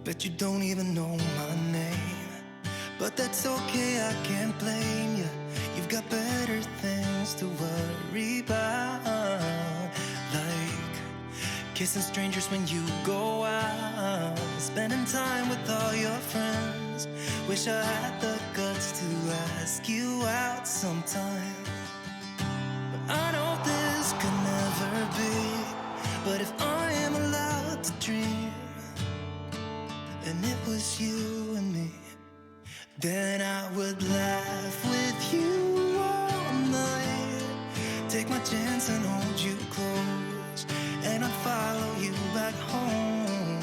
Bet you don't even know my name, but that's okay, I can't blame you. You've got better things to worry about, like kissing strangers when you go out, spending time with all your friends. Wish I had the guts to ask you out sometime, but I know this could never be. But if I am allowed to dream, and it was you and me, then I would laugh with you all night, take my chance and hold you close, and I'd follow you back home.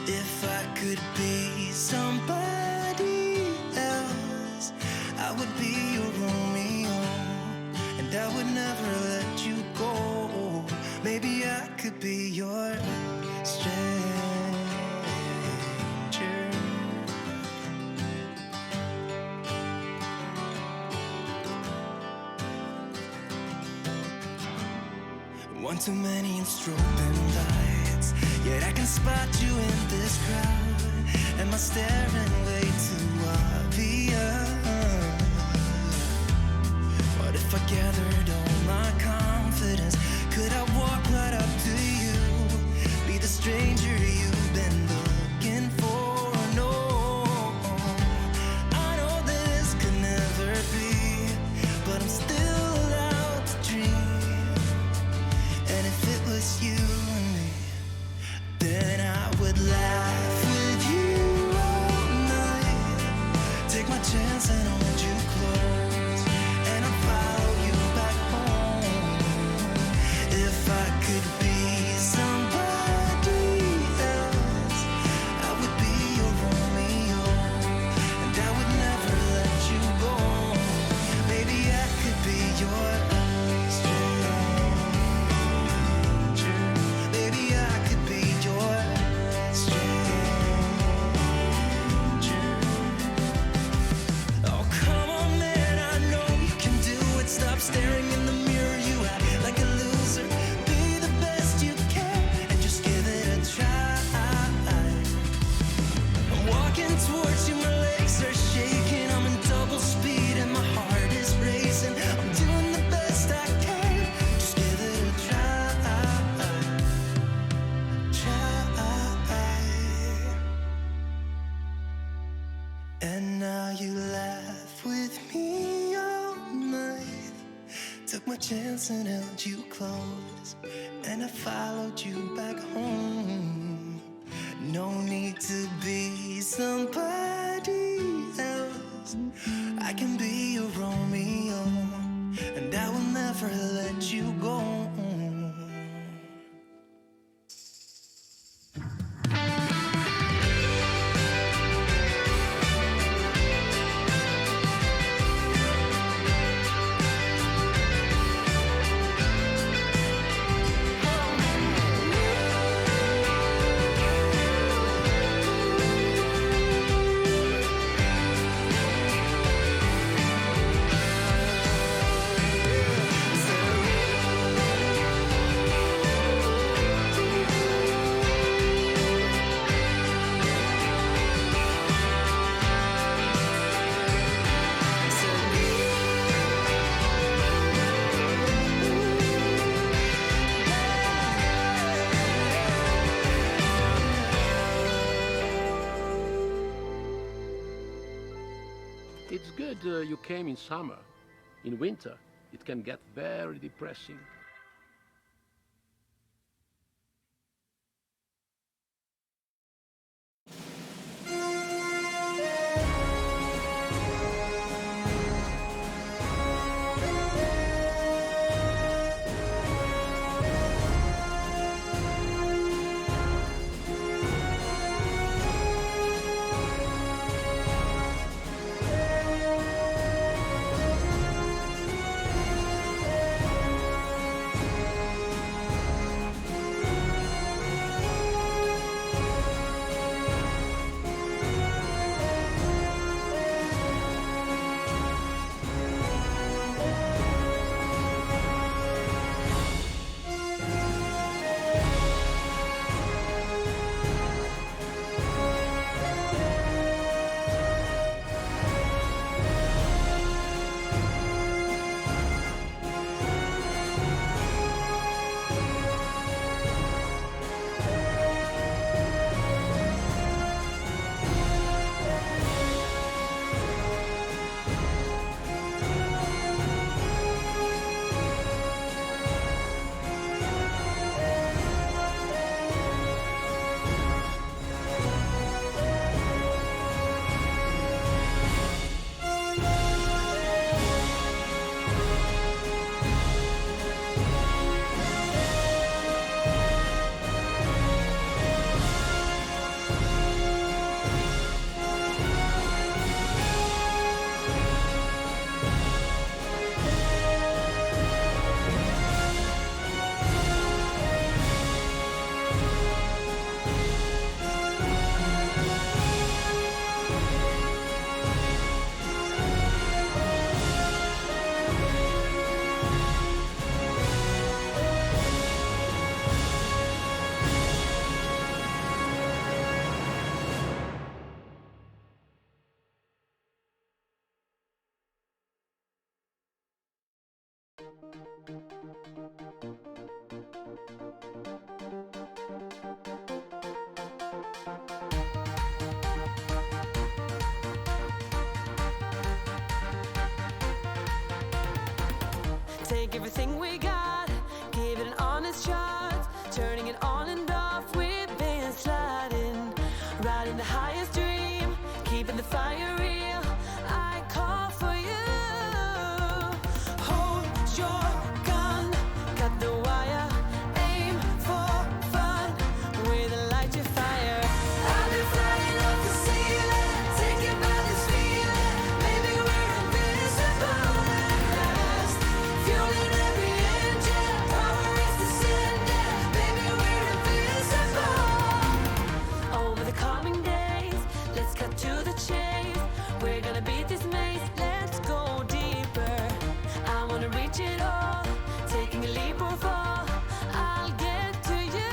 If I could be somebody else, I would be your Romeo, and I would never let you go. Maybe I could be your stranger. One too many and strobing lights, yet I can spot you in this crowd. Am I staring way too obvious? What if I gathered all my confidence? Could I walk right up to you, be the stranger you've been looking for? No, I know this could never be, but I'm still allowed to dream. And if it was you and me, then I would laugh with you all night, take my chance and hold you close, and I'd follow you back home. If I could be somebody else, I would be your Romeo, and I would never let you go. Maybe I could be your stranger. Maybe I could be your stranger. Oh, come on, man, I know you can do it. Stop staring in the mirror, you act like a loser. Be the best you can and just give it a try. I'm walking towards you, my legs are shaking, I'm in double speed and my heart is racing. I'm doing the best I can, just give it a try. And now you laugh with me all night, took my chance and held you close, and I followed you back home. No need to be somebody else, I can be your Romeo, and I will never let you go. It's good you came in summer. In winter, it can get very depressing. Take everything we got, give it an honest shot, turning it on and off, we've been sliding, riding the highest dream, keeping the fire real, I call for you. Hold your gun, cut the wire, aim for fun, with a light to fire. I've been flying off the ceiling, taken by this feeling, maybe we're invincible at last. Fueling every engine, power is descending, baby we're invincible. Over the coming days, let's cut to the chase. We're gonna beat this maze, let's go deeper. I wanna reach it all, taking a leap or fall, I'll get to you.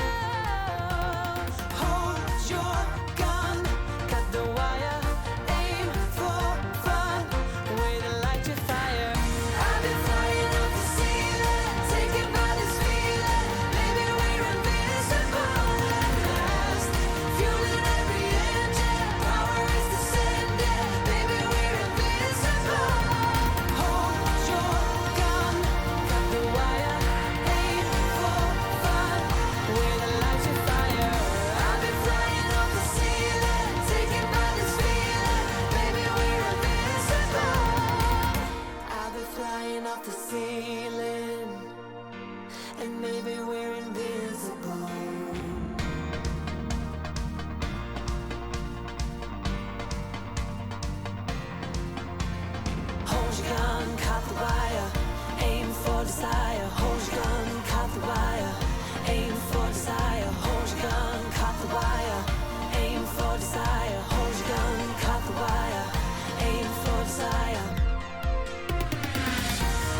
Hold your gun, cut the wire, aim for fun, with a light to fire. I've been flying off the ceiling, taken by this feeling, maybe we're invincible at last. Fueling every engine, power is descending, baby we're invincible. Hold your gun, cut the wire, aim for fun, with a light to fire. I've been flying off the ceiling, taken by this feeling, baby we're invincible. I've been flying off the ceiling, and maybe we're invincible. Hold your gun, cut the wire, aim for desire. Hold your gun, cut the wire, aim for desire. Hold your gun, cut the wire, aim for desire. Hold your gun, cut the wire, aim for desire.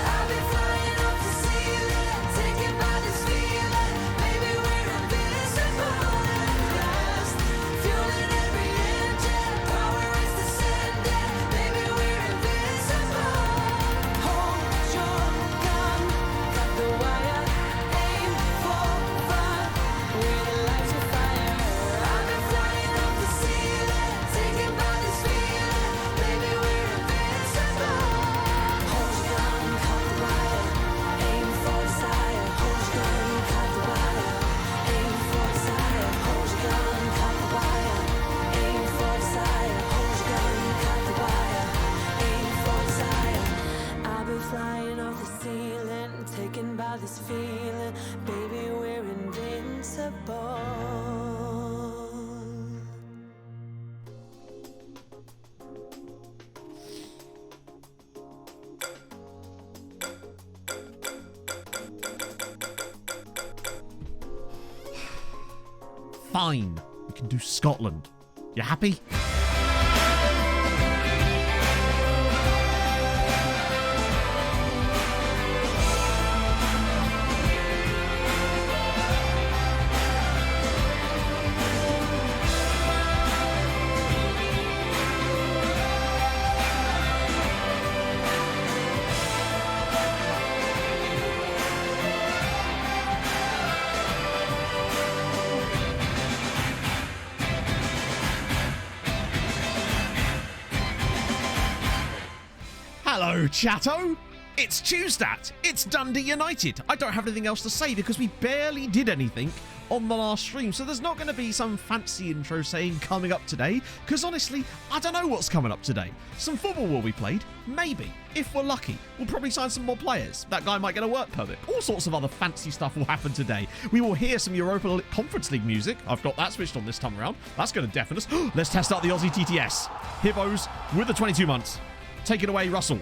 I've been flying off the ceiling, taken by this feeling, maybe we're invincible at last. Fueling every engine, power is descending, maybe we're invincible. Hold your gun, cut the wire, aim for fun, with a light to fire. I've been flying off the ceiling, taken by this feeling, maybe we're invincible. Hold your gun, cut the wire, aim for desire. Hold your gun, cut the wire, aim for desire. Hold your gun, cut the wire, aim for desire. Hold your gun, cut the wire, aim for desire. I've been flying off the ceiling, taken by this feeling, baby we're invincible. Fine, we can do Scotland. You happy? Hello, chatto! It's Tuesday. It's Dundee United. I don't have anything else to say because we barely did anything on the last stream, so there's not going to be some fancy intro saying coming up today, because honestly, I don't know what's coming up today. Some football will be played, maybe. If we're lucky, we'll probably sign some more players. That guy might get a work permit. All sorts of other fancy stuff will happen today. We will hear some Europa Conference League music. I've got that switched on this time around. That's going to deafen us. Let's test out the Aussie TTS. Hibbos with the 22 months. Take it away, Russell.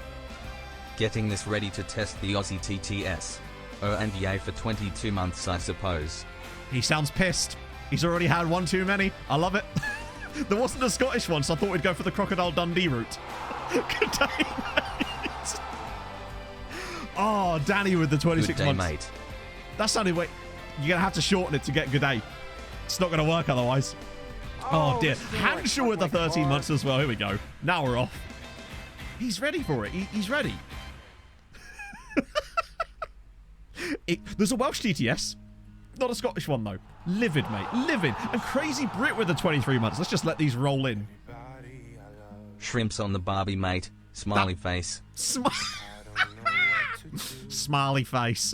Getting this ready to test the Aussie TTS. Oh, and yay for 22 months, I suppose. He sounds pissed. He's already had one too many. I love it. There wasn't a Scottish one, so I thought we'd go for the Crocodile Dundee route. Good day, mate. Oh, Danny with the 26 Good day, months. mate. That sounded way. You're going to have to shorten it to get good day. It's not going to work otherwise. Oh, dear. Hanshaw with the 13 months as well. Here we go. Now we're off. He's ready for it. He's ready. There's a Welsh TTS. Not a Scottish one, though. Livid, mate. Livid. And Crazy Brit with the 23 months. Let's just let these roll in. Shrimps on the Barbie, mate. Smiley face. Smiley face.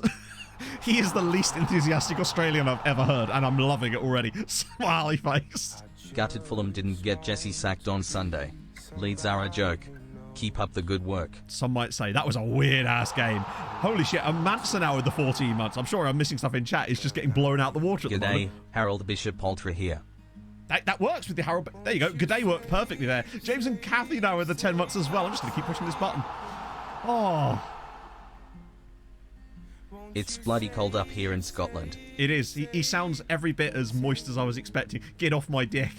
He is the least enthusiastic Australian I've ever heard, and I'm loving it already. Smiley face. Gutted Fulham didn't get Jesse sacked on Sunday. Leeds are a joke. Keep up the good work. Some might say that was a weird-ass game. Holy shit, a Mansa now with the 14 months. I'm sure I'm missing stuff in chat. It's just getting blown out the water at the G'day, moment. Harold Bishop Poltra here. That works with the Harold. There you go. G'day worked perfectly there. James and Kathy now with the 10 months as well. I'm just going to keep pushing this button. Oh. It's bloody cold up here in Scotland. It is. He sounds every bit as moist as I was expecting. Get off my dick.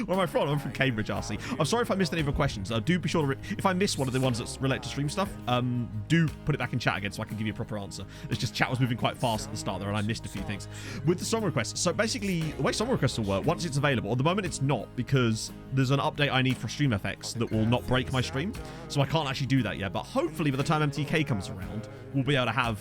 Where am I from? I'm from Cambridge, RC. I'm sorry if I missed any of your questions. Do be sure to... if I miss one of the ones that's related to stream stuff, do put it back in chat again so I can give you a proper answer. It's just chat was moving quite fast at the start there and I missed a few things. With the song requests, so basically, the way song requests will work, once it's available, at the moment it's not, because there's an update I need for StreamFX that will not break my stream, so I can't actually do that yet, but hopefully by the time MTK comes around, we'll be able to have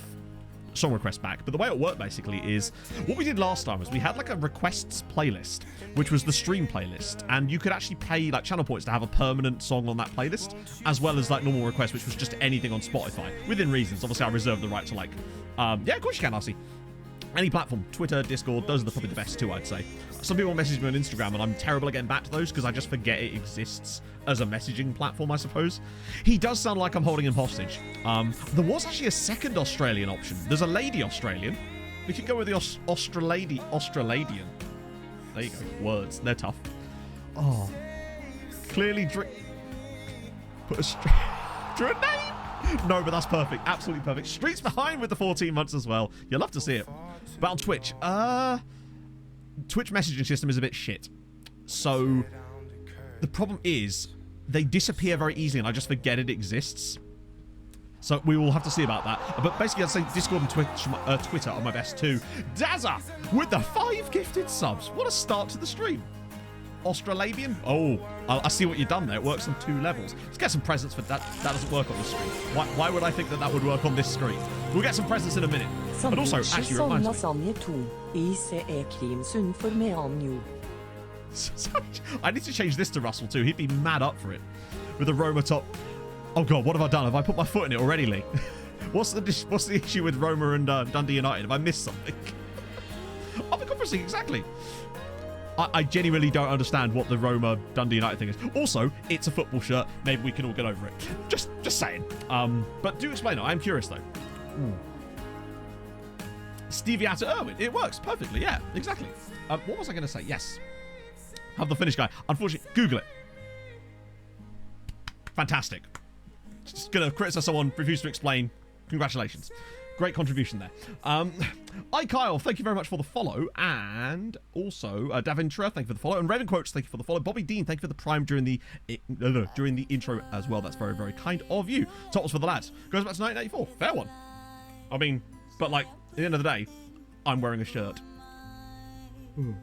song requests back. But the way it worked basically is what we did last time was we had like a requests playlist, which was the stream playlist, and you could actually pay like channel points to have a permanent song on that playlist, as well as like normal requests, which was just anything on Spotify within reasons. Obviously I reserve the right to like yeah, of course you can, RC. Any platform, Twitter, Discord, those are probably the best two, I'd say. Some people message me on Instagram, and I'm terrible at getting back to those because I just forget it exists as a messaging platform, I suppose. He does sound like I'm holding him hostage. There was actually a second Australian option. There's a lady Australian. We could go with the Australadian. There you go. Words. They're tough. Oh. Clearly put a name? No, but that's perfect. Absolutely perfect. Streets behind with the 14 months as well. You'll love to see it. But on Twitch, Twitch messaging system is a bit shit. So the problem is they disappear very easily and I just forget it exists. So we will have to see about that. But basically, I'd say Discord and Twitter are my best two. Dazza with the 5 gifted subs. What a start to the stream. Australadian? Oh, I see what you've done there. It works on 2 levels. Let's get some presents for that. That doesn't work on the screen. Why would I think that would work on this screen? We'll get some presents in a minute. And also, actually, reminds me. I need to change this to Russell too. He'd be mad up for it. With the Roma top. Oh god, what have I done? Have I put my foot in it already, Lee? What's the issue with Roma and Dundee United? Have I missed something? Oh, the conferencing, exactly. I genuinely don't understand what the Roma Dundee United thing is. Also, it's a football shirt. Maybe we can all get over it. Just saying. But do explain it. I'm curious though. Ooh. Stevie out of Irwin. It works perfectly. Yeah, exactly. What was I going to say? Yes. Have the Finnish guy. Unfortunately, Google it. Fantastic. Just going to criticize someone, refuse to explain. Congratulations. Great contribution there. Hi, Kyle. Thank you very much for the follow. And also, Davintra, thank you for the follow. And Raven Quotes, thank you for the follow. Bobby Dean, thank you for the prime during the intro as well. That's very, very kind of you. Top was for the lads. Goes back to 1984. Fair one. I mean, but like, at the end of the day, I'm wearing a shirt. Ooh.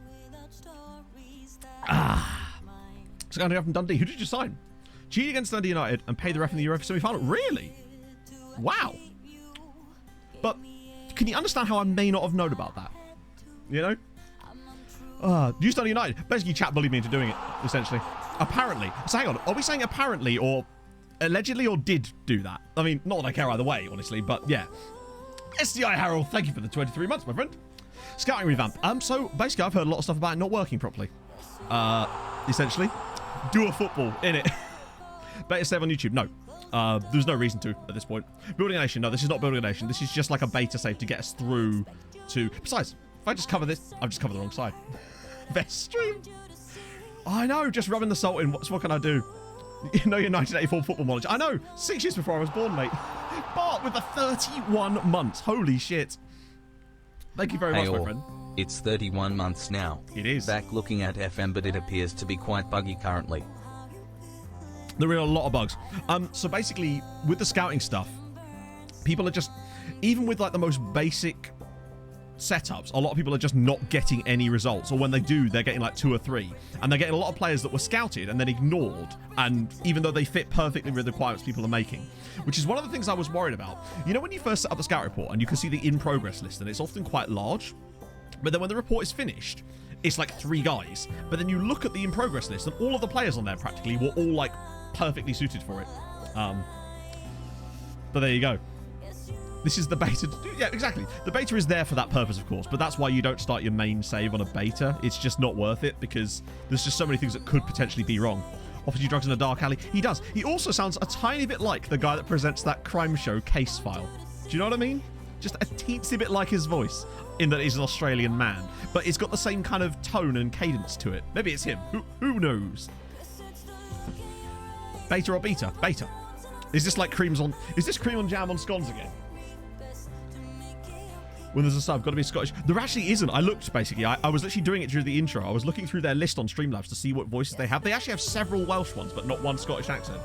So going to go from Dundee. Who did you sign? Cheat against Dundee United and pay the ref in the Europa semi-final. Really? Wow. But can you understand how I may not have known about that? You know? You Dundee United. Basically, chat bullied me into doing it, essentially. Apparently. So hang on. Are we saying apparently or allegedly or did do that? I mean, not that I care either way, honestly, but yeah. SDI Harold, thank you for the 23 months, my friend. Scouting revamp. So basically, I've heard a lot of stuff about it not working properly. Essentially. Do a football, innit? Better save on YouTube. No. There's no reason to at this point. Building a nation. No, this is not building a nation. This is just like a beta save to get us through to... Besides, if I just cover this, I've just covered the wrong side. Best stream. I know, just rubbing the salt in. What can I do? You know your 1984 football knowledge. I know, 6 years before I was born, mate. Bart with the 31 months. Holy shit. Thank you very much, my friend. It's 31 months now. It is. Back looking at FM, but it appears to be quite buggy currently. There are a lot of bugs. So basically, with the scouting stuff, people are just, even with like the most basic setups, a lot of people are just not getting any results, or when they do, they're getting like 2 or 3, and they're getting a lot of players that were scouted and then ignored, and even though they fit perfectly with the requirements people are making, which is one of the things I was worried about. You know, when you first set up the scout report and you can see the in progress list, and it's often quite large, but then when the report is finished, it's like 3 guys, but then you look at the in progress list and all of the players on there practically were all like perfectly suited for it. But there you go. This is the beta. Yeah, exactly. The beta is there for that purpose, of course, but that's why you don't start your main save on a beta. It's just not worth it because there's just so many things that could potentially be wrong. Offers you drugs in a dark alley. He does. He also sounds a tiny bit like the guy that presents that crime show Case File. Do you know what I mean? Just a teensy bit like his voice, in that he's an Australian man, but it's got the same kind of tone and cadence to it. Maybe it's him. Who knows? Beta or beta? Beta. Is this like creams on... Is this cream on jam on scones again? When there's a sub, got to be Scottish. There actually isn't. I looked, basically. I was literally doing it during the intro. I was looking through their list on Streamlabs to see what voices they have. They actually have several Welsh ones, but not one Scottish accent.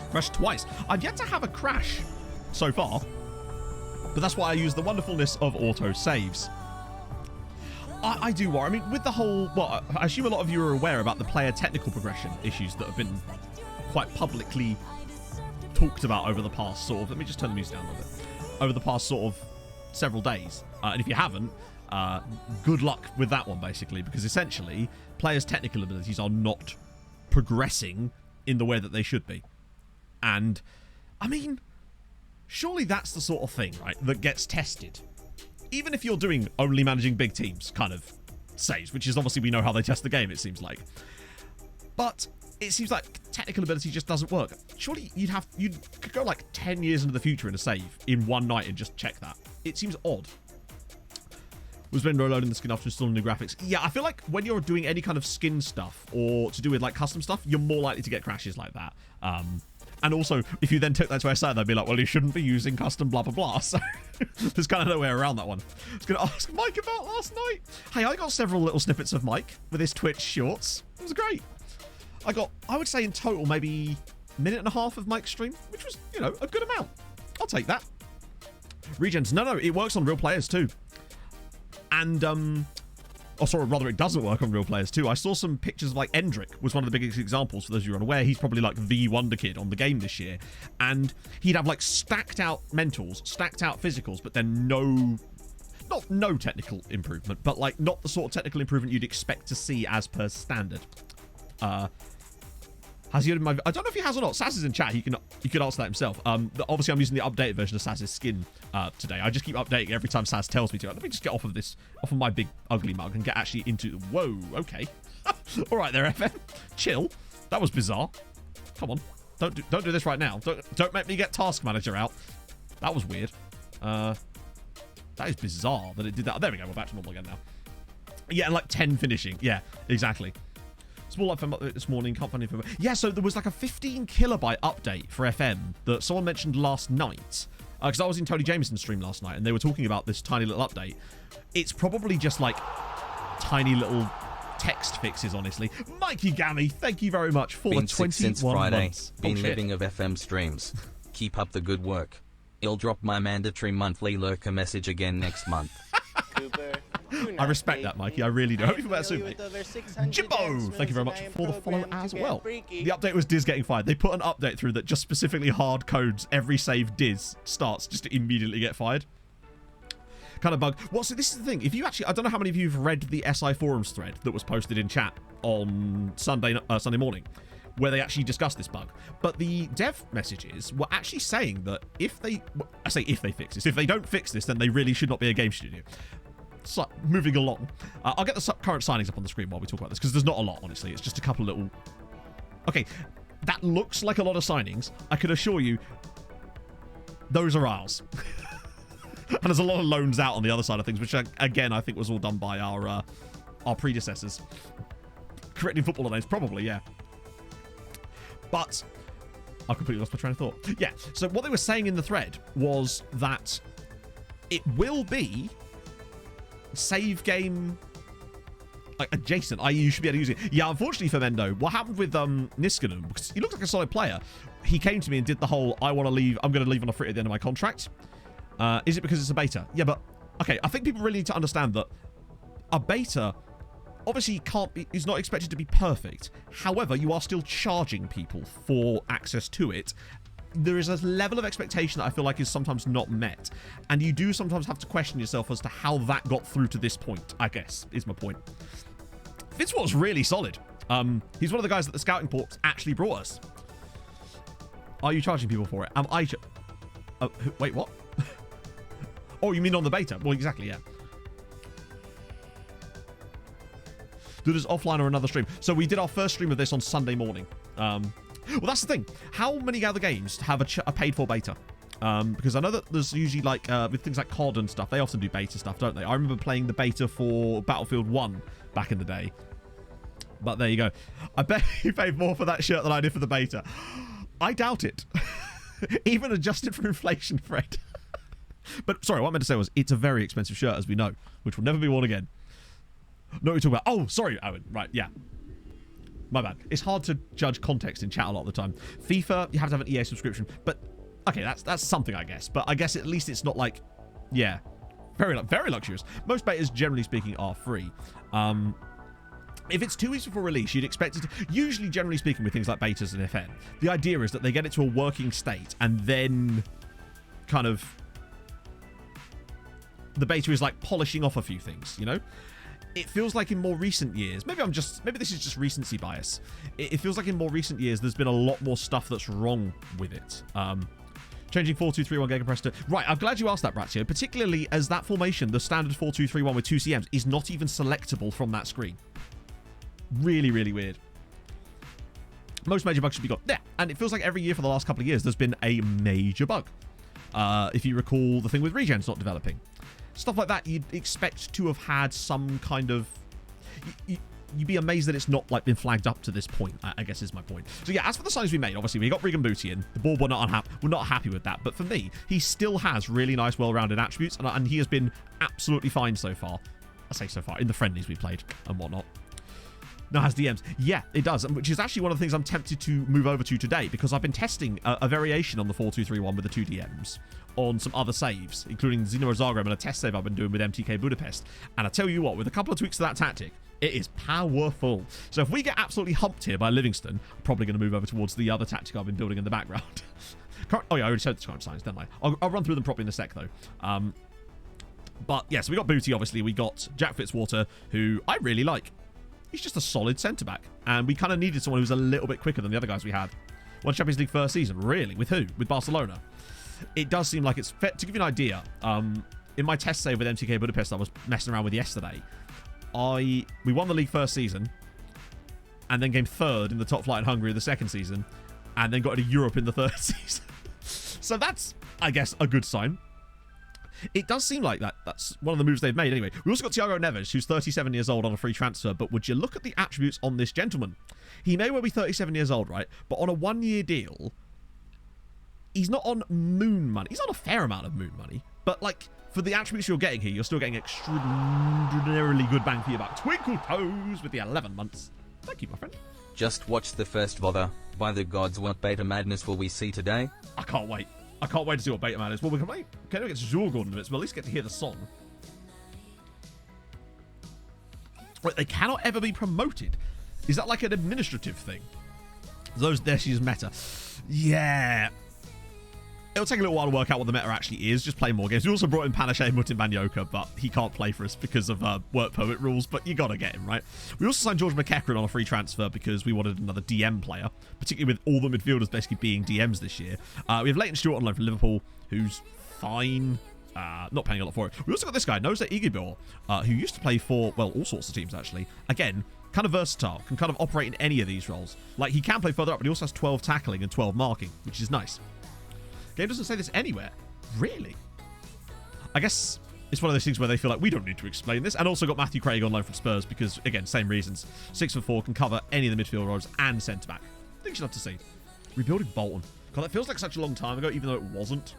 Crashed twice. I've yet to have a crash so far, but that's why I use the wonderfulness of auto saves. I do worry. I mean, with the whole... Well, I assume a lot of you are aware about the player technical progression issues that have been quite publicly talked about over the past sort of... Let me just turn the music down a little bit. Over the past sort of several days. And if you haven't, good luck with that one, basically, because essentially, players' technical abilities are not progressing in the way that they should be. And, I mean, surely that's the sort of thing, right, that gets tested. Even if you're doing only managing big teams kind of saves, which is obviously we know how they test the game, it seems like. But it seems like technical ability just doesn't work. Surely you could go like 10 years into the future in a save in one night and just check that. It seems odd. Was been reloading the skin after installing new graphics. Yeah, I feel like when you're doing any kind of skin stuff or to do with like custom stuff, you're more likely to get crashes like that. And also, if you then took that to SI, they'd be like, well, you shouldn't be using custom blah, blah, blah. So there's kind of no way around that one. I was going to ask Mike about last night. Hey, I got several little snippets of Mike with his Twitch shorts. It was great. I would say in total, maybe a minute and a half of Mike's stream, which was, you know, a good amount. I'll take that. Regens. No, it works on real players too. And, or sorry, rather it doesn't work on real players too. I saw some pictures of like Endrick was one of the biggest examples for those who are unaware. He's probably like the wonder kid on the game this year. And he'd have like stacked out mentals, stacked out physicals, but then no technical improvement, but like not the sort of technical improvement you'd expect to see as per standard. Has he? I don't know if he has or not. Saz is in chat. He could answer that himself. Obviously, I'm using the updated version of Saz's skin today. I just keep updating every time Saz tells me to. Let me just get off of my big ugly mug and get actually into. Whoa, okay. All right, there, FM. Chill. That was bizarre. Come on, don't do this right now. Don't make me get Task Manager out. That was weird. That is bizarre that it did that. There we go. We're back to normal again now. Yeah, and like 10 finishing. Yeah, exactly. Small update this morning, can't find information. Yeah, so there was like a 15 kilobyte update for FM that someone mentioned last night. Because I was in Tony Jameson's stream last night and they were talking about this tiny little update. It's probably just like tiny little text fixes, honestly. Mikey Gammy, thank you very much for the 21 since Friday. months. Been living of FM streams. Keep up the good work. I'll drop my mandatory monthly lurker message again next month. Cooper, I respect that, Mikey. I really do. I hope you feel better soon, mate. Jimbo, thank you very much for the follow as well. The update was Diz getting fired. They put an update through that just specifically hard codes every save Diz starts just to immediately get fired. Kind of bug. Well, so this is the thing. If you actually, I don't know how many of you have read the SI forums thread that was posted in chat on Sunday morning, where they actually discussed this bug. But the dev messages were actually saying that if they fix this, if they don't fix this, then they really should not be a game studio. So, moving along. I'll get the current signings up on the screen while we talk about this, because there's not a lot, honestly. It's just a couple little... Okay, that looks like a lot of signings. I can assure you, those are ours. And there's a lot of loans out on the other side of things, which, again, I think was all done by our predecessors. Correcting footballer names, probably, yeah. But I completely lost my train of thought. Yeah, so what they were saying in the thread was that it will be save game like adjacent, i.e. you should be able to use it. Yeah, unfortunately for Mendo, what happened with Niskanen, because he looks like a solid player, he came to me and did the whole, I'm going to leave on a free at the end of my contract. Is it because it's a beta? Yeah, but okay, I think people really need to understand that a beta obviously is not expected to be perfect. However, you are still charging people for access to it. There is a level of expectation that I feel like is sometimes not met, and you do sometimes have to question yourself as to how that got through to this point, I guess, is my point. Fitzwater's really solid. He's one of the guys that the scouting ports actually brought us. Are you charging people for it? Wait, what? Oh, you mean on the beta? Well, exactly, yeah. Do this offline or another stream. So we did our first stream of this on Sunday morning. Well, that's the thing. How many other games have a paid-for beta? Because I know that there's usually, like, with things like COD and stuff, they often do beta stuff, don't they? I remember playing the beta for Battlefield 1 back in the day. But there you go. I bet you paid more for that shirt than I did for the beta. I doubt it. Even adjusted for inflation, Fred. But, sorry, what I meant to say was, it's a very expensive shirt, as we know, which will never be worn again. No, we're talking about... Oh, sorry, Owen. Right, yeah. My bad. It's hard to judge context in chat a lot of the time. FIFA, you have to have an EA subscription. But, okay, that's something, I guess. But I guess at least it's not like... Yeah. Very luxurious. Most betas, generally speaking, are free. If it's 2 weeks before release, you'd expect it to... Usually, generally speaking, with things like betas and FN, the idea is that they get it to a working state and then kind of... The beta is like polishing off a few things, you know? It feels like in more recent years, maybe this is just recency bias. It feels like in more recent years, there's been a lot more stuff that's wrong with it. Changing 4-2-3-1 gegenpress to... Right, I'm glad you asked that, Bratio, particularly as that formation, the standard 4-2-3-1 with 2 CMs, is not even selectable from that screen. Really, really weird. Most major bugs should be gone. Yeah, and it feels like every year for the last couple of years, there's been a major bug. If you recall the thing with regens not developing. Stuff like that, you'd expect to have had some kind of... You'd be amazed that it's not like been flagged up to this point, I guess is my point. So yeah, as for the signings we made, obviously we got Regan Booty in. The board were not happy with that, but for me, he still has really nice, well-rounded attributes, and he has been absolutely fine so far. I say so far, in the friendlies we played and whatnot. Now has DMs. Yeah, it does, which is actually one of the things I'm tempted to move over to today, because I've been testing a variation on the 4-2-3-1 with the 2 DMs on some other saves, including Xeno Zagreb and a test save I've been doing with MTK Budapest. And I tell you what, with a couple of tweaks to that tactic, it is powerful. So if we get absolutely humped here by Livingston, I'm probably going to move over towards the other tactic I've been building in the background. Oh yeah, I already said the current signs, didn't I? I'll run through them properly in a sec, though. But yeah, so we got Booty, obviously. We got Jack Fitzwater, who I really like. He's just a solid centre-back. And we kind of needed someone who's a little bit quicker than the other guys we had. Won Champions League first season. Really? With who? With Barcelona. It does seem like it's... To give you an idea, in my test save with MTK Budapest I was messing around with yesterday, we won the league first season, and then came third in the top flight in Hungary the second season, and then got into Europe in the third season. So that's, I guess, a good sign. It does seem like that's one of the moves they've made anyway. We also got Thiago Neves, who's 37 years old on a free transfer, but would you look at the attributes on this gentleman? He may well be 37 years old, right? But on a 1-year deal, he's not on moon money. He's on a fair amount of moon money, but like, for the attributes you're getting here, you're still getting extraordinarily good bang for your buck. Twinkle toes with the 11 months. Thank you, my friend. Just watch the first VODA. By the gods, what beta madness will we see today? I can't wait. I can't wait to see what beta man is. Well, we can wait. Can't get to Zorgorn in a bit, so we'll at least get to hear the song. Wait, they cannot ever be promoted. Is that like an administrative thing? There she is, meta. Yeah. It'll take a little while to work out what the meta actually is. Just play more games. We also brought in Panache Mutin Banyoka, but he can't play for us because of work permit rules, but you gotta get him, right? We also signed George McEachran on a free transfer because we wanted another DM player, particularly with all the midfielders basically being DMs this year. We have Leighton Stewart on loan from Liverpool, who's fine. Not paying a lot for it. We also got this guy, Noza Igibor, who used to play for, well, all sorts of teams, actually. Again, kind of versatile, can kind of operate in any of these roles. Like, he can play further up, but he also has 12 tackling and 12 marking, which is nice. Game doesn't say this anywhere. Really? I guess it's one of those things where they feel like we don't need to explain this. And also got Matthew Craig on loan from Spurs because, again, same reasons. 6'4", can cover any of the midfield roles and centre-back. I think you'll have to see. Rebuilding Bolton. God, that feels like such a long time ago, even though it wasn't.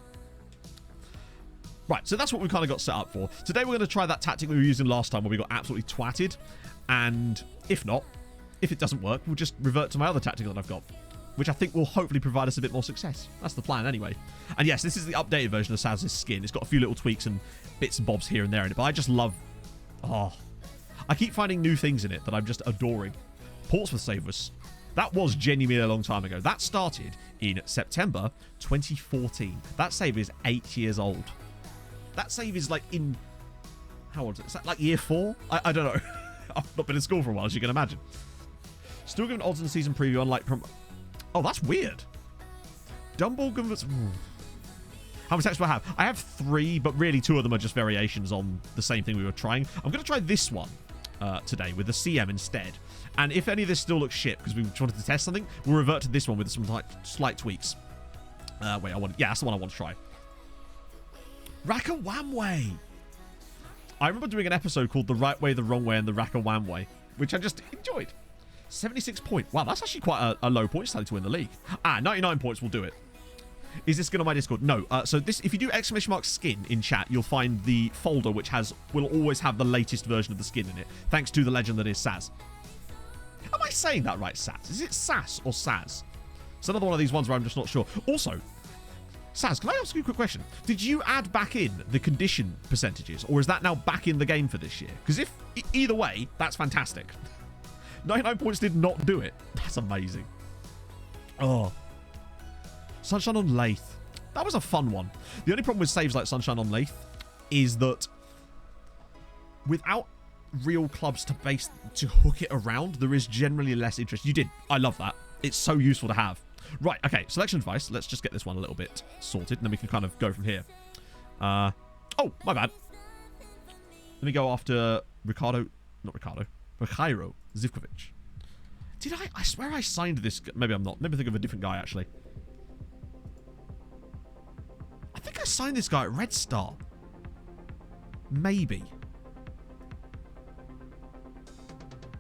Right, so that's what we kind of got set up for. Today we're going to try that tactic we were using last time where we got absolutely twatted. And if not, if it doesn't work, we'll just revert to my other tactic that I've got. which I think will hopefully provide us a bit more success. That's the plan anyway. And yes, this is the updated version of Saz's skin. It's got a few little tweaks and bits and bobs here and there in it, but I just love... Oh, I keep finding new things in it that I'm just adoring. Portsmouth save was... That was genuinely a long time ago. That started in September 2014. That save is 8 years old. That save is like in... How old is it? Is that like year 4? I don't know. I've not been in school for a while, as you can imagine. Still giving odds in the season preview, unlike... Oh, that's weird. Dumbledore... How many sets do I have? I have 3, but really 2 of them are just variations on the same thing we were trying. I'm going to try this one today with the CM instead. And if any of this still looks shit because we wanted to test something, we'll revert to this one with some like slight tweaks. Wait, yeah, that's the one I want to try. Rackawamway. I remember doing an episode called The Right Way, The Wrong Way, and The Rackawamway, which I just enjoyed. 76 points. Wow, that's actually quite a low point tally to win the league. 99 points will do it. Is this skin on my Discord? No. So this, if you do !skin in chat, you'll find the folder which will always have the latest version of the skin in it, thanks to the legend that is Saz. Am I saying that right, Saz? Is it Sass or Saz? It's another one of these ones where I'm just not sure. Also, Saz, can I ask you a quick question? Did you add back in the condition percentages, or is that now back in the game for this year? Because if either way, that's fantastic. 99 points did not do it. That's amazing. Oh. Sunshine on Lathe. That was a fun one. The only problem with saves like Sunshine on Lathe is that without real clubs to hook it around, there is generally less interest. You did. I love that. It's so useful to have. Right, okay. Selection advice. Let's just get this one a little bit sorted, and then we can kind of go from here. Oh, my bad. Let me go after Mikhailo Zivkovic. Did I swear I signed this... Maybe I'm not. Maybe think of a different guy, actually. I think I signed this guy at Red Star. Maybe.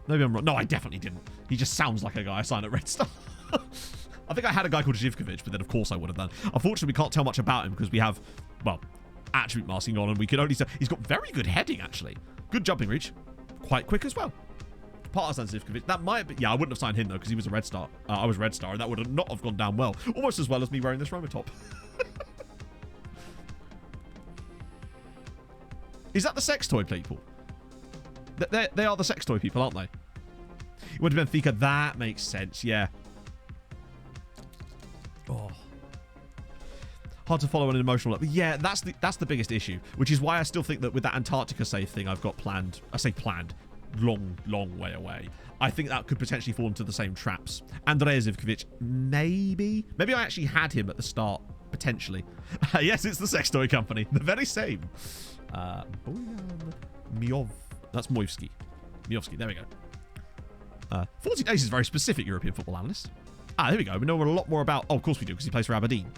Maybe I'm wrong. No, I definitely didn't. He just sounds like a guy I signed at Red Star. I think I had a guy called Zivkovic, but then of course I would have done. Unfortunately, we can't tell much about him because we have, well, attribute masking on, and we can only say he's got very good heading, actually. Good jumping reach. Quite quick as well. Partisan Zivkovic. That might be... Yeah, I wouldn't have signed him, though, because he was a Red Star. I was Red Star, and that would have not have gone down well. Almost as well as me wearing this Roma top. Is that the sex toy people? They are the sex toy people, aren't they? You went to Benfica. That makes sense, yeah. Oh. Hard to follow on an emotional level. Yeah, that's the biggest issue, which is why I still think that with that Antarctica save thing I've got planned, I say planned, long way away, I think that could potentially fall into the same traps. Andrej Zivkovic, maybe I actually had him at the start, potentially. Yes, it's the sex toy company, the very same. That's Moivsky. Miovsky, there we go. 40 Days is a very specific European football analyst. There we go. We know a lot more about... Oh, of course we do, because he plays for Aberdeen.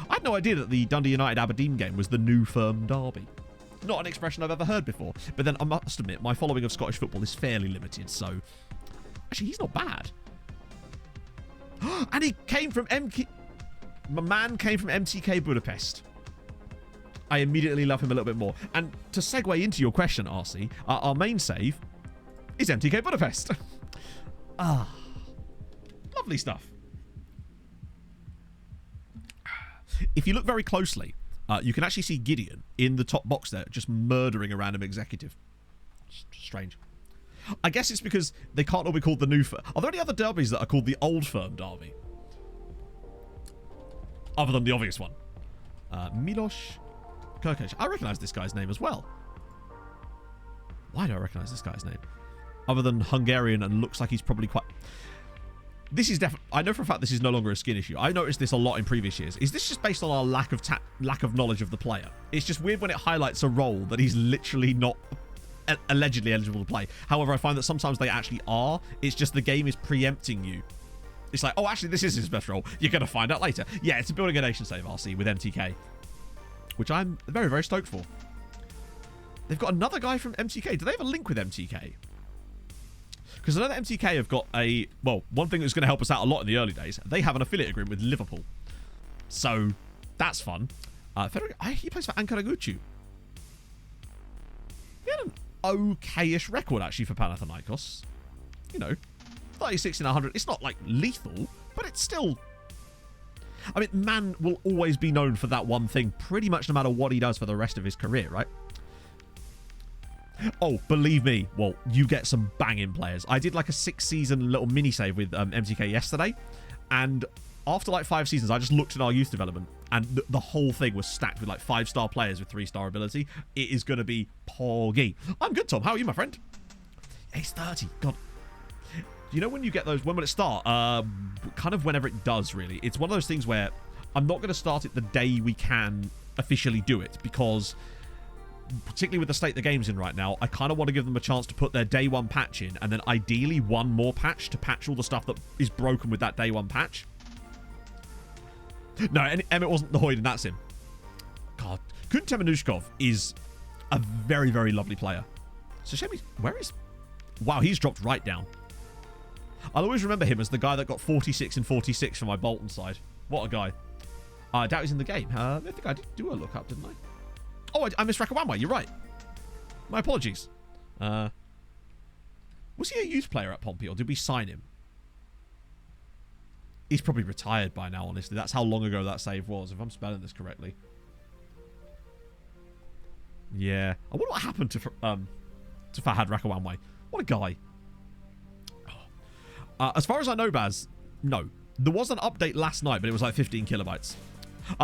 I had no idea that the Dundee United Aberdeen game was the new firm derby. Not an expression I've ever heard before. But then I must admit, my following of Scottish football is fairly limited, so... Actually, he's not bad. And he came from My man came from MTK Budapest. I immediately love him a little bit more. And to segue into your question, RC, our main save is MTK Budapest. Lovely stuff. If you look very closely, you can actually see Gideon in the top box there, just murdering a random executive. Strange. I guess it's because they can't all be called the new firm. Are there any other derbies that are called the old firm derby? Other than the obvious one. Milos Kirkic. I recognise this guy's name as well. Why do I recognise this guy's name? Other than Hungarian and looks like he's probably quite... This is definitely... I know for a fact this is no longer a skin issue. I noticed this a lot in previous years. Is this just based on our lack of knowledge of the player? It's just weird when it highlights a role that he's literally not allegedly eligible to play. However, I find that sometimes they actually are. It's just the game is preempting you. It's like, oh, actually, this is his best role. You're going to find out later. Yeah, it's a building a nation save, RC, with MTK. Which I'm very, very stoked for. They've got another guy from MTK. Do they have a link with MTK? Because I know that MTK have got a... Well, one thing that's going to help us out a lot in the early days, they have an affiliate agreement with Liverpool. So, that's fun. He plays for Ankara Gucu. He had an okay-ish record, actually, for Panathinaikos. You know, 36 in 100. It's not, like, lethal, but it's still... I mean, man will always be known for that one thing, pretty much no matter what he does for the rest of his career, right? Oh, believe me, well, you get some banging players. I did like a 6-season little mini-save with MTK yesterday, and after like 5 seasons, I just looked at our youth development, and the whole thing was stacked with like 5-star players with 3-star ability. It is going to be poggy. I'm good, Tom. How are you, my friend? He's 30. God. You know when you get those, when will it start? Kind of whenever it does, really. It's one of those things where I'm not going to start it the day we can officially do it, because particularly with the state the game's in right now, I kind of want to give them a chance to put their day 1 patch in, and then ideally one more patch to patch all the stuff that is broken with that day 1 patch. No, Emmett wasn't the Hoyd, and that's him. God, Kun Temenushkov is a very, very lovely player. So shame where is... Wow, he's dropped right down. I'll always remember him as the guy that got 46 and 46 for my Bolton side. What a guy. I doubt he's in the game. I think I did do a look up, didn't I? Oh, I missed Rakawamwa. You're right. My apologies. Was he a youth player at Pompey, or did we sign him? He's probably retired by now, honestly. That's how long ago that save was, if I'm spelling this correctly. Yeah. I wonder what happened to Fahad Rakawamwa. What a guy. As far as I know, Baz, no. There was an update last night, but it was like 15 kilobytes.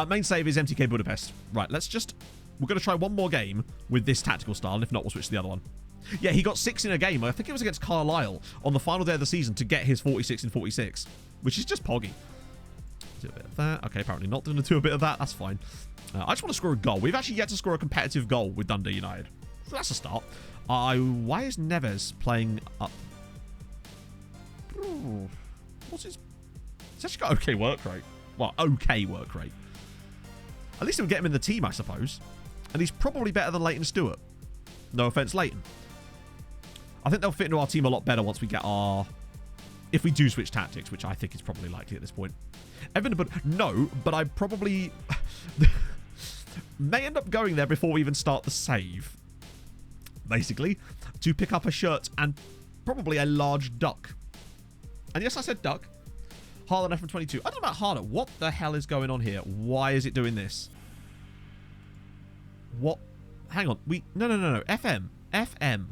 Main save is MTK Budapest. Right, let's just... We're going to try one more game with this tactical style, and if not, we'll switch to the other one. Yeah, he got 6 in a game. I think it was against Carlisle on the final day of the season to get his 46 and 46, which is just poggy. Do a bit of that. Okay, apparently not going to do a bit of that. That's fine. I just want to score a goal. We've actually yet to score a competitive goal with Dundee United. So that's a start. Why is Neves playing up? Ooh, what's his... He's actually got okay work rate. Well, okay work rate. At least it'll get him in the team, I suppose. And he's probably better than Leighton Stewart. No offense, Leighton. I think they'll fit into our team a lot better once we get our... If we do switch tactics, which I think is probably likely at this point. Evan, but no, but I probably... may end up going there before we even start the save. Basically, to pick up a shirt and probably a large duck. And yes, I said duck. Harlan FM22. I don't know about Harlan. What the hell is going on here? Why is it doing this? What? Hang on. No. FM.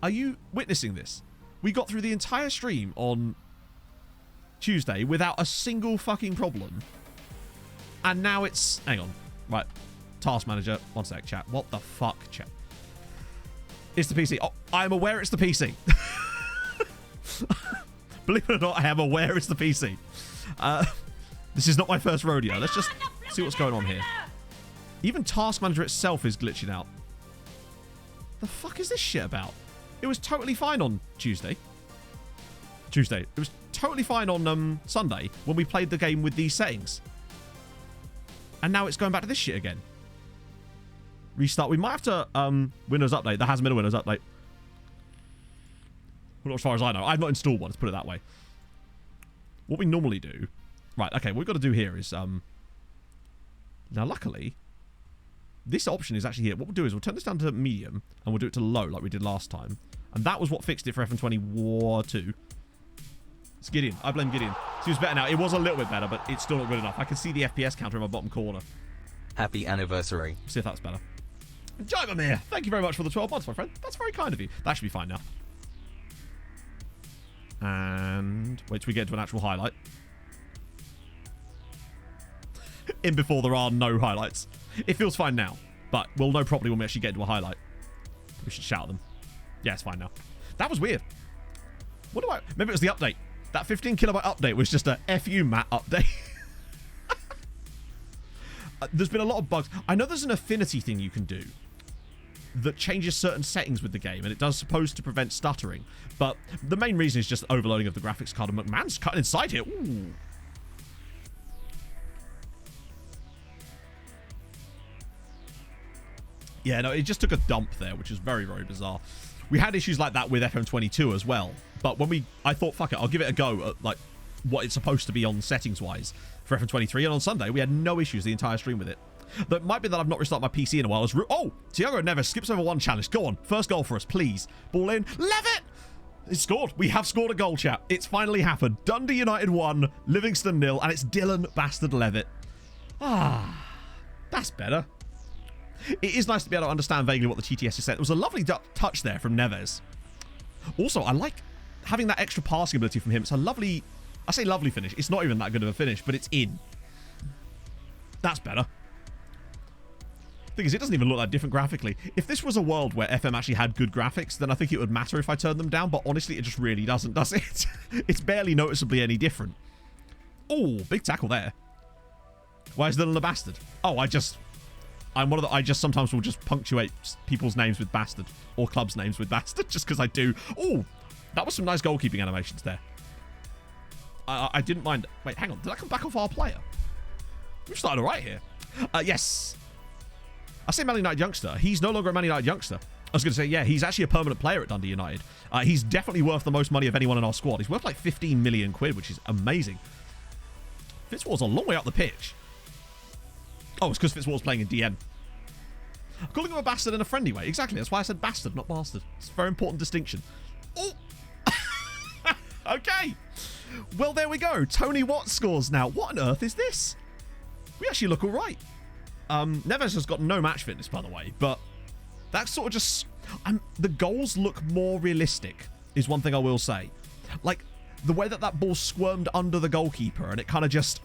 Are you witnessing this? We got through the entire stream on Tuesday without a single fucking problem. And now it's... Hang on. Right. Task manager. One sec, chat. What the fuck, chat? It's the PC. Oh, I'm aware it's the PC. Believe it or not, I am aware it's the PC. This is not my first rodeo. Let's just see what's going on here. Even Task Manager itself is glitching out. The fuck is this shit about? It was totally fine on Tuesday. It was totally fine on Sunday when we played the game with these settings. And now it's going back to this shit again. Restart. We might have to Windows Update. There hasn't been a Windows Update. Well, not as far as I know. I've not installed one, let's put it that way. What we normally do... Right, okay, what we've got to do here is... Now, luckily, this option is actually here. What we'll do is we'll turn this down to medium, and we'll do it to low, like we did last time. And that was what fixed it for FM20 War 2. It's Gideon. I blame Gideon. Seems better now. It was a little bit better, but it's still not good enough. I can see the FPS counter in my bottom corner. Happy anniversary. See if that's better. Jivamir, thank you very much for the 12 months, my friend. That's very kind of you. That should be fine now. And wait till we get to an actual highlight. In before there are no highlights. It feels fine now, but we'll know properly when we actually get into a highlight. We should shout them. Yeah, it's fine now. That was weird. What do I... Maybe it was the update. That 15 kilobyte update was just a FU Matt update. There's been a lot of bugs. I know there's an affinity thing you can do that changes certain settings with the game, and it does supposed to prevent stuttering. But the main reason is just overloading of the graphics card, and McMahon's cutting inside here. Ooh. Yeah, no, it just took a dump there, which is very, very bizarre. We had issues like that with FM22 as well, but when I thought, fuck it, I'll give it a go at, like, what it's supposed to be on settings-wise for FM23, and on Sunday, we had no issues the entire stream with it. That might be that I've not restarted my PC in a while. Oh, Thiago Neves skips over one challenge. Go on. First goal for us, please. Ball in. Levitt! It's scored. We have scored a goal, chat. It's finally happened. Dundee United 1, Livingston 0, and it's Dylan Bastard Levitt. Ah, that's better. It is nice to be able to understand vaguely what the TTS is saying. It was a lovely touch there from Neves. Also, I like having that extra passing ability from him. It's a lovely, I say lovely finish. It's not even that good of a finish, but it's in. That's better. Thing is, it doesn't even look that different graphically. If this was a world where FM actually had good graphics, then I think it would matter if I turned them down, but honestly, it just really doesn't, does it? It's barely noticeably any different. Oh, big tackle there. Why is Dylan a bastard? Oh, I just sometimes will just punctuate people's names with bastard, or clubs' names with bastard, just because I do. Oh, that was some nice goalkeeping animations there. I didn't mind. Wait, hang on. Did I come back off our player? We've started all right here. Yes. I say Man United youngster. He's no longer a Man United youngster. I was going to say, yeah, he's actually a permanent player at Dundee United. He's definitely worth the most money of anyone in our squad. He's worth like 15 million quid, which is amazing. Fitzwater's a long way up the pitch. Oh, it's because Fitzwater's playing in DM. I'm calling him a bastard in a friendly way. Exactly. That's why I said bastard, not bastard. It's a very important distinction. Oh. Okay. Well, there we go. Tony Watt scores now. What on earth is this? We actually look all right. Neves has got no match fitness, by the way, but that's sort of just... the goals look more realistic, is one thing I will say. Like, the way that ball squirmed under the goalkeeper and it kind of just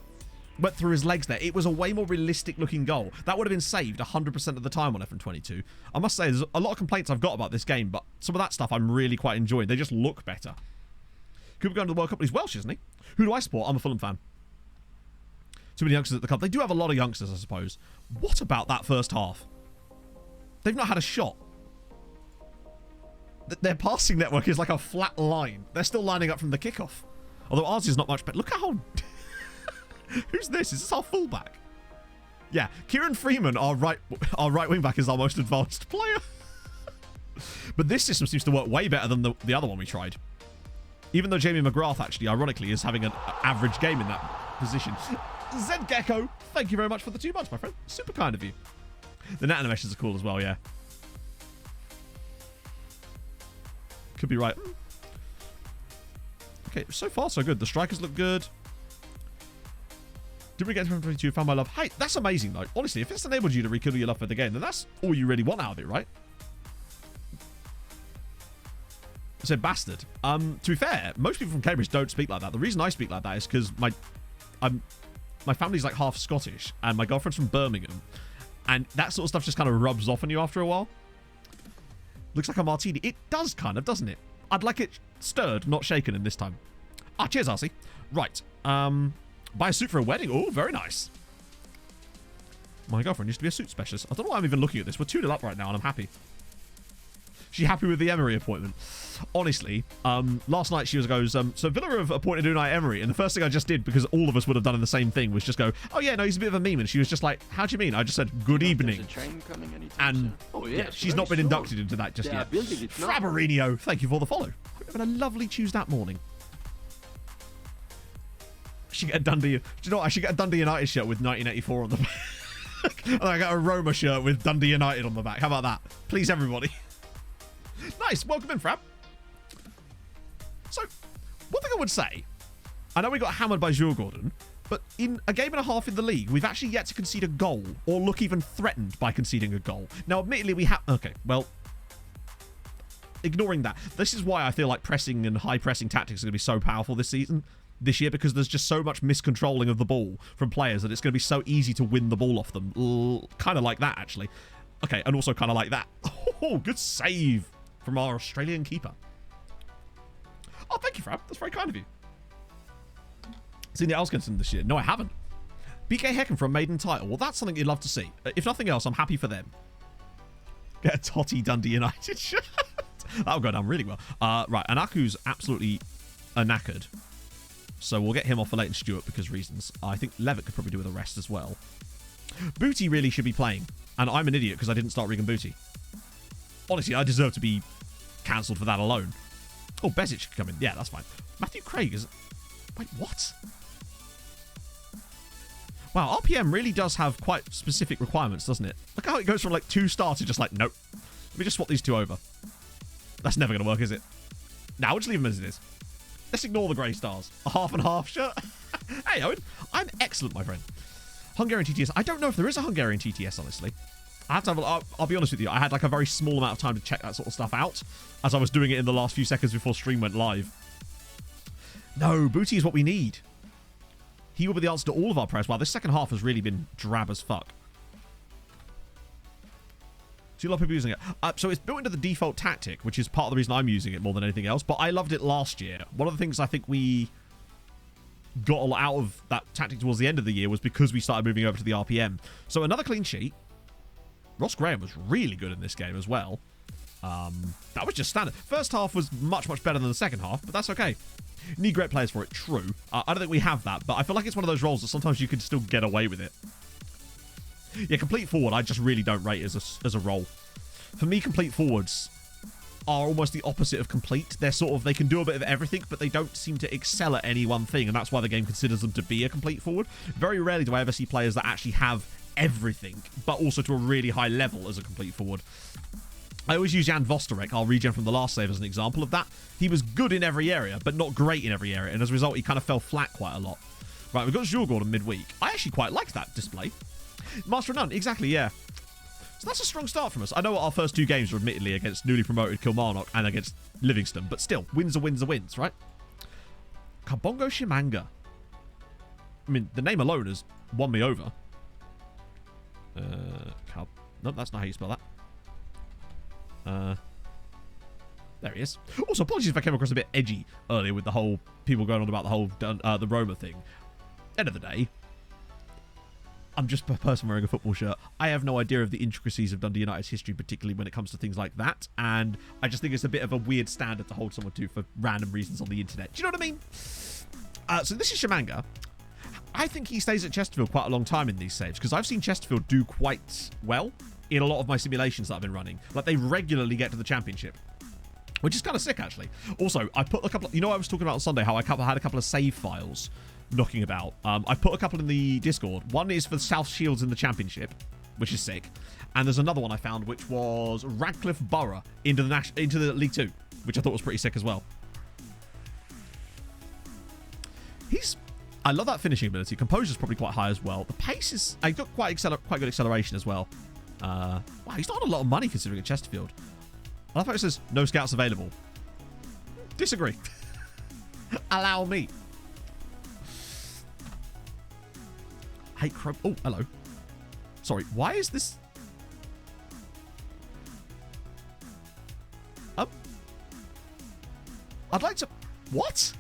went through his legs there, it was a way more realistic looking goal. That would have been saved 100% of the time on FM22. I must say, there's a lot of complaints I've got about this game, but some of that stuff I'm really quite enjoying. They just look better. Cooper going to the World Cup, but he's Welsh, isn't he? Who do I support? I'm a Fulham fan. Too many youngsters at the club. They do have a lot of youngsters, I suppose. What about that first half? They've not had a shot. Their passing network is like a flat line. They're still lining up from the kickoff. Although ours is not much better. Look how... Who's this? Is this our fullback? Yeah, Kieran Freeman, our right wing back, is our most advanced player. But this system seems to work way better than the other one we tried. Even though Jamie McGrath, actually, ironically, is having an average game in that position. Zed Gecko, thank you very much for the 2 months, my friend. Super kind of you. The net animations are cool as well, yeah. Could be right. Okay, so far so good. The strikers look good. Did we get to 22? Found my love. Hey, that's amazing, though. Honestly, if it's enabled you to rekindle your love for the game, then that's all you really want out of it, right? I said bastard. To be fair, most people from Cambridge don't speak like that. The reason I speak like that is because my family's like half Scottish, and my girlfriend's from Birmingham, and that sort of stuff just kind of rubs off on you after a while. Looks like a martini. It does kind of, doesn't it? I'd like it stirred, not shaken in this time. Ah, cheers, Arcee. Right. Buy a suit for a wedding. Oh, very nice. My girlfriend used to be a suit specialist. I don't know why I'm even looking at this. We're 2-0 up right now, and I'm happy. She happy with the Emery appointment? Honestly, last night she goes, so Villa have appointed Unai Emery, and the first thing I just did, because all of us would have done the same thing, was just go, oh yeah, no, he's a bit of a meme, and she was just like, how do you mean? I just said, good evening. And yeah, she's not been inducted into that just yet. Frabarino, thank you for the follow. Hope you're having a lovely Tuesday morning. I should get a Dundee, do you know what? I should get a Dundee United shirt with 1984 on the back. And I got a Roma shirt with Dundee United on the back. How about that? Please, everybody. Nice. Welcome in, Frab. So, one thing I would say, I know we got hammered by Jules Gordon, but in a game and a half in the league, we've actually yet to concede a goal or look even threatened by conceding a goal. Now, admittedly, we have... Okay, well, ignoring that, this is why I feel like pressing and high pressing tactics are going to be so powerful this year, because there's just so much miscontrolling of the ball from players that it's going to be so easy to win the ball off them. Kind of like that, actually. Okay, and also kind of like that. Oh, good save from our Australian keeper. Oh, thank you, Frab. That's very kind of you. Seen the Elskinson this year? No, I haven't. BK Hecken for a maiden title. Well, that's something you'd love to see. If nothing else, I'm happy for them. Get a Totty Dundee United shirt. That'll go down really well. Right, Anaku's absolutely knackered. So we'll get him off for Leighton Stewart because reasons. I think Levitt could probably do with a rest as well. Booty really should be playing. And I'm an idiot because I didn't start Regan Booty. Honestly, I deserve to be cancelled for that alone. Oh, Bezic should come in. Yeah, that's fine. Matthew Craig is... Wait, what? Wow, RPM really does have quite specific requirements, doesn't it? Look how it goes from like 2 star to just like, nope. Let me just swap these two over. That's never going to work, is it? Now we'll just leave them as it is. Let's ignore the grey stars. A half and half shirt. Hey, Owen. I'm excellent, my friend. Hungarian TTS. I don't know if there is a Hungarian TTS, honestly. I have to have I'll be honest with you. I had like a very small amount of time to check that sort of stuff out as I was doing it in the last few seconds before stream went live. No, Booty is what we need. He will be the answer to all of our prayers. Wow, this second half has really been drab as fuck. See a lot of people using it. So it's built into the default tactic, which is part of the reason I'm using it more than anything else. But I loved it last year. One of the things I think we got a lot out of that tactic towards the end of the year was because we started moving over to the RPM. So another clean sheet. Ross Graham was really good in this game as well. That was just standard. First half was much, much better than the second half, but that's okay. Need great players for it, true. I don't think we have that, but I feel like it's one of those roles that sometimes you can still get away with it. Yeah, complete forward, I just really don't rate as a role. For me, complete forwards are almost the opposite of complete. They're sort of, they can do a bit of everything, but they don't seem to excel at any one thing, and that's why the game considers them to be a complete forward. Very rarely do I ever see players that actually have everything, but also to a really high level as a complete forward. I always use Jan Vosterek, our regen from the last save, as an example of that. He was good in every area, but not great in every area, and as a result, he kind of fell flat quite a lot. Right, we've got Djurgården midweek. I actually quite liked that display. Master of None, exactly, yeah. So that's a strong start from us. I know our first two games were admittedly against newly promoted Kilmarnock and against Livingston, but still, wins are wins are wins, right? Kabongo Shimanga. I mean, the name alone has won me over. No, that's not how you spell that. There he is. Also, apologies if I came across a bit edgy earlier with the whole people going on about the whole the Roma thing. End of the day, I'm just a person wearing a football shirt. I have no idea of the intricacies of Dundee United's history, particularly when it comes to things like that. And I just think it's a bit of a weird standard to hold someone to for random reasons on the internet. Do you know what I mean? So this is Shimanga. I think he stays at Chesterfield quite a long time in these saves because I've seen Chesterfield do quite well in a lot of my simulations that I've been running. Like, they regularly get to the championship, which is kind of sick, actually. Also, I put a couple of, you know, I was talking about on Sunday how I had a couple of save files knocking about. I put a couple in the Discord. One is for South Shields in the championship, which is sick. And there's another one I found, which was Radcliffe Borough into the League 2, which I thought was pretty sick as well. I love that finishing ability. Composure's probably quite high as well. The pace is... I got quite good acceleration as well. Wow, he's not on a lot of money considering a Chesterfield. I love how it says, no scouts available. Disagree. Allow me. Hey, Chrome... Oh, hello. Sorry, why is this... I'd like to... What?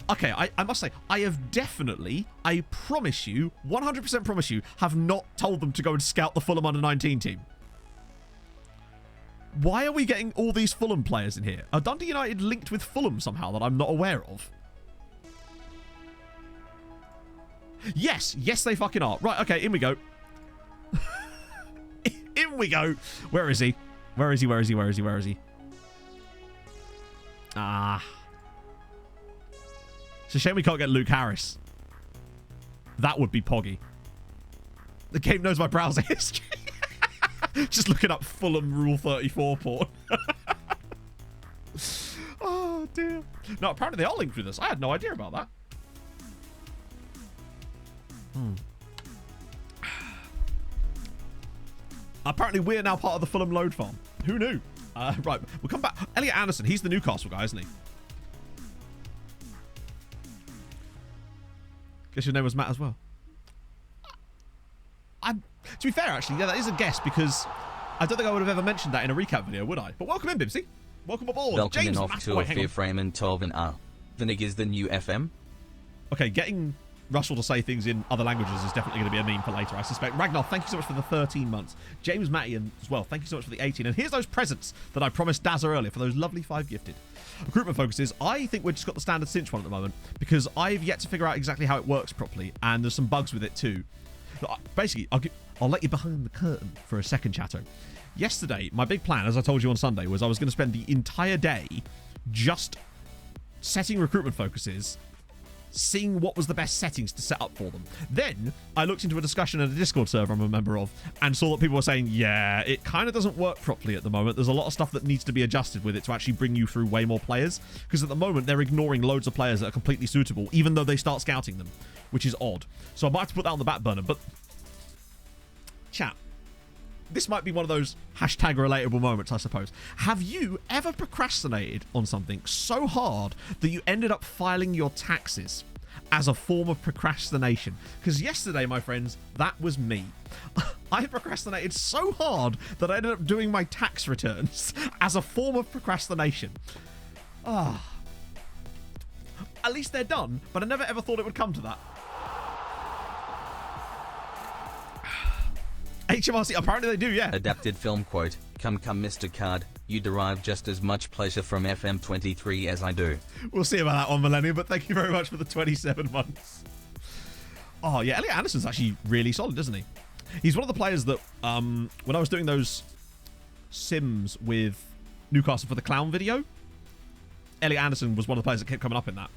Okay, I must say, I have definitely, I promise you, 100% promise you, have not told them to go and scout the Fulham under-19 team. Why are we getting all these Fulham players in here? Are Dundee United linked with Fulham somehow that I'm not aware of? Yes, yes they fucking are. Right, okay, in we go. In we go. Where is he? Where is he? Where is he? Where is he? Where is he? Ah. It's a shame we can't get Luke Harris. That would be poggy. The game knows my browser history. Just looking up Fulham Rule 34 porn. Oh, dear. No, apparently they are linked with us. I had no idea about that. Apparently we're now part of the Fulham load farm. Who knew? Right, we'll come back. Elliot Anderson, he's the Newcastle guy, isn't he? Guess your name was Matt as well. To be fair, actually, yeah, that is a guess because I don't think I would have ever mentioned that in a recap video, would I? But welcome in, Bibsy. Welcome aboard. Welcome James off to a fair frame and Tolvin R. Vinig is the new FM. Okay, getting Russell to say things in other languages is definitely going to be a meme for later, I suspect. Ragnar, thank you so much for the 13 months. James Matty as well, thank you so much for the 18. And here's those presents that I promised Dazza earlier for those lovely 5 gifted. Recruitment focuses. I think we've just got the standard cinch one at the moment because I've yet to figure out exactly how it works properly, and there's some bugs with it too. Basically, I'll let you behind the curtain for a second, Chatto. Yesterday, my big plan, as I told you on Sunday, was I was going to spend the entire day just setting recruitment focuses seeing what was the best settings to set up for them. Then I looked into a discussion in a Discord server I'm a member of and saw that people were saying, yeah, it kind of doesn't work properly at the moment. There's a lot of stuff that needs to be adjusted with it to actually bring you through way more players, because at the moment they're ignoring loads of players that are completely suitable even though they start scouting them, which is odd. So I might have to put that on the back burner. But chat, this might be one of those hashtag relatable moments, I suppose. Have you ever procrastinated on something so hard that you ended up filing your taxes as a form of procrastination? Because yesterday, my friends, that was me. I procrastinated so hard that I ended up doing my tax returns as a form of procrastination. At least they're done, but I never ever thought it would come to that. HMRC, apparently they do, yeah. Adapted film quote, come Mr. Card, you derive just as much pleasure from FM23 as I do. We'll see about that one, Millennium, but thank you very much for the 27 months. Oh, yeah, Elliot Anderson's actually really solid, isn't he? He's one of the players that, when I was doing those sims with Newcastle for the Clown video, Elliot Anderson was one of the players that kept coming up in that.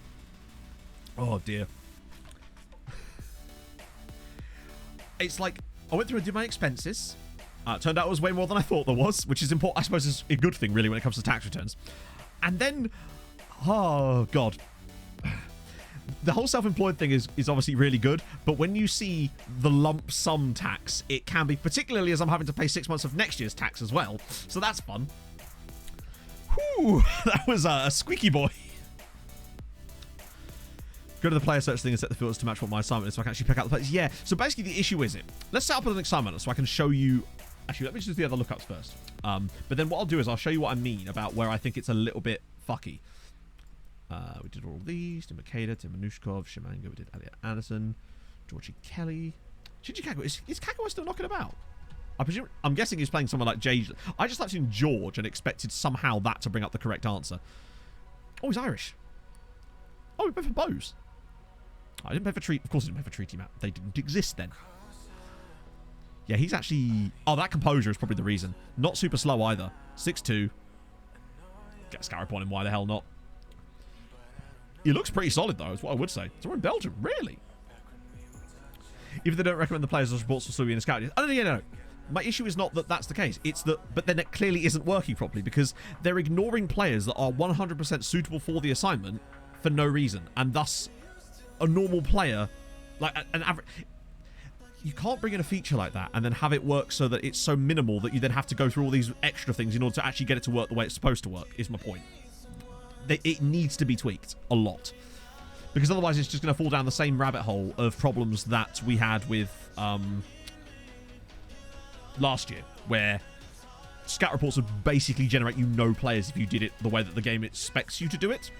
Oh, dear. It's like, I went through and did my expenses. Turned out it was way more than I thought there was, which is important. I suppose is a good thing, really, when it comes to tax returns. And then, oh, God. The whole self-employed thing is obviously really good, but when you see the lump sum tax, it can be, particularly as I'm having to pay 6 months of next year's tax as well. So that's fun. Whew, that was a squeaky boy. Go to the player search thing and set the filters to match what my assignment is so I can actually pick out the players. Yeah, so basically the issue is let's set up an assignment so I can show you. Actually, let me just do the other lookups first. But then what I'll do is I'll show you what I mean about where I think it's a little bit fucky. We did all of these. Tim Makeda, Tim Manushkov, Shimanga. We did Elliot Anderson, Georgie Kelly. Shinji Kagawa. Is Kagawa still knocking about? I'm guessing he's playing someone like Jay. I just typed in George and expected somehow that to bring up the correct answer. Oh, he's Irish. Oh, we played for Bose. I didn't pay for Treaty. Of course I didn't pay for Treaty Map. They didn't exist then. Yeah, he's actually... Oh, that composure is probably the reason. Not super slow either. 6'2". Get a scarab on him. Why the hell not? He looks pretty solid, though, is what I would say. So we're in Belgium. Really? Even if they don't recommend the players as reports for still being a scout. Oh, no. My issue is not that that's the case. It's that... But then it clearly isn't working properly because they're ignoring players that are 100% suitable for the assignment for no reason. And thus... a normal player, like an average, you can't bring in a feature like that and then have it work so that it's so minimal that you then have to go through all these extra things in order to actually get it to work the way it's supposed to work, is my point. It needs to be tweaked a lot, because otherwise it's just going to fall down the same rabbit hole of problems that we had with last year, where scout reports would basically generate you no players if you did it the way that the game expects you to do it.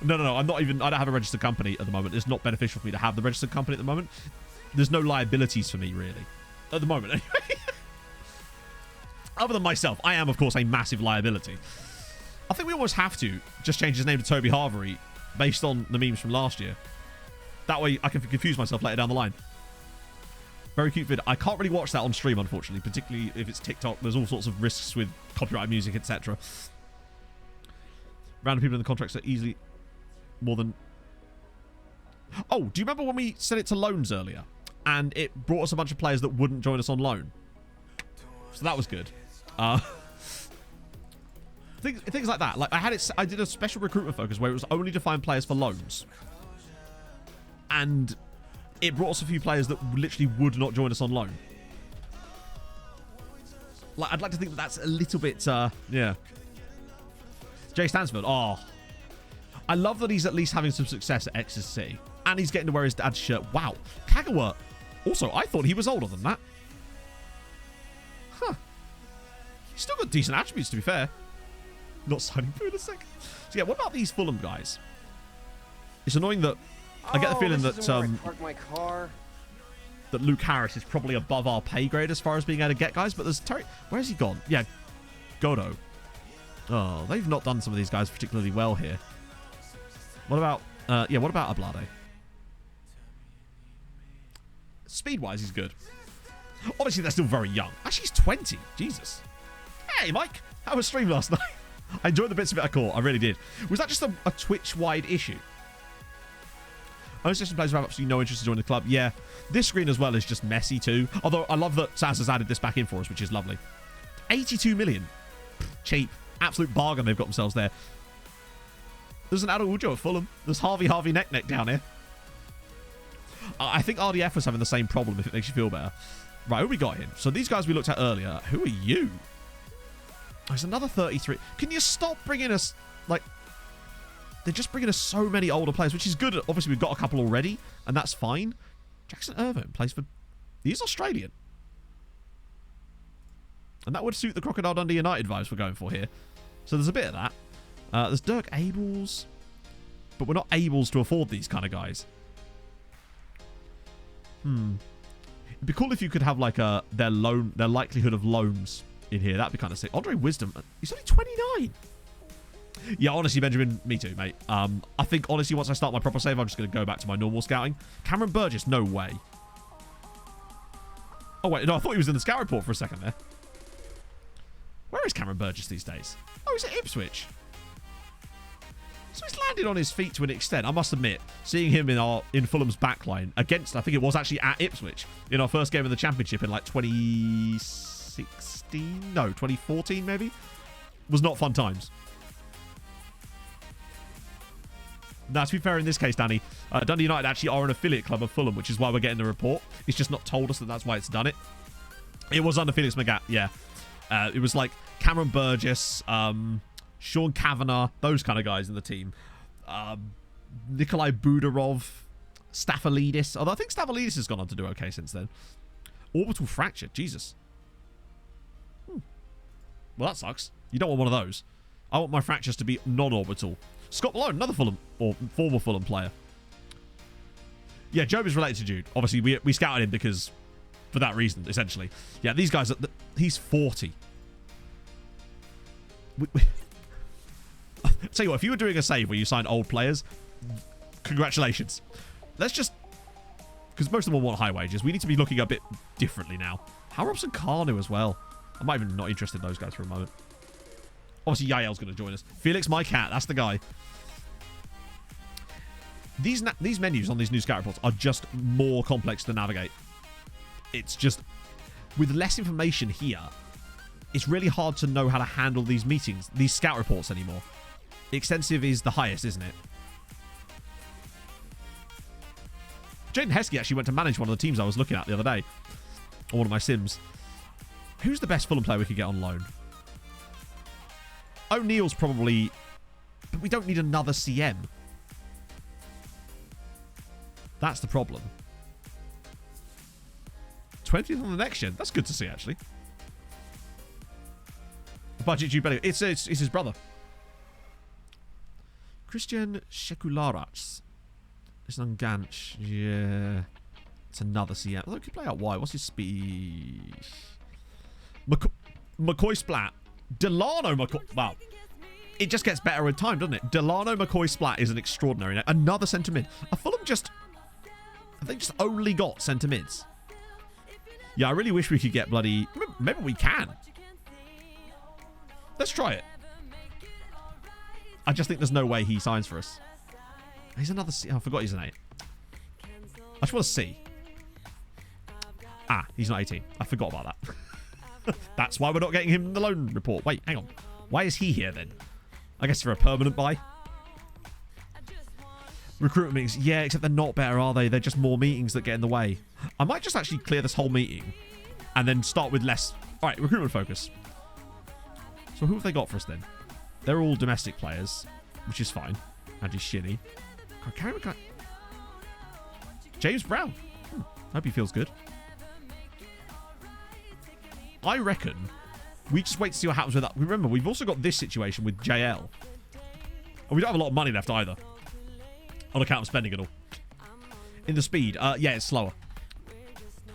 No, I'm not even... I don't have a registered company at the moment. It's not beneficial for me to have the registered company at the moment. There's no liabilities for me, really. At the moment, anyway. Other than myself, I am, of course, a massive liability. I think we almost have to just change his name to Toby Harvery based on the memes from last year. That way I can confuse myself later down the line. Very cute vid. I can't really watch that on stream, unfortunately, particularly if it's TikTok. There's all sorts of risks with copyright music, etc. Random people in the contracts are easily more than... Oh, do you remember when we set it to loans earlier? And it brought us a bunch of players that wouldn't join us on loan. So that was good. Things like that. Like I did a special recruitment focus where it was only to find players for loans. And it brought us a few players that literally would not join us on loan. Like, I'd like to think that that's a little bit, yeah. Jay Stansford, oh. I love that he's at least having some success at XSC. And he's getting to wear his dad's shirt. Wow. Kagawa. Also, I thought he was older than that. Huh. He's still got decent attributes, to be fair. Not signing through in a second. So, yeah, what about these Fulham guys? It's annoying that... I get the feeling that... park my car. That Luke Harris is probably above our pay grade as far as being able to get guys. But there's Terry... Where's he gone? Yeah. Godo. Oh, they've not done some of these guys particularly well here. What about... yeah, what about Ablade? Speed-wise, he's good. Obviously, they're still very young. Actually, he's 20. Jesus. Hey, Mike. How was stream last night? I enjoyed the bits of it I caught. I really did. Was that just a Twitch-wide issue? Most system players have absolutely no interest to join the club. Yeah, this screen as well is just messy too. Although I love that Saz has added this back in for us, which is lovely. 82 million. Cheap. Absolute bargain they've got themselves there. There's an Araujo at Fulham. There's Harvey Neck down here. I think RDF was having the same problem, if it makes you feel better. Right, who we got in? So these guys we looked at earlier. Who are you? Oh, there's another 33. Can you stop bringing us, like... They're just bringing us so many older players, which is good. Obviously, we've got a couple already, and that's fine. Jackson Irvine plays for... He's Australian. And that would suit the Crocodile Dundee United vibes we're going for here. So there's a bit of that. There's Dirk Abels. But we're not able to afford these kind of guys. It'd be cool if you could have like their likelihood of loans in here. That'd be kind of sick. Andre Wisdom, he's only 29. Yeah, honestly, Benjamin, me too, mate. I think, honestly, once I start my proper save, I'm just going to go back to my normal scouting. Cameron Burgess, no way. Oh, wait, no, I thought he was in the scout report for a second there. Where is Cameron Burgess these days? Oh, he's at Ipswich. So he's landed on his feet to an extent. I must admit, seeing him in Fulham's backline against, I think it was actually at Ipswich, in our first game of the Championship in like 2016? No, 2014 maybe? Was not fun times. Now, to be fair, in this case, Danny, Dundee United actually are an affiliate club of Fulham, which is why we're getting the report. It's just not told us that that's why it's done it. It was under Felix Magath, yeah. It was like Cameron Burgess, Sean Kavanagh, those kind of guys in the team. Nikolai Budarov, Staphylidis. Although I think Staphylidis has gone on to do okay since then. Orbital fracture, Jesus. Well, that sucks. You don't want one of those. I want my fractures to be non-orbital. Scott Malone, another Fulham, or former Fulham player. Yeah, Job is related to Jude. Obviously, we scouted him because, for that reason, essentially. Yeah, these guys, he's 40. Tell you what, if you were doing a save where you signed old players, congratulations. Let's just, because most of them will want high wages, we need to be looking a bit differently now. How Robson Carnu as well. I'm not even not interested in those guys for a moment. Obviously, Yael's going to join us. Felix My Cat, that's the guy. These menus on these new scout reports are just more complex to navigate. It's just, with less information here, it's really hard to know how to handle these meetings, these scout reports anymore. Extensive is the highest, isn't it? Jaden Heskey actually went to manage one of the teams I was looking at the other day. On one of my sims. Who's the best Fulham player we could get on loan? O'Neill's probably... But we don't need another CM. That's the problem. 20th on the next gen. That's good to see, actually. Budget Jude Bellingham. It's his brother. Christian Shekularas. It's an Unganch. Yeah. It's another CM. Although he could play out wide. What's his speed? McCoy Splat. Delano McCoy. Wow. It just gets better with time, doesn't it? Delano McCoy Splat is an extraordinary name. Another centre mid. A Fulham just... I think just only got centre mids. Yeah, I really wish we could get bloody... Maybe we can. Let's try it. I just think there's no way he signs for us. He's another C. Oh, I forgot he's an 8. I just want to see. Ah, he's not 18. I forgot about that. That's why we're not getting him in the loan report. Wait, hang on. Why is he here then? I guess for a permanent buy. Recruitment meetings. Yeah, except they're not better, are they? They're just more meetings that get in the way. I might just actually clear this whole meeting and then start with less. All right, recruitment focus. So who have they got for us then? They're all domestic players, which is fine. Andy Shinny. James Brown. Hope he feels good. I reckon we just wait to see what happens with that. Remember, we've also got this situation with JL. And we don't have a lot of money left either. On account of spending it all. In the speed, yeah, it's slower.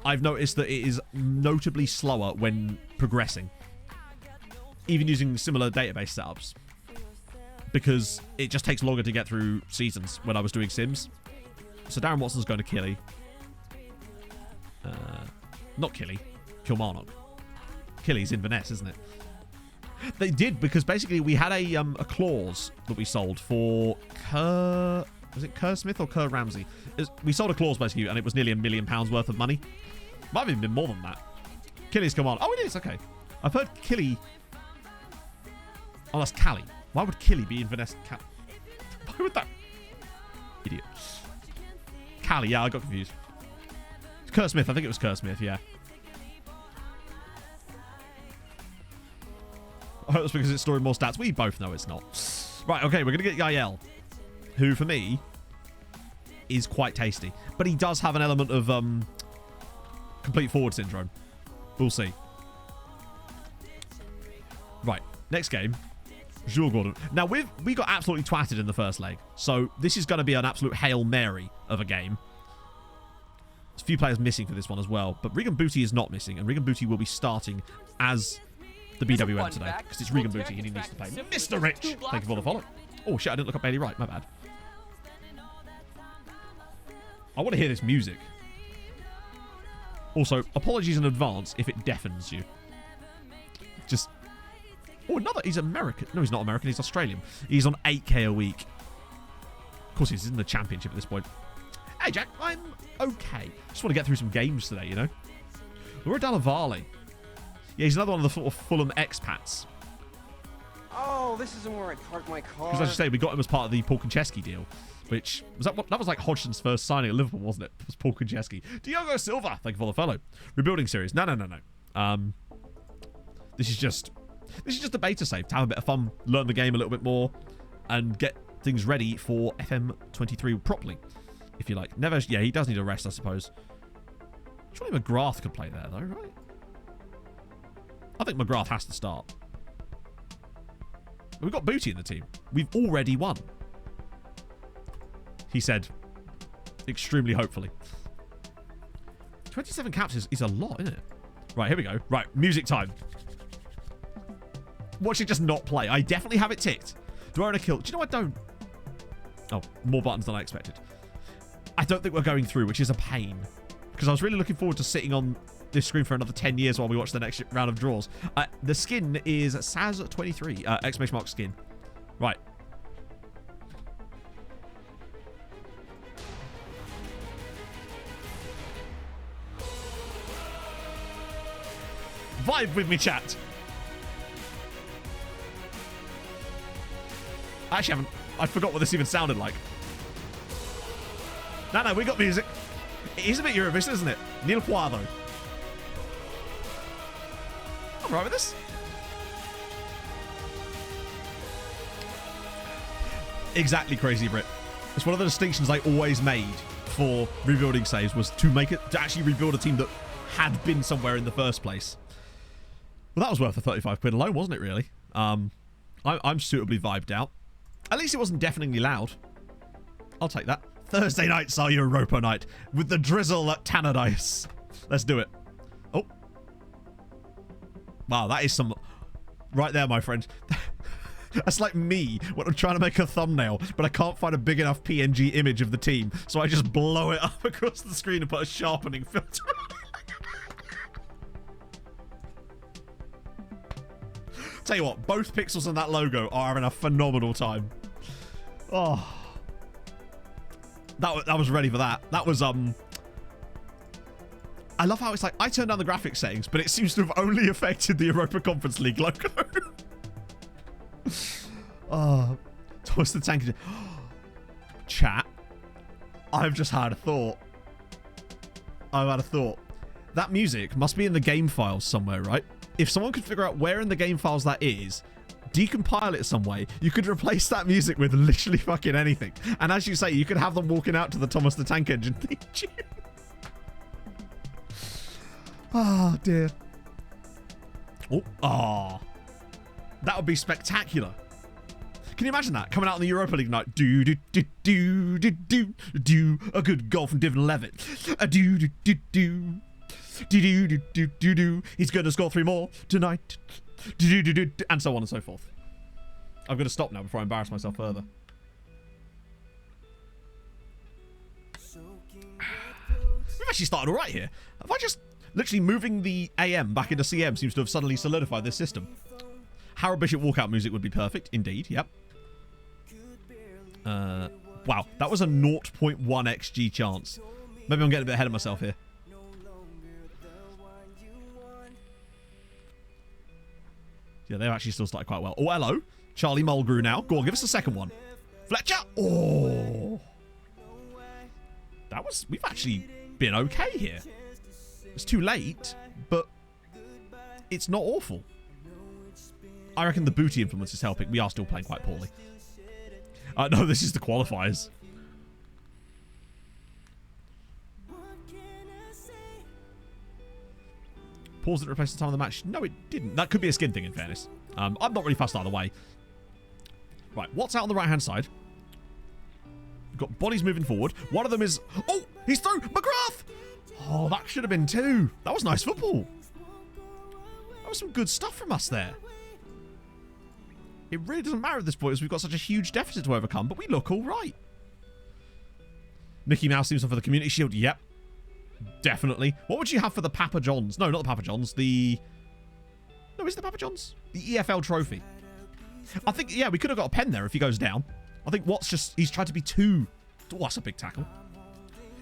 I've noticed that it is notably slower when progressing. Even using similar database setups. Because it just takes longer to get through seasons when I was doing Sims. So Darren Watson's going to Killy. Not Killy. Kilmarnock. Killy's Inverness, isn't it? They did, because basically we had a clause that we sold for Was it Kerr Smith or Kerr Ramsey? We sold a clause basically, and it was nearly £1 million worth of money. Might have even been more than that. Killy's come on. Oh, it is. Okay. I've heard Killy. Oh, that's Callie. Why would Killy be in Vanessa? Why would that? Idiot. Callie. Yeah, I got confused. It's Kerr Smith. I think it was Kerr Smith. Yeah. I hope it's because it's storing more stats. We both know it's not. Right. Okay. We're gonna get Yael, who for me is quite tasty, but he does have an element of complete forward syndrome. We'll see. Right, next game, Jules Gordon. Now, we got absolutely twatted in the first leg, so this is going to be an absolute Hail Mary of a game. There's a few players missing for this one as well, but Regan Booty is not missing, and Regan Booty will be starting as the BWM today, because it's Regan Booty and he needs to play. Mr. Rich! Thank you for the follow. Oh, shit, I didn't look up Bailey Wright. My bad. I want to hear this music. Also, apologies in advance if it deafens you. Just... Oh, another... He's American. No, he's not American. He's Australian. He's on 8k a week. Of course, he's in the championship at this point. Hey, Jack. I'm okay. Just want to get through some games today, you know? Laura Dallavale. Yeah, he's another one of the sort of Fulham expats. Oh, this isn't where I parked my car. Because as you say, we got him as part of the Paul Konchesky deal. Which, that was like Hodgson's first signing at Liverpool, wasn't it? It was Paul Konchesky. Diogo Silva, thank you for the follow. Rebuilding series. No. This is just a beta save to have a bit of fun, learn the game a little bit more, and get things ready for FM23 properly, if you like. Yeah, he does need a rest, I suppose. Surely McGrath could play there, though, right? I think McGrath has to start. We've got Booty in the team. We've already won. He said, extremely hopefully. 27 caps is a lot, isn't it? Right, here we go. Right, music time. Watch it just not play. I definitely have it ticked. Do I want to kill? Do you know I don't? Oh, more buttons than I expected. I don't think we're going through, which is a pain. Because I was really looking forward to sitting on this screen for another 10 years while we watch the next round of draws. The skin is Saz23, exclamation mark skin. Right. Vibe with me, chat. I actually haven't... I forgot what this even sounded like. No, we got music. It is a bit Eurovision, isn't it? Neil Poir, though. I'm right with this. Exactly, Crazy Brit. It's one of the distinctions I always made for rebuilding saves was to actually rebuild a team that had been somewhere in the first place. Well, that was worth the 35 quid alone, wasn't it, really? I'm suitably vibed out. At least it wasn't deafeningly loud. I'll take that. Thursday nights are Europa night with the drizzle at Tannadice. Let's do it. Oh. Wow, that is some... Right there, my friend. That's like me when I'm trying to make a thumbnail, but I can't find a big enough PNG image of the team, so I just blow it up across the screen and put a sharpening filter on. Tell you what, both pixels on that logo are having a phenomenal time. Oh. That was ready for that. That was, I love how it's like, I turned down the graphics settings, but it seems to have only affected the Europa Conference League logo. Oh, towards the tank. Chat. I've just had a thought. That music must be in the game files somewhere, right? If someone could figure out where in the game files that is, decompile it some way, you could replace that music with literally fucking anything. And as you say, you could have them walking out to the Thomas the Tank Engine theme tune. Oh, dear. Oh. That would be spectacular. Can you imagine that? Coming out in the Europa League night. Do, do, do, do, do, do, do. A good goal from Divin Levitt. A do, do, do, do. Do, do, do, do, do, do. He's going to score 3 more tonight. Do, do, do, do, do. And so on and so forth. I'm going to stop now before I embarrass myself further. We've actually started all right here. Have I just... Literally moving the AM back into CM seems to have suddenly solidified this system. Harold Bishop walkout music would be perfect. Indeed, yep. Wow, that was a 0.1 XG chance. Maybe I'm getting a bit ahead of myself here. Yeah, they've actually still started quite well. Oh, hello. Charlie Mulgrew now. Go on, give us a second one. Fletcher. Oh. We've actually been okay here. It's too late, but it's not awful. I reckon the booty influence is helping. We are still playing quite poorly. No, this is the qualifiers. Pause didn't replace the time of the match. No, it didn't. That could be a skin thing, in fairness. I'm not really fussed either way. Right, what's out on the right-hand side? We've got bodies moving forward. One of them is... Oh, he's through! McGrath! Oh, that should have been two. That was nice football. That was some good stuff from us there. It really doesn't matter at this point as we've got such a huge deficit to overcome, but we look all right. Mickey Mouse seems on for the Community Shield. Yep. Definitely. What would you have for the Papa Johns? No, not the Papa Johns. No, is it the Papa Johns? The EFL trophy. I think, yeah, we could have got a pen there if he goes down. I think he's tried to be too... Oh, that's a big tackle.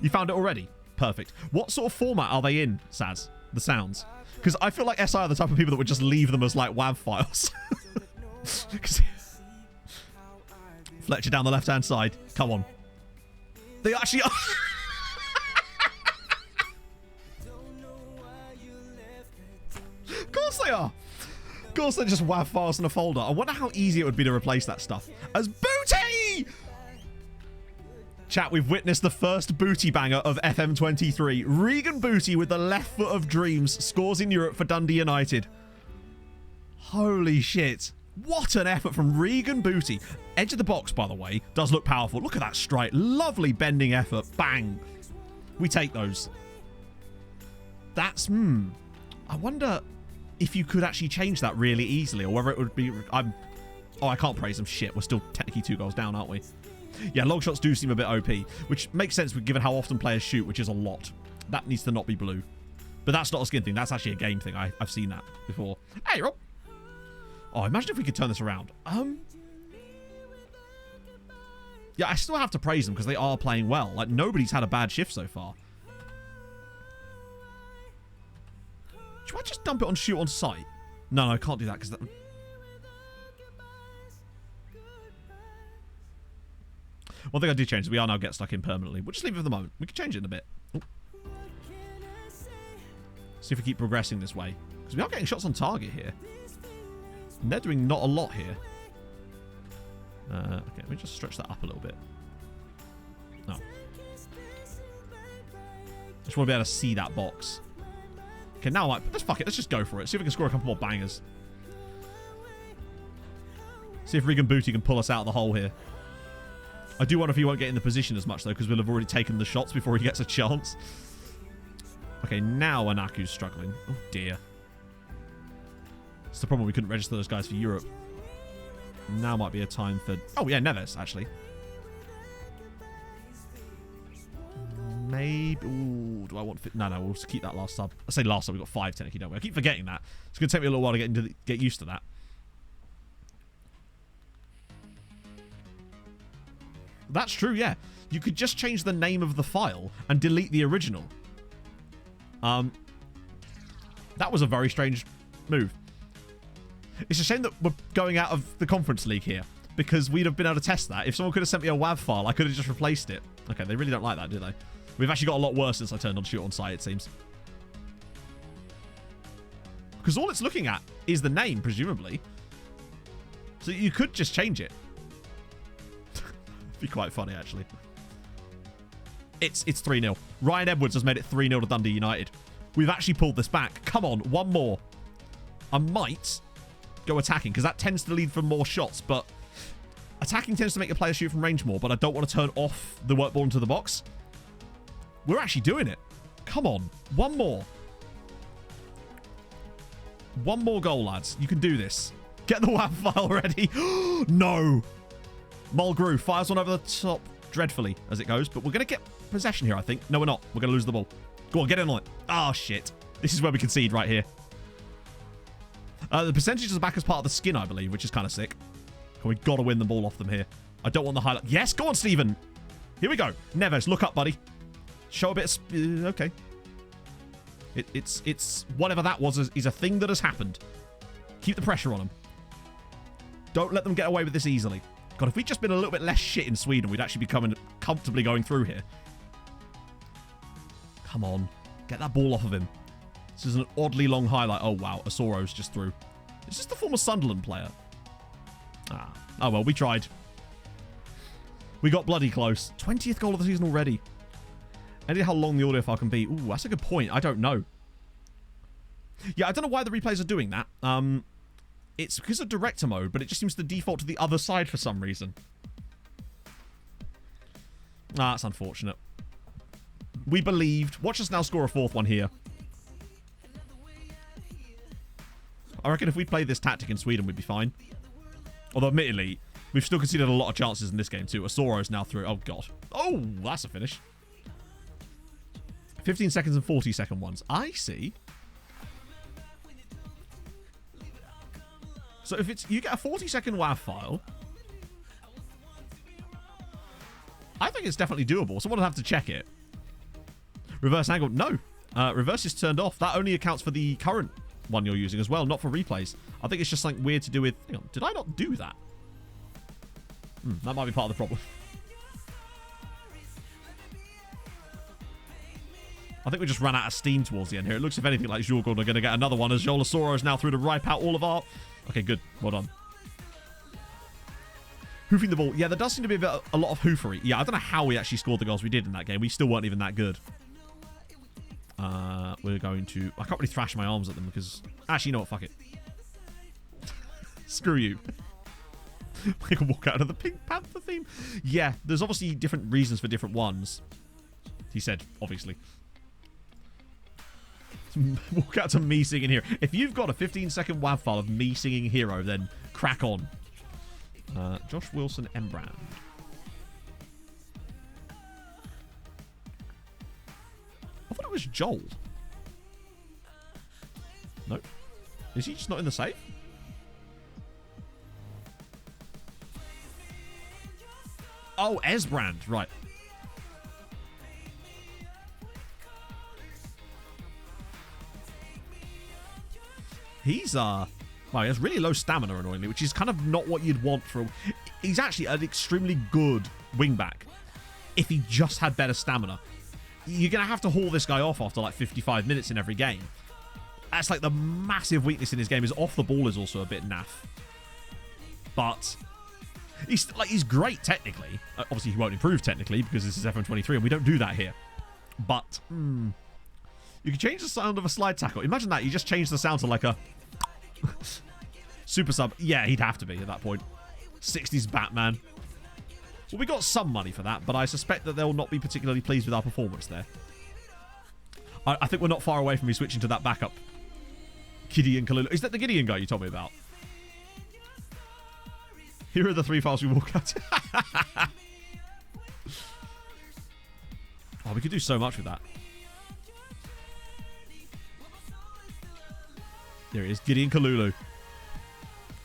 You found it already? Perfect. What sort of format are they in, Saz? The sounds? Because I feel like SI are the type of people that would just leave them as, like, WAV files. Fletcher down the left-hand side. Come on. They actually are... Of course they are. Of course they're just WAV files in a folder. I wonder how easy it would be to replace that stuff. As booty! Chat, we've witnessed the first booty banger of FM23. Regan Booty with the left foot of dreams scores in Europe for Dundee United. Holy shit. What an effort from Regan Booty. Edge of the box, by the way, does look powerful. Look at that strike. Lovely bending effort. Bang. We take those. That's, I wonder if you could actually change that really easily or whether it would be... Oh, I can't praise them. Shit, we're still technically 2 goals down, aren't we? Yeah, long shots do seem a bit OP, which makes sense given how often players shoot, which is a lot. That needs to not be blue. But that's not a skin thing. That's actually a game thing. I've seen that before. Hey, Rob. Oh, imagine if we could turn this around. Yeah, I still have to praise them because they are playing well. Like, nobody's had a bad shift so far. Should I just dump it on shoot on sight? No, I can't do that because that... One thing I do change is we are now get stuck in permanently. We'll just leave it for the moment. We can change it in a bit. Ooh. See if we keep progressing this way. Because we are getting shots on target here. And they're doing not a lot here. Okay, let me just stretch that up a little bit. No. Just want to be able to see that box. Okay, now let's fuck it. Let's just go for it. See if we can score a couple more bangers. See if Regan Booty can pull us out of the hole here. I do wonder if he won't get in the position as much, though, because we'll have already taken the shots before he gets a chance. Okay, now Anaku's struggling. Oh, dear. It's the problem. We couldn't register those guys for Europe. Now might be a time for... Oh, yeah, Neves, actually. Maybe... Ooh, do I want... No, we'll just keep that last sub. I say last sub. We've got 5 technically, don't we? I keep forgetting that. It's going to take me a little while to get used to that. That's true, yeah. You could just change the name of the file and delete the original. That was a very strange move. It's a shame that we're going out of the Conference League here, because we'd have been able to test that. If someone could have sent me a WAV file, I could have just replaced it. Okay, they really don't like that, do they? We've actually got a lot worse since I turned on shoot on sight, it seems. Because all it's looking at is the name, presumably. So you could just change it. Be quite funny, actually. It's 3-0. Ryan Edwards has made it 3-0 to Dundee United. We've actually pulled this back. Come on, one more. I might go attacking, because that tends to lead for more shots, but attacking tends to make the player shoot from range more, but I don't want to turn off the work ball into the box. We're actually doing it. Come on. One more. One more goal, lads. You can do this. Get the WAV file ready. No. Mulgrew fires one over the top dreadfully as it goes, but we're going to get possession here, I think. No, we're not. We're going to lose the ball. Go on, get in on it. Oh, shit. This is where we concede right here. The percentage is back as part of the skin, I believe, which is kind of sick. We've got to win the ball off them here. I don't want the highlight. Yes, go on, Stephen. Here we go. Neves, look up, buddy. Show a bit of... okay. It's whatever that was is a thing that has happened. Keep the pressure on them. Don't let them get away with this easily. God, if we'd just been a little bit less shit in Sweden, we'd actually be comfortably going through here. Come on. Get that ball off of him. This is an oddly long highlight. Oh, wow. Asoro's just through. Is this the former Sunderland player? Ah. Oh, well, we tried. We got bloody close. 20th goal of the season already. Any how long the audio file can be. Ooh, that's a good point. I don't know. Yeah, I don't know why the replays are doing that. It's because of director mode, but it just seems to default to the other side for some reason. Ah, that's unfortunate. We believed. Watch us now score a fourth one here. I reckon if we played this tactic in Sweden, we'd be fine. Although, admittedly, we've still conceded a lot of chances in this game, too. Asoro's now through. Oh, God. Oh, that's a finish. 15 seconds and 40-second ones. I see. So if it's... You get a 40-second WAV file. I think it's definitely doable. Someone will have to check it. Reverse angle. No. Reverse is turned off. That only accounts for the current one you're using as well, not for replays. I think it's just something weird to do with... Hang on, did I not do that? That might be part of the problem. I think we just ran out of steam towards the end here. It looks, if anything, like Djurgården are going to get another one as Joel Asoro is now through to ripe out all of our... Okay, good. Well done. Hoofing the ball. Yeah, there does seem to be a lot of hoofery. Yeah, I don't know how we actually scored the goals we did in that game. We still weren't even that good. We're going to... I can't really thrash my arms at them because... Actually, you know what? Fuck it. Screw you. I can walk out of the Pink Panther theme. Yeah, there's obviously different reasons for different ones. He said, obviously. Walk out to me singing Hero. If you've got a 15-second WAV file of me singing Hero, then crack on. Josh Wilson Embrand. I thought it was Joel. No. Is he just not in the save? Oh, Esbrand. Right. He's, well, he has really low stamina, annoyingly, which is kind of not what you'd want from... He's actually an extremely good wing-back if he just had better stamina. You're going to have to haul this guy off after, like, 55 minutes in every game. That's, like, the massive weakness in his game is off the ball is also a bit naff. But... He's great technically. Obviously, he won't improve technically because this is FM23 and we don't do that here. But, you can change the sound of a slide tackle. Imagine that. You just change the sound to like a super sub. Yeah, he'd have to be at that point. 60s Batman. Well, we got some money for that, but I suspect that they'll not be particularly pleased with our performance there. I think we're not far away from me switching to that backup. Gideon Kalulu. Is that the Gideon guy you told me about? Here are the 3 files we walk out. Oh, we could do so much with that. There it is, Gideon Kalulu.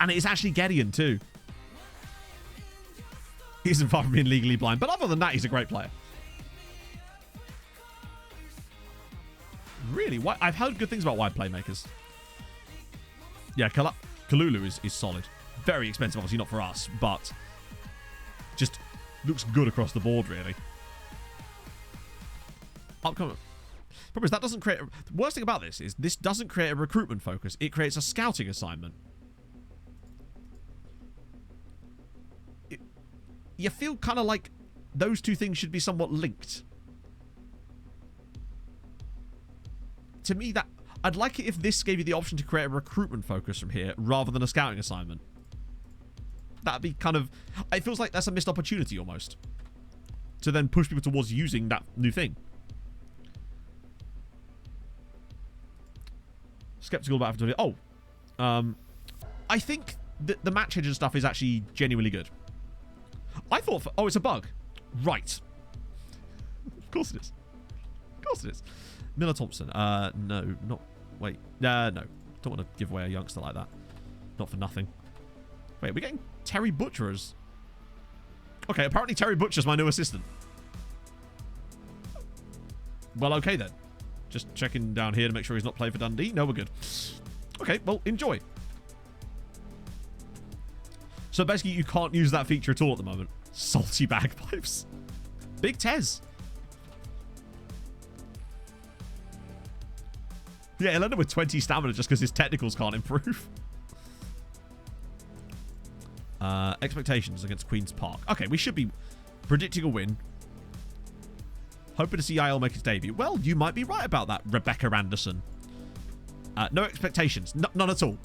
And it is actually Gideon too. He isn't far from being legally blind, but other than that, he's a great player. Really? I've heard good things about wide playmakers. Yeah, Kalulu is solid. Very expensive, obviously not for us, but just looks good across the board, really. Upcoming. Problem is, that doesn't create... The worst thing about this is this doesn't create a recruitment focus. It creates a scouting assignment. You feel kind of like those two things should be somewhat linked. To me, that... I'd like it if this gave you the option to create a recruitment focus from here rather than a scouting assignment. That'd be kind of... It feels like that's a missed opportunity almost. To then push people towards using that new thing. Skeptical about it. Oh. I think the match engine stuff is actually genuinely good. I thought... Oh, it's a bug. Right. Of course it is. Of course it is. Miller Thompson. No. Not... Wait. No. Don't want to give away a youngster like that. Not for nothing. Wait, we're getting Terry Butcher as... Okay, apparently Terry Butcher's my new assistant. Well, okay then. Just checking down here to make sure he's not playing for Dundee. No, we're good. Okay, well, enjoy. So basically, you can't use that feature at all at the moment. Salty bagpipes. Big Tez. Yeah, he'll end up with 20 stamina just because his technicals can't improve. Expectations against Queen's Park. Okay, we should be predicting a win. Hoping to see Yael make his debut. Well, you might be right about that, Rebecca Anderson. No expectations. None at all.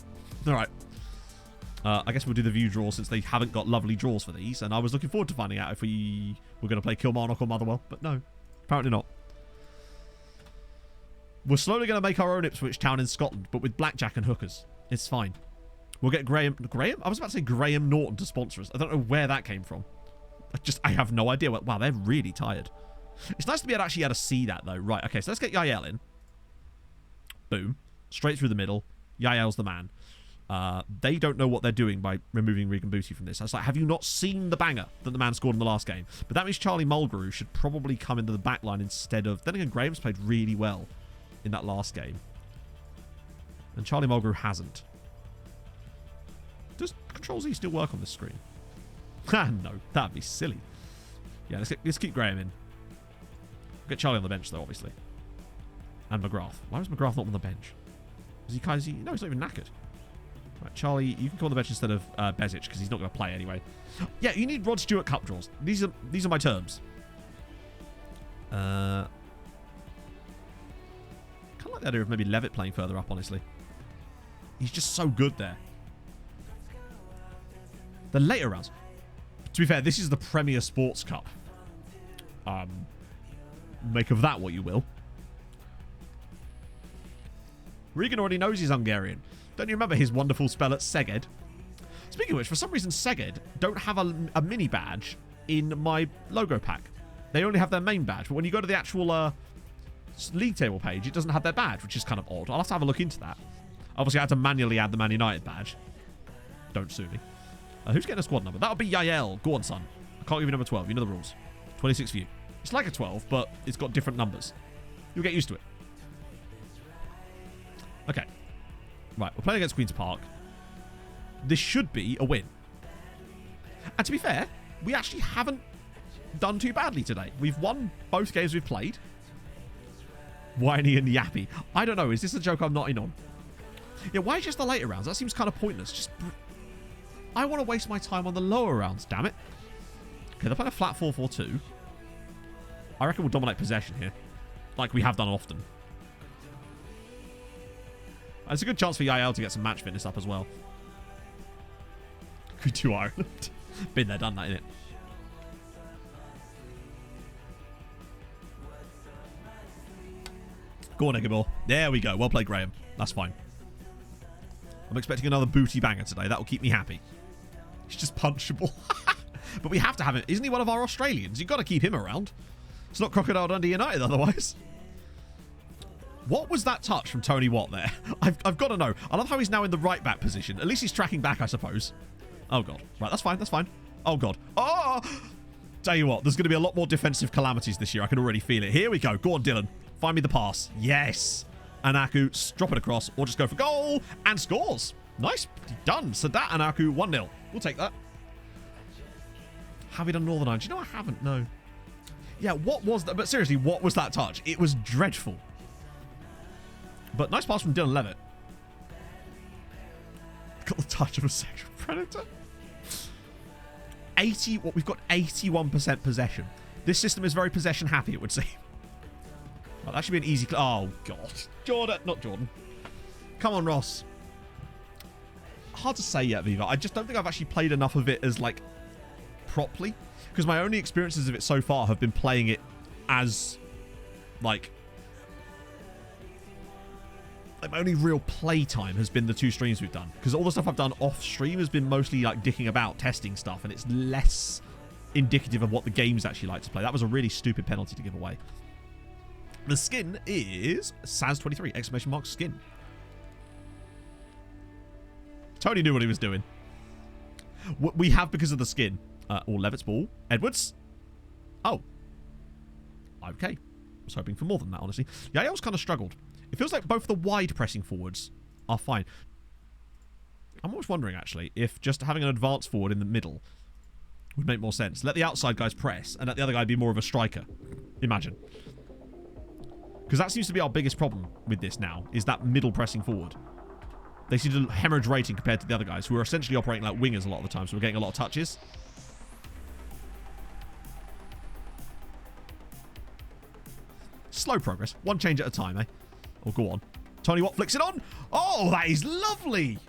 All right. I guess we'll do the view draw since they haven't got lovely draws for these. And I was looking forward to finding out if we were going to play Kilmarnock or Motherwell. But no, apparently not. We're slowly going to make our own Ipswich town in Scotland, but with blackjack and hookers. It's fine. We'll get Graham? I was about to say Graham Norton to sponsor us. I don't know where that came from. I have no idea. Wow, they're really tired. It's nice to be able to see that, though. Right, okay, so let's get Yael in. Boom. Straight through the middle. Yael's the man. They don't know what they're doing by removing Regan Booty from this. I was like, have you not seen the banger that the man scored in the last game? But that means Charlie Mulgrew should probably come into the back line instead of... Then again, Graham's played really well in that last game. And Charlie Mulgrew hasn't. Does Control-Z still work on this screen? No, that'd be silly. Yeah, let's keep Graham in. Get Charlie on the bench, though, obviously. And McGrath. Why was McGrath not on the bench? No, he's not even knackered. Right, Charlie, you can come on the bench instead of Bezic, because he's not going to play anyway. Yeah, you need Rod Stewart Cup draws. These are my terms. Kind of like the idea of maybe Levitt playing further up, honestly. He's just so good there. The later rounds. To be fair, this is the Premier Sports Cup. Make of that what you will. Regan already knows he's Hungarian. Don't you remember his wonderful spell at Szeged? Speaking of which, for some reason Szeged don't have a mini badge in my logo pack. They only have their main badge, but when you go to the actual league table page, it doesn't have their badge, which is kind of odd. I'll have to have a look into that. Obviously, I had to manually add the Man United badge. Don't sue me. Who's getting a squad number? That'll be Yael. Go on, son. I can't give you number 12. You know the rules. 26 for you. It's like a 12, but it's got different numbers. You'll get used to it. Okay. Right, we're playing against Queen's Park. This should be a win. And to be fair, we actually haven't done too badly today. We've won both games we've played. Whiny and yappy. I don't know. Is this a joke I'm not in on? Yeah, why just the later rounds? That seems kind of pointless. I want to waste my time on the lower rounds, damn it. Okay, they're playing a flat 4-4-2. I reckon we'll dominate possession here. Like we have done often. It's a good chance for Yael to get some match fitness up as well. We do Ireland. Been there, done that, innit? Go on, Eggeball. There we go. Well played, Graham. That's fine. I'm expecting another booty banger today. That will keep me happy. He's just punchable. But we have to have him. Isn't he one of our Australians? You've got to keep him around. It's not Crocodile Dundee United otherwise. What was that touch from Tony Watt there? I've got to know. I love how he's now in the right back position. At least he's tracking back, I suppose. Oh, God. Right, that's fine. That's fine. Oh, God. Oh! Tell you what, there's going to be a lot more defensive calamities this year. I can already feel it. Here we go. Go on, Dylan. Find me the pass. Yes. Anaku, drop it across, or just go for goal, and scores. Nice. Done. Sadat Anaku, 1-0. We'll take that. Have we done Northern Ireland? Do you know I haven't? No. Yeah, what was that? But seriously, what was that touch? It was dreadful. But nice pass from Dylan Levitt. Got the touch of a sexual predator. We've got 81% possession. This system is very possession happy, it would seem. Well, that should be an easy... Oh, God. Jordan. Not Jordan. Come on, Ross. Hard to say yet, Viva. I just don't think I've actually played enough of it as, like, properly. Because my only experiences of it so far have been playing it as, like... my only real play time has been the 2 streams we've done. Because all the stuff I've done off stream has been mostly, like, dicking about, testing stuff. And it's less indicative of what the game's actually like to play. That was a really stupid penalty to give away. The skin is Saz23, exclamation mark skin. Tony knew what he was doing. We have because of the skin. Or Levitt's ball. Edwards. Oh. Okay. was hoping for more than that, honestly. Yael's kind of struggled. It feels like both the wide pressing forwards are fine. I'm always wondering, actually, if just having an advance forward in the middle would make more sense. Let the outside guys press, and let the other guy be more of a striker. Imagine. Because that seems to be our biggest problem with this now, is that middle pressing forward. They seem to hemorrhage rating compared to the other guys, who are essentially operating like wingers a lot of the time, so we're getting a lot of touches. Slow progress. One change at a time, eh? Oh, go on. Tony Watt flicks it on. Oh, that is lovely.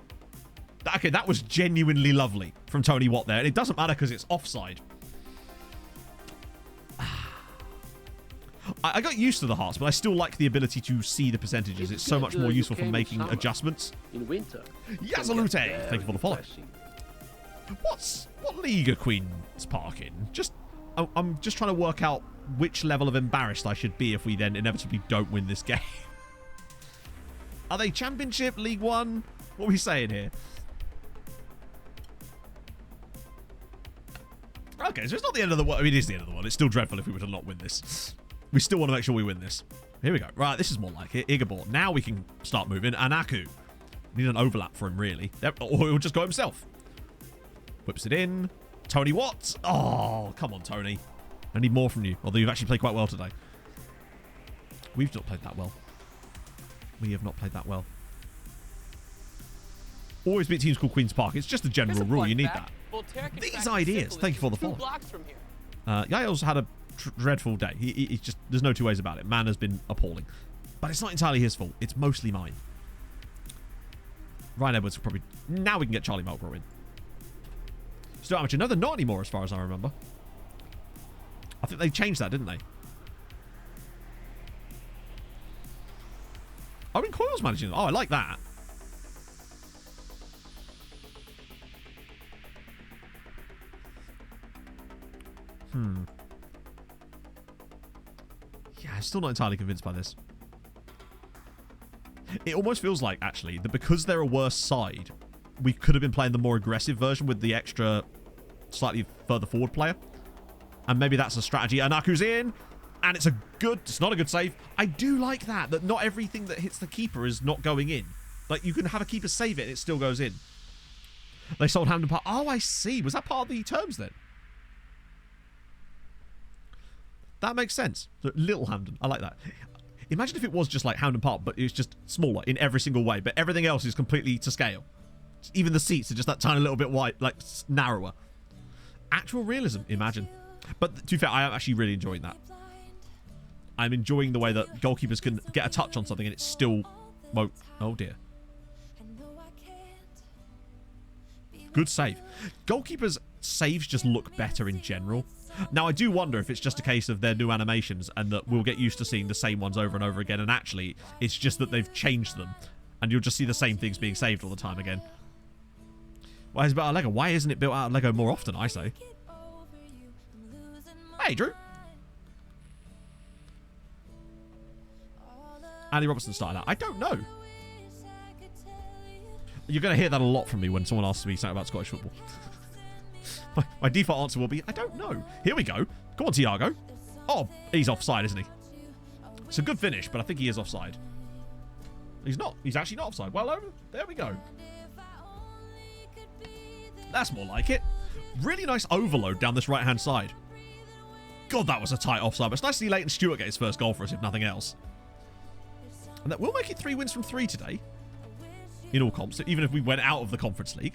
Okay, that was genuinely lovely from Tony Watt there. And it doesn't matter because it's offside. I got used to the hearts, but I still like the ability to see the percentages. It's so much more useful for making adjustments. In winter. Yazalute! Thank you for the follow. What league are Queen's Park in? I'm just trying to work out which level of embarrassed I should be if we then inevitably don't win this game. Are they Championship, League One? What are we saying here? Okay, so it's not the end of the world. I mean, it is the end of the world. It's still dreadful if we were to not win this. We still want to make sure we win this. Here we go. Right, this is more like it. Igabor. Now we can start moving. Anaku. Need an overlap for him, really. Or he'll just go himself. Whips it in. Tony Watt. Oh, come on, Tony. I need more from you. Although you've actually played quite well today. We've not played that well. We have not played that well. Always beat teams called Queen's Park. It's just a general rule. You need that. These ideas. Thank you for the follow. Yael's had a dreadful day. He's just, there's no two ways about it. Man has been appalling. But it's not entirely his fault. It's mostly mine. Ryan Edwards will probably... Now we can get Charlie Mulgrew in. Still amateur. No, they're not anymore as far as I remember. I think they changed that, didn't they? Oh, in Coyle's managing them. Oh, I like that. Yeah, I'm still not entirely convinced by this. It almost feels like, actually, that because they're a worse side, we could have been playing the more aggressive version with the extra, slightly further forward player. And maybe that's a strategy. Anaku's in, and it's not a good save. I do like that not everything that hits the keeper is not going in. Like, you can have a keeper save it and it still goes in. They sold Hampden Park. Oh, I see. Was that part of the terms then? That makes sense. So, Little Hampden. I like that. Imagine if it was just like Hampden Park, but it was just smaller in every single way, but everything else is completely to scale. Even the seats are just that tiny little bit wide, like narrower. Actual realism, imagine. But to be fair, I am actually really enjoying that. I'm enjoying the way that goalkeepers can get a touch on something and it's still... Oh dear. Good save. Goalkeepers' saves just look better in general. Now, I do wonder if it's just a case of their new animations and that we'll get used to seeing the same ones over and over again, and actually, it's just that they've changed them, and you'll just see the same things being saved all the time again. Why is it built out of Lego? Why isn't it built out of Lego more often, I say? Hey, Drew. Andy Robertson started out. I don't know. You're going to hear that a lot from me when someone asks me something about Scottish football. My default answer will be, I don't know. Here we go. Go on, Thiago. Oh, he's offside, isn't he? It's a good finish, but I think he is offside. He's not. He's actually not offside. Well, there we go. That's more like it. Really nice overload down this right-hand side. God, that was a tight offside. But it's nice to see Leighton Stewart get his first goal for us, if nothing else. And that will make it 3 wins from 3 today. In all comps, even if we went out of the Conference League.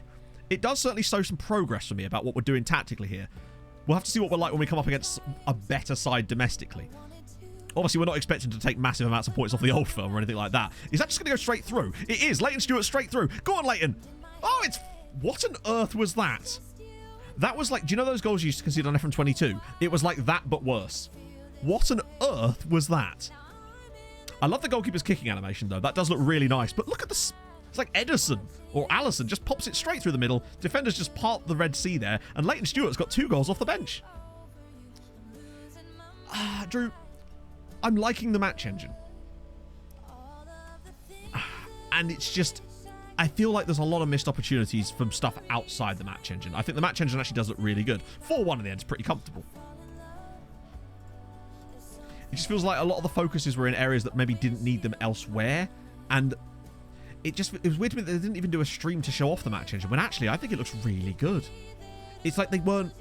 It does certainly show some progress for me about what we're doing tactically here. We'll have to see what we're like when we come up against a better side domestically. Obviously, we're not expecting to take massive amounts of points off the old firm or anything like that. Is that just going to go straight through? It is. Leighton Stewart straight through. Go on, Leighton. Oh, it's... What on earth was that? That was like... Do you know those goals you used to concede on FM22? It was like that, but worse. What on earth was that? I love the goalkeeper's kicking animation, though. That does look really nice. But look at this... It's like Ederson or Allison just pops it straight through the middle. Defenders just part the Red Sea there. And Leighton Stewart's got 2 goals off the bench. Drew, I'm liking the match engine. And it's just... I feel like there's a lot of missed opportunities from stuff outside the match engine. I think the match engine actually does look really good. 4-1 in the end is pretty comfortable. It just feels like a lot of the focuses were in areas that maybe didn't need them elsewhere. And it was weird to me that they didn't even do a stream to show off the match engine, when actually I think it looks really good. It's like they weren't...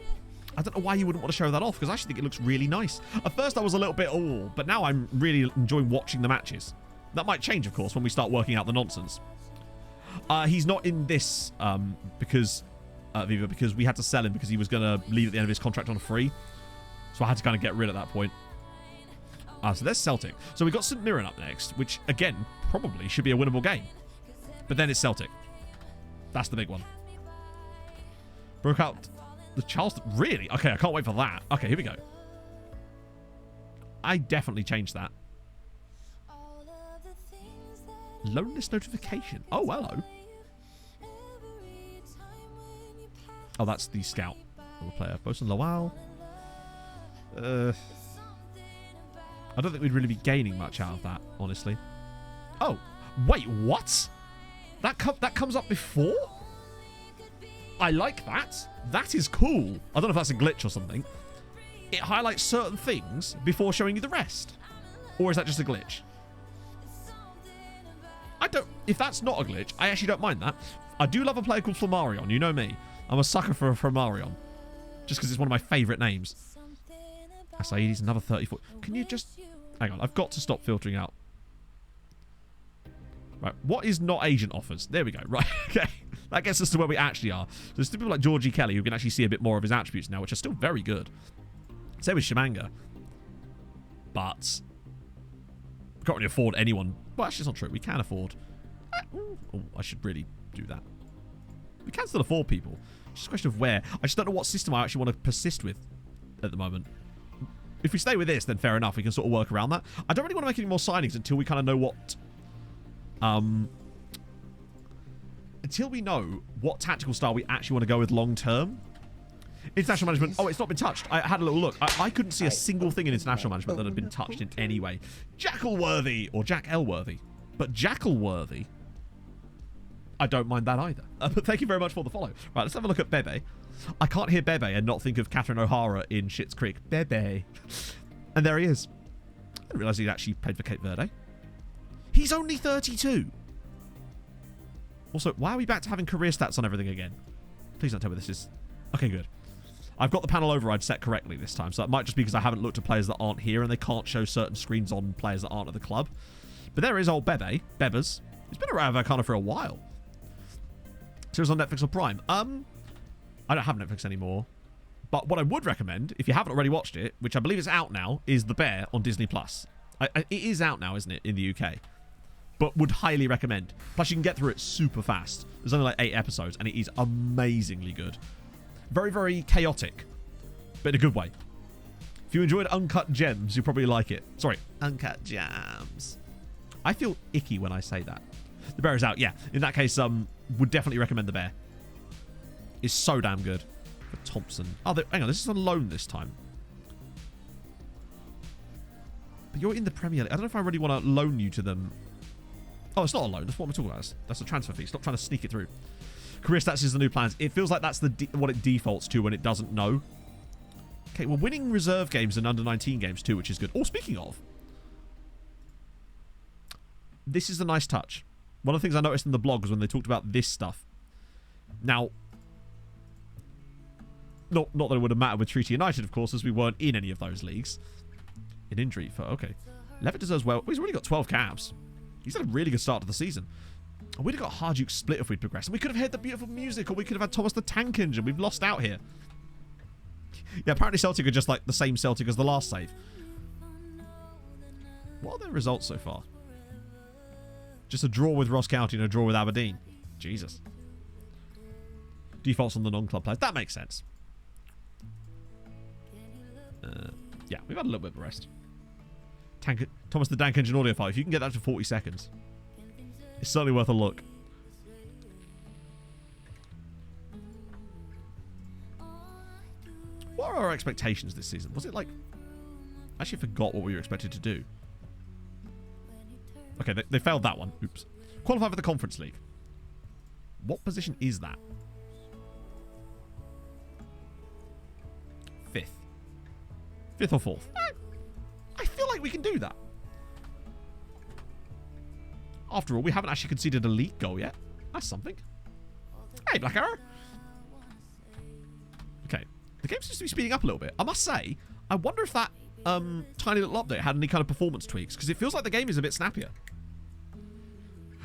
I don't know why you wouldn't want to show that off, because I actually think it looks really nice. At first I was a little bit, but now I'm really enjoying watching the matches. That might change, of course, when we start working out the nonsense. He's not in this because Viva, because we had to sell him because he was going to leave at the end of his contract on free. So I had to kind of get rid at that point. So there's Celtic. So we've got St Mirren up next, which, again, probably should be a winnable game. But then it's Celtic. That's the big one. Broke out the Charleston. Really? Okay, I can't wait for that. Okay, here we go. I definitely changed that. Loan list notification. Oh, hello. Oh, that's the scout. Player. Bosun Lawal. I don't think we'd really be gaining much out of that, honestly. Oh, wait, what? That comes up before? I like that. That is cool. I don't know if that's a glitch or something. It highlights certain things before showing you the rest. Or is that just a glitch? If that's not a glitch, I actually don't mind that. I do love a player called Flammarion. You know me. I'm a sucker for Flammarion. Just because it's one of my favourite names. Asaidi's another 34. Can you just... Hang on, I've got to stop filtering out. Right, what is not agent offers? There we go. Right, okay. That gets us to where we actually are. So there's people like Georgie Kelly who can actually see a bit more of his attributes now, which are still very good. Same with Shimanga. But... we can't really afford anyone. Well, actually, it's not true. We can afford... Oh, I should really do that. We can still afford people. It's just a question of where. I just don't know what system I actually want to persist with at the moment. If we stay with this, then fair enough. We can sort of work around that. I don't really want to make any more signings until we kind of know what... until we know what tactical style we actually want to go with long term. International management. Oh, it's not been touched. I had a little look. I couldn't see a single thing in international management that had been touched in any way. Jackalworthy or Jack Elworthy. But Jackalworthy, I don't mind that either. But thank you very much for the follow. Right, let's have a look at Bebe. I can't hear Bebe and not think of Catherine O'Hara in Schitt's Creek. Bebe. And there he is. I didn't realise he'd actually played for Cape Verde. He's only 32. Also, why are we back to having career stats on everything again? Please don't tell me this is... Okay, good. I've got the panel override set correctly this time, so that might just be because I haven't looked at players that aren't here and they can't show certain screens on players that aren't at the club. But there is old Bebe. Bebers. He's been around Vakana for a while. So it's on Netflix or Prime. I don't have Netflix anymore. But what I would recommend, if you haven't already watched it, which I believe is out now, is The Bear on Disney+. It is out now, isn't it, in the UK? But would highly recommend. Plus, you can get through it super fast. There's only like 8 episodes, and it is amazingly good. Very, very chaotic, but in a good way. If you enjoyed Uncut Gems, you'll probably like it. Sorry, Uncut Gems. I feel icky when I say that. The Bear is out, yeah. In that case, would definitely recommend The Bear. It's so damn good. For Thompson. Oh, hang on, this is on loan this time. But you're in the Premier League. I don't know if I really want to loan you to them. Oh, it's not a loan. That's what we're talking about. That's a transfer fee. Stop trying to sneak it through. Career stats is the new plans. It feels like that's what it defaults to when it doesn't know. Okay, we're winning reserve games and under 19 games too, which is good. Oh, speaking of, this is a nice touch. One of the things I noticed in the blog was when they talked about this stuff. Now, not that it would have mattered with Treaty United, of course, as we weren't in any of those leagues. In injury for okay. Levitt does well. He's already got 12 caps. He's had a really good start to the season. And we'd have got Harjuk split if we'd progressed. And we could have heard the beautiful music, or we could have had Thomas the Tank Engine. We've lost out here. Yeah, apparently Celtic are just like the same Celtic as the last save. What are their results so far? Just a draw with Ross County and a draw with Aberdeen. Jesus. Defaults on the non-club players. That makes sense. Yeah, we've had a little bit of a rest. Thomas the Tank Engine audio file. If you can get that to 40 seconds, it's certainly worth a look. What are our expectations this season? Was it like... I actually forgot what we were expected to do. Okay, they failed that one. Oops. Qualify for the Conference League. What position is that? 5th. 5th or 4th? I feel like think we can do that. After all, we haven't actually conceded a league goal yet. That's something. Hey, Black Arrow. Okay. The game seems to be speeding up a little bit. I must say, I wonder if that tiny little update had any kind of performance tweaks, because it feels like the game is a bit snappier.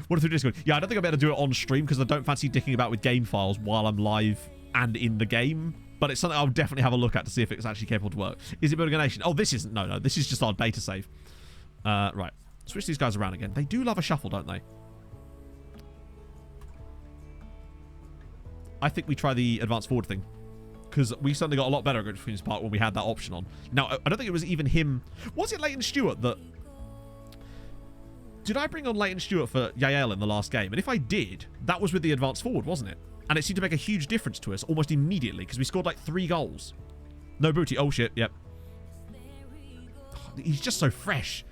What if they're just going, yeah, I don't think I'll be able to do it on stream because I don't fancy dicking about with game files while I'm live and in the game. But it's something I'll definitely have a look at to see if it's actually capable to work. Is it building a nation? Oh, this isn't. No. This is just our beta save. Right. Switch these guys around again. They do love a shuffle, don't they? I think we try the advanced forward thing. Because we suddenly got a lot better against Queen's Park when we had that option on. Now, I don't think it was even him. Was it Leighton Stewart that... Did I bring on Leighton Stewart for Yael in the last game? And if I did, that was with the advanced forward, wasn't it? And it seemed to make a huge difference to us almost immediately because we scored like 3 goals. No booty. Oh, shit. Yep. He's just so fresh.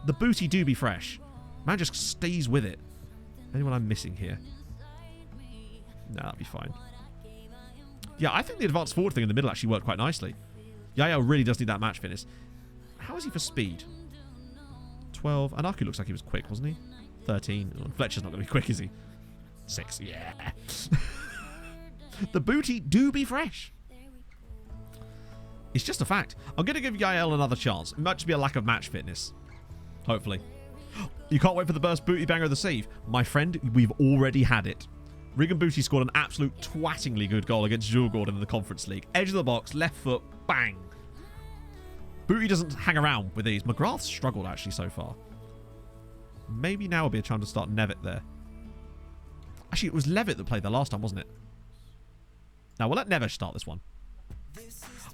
The booty do be fresh. Man just stays with it. Anyone I'm missing here? No, that'll be fine. Yeah, I think the advanced forward thing in the middle actually worked quite nicely. Yael really does need that match fitness. How is he for speed? 12. Anaku looks like he was quick, wasn't he? 13. Oh, Fletcher's not going to be quick, is he? 6. Yeah. The booty do be fresh. It's just a fact. I'm going to give Yael another chance. It might just be a lack of match fitness. Hopefully. You can't wait for the burst booty banger of the save. My friend, we've already had it. Regan Booty scored an absolute twattingly good goal against Jules Gordon in the Conference League. Edge of the box, left foot, bang. Booty doesn't hang around with these. McGrath's struggled actually so far. Maybe now will be a time to start Nevitt there. Actually, it was Levitt that played there last time, wasn't it? Now, we'll let Nevitt start this one.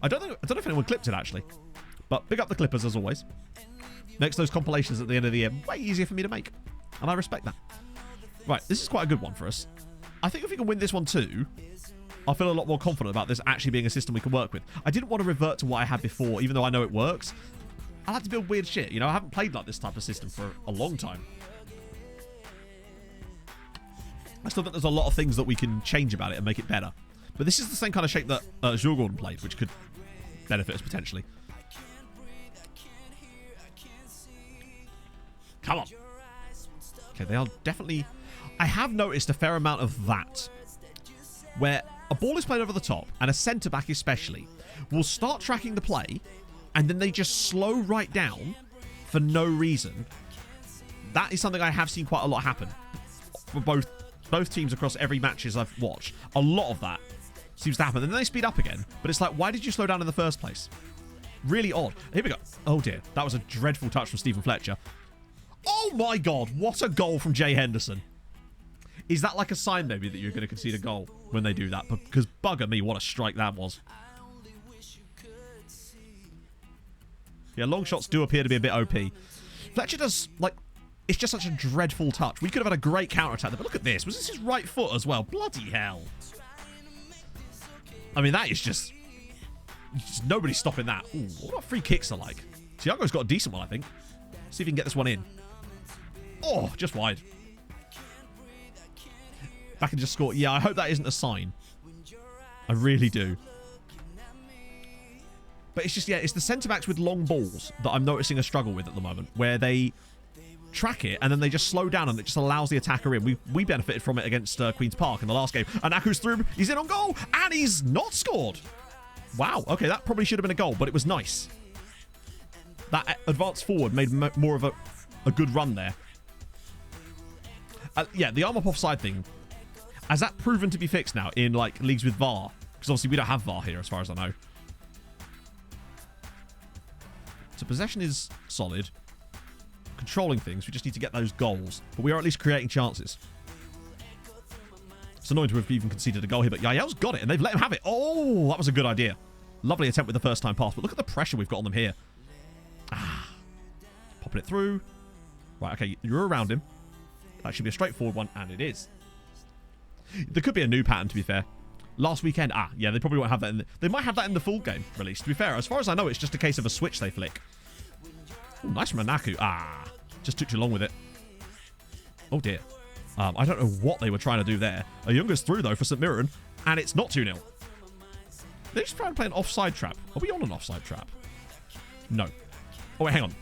I don't know if anyone clipped it, actually. But big up the Clippers, as always. Makes those compilations at the end of the year way easier for me to make. And I respect that. Right, this is quite a good one for us. I think if we can win this one too, I'll feel a lot more confident about this actually being a system we can work with. I didn't want to revert to what I had before, even though I know it works. I like to build weird shit. You know, I haven't played like this type of system for a long time. I still think there's a lot of things that we can change about it and make it better. But this is the same kind of shape that Jules Gordon played, which could benefit us potentially. Come on. Okay, they are definitely... I have noticed a fair amount of that, where a ball is played over the top, and a centre-back especially, will start tracking the play, and then they just slow right down for no reason. That is something I have seen quite a lot happen for both teams across every matches I've watched. A lot of that seems to happen, and then they speed up again, but it's like, why did you slow down in the first place? Really odd. Here we go. Oh dear, that was a dreadful touch from Stephen Fletcher. Oh my god, what a goal from Jay Henderson. Is that like a sign, maybe, that you're going to concede a goal when they do that? Because bugger me, what a strike that was. Yeah, long shots do appear to be a bit OP. Fletcher does, like, it's just such a dreadful touch. We could have had a great counter-attack there, but look at this. Was this his right foot as well? Bloody hell. I mean, that is just nobody's stopping that. Ooh, what free kicks are like? Thiago's got a decent one, I think. See if he can get this one in. Oh, just wide. Back and just score. Yeah, I hope that isn't a sign. I really do. But it's just, yeah, it's the centre-backs with long balls that I'm noticing a struggle with at the moment, where they track it and then they just slow down and it just allows the attacker in. We benefited from it against Queen's Park in the last game. And Aku's through. He's in on goal. And he's not scored. Wow. Okay, that probably should have been a goal, but it was nice. That advanced forward made more of a good run there. Yeah, the arm up offside thing. Has that proven to be fixed now in, like, leagues with VAR? Because obviously we don't have VAR here, as far as I know. So possession is solid. Controlling things, we just need to get those goals. But we are at least creating chances. It's annoying to have even conceded a goal here, but Yael's got it, and they've let him have it. Oh, that was a good idea. Lovely attempt with the first-time pass, but look at the pressure we've got on them here. Ah. Popping it through. Right, okay, you're around him. That should be a straightforward one, and it is. There could be a new pattern, to be fair. Last weekend, yeah, they probably won't have that. They might have that in the full game release, to be fair. As far as I know, it's just a case of a switch they flick. Ooh, nice from Anaku. Just took too long with it. Oh, dear. I don't know what they were trying to do there. A Younger's through, though, for St Mirren, and it's not 2-0. They're just trying to play an offside trap. Are we on an offside trap? No. Oh, wait, hang on.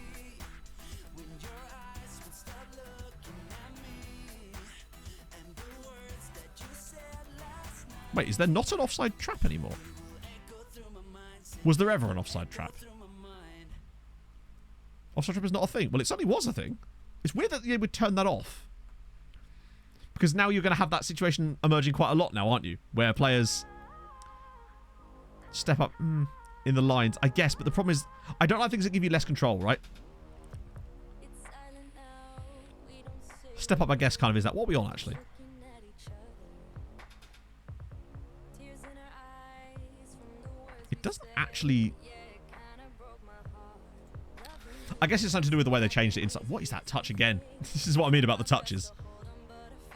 Wait, is there not an offside trap anymore? Was there ever an offside trap? Offside trap is not a thing. Well, it certainly was a thing. It's weird that they would turn that off. Because now you're going to have that situation emerging quite a lot now, aren't you? Where players step up in the lines, I guess. But the problem is, I don't like things that give you less control, right? Step up, I guess, kind of is that. What are we on, actually? It doesn't actually... I guess it's something to do with the way they changed it inside. What is that touch again? This is what I mean about the touches.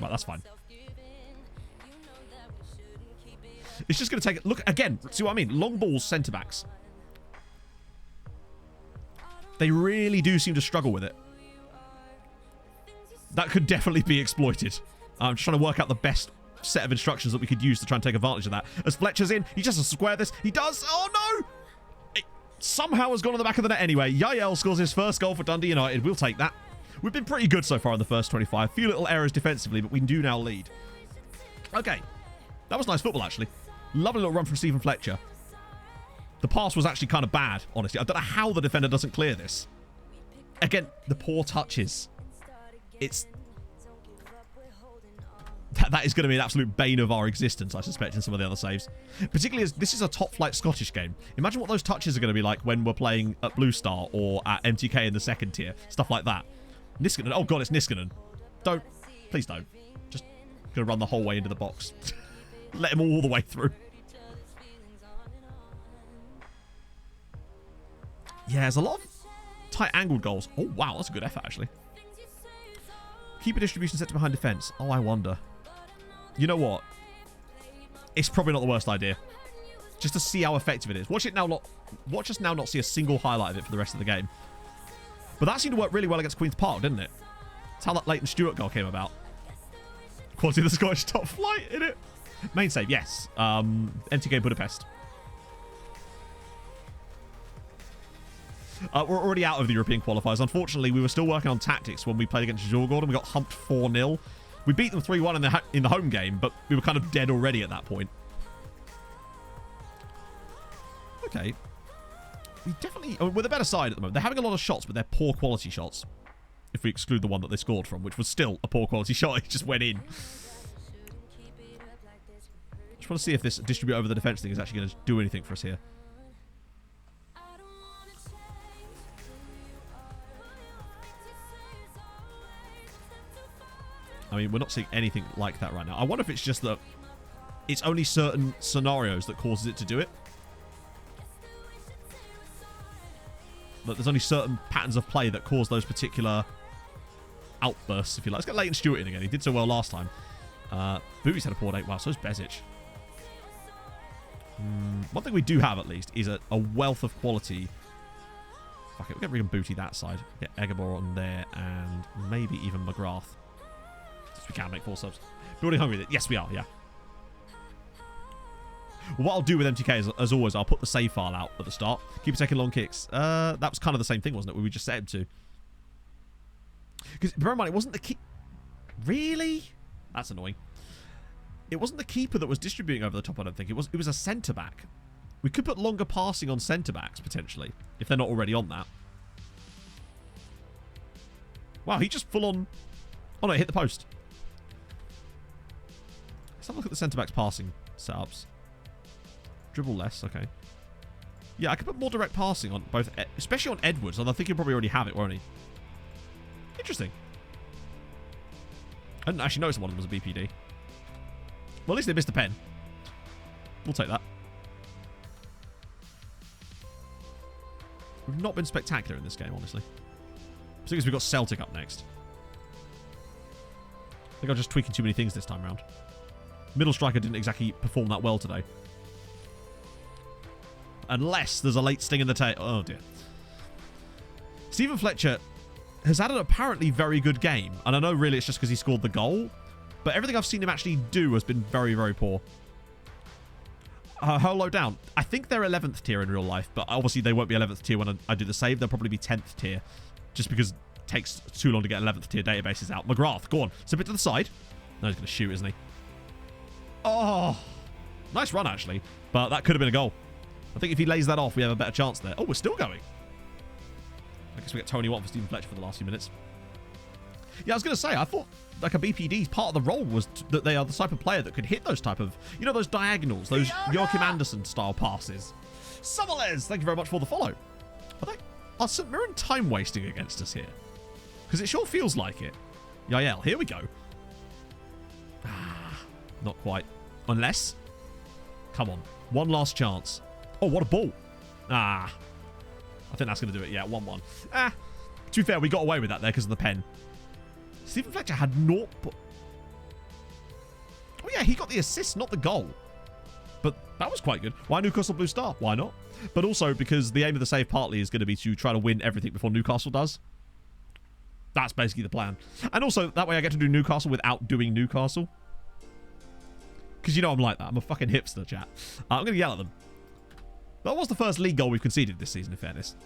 Right, that's fine. It's just going to take it. Look, again, see what I mean? Long balls, centre-backs. They really do seem to struggle with it. That could definitely be exploited. I'm just trying to work out the best set of instructions that we could use to try and take advantage of that. As Fletcher's in, he just has to square this. He does. Oh, no! It somehow has gone on the back of the net anyway. Yael scores his first goal for Dundee United. We'll take that. We've been pretty good so far in the first 25. Few little errors defensively, but we do now lead. Okay. That was nice football, actually. Lovely little run from Stephen Fletcher. The pass was actually kind of bad, honestly. I don't know how the defender doesn't clear this. Again, the poor touches. It's... That is going to be an absolute bane of our existence, I suspect, in some of the other saves. Particularly as this is a top-flight Scottish game. Imagine what those touches are going to be like when we're playing at Blue Star or at MTK in the second tier. Stuff like that. Niskanen. Oh, God, it's Niskanen. Don't. Please don't. Just going to run the whole way into the box. Let him all the way through. Yeah, there's a lot of tight angled goals. Oh, wow, that's a good effort, actually. Keeper distribution set to behind defence. Oh, I wonder. You know what? It's probably not the worst idea. Just to see how effective it is. Watch us now not see a single highlight of it for the rest of the game. But that seemed to work really well against Queen's Park, didn't it? That's how that Leighton Stewart goal came about. Quality of the Scottish top flight, innit? Main save, yes. MTK Budapest. We're already out of the European qualifiers. Unfortunately, we were still working on tactics when we played against Djurgården. We got humped 4-0. We beat them 3-1 in the home game, but we were kind of dead already at that point. Okay. We definitely... I mean, we're the better side at the moment. They're having a lot of shots, but they're poor quality shots. If we exclude the one that they scored from, which was still a poor quality shot. It just went in. Just want to see if this distribute over the defence thing is actually going to do anything for us here. I mean, we're not seeing anything like that right now. I wonder if it's just that it's only certain scenarios that causes it to do it. That there's only certain patterns of play that cause those particular outbursts, if you like. Let's get Leighton Stewart in again. He did so well last time. Booty's had a poor day. Wow, so's Bezic. One thing we do have, at least, is a wealth of quality. Fuck it, we'll get Regan Booty that side. Get Eggebor on there, and maybe even McGrath. We can make 4 subs. Building hungry. Yes, we are. Yeah. Well, what I'll do with MTK is, as always, I'll put the save file out at the start. Keep taking long kicks. That was kind of the same thing, wasn't it? Where we just set him to. Because bear in mind, it wasn't the keeper. Really? That's annoying. It wasn't the keeper that was distributing over the top. I don't think it was. It was a centre back. We could put longer passing on centre backs potentially if they're not already on that. Wow, he just full on. Oh no, it hit the post. Let's have a look at the centre-back's passing setups. Dribble less, okay. Yeah, I could put more direct passing on both, especially on Edwards, and I think he'll probably already have it, won't he? Interesting. I didn't actually notice one of them was a BPD. Well, at least they missed a pen. We'll take that. We've not been spectacular in this game, honestly. Particularly because we've got Celtic up next. I think I'm just tweaking too many things this time around. Middle striker didn't exactly perform that well today. Unless there's a late sting in the tail. Oh, dear. Stephen Fletcher has had an apparently very good game. And I know really it's just because he scored the goal. But everything I've seen him actually do has been very, very poor. How low down? I think they're 11th tier in real life. But obviously they won't be 11th tier when I do the save. They'll probably be 10th tier. Just because it takes too long to get 11th tier databases out. McGrath, go on. It's a bit to the side. No, he's going to shoot, isn't he? Oh. Nice run, actually. But that could have been a goal. I think if he lays that off, we have a better chance there. Oh, we're still going. I guess we get Tony Watt for Stephen Fletcher for the last few minutes. Yeah, I was going to say, I thought like a BPD, part of the role was that they are the type of player that could hit those type of, you know, those diagonals, those Joachim Anderson style passes. Summerles, thank you very much for the follow. Are St Mirren time wasting against us here? Because it sure feels like it. Yael, here we go. Not quite. Unless. Come on. One last chance. Oh, what a ball. I think that's going to do it. Yeah, 1-1. To be fair, we got away with that there because of the pen. Stephen Fletcher had naught. Oh, yeah, he got the assist, not the goal. But that was quite good. Why Newcastle Blue Star? Why not? But also because the aim of the save partly is going to be to try to win everything before Newcastle does. That's basically the plan. And also, that way I get to do Newcastle without doing Newcastle. Because you know I'm like that. I'm a fucking hipster, chat. I'm going to yell at them. That was the first league goal we've conceded this season, in fairness.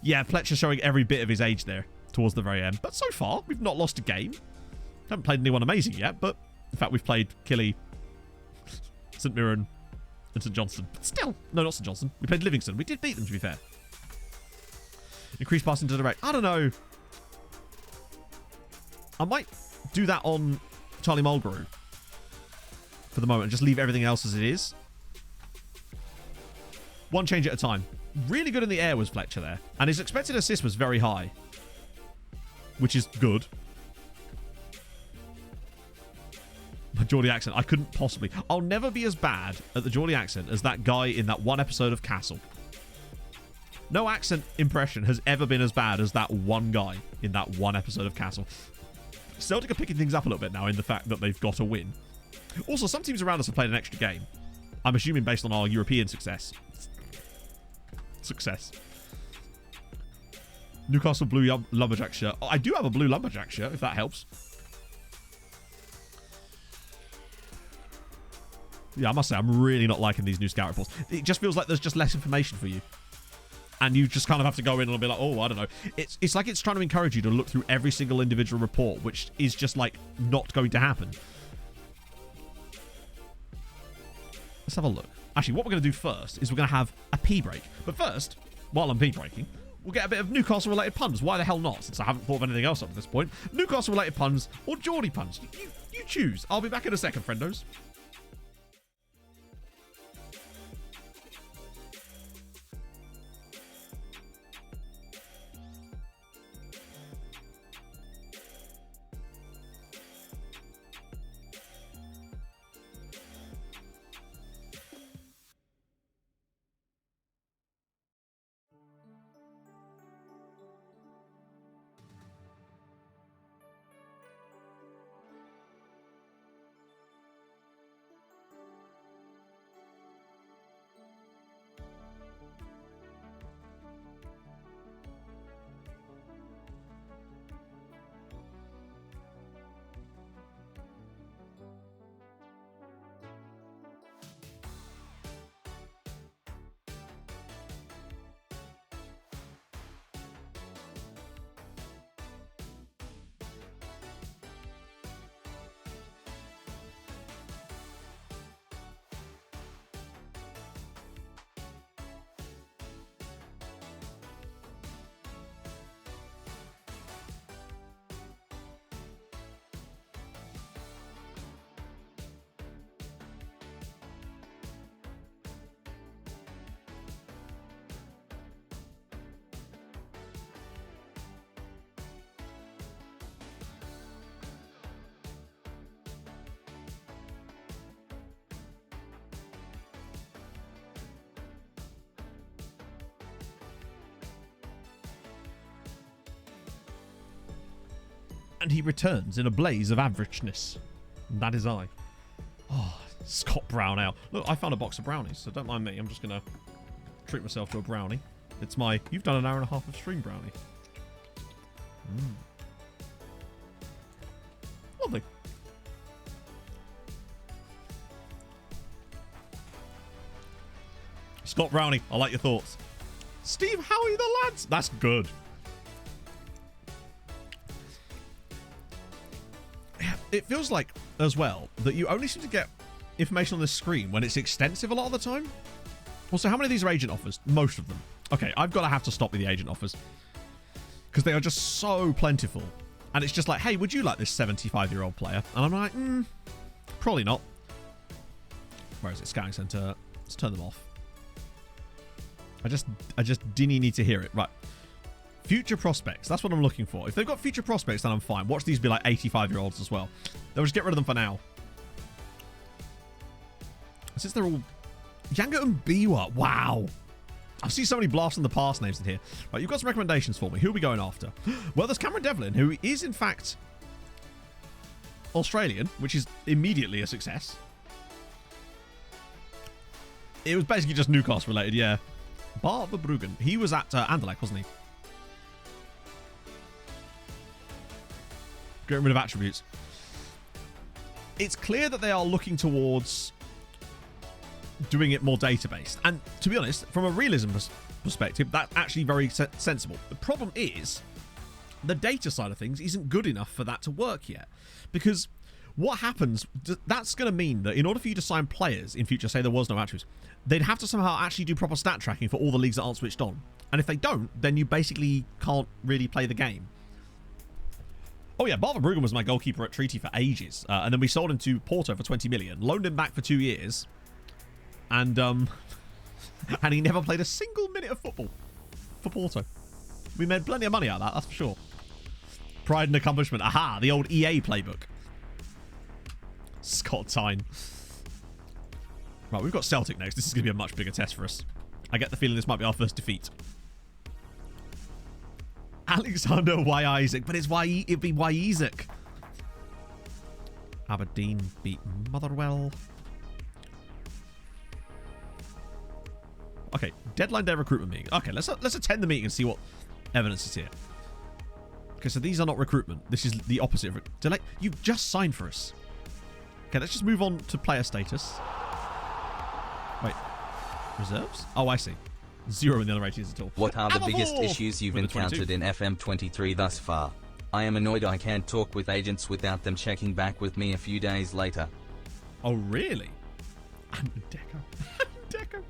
Yeah, Fletcher showing every bit of his age there towards the very end. But so far, we've not lost a game. Haven't played anyone amazing yet, but in fact, we've played Killy, St Mirren, and St Johnstone. But still, no, not St Johnstone. We played Livingston. We did beat them, to be fair. Increase passing to direct. I don't know. I might do that on Charlie Mulgrew for the moment and just leave everything else as it is. One change at a time. Really good in the air was Fletcher there. And his expected assist was very high. Which is good. My Geordie accent. I couldn't possibly. I'll never be as bad at the Geordie accent as that guy in that one episode of Castle. No accent impression has ever been as bad as that one guy in that one episode of Castle. Celtic are picking things up a little bit now in the fact that they've got a win. Also, some teams around us have played an extra game. I'm assuming based on our European success. Newcastle blue lumberjack shirt. Oh, I do have a blue lumberjack shirt, if that helps. Yeah, I must say, I'm really not liking these new scout reports. It just feels like there's just less information for you. And you just kind of have to go in and be like, oh, I don't know. It's like it's trying to encourage you to look through every single individual report, which is just like not going to happen. Let's have a look. Actually, what we're going to do first is we're going to have a pee break. But first, while I'm pee breaking, we'll get a bit of Newcastle-related puns. Why the hell not, since I haven't thought of anything else up to this point. Newcastle-related puns or Geordie puns. You choose. I'll be back in a second, friendos. And he returns in a blaze of averageness. And that is I. Oh, Scott Brown ale. Look, I found a box of brownies, so don't mind me. I'm just going to treat myself to a brownie. It's my, you've done an hour and a half of stream brownie. Lovely. Scott Brownie, I like your thoughts. Steve, how are you the lads? That's good. It feels like, as well, that you only seem to get information on this screen when it's extensive a lot of the time. Also, how many of these are agent offers? Most of them. Okay, I've got to have to stop with the agent offers. Because they are just so plentiful. And it's just like, hey, would you like this 75-year-old player? And I'm like, probably not. Where is it? Scouting Center. Let's turn them off. I just didn't need to hear it. Right. Future prospects. That's what I'm looking for. If they've got future prospects, then I'm fine. Watch these be like 85-year-olds as well. They'll just get rid of them for now. Since they're all... Yanga and Biwa. Wow. I see so many blasts from the past names in here. Right, you've got some recommendations for me. Who are we going after? Well, there's Cameron Devlin, who is, in fact, Australian, which is immediately a success. It was basically just Newcastle related, yeah. Bart Verbruggen. He was at Anderlecht, wasn't he? Getting rid of attributes. It's clear that they are looking towards doing it more data-based. And to be honest, from a realism perspective, that's actually very sensible. The problem is the data side of things isn't good enough for that to work yet. Because what happens, that's going to mean that in order for you to sign players in future, say there was no attributes, they'd have to somehow actually do proper stat tracking for all the leagues that aren't switched on. And if they don't, then you basically can't really play the game. Oh yeah, Bart Verbruggen was my goalkeeper at Treaty for ages. And then we sold him to Porto for 20 million, loaned him back for 2 years. And and he never played a single minute of football for Porto. We made plenty of money out of that, that's for sure. Pride and accomplishment. Aha, the old EA playbook. Scott Tyne. Right, we've got Celtic next. This is going to be a much bigger test for us. I get the feeling this might be our first defeat. Alexander Y. Isaac, but it'd be Y. Isaac. Aberdeen beat Motherwell. Okay, deadline day recruitment meeting. Okay, let's attend the meeting and see what evidence is here. Okay, so these are not recruitment. This is the opposite of it. Delay. You've just signed for us. Okay, let's just move on to player status. Wait, reserves? Oh, I see. 0 in the other ratings at all. What are the biggest issues you've encountered in FM23 thus far? I am annoyed I can't talk with agents without them checking back with me a few days later. Oh, really? And Deco. Deco.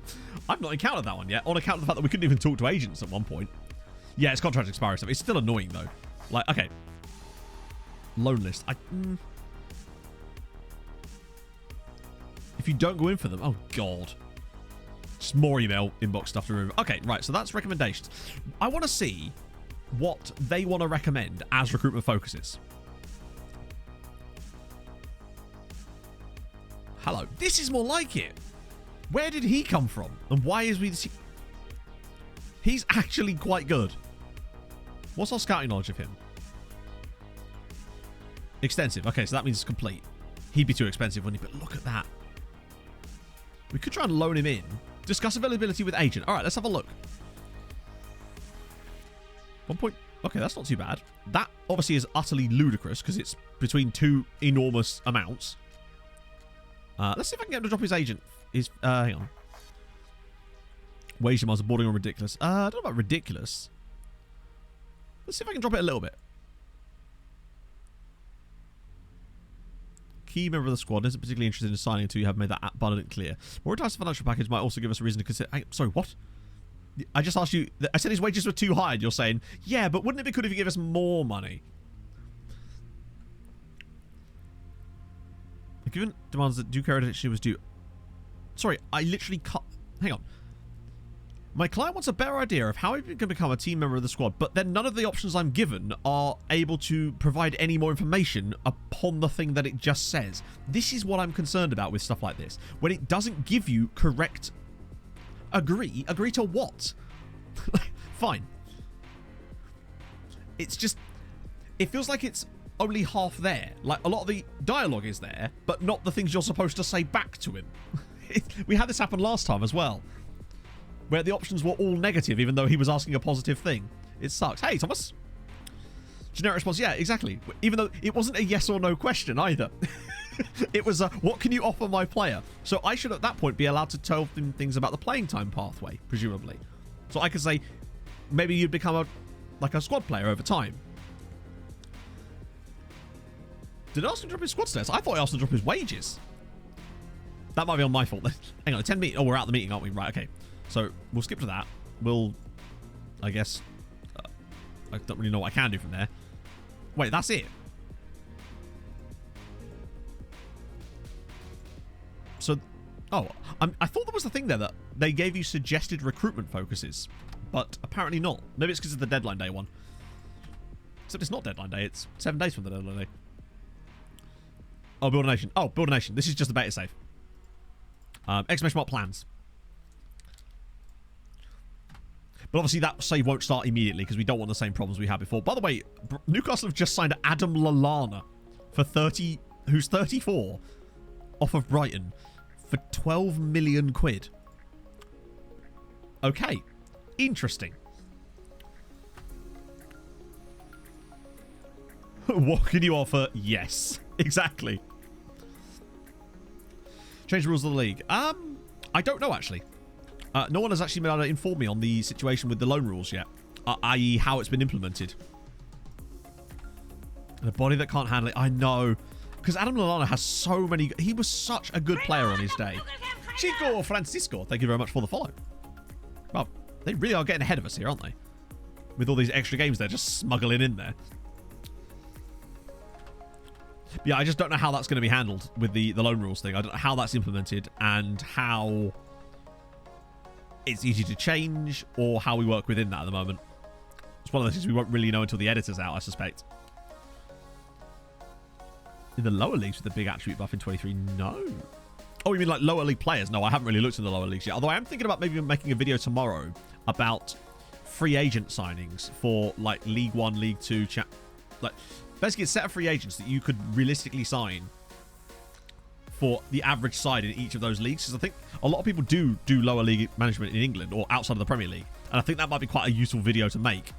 I've not encountered that one yet, on account of the fact that we couldn't even talk to agents at one point. Yeah, it's contract expiry stuff. It's still annoying, though. Like, okay. Loan list. If you don't go in for them, oh, God. Just more email inbox stuff to remove. Okay, right, so that's recommendations. I want to see what they want to recommend as recruitment focuses. Hello. This is more like it. Where did he come from? And why is we... He's actually quite good. What's our scouting knowledge of him? Extensive. Okay, so that means it's complete. He'd be too expensive, wouldn't he? But look at that. We could try and loan him in. Discuss availability with agent. All right, let's have a look. 1 point. Okay, that's not too bad. That obviously is utterly ludicrous because it's between two enormous amounts. Let's see if I can get him to drop his agent. Hang on. Wage demands are bordering on ridiculous. I don't know about ridiculous. Let's see if I can drop it a little bit. Key member of the squad isn't particularly interested in signing until you have made that abundant clear. More enticing financial package might also give us a reason to consider... Sorry, what? I just asked you... I said his wages were too high, and you're saying, yeah, but wouldn't it be good if you give us more money? Given demands that due care she was due... Sorry, I literally cut... Hang on. My client wants a better idea of how he can become a team member of the squad, but then none of the options I'm given are able to provide any more information upon the thing that it just says. This is what I'm concerned about with stuff like this. When it doesn't give you correct... Agree to what? Fine. It's just... It feels like it's only half there. Like, a lot of the dialogue is there, but not the things you're supposed to say back to him. We had this happen last time as well, where the options were all negative, even though he was asking a positive thing. It sucks. Hey, Thomas. Generic response, yeah, exactly. Even though it wasn't a yes or no question either. It was a, what can you offer my player? So I should at that point be allowed to tell them things about the playing time pathway, presumably. So I could say, maybe you'd become a squad player over time. Did I ask him to drop his squad stats? I thought I asked him to drop his wages. That might be on my fault then. Hang on, 10 meeting. Oh, we're out of the meeting, aren't we? Right, okay. So we'll skip to that. We'll, I guess, I don't really know what I can do from there. Wait, that's it? So, oh, I thought there was a thing there that they gave you suggested recruitment focuses, but apparently not. Maybe it's because of the deadline day one. Except it's not deadline day, it's 7 days from the deadline day. Oh, build a nation. Oh, build a nation. This is just a beta save. Exclamation mark plans. But obviously that save won't start immediately because we don't want the same problems we had before. By the way, Newcastle have just signed Adam Lallana for 30, who's 34, off of Brighton for 12 million quid. Okay. Interesting. What can you offer? Yes. Exactly. Change the rules of the league. I don't know, actually. No one has actually been able to inform me on the situation with the loan rules yet, i.e. how it's been implemented. And a body that can't handle it. I know. Because Adam Lallana has so many... He was such a good player on his day. Chico Francisco, thank you very much for the follow. Well, they really are getting ahead of us here, aren't they? With all these extra games they're just smuggling in there. Yeah, I just don't know how that's going to be handled with the loan rules thing. I don't know how that's implemented and how it's easy to change or how we work within that at the moment. It's one of those things we won't really know until the editor's out, I suspect. In the lower leagues with the big attribute buff in 23, no. Oh, you mean like lower league players? No, I haven't really looked in the lower leagues yet. Although I am thinking about maybe making a video tomorrow about free agent signings for like League 1, League 2, like basically a set of free agents that you could realistically sign for the average side in each of those leagues. Because I think a lot of people do lower league management in England or outside of the Premier League. And I think that might be quite a useful video to make.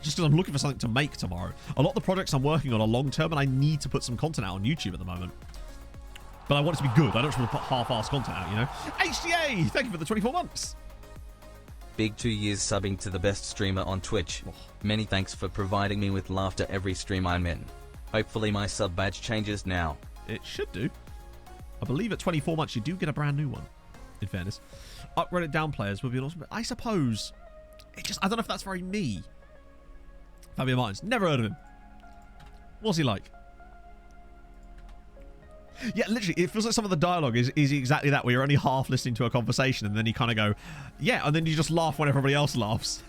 Just because I'm looking for something to make tomorrow. A lot of the projects I'm working on are long term and I need to put some content out on YouTube at the moment. But I want it to be good. I don't just want to put half-assed content out, you know? HDA, thank you for the 24 months. Big 2 years subbing to the best streamer on Twitch. Many thanks for providing me with laughter every stream I'm in. Hopefully my sub badge changes now. It should do. I believe at 24 months you do get a brand new one, in fairness. Upgrade it down players would be an awesome... I suppose... I don't know if that's very me. Fabio Martins. Never heard of him. What's he like? Yeah, literally, it feels like some of the dialogue is exactly that, where you're only half listening to a conversation and then you kind of go, yeah, and then you just laugh when everybody else laughs.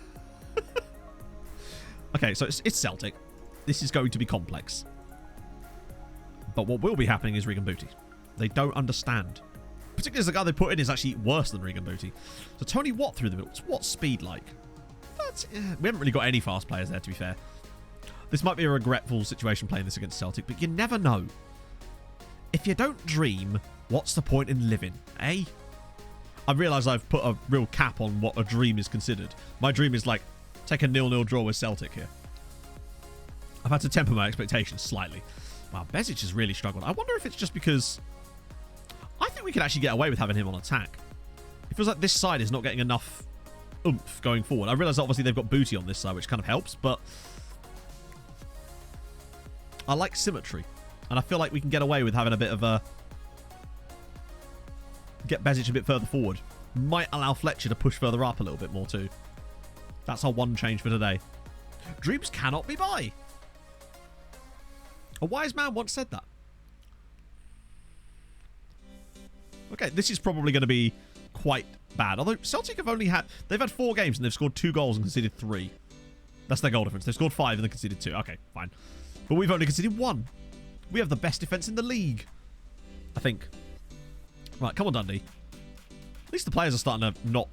Okay, so it's Celtic. This is going to be complex. But what will be happening is Regan Booty. They don't understand. Particularly as the guy they put in is actually worse than Regan Booty. So Tony Watt through the middle. What's speed like? We haven't really got any fast players there, to be fair. This might be a regretful situation playing this against Celtic, but you never know. If you don't dream, what's the point in living, eh? I realise I've put a real cap on what a dream is considered. My dream is like, take a 0-0 draw with Celtic here. I've had to temper my expectations slightly. Wow, Bezic has really struggled. I wonder if it's just because... I think we could actually get away with having him on attack. It feels like this side is not getting enough oomph going forward. I realise obviously they've got Booty on this side, which kind of helps, but... I like symmetry. And I feel like we can get away with having a bit of a... Get Bezic a bit further forward. Might allow Fletcher to push further up a little bit more too. That's our one change for today. Dreams cannot be buy. A wise man once said that. Okay, this is probably going to be quite bad. Although Celtic have only had... They've had 4 games and they've scored 2 goals and conceded 3. That's their goal difference. They've scored 5 and they conceded 2. Okay, fine. But we've only conceded 1. We have the best defence in the league. I think. Right, come on, Dundee. At least the players are starting to not...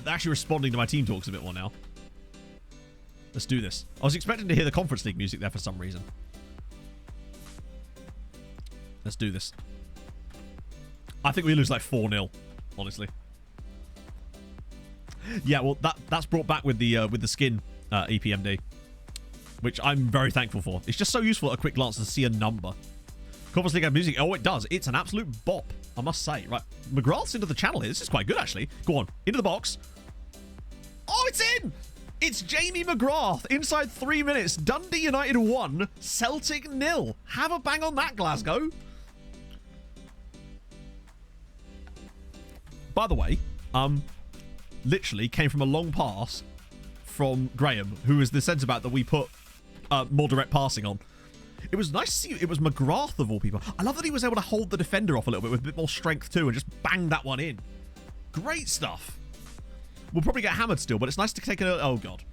They're actually responding to my team talks a bit more now. Let's do this. I was expecting to hear the Conference League music there for some reason. Let's do this. I think we lose like 4-0, honestly. Yeah, well, that's brought back with the skin EPMD. Which I'm very thankful for. It's just so useful at a quick glance to see a number. Conference League music. Oh, it does. It's an absolute bop, I must say. Right, McGrath's into the channel here. This is quite good, actually. Go on, into the box. Oh, it's in! It's Jamie McGrath. Inside 3 minutes. Dundee United 1, Celtic 0. Have a bang on that, Glasgow. by the way, literally came from a long pass from Graham, who is the centre-back that we put more direct passing on. It was nice to see. It was McGrath of all people. I love that he was able to hold the defender off a little bit with a bit more strength too and just bang that one in. Great stuff. We'll probably get hammered still, but it's nice to take an... Oh, God.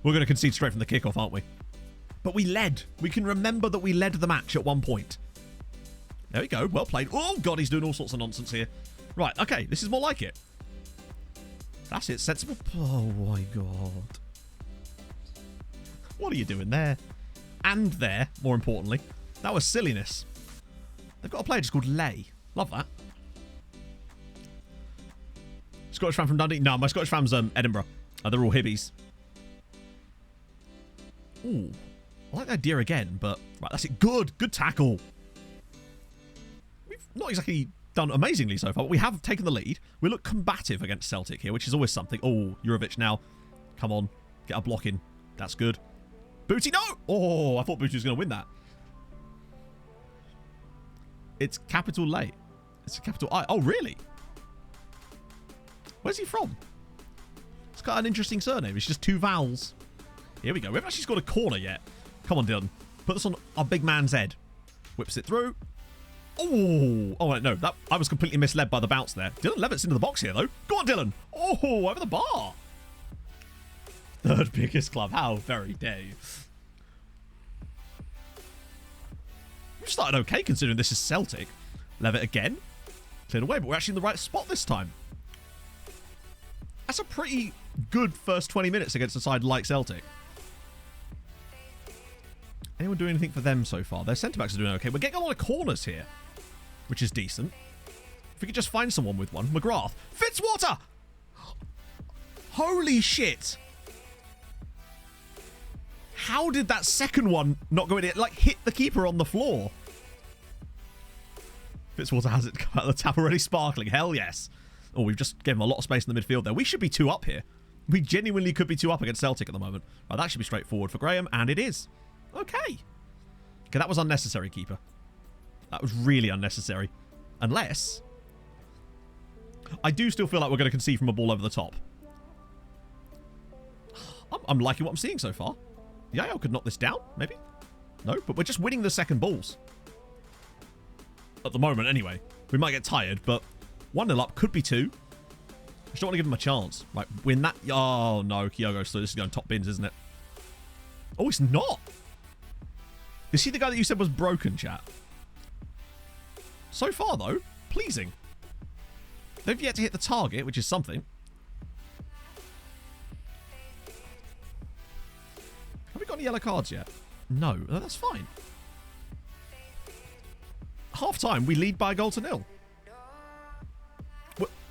We're going to concede straight from the kickoff, aren't we? But we led. We can remember that we led the match at one point. There we go. Well played. Oh, God, he's doing all sorts of nonsense here. Right, okay. This is more like it. That's it. Sensible. Oh, my God. What are you doing there? And there, more importantly. That was silliness. They've got a player just called Lay. Love that. Scottish fan from Dundee? No, my Scottish fam's Edinburgh. They're all hibbies. Ooh. I like the idea again, but... Right, that's it. Good. Good tackle. We've not exactly done amazingly so far, but we have taken the lead. We look combative against Celtic here, which is always something. Oh, Jurovic now. Come on. Get a block in. That's good. Booty, no! Oh, I thought Booty was going to win that. It's capital Lay. It's a capital I. Oh, really? Where's he from? It's got an interesting surname. It's just 2 vowels. Here we go. We haven't actually scored a corner yet. Come on, Dylan. Put this on our big man's head. Whips it through. Oh, wait, no. I was completely misled by the bounce there. Dylan Levitt's into the box here, though. Go on, Dylan. Oh, over the bar. Third biggest club. How very dare you. We've started okay considering this is Celtic. Levitt again. Cleared away, but we're actually in the right spot this time. That's a pretty good first 20 minutes against a side like Celtic. Anyone doing anything for them so far? Their centre-backs are doing okay. We're getting a lot of corners here, which is decent. If we could just find someone with one. McGrath. Fitzwater! Holy shit! How did that second one not go in? It like hit the keeper on the floor. Fitzwater has it come out of the tap already sparkling. Hell yes. Oh, we've just given him a lot of space in the midfield there. We should be 2 up here. We genuinely could be 2 up against Celtic at the moment. Right, that should be straightforward for Graham, and it is. Okay. Okay, that was unnecessary, keeper. That was really unnecessary. Unless... I do still feel like we're going to concede from a ball over the top. I'm liking what I'm seeing so far. Yayo could knock this down, maybe? No, but we're just winning the second balls. At the moment, anyway. We might get tired, but 1-0 up, could be 2. I just don't want to give him a chance. Right, win that. Oh, no, Kyogo, so this is going top bins, isn't it? Oh, it's not. Is he the guy that you said was broken, chat? So far, though, pleasing. They've yet to hit the target, which is something. Have we got any yellow cards yet? No, that's fine. Half time, we lead by a goal to 0.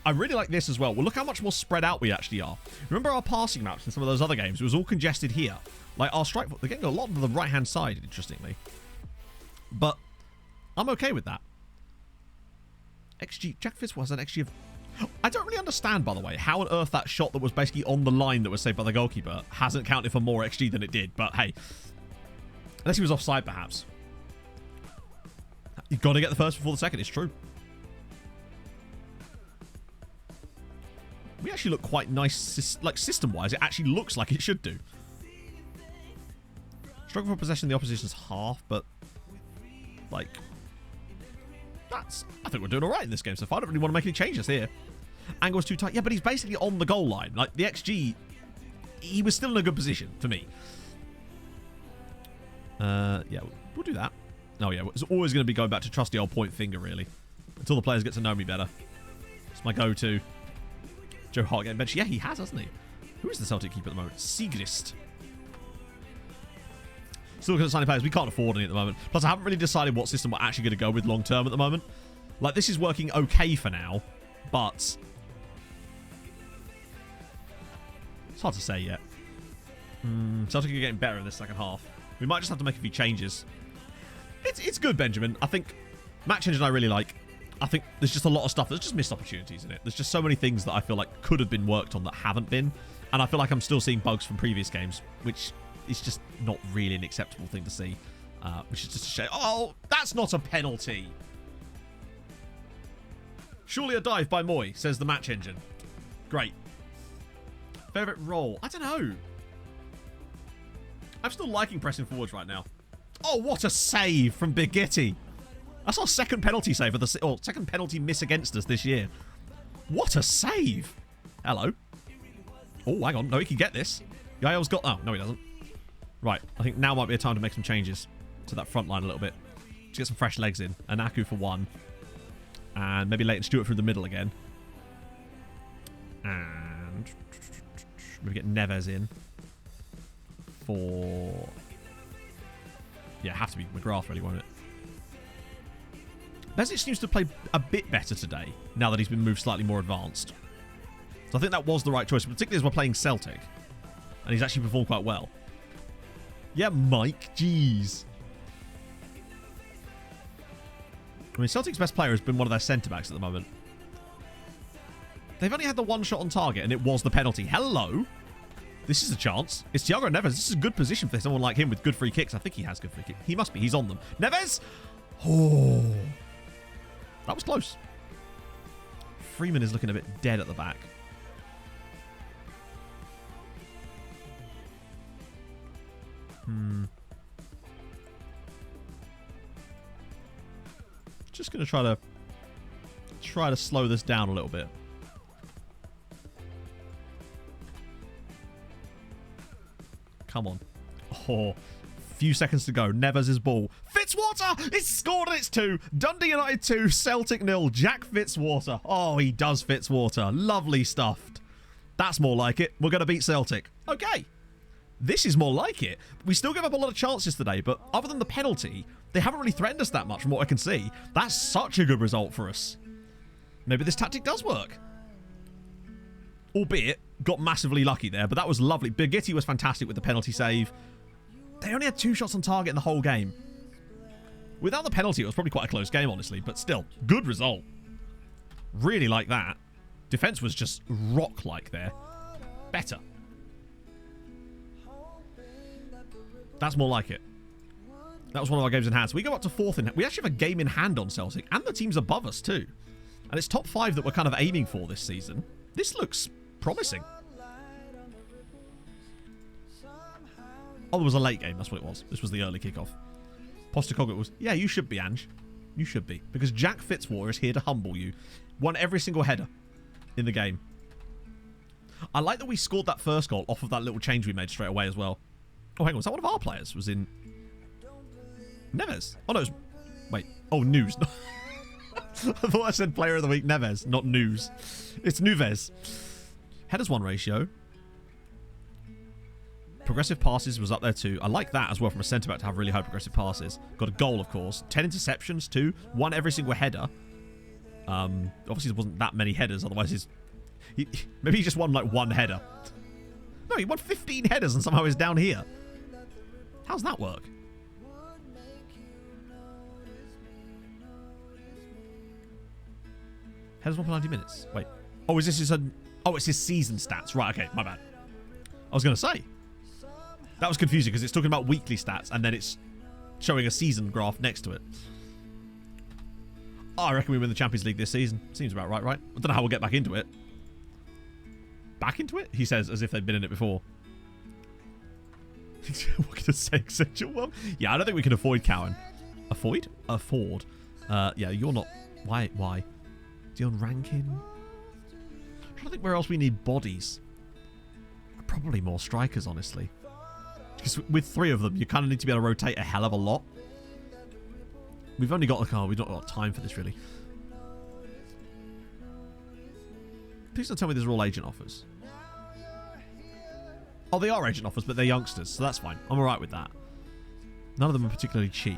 I really like this as well. Well, look how much more spread out we actually are. Remember our passing maps in some of those other games? It was all congested here. Like our strike, they're getting a lot to the right-hand side, interestingly. But I'm okay with that. XG, Jack Fitzwater has an XG of... I don't really understand, by the way, how on earth that shot that was basically on the line that was saved by the goalkeeper hasn't counted for more XG than it did. But hey, unless he was offside, perhaps. You've got to get the first before the second. It's true. We actually look quite nice, like system-wise. It actually looks like it should do. Struggle for possession in the opposition's half, but like that's... I think we're doing all right in this game so far. I don't really want to make any changes here. Angle's too tight. Yeah, but he's basically on the goal line. Like the XG, he was still in a good position for me. Yeah, we'll do that. Oh yeah, it's always going to be going back to trusty old point finger, really, until the players get to know me better. It's my go-to. Joe Hart getting benched. Yeah, he has, hasn't he? Who is the Celtic keeper at the moment? Sigrist. Still looking at signing players. We can't afford any at the moment. Plus, I haven't really decided what system we're actually going to go with long term at the moment. Like, this is working okay for now, but it's hard to say yet. Celtic are getting better in this second half. We might just have to make a few changes. It's good, Benjamin. I think match engine I really like. I think there's just a lot of stuff. There's just missed opportunities in it. There's just so many things that I feel like could have been worked on that haven't been. And I feel like I'm still seeing bugs from previous games, which is just not really an acceptable thing to see. Which is just a shame. Oh, that's not a penalty. Surely a dive by Moy, says the match engine. Great. Favourite role? I don't know. I'm still liking pressing forwards right now. Oh, what a save from Biggetti. That's our second penalty save of the... Or second penalty miss against us this year. What a save. Hello. Oh, hang on. No, he can get this. Yael's got... Oh, no, he doesn't. Right. I think now might be a time to make some changes to that front line a little bit. To get some fresh legs in. Anaku for one. And maybe Leighton Stewart through the middle again. And... maybe get Neves in. For... yeah, have to be McGrath really, won't it? Bezic seems to play a bit better today, now that he's been moved slightly more advanced. So I think that was the right choice, particularly as we're playing Celtic. And he's actually performed quite well. Yeah, Mike, jeez. I mean, Celtic's best player has been one of their centre-backs at the moment. They've only had the one shot on target, and it was the penalty. Hello! This is a chance. It's Thiago Neves. This is a good position for someone like him with good free kicks. I think he has good free kicks. He must be. He's on them. Neves! Oh. That was close. Freeman is looking a bit dead at the back. Just going to try to slow this down a little bit. Come on. Oh, few seconds to go. Neves' ball. Fitzwater! It's scored and it's 2. Dundee United 2, Celtic 0. Jack Fitzwater. Oh, he does Fitzwater. Lovely stuff. That's more like it. We're going to beat Celtic. Okay. This is more like it. We still give up a lot of chances today, but other than the penalty, they haven't really threatened us that much from what I can see. That's such a good result for us. Maybe this tactic does work. Albeit, got massively lucky there, but that was lovely. Biggetti was fantastic with the penalty save. They only had 2 shots on target in the whole game. Without the penalty, it was probably quite a close game, honestly, but still, good result. Really like that. Defense was just rock-like there. Better. That's more like it. That was one of our games in hand. So we go up to 4th in... we actually have a game in hand on Celtic, and the team's above us too. And it's top 5 that we're kind of aiming for this season. This looks promising. Oh, there was a late game. That's what it was. This was the early kickoff. Postecoglou was... yeah, you should be, Ange. You should be. Because Jack Fitzwater is here to humble you. Won every single header in the game. I like that we scored that first goal off of that little change we made straight away as well. Oh, hang on. Was that one of our players? Was in... Neves? Oh, no. It was... wait. Oh, News. I thought I said player of the week Neves, not News. It's Nuves. Headers 1 ratio. Progressive passes was up there too. I like that as well from a centre-back to have really high progressive passes. Got a goal, of course. 10 interceptions too. Won every single header. Obviously, there wasn't that many headers. Otherwise, maybe he just won like 1 header. No, he won 15 headers and somehow he's down here. How's that work? Headers 1 for 90 minutes. Wait. Oh, is this his... oh, it's his season stats. Right, okay. My bad. I was going to say. That was confusing because it's talking about weekly stats and then it's showing a season graph next to it. Oh, I reckon we win the Champions League this season. Seems about right? I don't know how we'll get back into it. Back into it? He says as if they've been in it before. What can I say? Essential one? Yeah, I don't think we can avoid Cowan. Afford? Yeah, you're not... Why? Dion Rankin? I'm trying to think where else we need bodies. Probably more strikers, honestly. Because with 3 of them, you kind of need to be able to rotate a hell of a lot. We've only got... we've not got time for this, really. Please don't tell me these are all agent offers. Oh, they are agent offers, but they're youngsters, so that's fine. I'm alright with that. None of them are particularly cheap.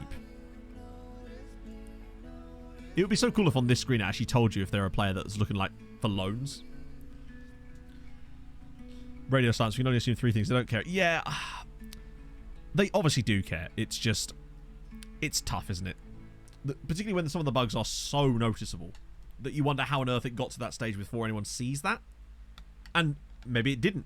It would be so cool if on this screen it actually told you if they're a player that's looking like for loans. Radio silence. We can only assume 3 things. They don't care. Yeah. They obviously do care. It's just... it's tough, isn't it? Particularly when some of the bugs are so noticeable that you wonder how on earth it got to that stage before anyone sees that. And maybe it didn't.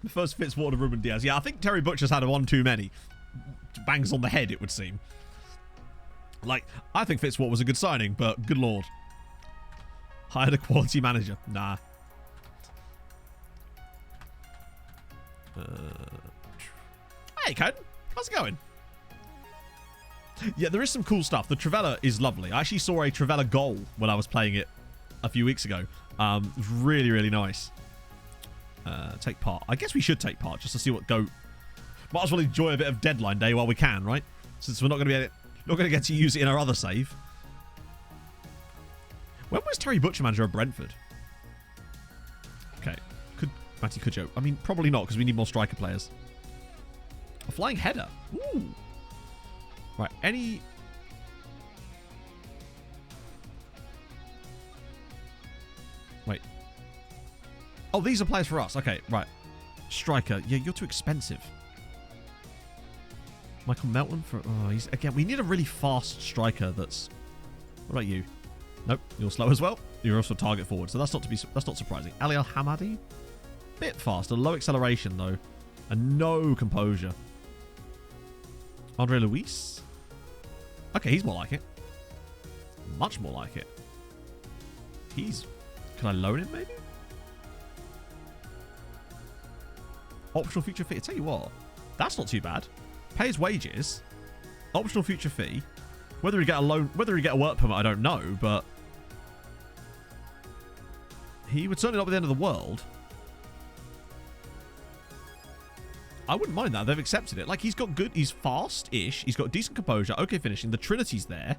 The first Fitzwater, Ruben Diaz. Yeah, I think Terry Butcher's had 1 too many. Bangs on the head, it would seem. Like, I think Fitzwater was a good signing, but good lord. Hired a quality manager. Nah. Hey, Coden. How's it going? Yeah, there is some cool stuff. The Trivella is lovely. I actually saw a Trivella goal when I was playing it a few weeks ago. It was really, really nice. Take part. I guess we should take part just to see what go. Might as well enjoy a bit of deadline day while we can, right? Since we're not going to get to use it in our other save. When was Terry Butcher manager of Brentford? Okay, Matty Cujo. I mean, probably not because we need more striker players. A flying header. Ooh. Right. Any. Wait. Oh, these are players for us. Okay, right. Striker. Yeah, you're too expensive. Michael Melton for... Oh, he's... Again, we need a really fast striker that's... What about you? Nope, you're slow as well. You're also target forward, so that's not surprising. Ali Al-Hamadi? Bit faster. Low acceleration, though. And no composure. Andre Luis? Okay, he's more like it. Much more like it. He's... Can I loan him, maybe? Optional future fee. I tell you what, that's not too bad. Pay his wages. Optional future fee. Whether he get a loan, whether he get a work permit, I don't know, but he would certainly not be the end of the world. I wouldn't mind that. They've accepted it. Like, he's got good... He's fast-ish. He's got decent composure. Okay finishing. The Trinity's there.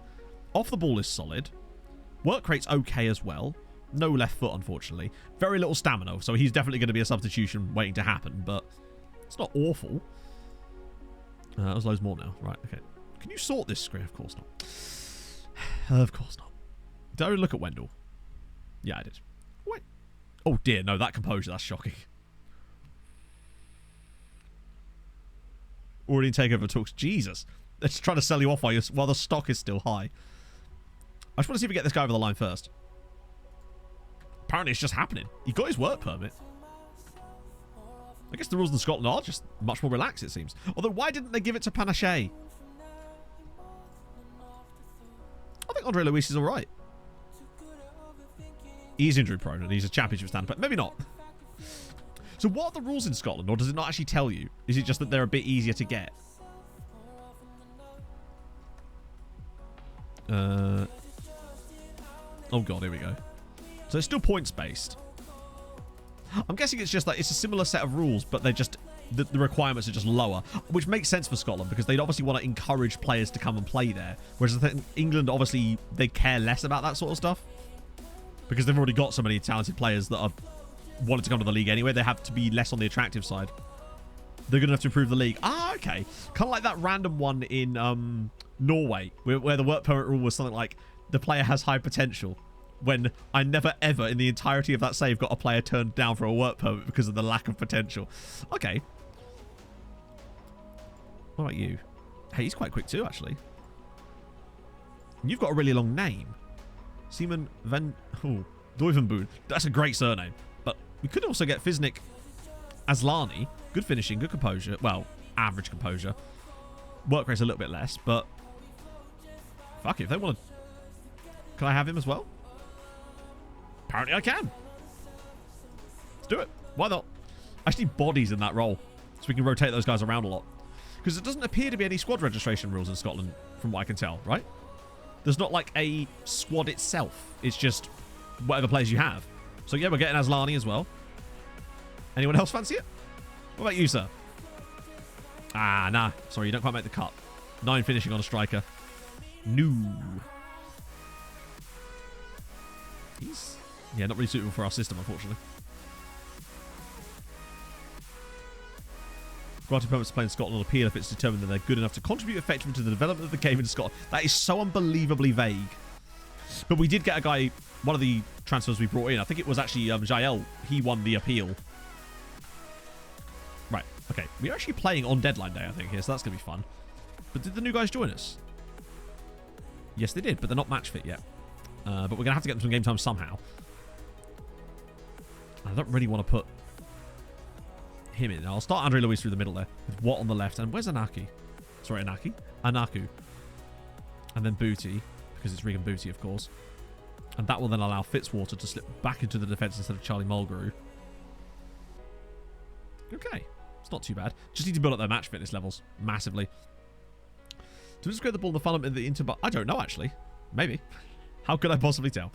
Off the ball is solid. Work rate's okay as well. No left foot, unfortunately. Very little stamina, so he's definitely going to be a substitution waiting to happen, but it's not awful. There's loads more now. Right, okay. Can you sort this screen? Of course not. Of course not. Did I look at Wendell? Yeah, I did. Wait. Oh, dear. No, that composure. That's shocking. Already in takeover talks. Jesus. They're just trying to sell you off while the stock is still high. I just want to see if we get this guy over the line first. Apparently it's just happening. He got his work permit. I guess the rules in Scotland are just much more relaxed, it seems. Although, why didn't they give it to Panache? I think Andre Luis is alright. He's injury prone and he's a championship standard, but maybe not. So what are the rules in Scotland, or does it not actually tell you? Is it just that they're a bit easier to get? Oh god, here we go. So it's still points based. I'm guessing it's just like it's a similar set of rules, but they're just the requirements are just lower, which makes sense for Scotland because they'd obviously want to encourage players to come and play there. Whereas I think England, obviously, they care less about that sort of stuff because they've already got so many talented players that are wanted to come to the league anyway. They have to be less on the attractive side. They're going to have to improve the league. Ah, okay. Kind of like that random one in Norway, where the work permit rule was something like the player has high potential. When I never ever in the entirety of that save got a player turned down for a work permit because of the lack of potential. Okay. What about you? Hey, he's quite quick too, actually. And you've got a really long name. Simon Van... Oh, Duivenboon. That's a great surname. But we could also get Fiznik Aslani. Good finishing, good composure. Well, average composure. Work rate's a little bit less, but... Fuck it, if they want to... Can I have him as well? Apparently I can. Let's do it. Why not? I just need bodies in that role so we can rotate those guys around a lot. Because there doesn't appear to be any squad registration rules in Scotland from what I can tell, right? There's not like a squad itself. It's just whatever players you have. So yeah, we're getting Aslani as well. Anyone else fancy it? What about you, sir? Ah, nah. Sorry, you don't quite make the cut. 9 finishing on a striker. No. He's... Yeah, not really suitable for our system, unfortunately. Granted permits to play in Scotland will appeal if it's determined that they're good enough to contribute effectively to the development of the game in Scotland. That is so unbelievably vague. But we did get a guy, one of the transfers we brought in, I think it was actually Jael. He won the appeal. Right, okay. We're actually playing on deadline day, I think, here, so that's going to be fun. But did the new guys join us? Yes, they did, but they're not match fit yet. But we're going to have to get them some game time somehow. I don't really want to put him in. I'll start Andre Luis through the middle there. With Watt on the left. And where's Anaki? Sorry, Anaki? Anaku. And then Booty, because it's Regan Booty, of course. And that will then allow Fitzwater to slip back into the defence instead of Charlie Mulgrew. Okay. It's not too bad. Just need to build up their match fitness levels massively. Do we just grab the ball in the funnel in the Inter? I don't know, actually. Maybe. How could I possibly tell?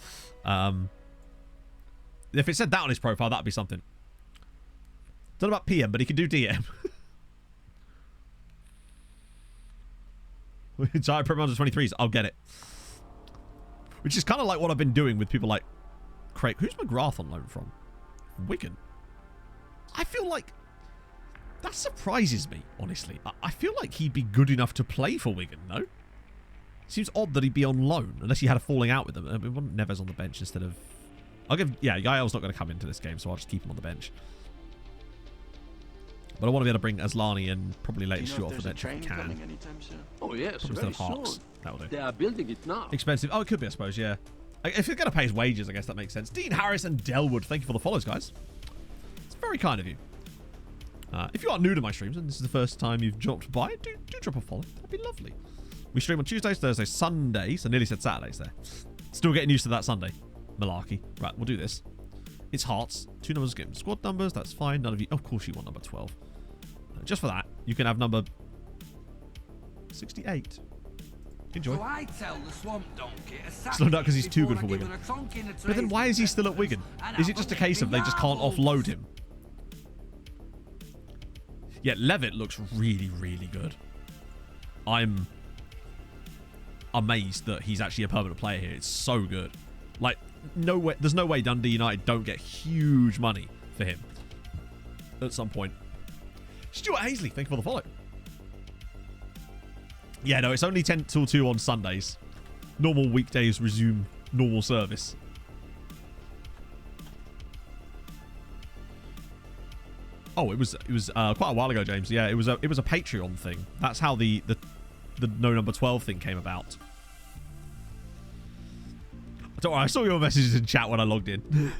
If it said that on his profile, that'd be something. Don't know about PM, but he can do DM. Entire Premier under 23s. I'll get it. Which is kind of like what I've been doing with people like Craig. Who's McGrath on loan from? Wigan. I feel like that surprises me, honestly. I feel like he'd be good enough to play for Wigan, no? Seems odd that he'd be on loan, unless he had a falling out with them. I mean, Neves on the bench instead of... I'll give... Yeah, Yael's not going to come into this game, so I'll just keep him on the bench. But I want to be able to bring Aslani and probably later Stewart off the bench if I can. Oh, yes, Probably very instead of Harks. soon. That'll do. They are building it now. Expensive. Oh, it could be, I suppose, yeah. If you're going to pay his wages, I guess that makes sense. Dean Harris and Delwood, thank you for the follows, guys. It's very kind of you. If you are new to my streams and this is the first time you've dropped by, do drop a follow. That'd be lovely. We stream on Tuesdays, Thursdays, Sundays. I nearly said Saturdays there. Still getting used to that Sunday. Malarkey. Right, we'll do this. It's hearts. 2 numbers, get squad numbers. That's fine. None of you... Of course you want number 12. Just for that, you can have number 68. Enjoy. So I tell the swamp donkey to sack Slow down because me he's too before good for I give Wigan. her a tonk in the But then why is he still at Wigan? Is it just a case of they just can't offload him? Yeah, Levitt looks really, really good. I'm amazed that he's actually a permanent player here. It's so good. Like, no way. There's no way Dundee United don't get huge money for him at some point. Stuart Hazley, thank you for the follow. Yeah, no, it's only 10 till 2 on Sundays. Normal weekdays resume normal service. Oh, it was quite a while ago, James. Yeah, it was a Patreon thing. That's how the no number 12 thing came about. Don't worry, I saw your messages in chat when I logged in.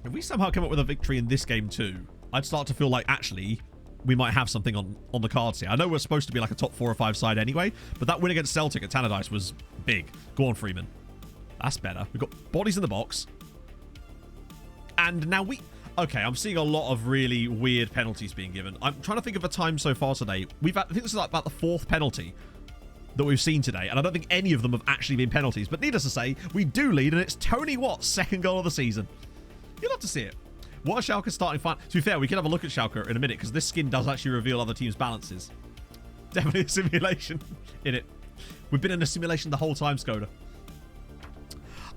If we somehow come up with a victory in this game too, I'd start to feel like actually we might have something on the cards here. I know we're supposed to be like a top 4 or 5 side anyway, but that win against Celtic at Tannadice was big. Go on, Freeman. That's better. We've got bodies in the box. And now we... Okay, I'm seeing a lot of really weird penalties being given. I'm trying to think of a time so far today. I think this is like about the 4th penalty that we've seen today, and I don't think any of them have actually been penalties. But needless to say, we do lead, and it's Tony Watt's 2nd goal of the season. You'll have to see it. What are Schalke starting fine? To be fair, we can have a look at Schalke in a minute, because this skin does actually reveal other teams' balances. Definitely a simulation in it. We've been in a simulation the whole time, Skoda.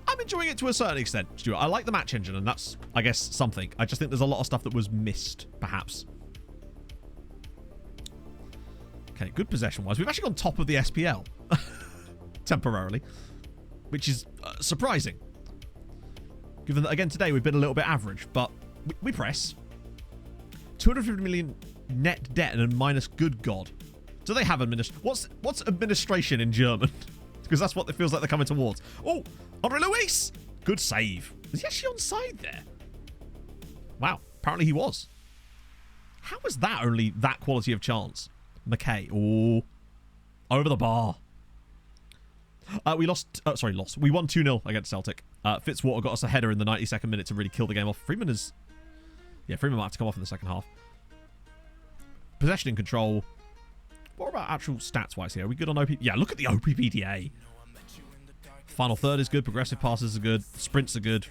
I'm enjoying it to a certain extent, Stuart. I like the match engine, and that's, I guess, something. I just think there's a lot of stuff that was missed, perhaps. Okay, good possession-wise. We've actually gone top of the SPL. Temporarily. Which is surprising. Given that, again, today we've been a little bit average, but we press. 250 million net debt and minus good God. Do they have administration? What's administration in German? Because that's what it feels like they're coming towards. Oh, Andre Luis! Good save. Was he actually onside there? Wow, apparently he was. How was that only that quality of chance? McKay. Oh, over the bar. We lost. Lost. We won 2-0 against Celtic. Fitzwater got us a header in the 92nd minute to really kill the game off. Freeman is... Yeah, Freeman might have to come off in the second half. Possession and control. What about actual stats-wise here? Are we good on OP? Yeah, look at the OPPDA. Final third is good. Progressive passes are good. Sprints are good.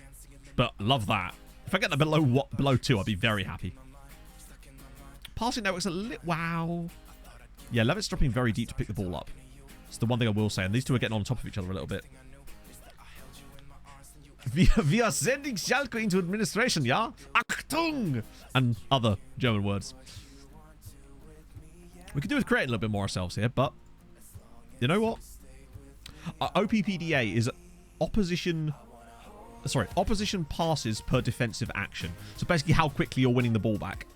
But love that. If I get that below 2, I'd be very happy. Passing network's a little... Wow. Yeah, Levitt's dropping very deep to pick the ball up. It's the one thing I will say. And these two are getting on top of each other a little bit. We are sending Schalke into administration, yeah? Achtung! And other German words. We could do with creating a little bit more ourselves here, but you know what? OPPDA is opposition passes per defensive action. So basically how quickly you're winning the ball back.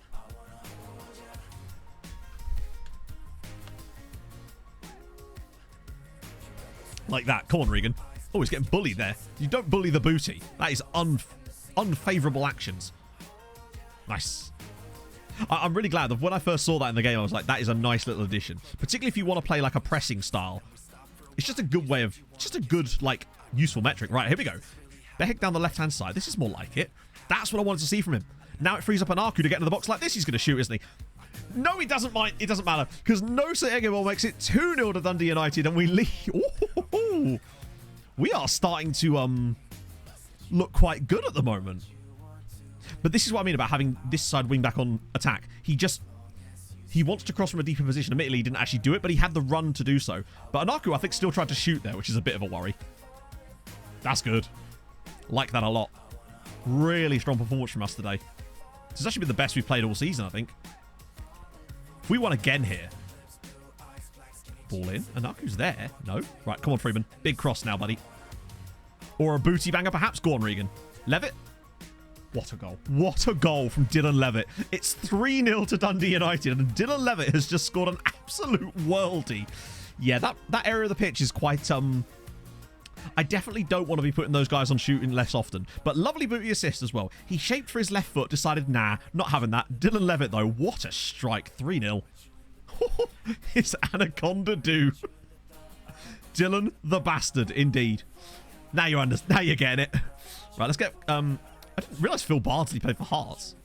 Like that. Come on, Regan. Oh, he's getting bullied there. You don't bully the booty. That is unfavourable actions. Nice. I'm really glad that when I first saw that in the game, I was like, that is a nice little addition. Particularly if you want to play like a pressing style. It's just a good way of, just a good, like, useful metric. Right, here we go. Behic down the left-hand side. This is more like it. That's what I wanted to see from him. Now it frees up an Aku to get into the box like this. He's going to shoot, isn't he? No, he doesn't mind. It doesn't matter. Because Nosa Eggeball makes it 2-0 to Dundee United. And we lead. Ooh, we are starting to look quite good at the moment. But this is what I mean about having this side wing back on attack. He wants to cross from a deeper position. Admittedly, he didn't actually do it, but he had the run to do so. But Anaku, I think, still tried to shoot there, which is a bit of a worry. That's good. Like that a lot. Really strong performance from us today. This has actually been the best we've played all season, I think. If we won again here. Ball in. Anaku's there. No. Right, come on, Freeman. Big cross now, buddy. Or a booty banger, perhaps. Go on, Regan. Levitt. What a goal. What a goal from Dylan Levitt. It's 3-0 to Dundee United, and Dylan Levitt has just scored an absolute worldie. Yeah, that area of the pitch is quite... I definitely don't want to be putting those guys on shooting less often. But lovely booty assist as well. He shaped for his left foot, decided, nah, not having that. Dylan Levitt, though, what a strike. 3-0. It's Anaconda do. Dylan the bastard, indeed. Now you're getting it. Right, let's get... I didn't realise Phil Bardsley played for Hearts.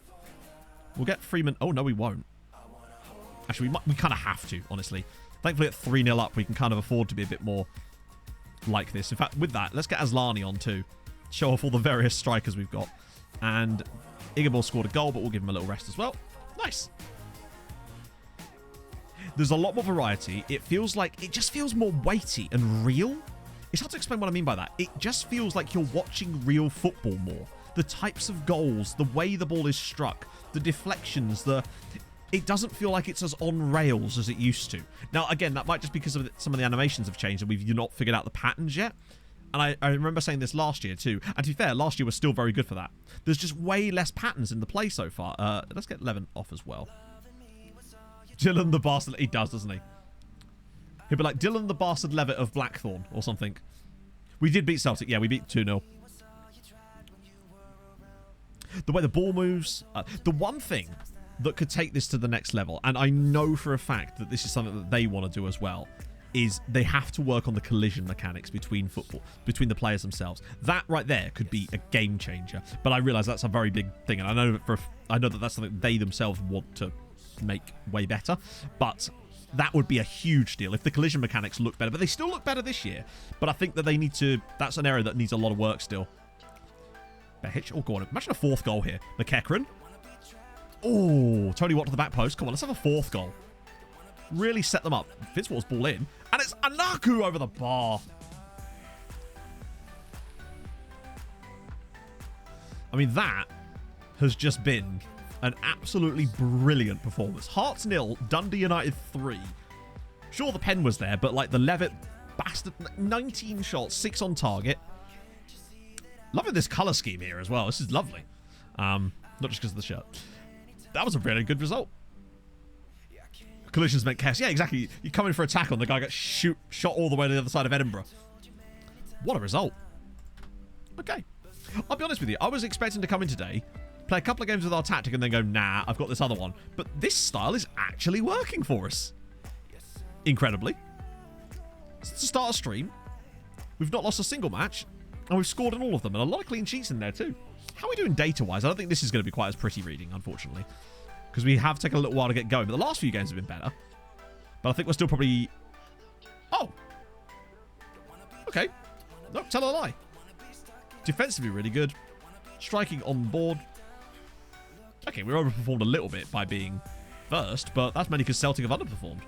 We'll get Freeman... Oh, no, we won't. Actually, we kind of have to, honestly. Thankfully, at 3-0 up, we can kind of afford to be a bit more like this. In fact, with that, let's get Aslani on too. Show off all the various strikers we've got. And Igabor scored a goal, but we'll give him a little rest as well. Nice. There's a lot more variety. It just feels more weighty and real. It's hard to explain what I mean by that. It just feels like you're watching real football more. The types of goals, the way the ball is struck, the deflections, it doesn't feel like it's as on rails as it used to. Now, again, that might just be because of some of the animations have changed and we've not figured out the patterns yet. And I remember saying this last year too. And to be fair, last year was still very good for that. There's just way less patterns in the play so far. Let's get Levin off as well. Dylan the Bastard. He does, doesn't he? He'll be like Dylan the Bastard Levitt of Blackthorn or something. We did beat Celtic. Yeah, we beat 2-0. The way the ball moves. The one thing that could take this to the next level, and I know for a fact that this is something that they want to do as well, is they have to work on the collision mechanics between the players themselves. That right there could be a game changer. But I realise that's a very big thing, and I know that that's something they themselves want to make way better. But that would be a huge deal if the collision mechanics look better. But they still look better this year. But I think that they need to... That's an area that needs a lot of work still. Behich. Oh, go on. Imagine a fourth goal here. McEachran. Oh, Tony Watt to the back post. Come on, let's have a fourth goal. Really set them up. Fitzwater's ball in. And it's Anaku over the bar. I mean, that has just been an absolutely brilliant performance. Hearts 0, Dundee United 3. Sure, the pen was there, but like the Levitt bastard, 19 shots, 6 on target. Loving this colour scheme here as well. This is lovely. Not just because of the shirt. That was a really good result. Collisions make chaos. Yeah, exactly. You come in for attack on the guy gets shot all the way to the other side of Edinburgh. What a result. Okay. I'll be honest with you. I was expecting to come in today, play a couple of games with our tactic, and then go, nah, I've got this other one. But this style is actually working for us. Incredibly. To start a stream, we've not lost a single match, and we've scored in all of them, and a lot of clean sheets in there too. How are we doing data-wise? I don't think this is going to be quite as pretty reading, unfortunately. Because we have taken a little while to get going. But the last few games have been better. But I think we're still probably... Oh. Okay. No, tell a lie. Defensively really good. Striking on board. Okay, we overperformed a little bit by being first. But that's mainly because Celtic have underperformed.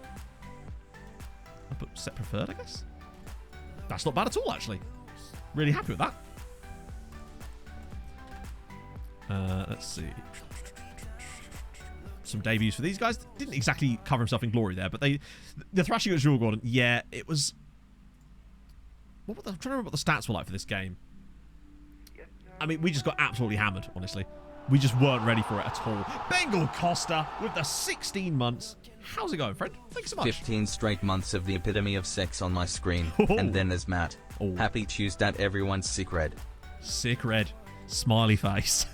I put set preferred, I guess. That's not bad at all, actually. Really happy with that. Let's see. Some debuts for these guys. Didn't exactly cover himself in glory there, but the thrashing at Jules Gordon, yeah, it was... I'm trying to remember what the stats were like for this game. I mean, we just got absolutely hammered, honestly. We just weren't ready for it at all. Bengal Costa with the 16 months. How's it going, Fred? Thanks so much. 15 straight months of the epitome of sex on my screen. Oh. And then there's Matt. Oh. Happy Tuesday, everyone. Sick red. Sick red. Smiley face.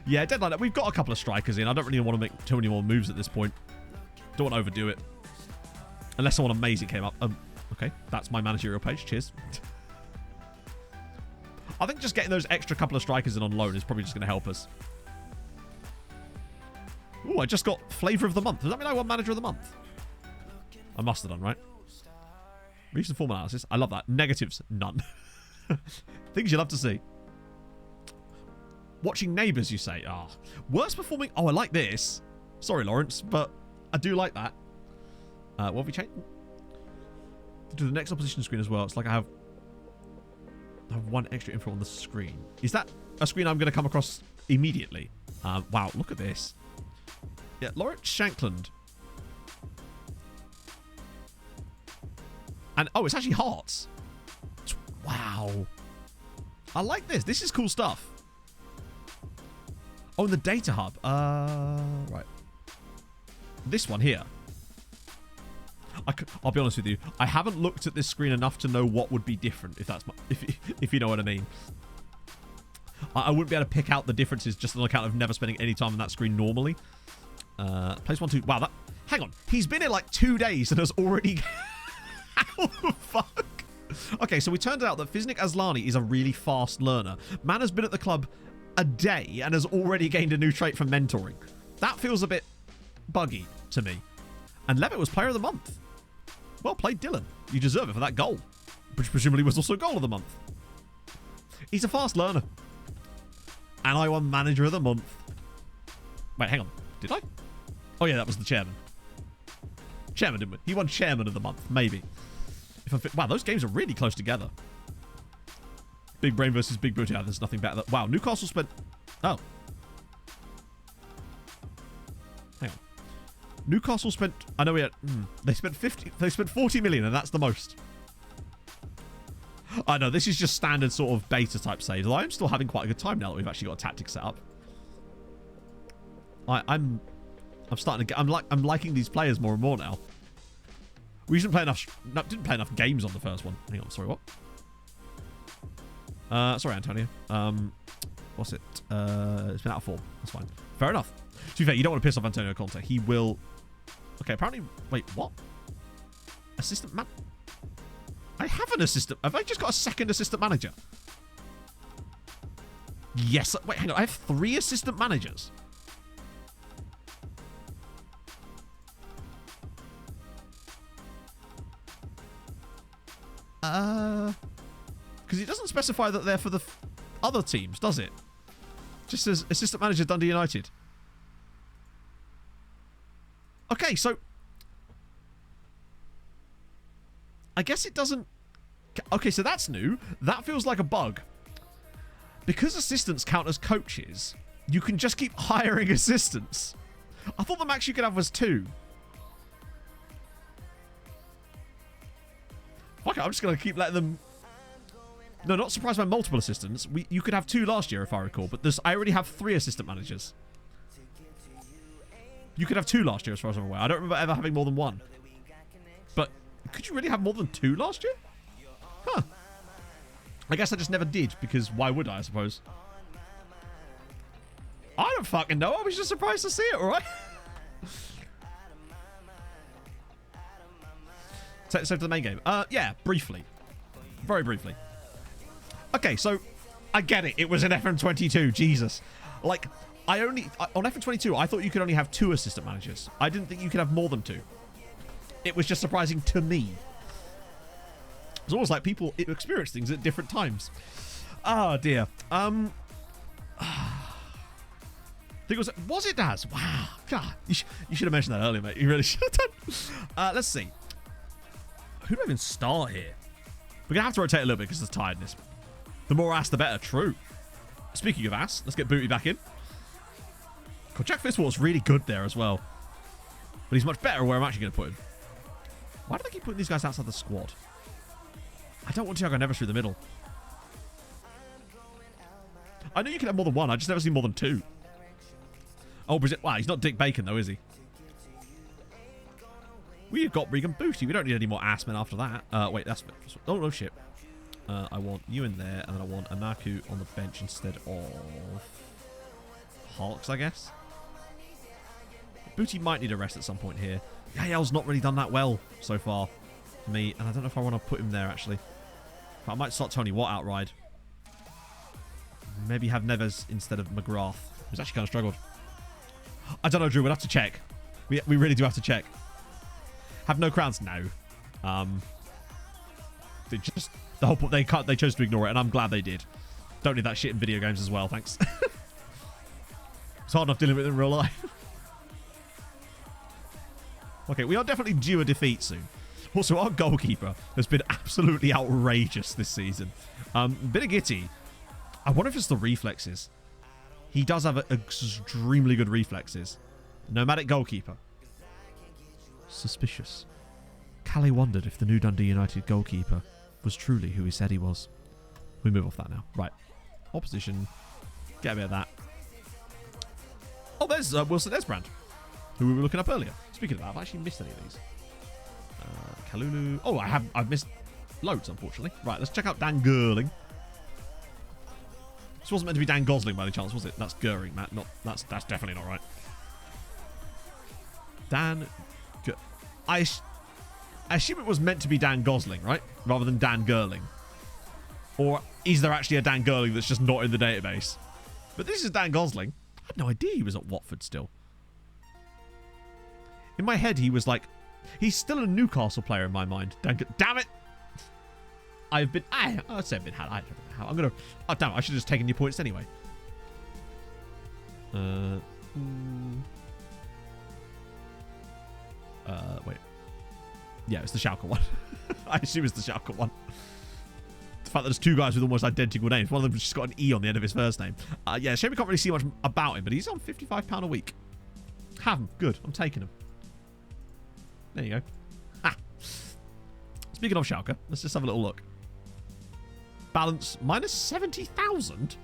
Yeah, deadline. We've got a couple of strikers in. I don't really want to make too many more moves at this point. Don't want to overdo it. Unless someone amazing came up. Okay, that's my managerial page. Cheers. I think just getting those extra couple of strikers in on loan is probably just going to help us. Ooh, I just got Flavour of the Month. Does that mean I won Manager of the Month? I must have done, right? Recent form analysis. I love that. Negatives. None. Things you love to see. Watching Neighbours, you say. Ah. Worst performing... Oh, I like this. Sorry, Lawrence, but I do like that. What have we changed? To the next opposition screen as well. It's like I have one extra info on the screen. Is that a screen I'm going to come across immediately? Wow, look at this. Yeah, Lawrence Shankland. And, oh, it's actually hearts. Wow. I like this. This is cool stuff. Oh, and the data hub. Right. This one here. I'll be honest with you. I haven't looked at this screen enough to know what would be different, if you know what I mean. I wouldn't be able to pick out the differences just on account of never spending any time on that screen normally. Place 1, 2. Wow, that... Hang on. He's been here like 2 days and has already... How the fuck? Okay, so we turned out that Fiznik Aslani is a really fast learner. Man has been at the club a day and has already gained a new trait from mentoring. That feels a bit buggy to me. And Levitt was Player of the Month. Well played, Dylan. You deserve it for that goal, which presumably was also Goal of the Month. He's a fast learner. And I won Manager of the Month. Wait, hang on. Did I? Oh, yeah, that was the chairman. Chairman, didn't we? He won Chairman of the Month, maybe. Wow, those games are really close together. Big Brain versus Big Booty. Yeah, there's nothing better. Wow, Newcastle spent... Oh. Hang on. Newcastle spent... I know we had... They spent 50... They spent 40 million, and that's the most. I know, this is just standard sort of beta type saves. Although I'm still having quite a good time now that we've actually got a tactic set up. I'm starting to get... I'm liking these players more and more now. We didn't play enough... No, didn't play enough games on the first one. Hang on, sorry, what? Sorry, Antonio. What's it? It's been out of form. That's fine. Fair enough. To be fair, you don't want to piss off Antonio Conte. He will... Okay, apparently... Wait, what? Assistant man... I have an assistant... Have I just got a second assistant manager? Yes. Wait, hang on. I have 3 assistant managers. Because it doesn't specify that they're for the other teams, does it? Just says assistant manager Dundee United. Okay, so I guess it doesn't... Okay, so that's new. That feels like a bug. Because assistants count as coaches, you can just keep hiring assistants. I thought the max you could have was 2. Fuck it, I'm just going to keep letting them... No, not surprised by multiple assistants. You could have 2 last year, if I recall, but I already have 3 assistant managers. You could have 2 last year, as far as I'm aware. I don't remember ever having more than 1. But could you really have more than 2 last year? Huh. I guess I just never did, because why would I suppose? I don't fucking know. I was just surprised to see it, alright? So to the main game. Yeah, briefly. Very briefly. Okay, so I get it. It was an FM22. Jesus. Like, on FM22, I thought you could only have 2 assistant managers. I didn't think you could have more than 2. It was just surprising to me. It's almost like people experience things at different times. Oh, dear. I think was it Daz? Wow. God, you should have mentioned that earlier, mate. You really should have done. Let's see. Who do I even start here? We're going to have to rotate a little bit because of the tiredness. The more ass, the better. True. Speaking of ass, let's get Booty back in. God, Jack Fitzwater's really good there as well. But he's much better where I'm actually going to put him. Why do they keep putting these guys outside the squad? I don't want Thiago Neves through the middle. I know you can have more than 1. I just never seen more than 2. Oh, Brazil. Wow, he's not Dick Bacon, though, is he? We've got Regan Booty. We don't need any more ass men after that. Wait, that's... Oh, no, shit. I want you in there, and then I want Anaku on the bench instead of... Parks, I guess. Booty might need a rest at some point here. Yael's not really done that well so far for me, and I don't know if I want to put him there, actually. But I might start Tony Watt outright. Maybe have Neves instead of McGrath, who's actually kind of struggled. I don't know, Drew. We'll have to check. We really do have to check. Have no crowns? No. They just the whole point they chose to ignore it, and I'm glad they did. Don't need that shit in video games as well, thanks. It's hard enough dealing with it in real life. Okay, we are definitely due a defeat soon. Also, our goalkeeper has been absolutely outrageous this season. Binagiti, I wonder if it's the reflexes. He does have extremely good reflexes. Nomadic goalkeeper. Suspicious. Callie wondered if the new Dundee United goalkeeper was truly who he said he was. We move off that now. Right. Opposition. Get a bit of that. Oh, there's Wilson Esbrand, who we were looking up earlier. Speaking of that, I've actually missed any of these. Kalulu. Oh, I've missed loads, unfortunately. Right, let's check out Dan Gerling. This wasn't meant to be Dan Gosling by any chance, was it? That's Goering, Matt. That's definitely not right. I assume it was meant to be Dan Gosling, right? Rather than Dan Gerling. Or is there actually a Dan Gerling that's just not in the database? But this is Dan Gosling. I had no idea he was at Watford still. In my head, he was like... He's still a Newcastle player in my mind. Damn it! I'd say I've been had. I don't know how. I'm going to... Oh, damn it. I should have just taken your points anyway. Wait. Yeah, it's the Schalke one. I assume it's the Schalke one. The fact that there's two guys with almost identical names. One of them's just got an E on the end of his first name. Yeah, shame we can't really see much about him, but he's on £55 a week. Have him. Good. I'm taking him. There you go. Ah. Speaking of Schalke, let's just have a little look. Balance minus 70,000.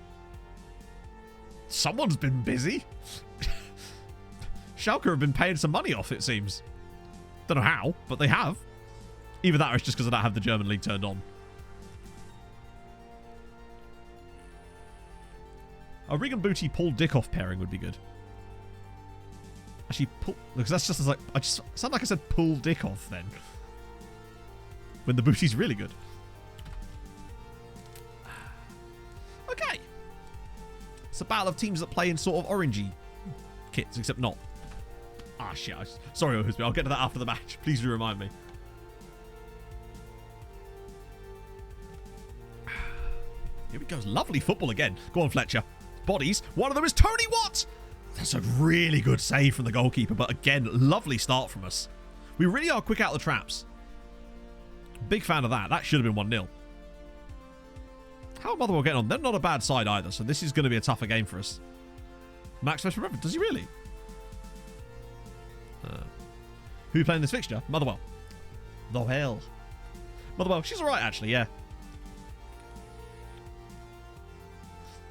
Someone's been busy. Schalke have been paying some money off, it seems. Don't know how, but they have. Either that or it's just because I don't have the German league turned on. A Regan Booty Paul Dickoff pairing would be good. Actually, because that's just like I just sound like I said Paul Dickoff then. When the Booty's really good. Okay. It's a battle of teams that play in sort of orangey kits, except not. Ah, shit. Sorry, Husby. I'll get to that after the match. Please do remind me. Here we go. Lovely football again. Go on, Fletcher. Bodies. One of them is Tony Watt. That's a really good save from the goalkeeper. But again, lovely start from us. We really are quick out the traps. Big fan of that. That should have been 1-0. How are Motherwell getting on? They're not a bad side either. So this is going to be a tougher game for us. Max West remember. Does he really? Who playing this fixture? Motherwell. The hell. Motherwell. She's alright, actually. Yeah.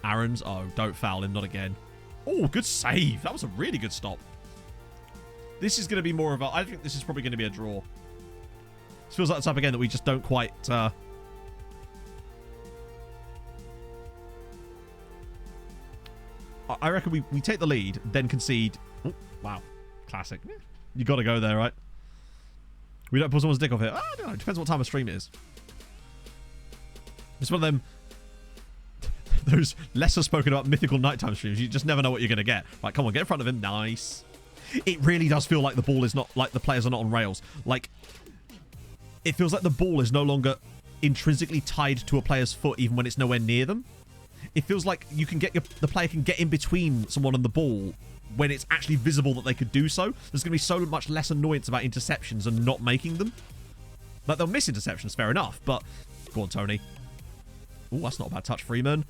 Aaron's. Oh, don't foul him. Not again. Oh, good save. That was a really good stop. This is going to be more of a... I think this is probably going to be a draw. This feels like the type again that we just don't quite... I reckon we take the lead, then concede. Oh, wow. Classic. You got to go there, right? We don't pull someone's dick off here. I don't know. It depends what time of stream it is. It's one of them... Those lesser spoken about mythical nighttime streams. You just never know what you're going to get. Right, come on, get in front of him. Nice. It really does feel like the ball is not... Like the players are not on rails. Like... It feels like the ball is no longer intrinsically tied to a player's foot even when it's nowhere near them. It feels like you can get the player can get in between someone and the ball when it's actually visible that they could do so. There's going to be so much less annoyance about interceptions and not making them. Like, they'll miss interceptions, fair enough, but... Go on, Tony. Oh, that's not a bad touch, Freeman.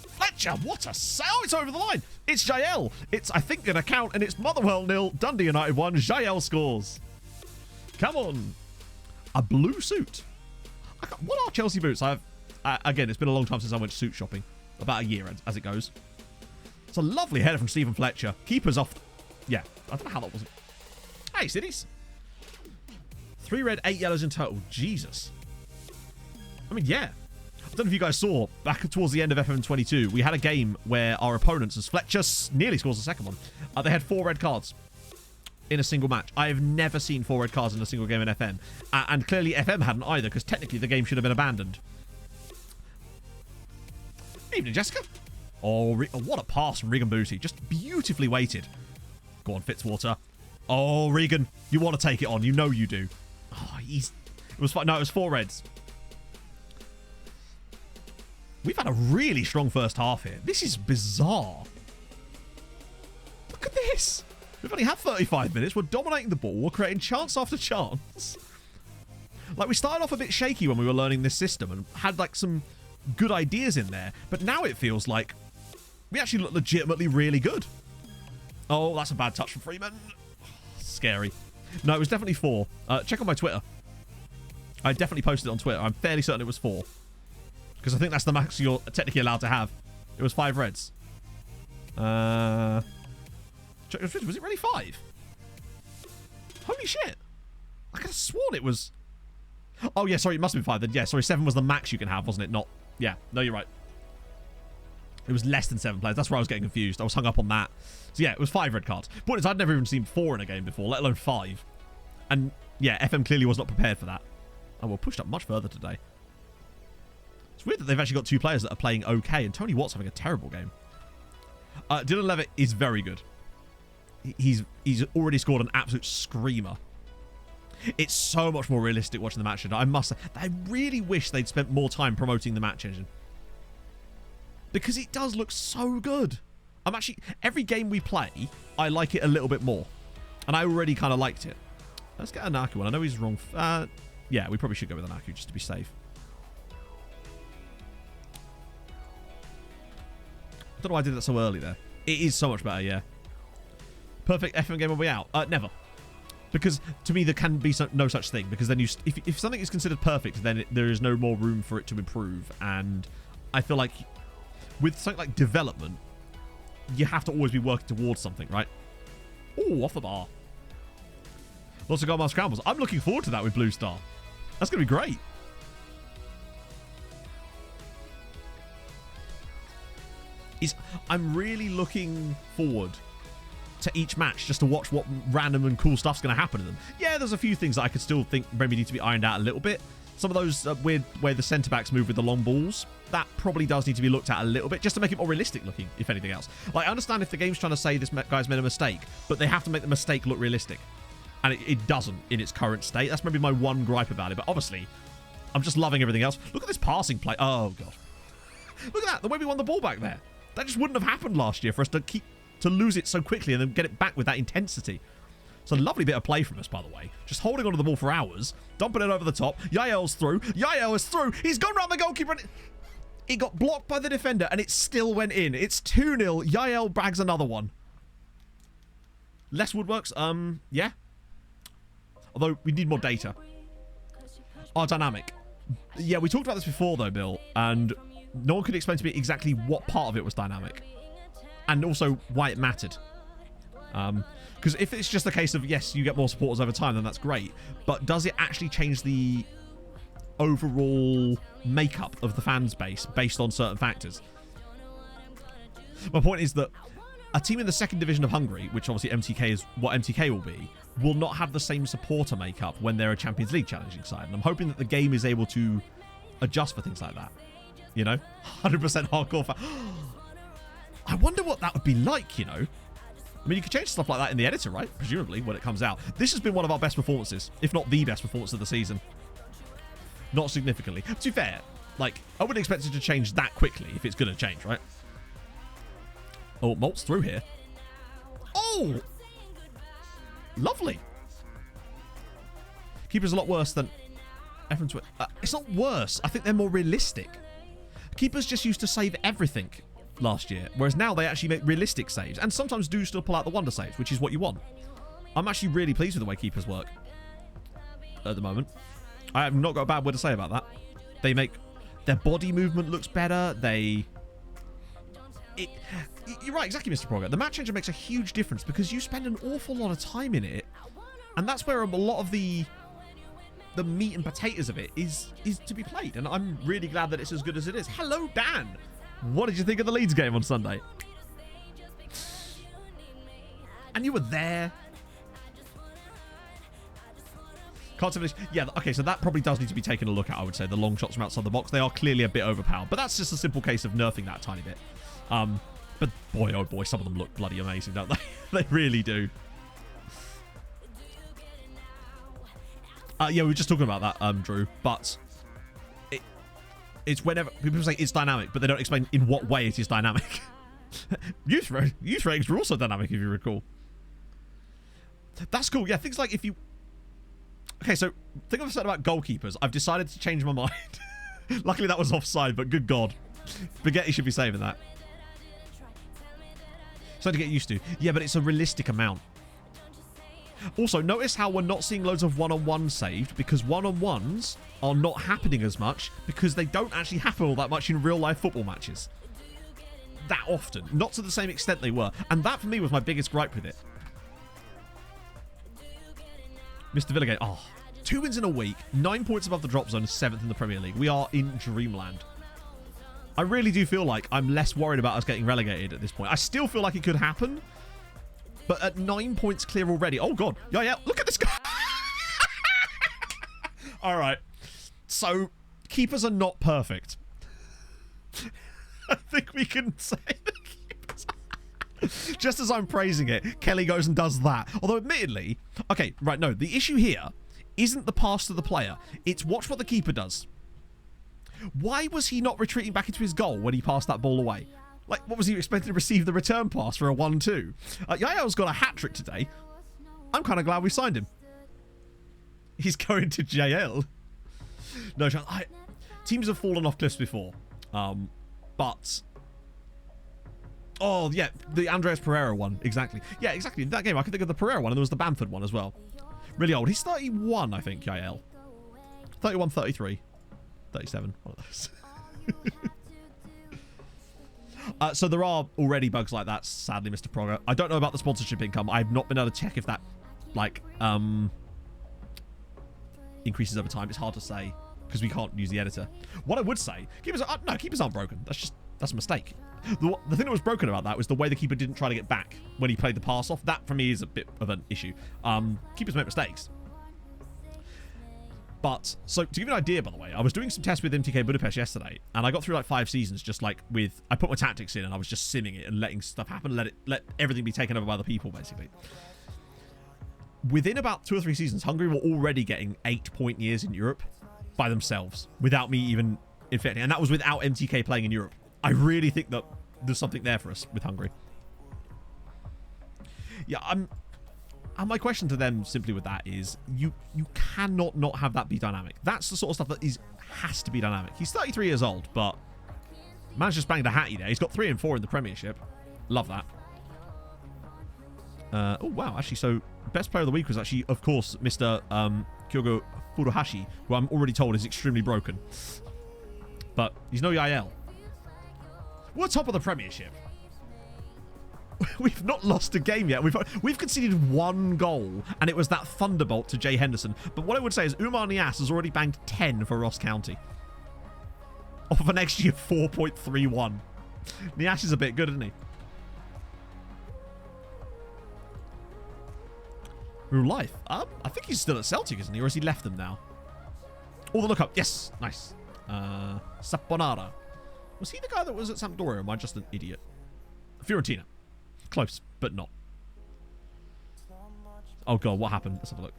Fletcher, what a save! Oh, it's over the line. It's Jael. It's, I think, going to count, and it's Motherwell 0, Dundee United 1. Jael scores. Come on. A blue suit. What are Chelsea boots? Again, it's been a long time since I went suit shopping. About a year, as it goes. It's a lovely header from Stephen Fletcher. Keeper's off. Yeah, I don't know how that wasn't. Hey, Cities. 3 red, 8 yellows in total. Jesus. I mean, yeah. I don't know if you guys saw, back towards the end of FM22, we had a game where our opponents, as Fletcher nearly scores the second one, they had 4 red cards in a single match. I have never seen 4 red cards in a single game in FM. And clearly FM hadn't either, because technically the game should have been abandoned. Evening, Jessica. Oh, what a pass from Regan Booty. Just beautifully weighted. Go on, Fitzwater. Oh, Regan, you want to take it on. You know you do. Oh, it was 4 reds. We've had a really strong first half here. This is bizarre. Look at this. We've only had 35 minutes. We're dominating the ball. We're creating chance after chance. Like, we started off a bit shaky when we were learning this system and had, like, some good ideas in there. But now it feels like we actually look legitimately really good. Oh, that's a bad touch from Freeman. Scary. No, it was definitely 4. Check on my Twitter. I definitely posted it on Twitter. I'm fairly certain it was 4. Because I think that's the max you're technically allowed to have. It was 5 reds. Was it really 5? Holy shit. I could have sworn it was... Oh, yeah, sorry, it must have been 5 then. Yeah, sorry, 7 was the max you can have, wasn't it? Not... Yeah, no, you're right. It was less than 7 players. That's where I was getting confused. I was hung up on that. So, yeah, it was 5 red cards. Point is, I'd never even seen 4 in a game before, let alone 5. And, yeah, FM clearly was not prepared for that. Oh, we're pushed up much further today. It's weird that they've actually got 2 players that are playing okay, and Tony Watt's having a terrible game. Dylan Levitt is very good. He's already scored an absolute screamer. It's so much more realistic watching the match engine. I must say, I really wish they'd spent more time promoting the match engine. Because it does look so good. I'm actually... Every game we play, I like it a little bit more. And I already kind of liked it. Let's get a Naku one. I know he's wrong. Yeah, we probably should go with a Naku just to be safe. I don't know why I did that so early there. It is so much better, yeah. Perfect FM game on the way out? Never. Because to me, there can be no such thing. Because then if something is considered perfect, then there is no more room for it to improve. And I feel like with something like development, you have to always be working towards something, right? Oh, off the bar. Lots of goal mask scrambles. I'm looking forward to that with Blue Star. That's going to be great. I'm really looking forward to each match just to watch what random and cool stuff's going to happen to them. Yeah, there's a few things that I could still think maybe need to be ironed out a little bit. Some of those weird where the centre-backs move with the long balls, that probably does need to be looked at a little bit just to make it more realistic looking, if anything else. Like, I understand if the game's trying to say this guy's made a mistake, but they have to make the mistake look realistic. And it doesn't in its current state. That's maybe my one gripe about it. But obviously, I'm just loving everything else. Look at this passing play. Oh, God. Look at that. The way we won the ball back there. That just wouldn't have happened last year for us to lose it so quickly and then get it back with that intensity. It's a lovely bit of play from us, by the way. Just holding onto the ball for hours, dumping it over the top. Yael's through. Yael is through. He's gone round the goalkeeper. And it got blocked by the defender, and it still went in. It's 2-0. Yael bags another one. Less woodworks. Yeah. Although, we need more data. Our dynamic. Yeah, we talked about this before, though, Bill, and no one could explain to me exactly what part of it was dynamic. And also why it mattered. Because if it's just a case of, yes, you get more supporters over time, then that's great. But does it actually change the overall makeup of the fans base based on certain factors? My point is that a team in the second division of Hungary, which obviously MTK is what MTK will be, will not have the same supporter makeup when they're a Champions League challenging side. And I'm hoping that the game is able to adjust for things like that. You know? 100% hardcore fan. I wonder what that would be like, you know? I mean, you could change stuff like that in the editor, right? Presumably, when it comes out. This has been one of our best performances, if not the best performance of the season. Not significantly. To be fair, like, I wouldn't expect it to change that quickly if it's going to change, right? Oh, Malt's through here. Oh! Lovely. Keeper's a lot worse than... it's not worse. I think they're more realistic. Keepers just used to save everything last year, whereas now they actually make realistic saves and sometimes do still pull out the wonder saves, which is what you want. I'm actually really pleased with the way keepers work at the moment. I have not got a bad word to say about that. They make their body movement looks better. You're right, exactly, Mr. Progger. The match engine makes a huge difference because you spend an awful lot of time in it, and that's where a lot of the the meat and potatoes of it is to be played, and I'm really glad that it's as good as it is. Hello, Dan. What did you think of the Leeds game on Sunday? And you were there. Can't finish. Yeah, okay, so that probably does need to be taken a look at, I would say. The long shots from outside the box, they are clearly a bit overpowered, but that's just a simple case of nerfing that a tiny bit. But boy, oh boy, some of them look bloody amazing, don't they? They really do. Yeah, we were just talking about that, Drew, but it's whenever people say it's dynamic, but they don't explain in what way it is dynamic. Youth ratings were also dynamic, if you recall. That's cool. Yeah, things like if you... Okay, so thing I've said about goalkeepers, I've decided to change my mind. Luckily that was offside, but good God. Spaghetti should be saving that. Something to get used to. Yeah, but it's a realistic amount. Also, notice how we're not seeing loads of one-on-one saved, because one-on-ones are not happening as much because they don't actually happen all that much in real-life football matches. That often. Not to the same extent they were. And that, for me, was my biggest gripe with it. Mr. Villigate. Oh, 2 wins in a week, 9 points above the drop zone, 7th in the Premier League. We are in dreamland. I really do feel like I'm less worried about us getting relegated at this point. I still feel like it could happen, but at 9 points clear already. Oh, God. Yeah, look at this guy. All right. So, keepers are not perfect. I think we can say the keepers. Just as I'm praising it, Kelly goes and does that. Although, admittedly... Okay, right, no. The issue here isn't the pass to the player. It's watch what the keeper does. Why was he not retreating back into his goal when he passed that ball away? Like, what was he expecting to receive the return pass for a 1-2? Yaya's got a hat-trick today. I'm kind of glad we signed him. He's going to JL. No chance. Teams have fallen off cliffs before. But... Oh, yeah, the Andreas Pereira one. Exactly. Yeah, exactly. In that game, I could think of the Pereira one, and there was the Bamford one as well. Really old. He's 31, I think, Yael. 31, 33. 37. One of those. So there are already bugs like that, sadly, Mr. Progger. I don't know about the sponsorship income. I've not been able to check if that, like, increases over time. It's hard to say because we can't use the editor. What I would say, keepers aren't broken. That's a mistake. The thing that was broken about that was the way the keeper didn't try to get back when he played the pass off. That, for me, is a bit of an issue. Keepers make mistakes. But, so, to give you an idea, by the way, I was doing some tests with MTK Budapest yesterday, and I got through like 5 seasons just like with... I put my tactics in, and I was just simming it and letting stuff happen, let everything be taken over by the people, basically. Within about 2 or 3 seasons, Hungary were already getting 8-point years in Europe by themselves, without me even infecting. And that was without MTK playing in Europe. I really think that there's something there for us with Hungary. Yeah, and my question to them simply with that is, you cannot not have that be dynamic. That's the sort of stuff that has to be dynamic. He's 33 years old, but man's just banged a hattie there. He's got 3 and 4 in the Premiership. Love that. Oh, wow. Actually, so best player of the week was actually, of course, Mr. Kyogo Furuhashi, who I'm already told is extremely broken. But he's no Yael. We're top of the Premiership. We've not lost a game yet. We've conceded 1 goal, and it was that thunderbolt to Jay Henderson. But what I would say is Umar Nias has already banged 10 for Ross County. Off of an XG of 4.31. Nias is a bit good, isn't he? Real life. I think he's still at Celtic, isn't he? Or has he left them now? Oh, the look up. Yes. Nice. Saponara. Was he the guy that was at Sampdoria? Or am I just an idiot? Fiorentina. Close, but not. Oh, God. What happened? Let's have a look.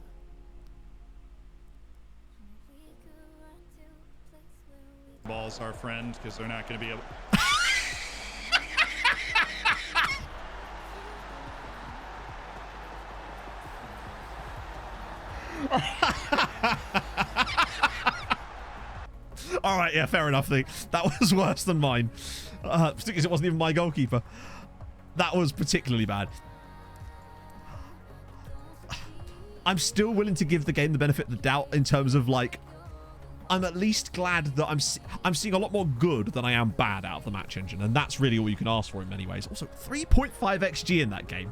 Ball's our friend because they're not going to be able... All right, yeah, fair enough. That was worse than mine. Particularly as it wasn't even my goalkeeper. That was particularly bad. I'm still willing to give the game the benefit of the doubt in terms of, like, I'm at least glad that I'm seeing a lot more good than I am bad out of the match engine, and that's really all you can ask for in many ways. Also, 3.5 XG in that game.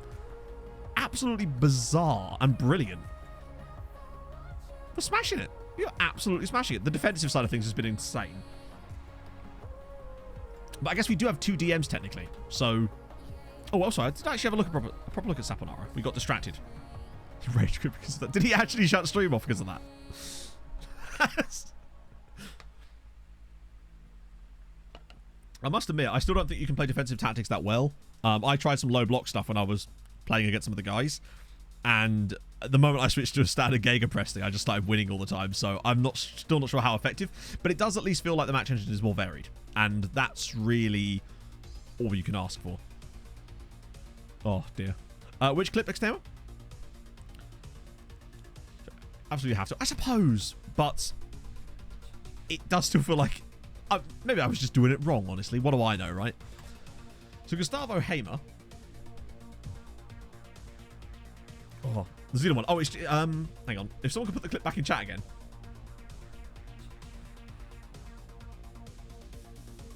Absolutely bizarre and brilliant. We're smashing it. We are absolutely smashing it. The defensive side of things has been insane. But I guess we do have 2 DMs technically. So... Oh, also, I did actually have a proper look at Saponara. We got distracted. He rage quit because of that. Did he actually shut stream off because of that? I must admit, I still don't think you can play defensive tactics that well. I tried some low block stuff when I was playing against some of the guys. And the moment I switched to a standard Gegenpress thing, I just started winning all the time. So I'm still not sure how effective. But it does at least feel like the match engine is more varied. And that's really all you can ask for. Oh, dear. Which clip next time? Absolutely have to. I suppose. But it does still feel like... maybe I was just doing it wrong, honestly. What do I know, right? So Gustavo Hamer. Oh, the Zeno one. Oh, it's... hang on. If someone could put the clip back in chat again.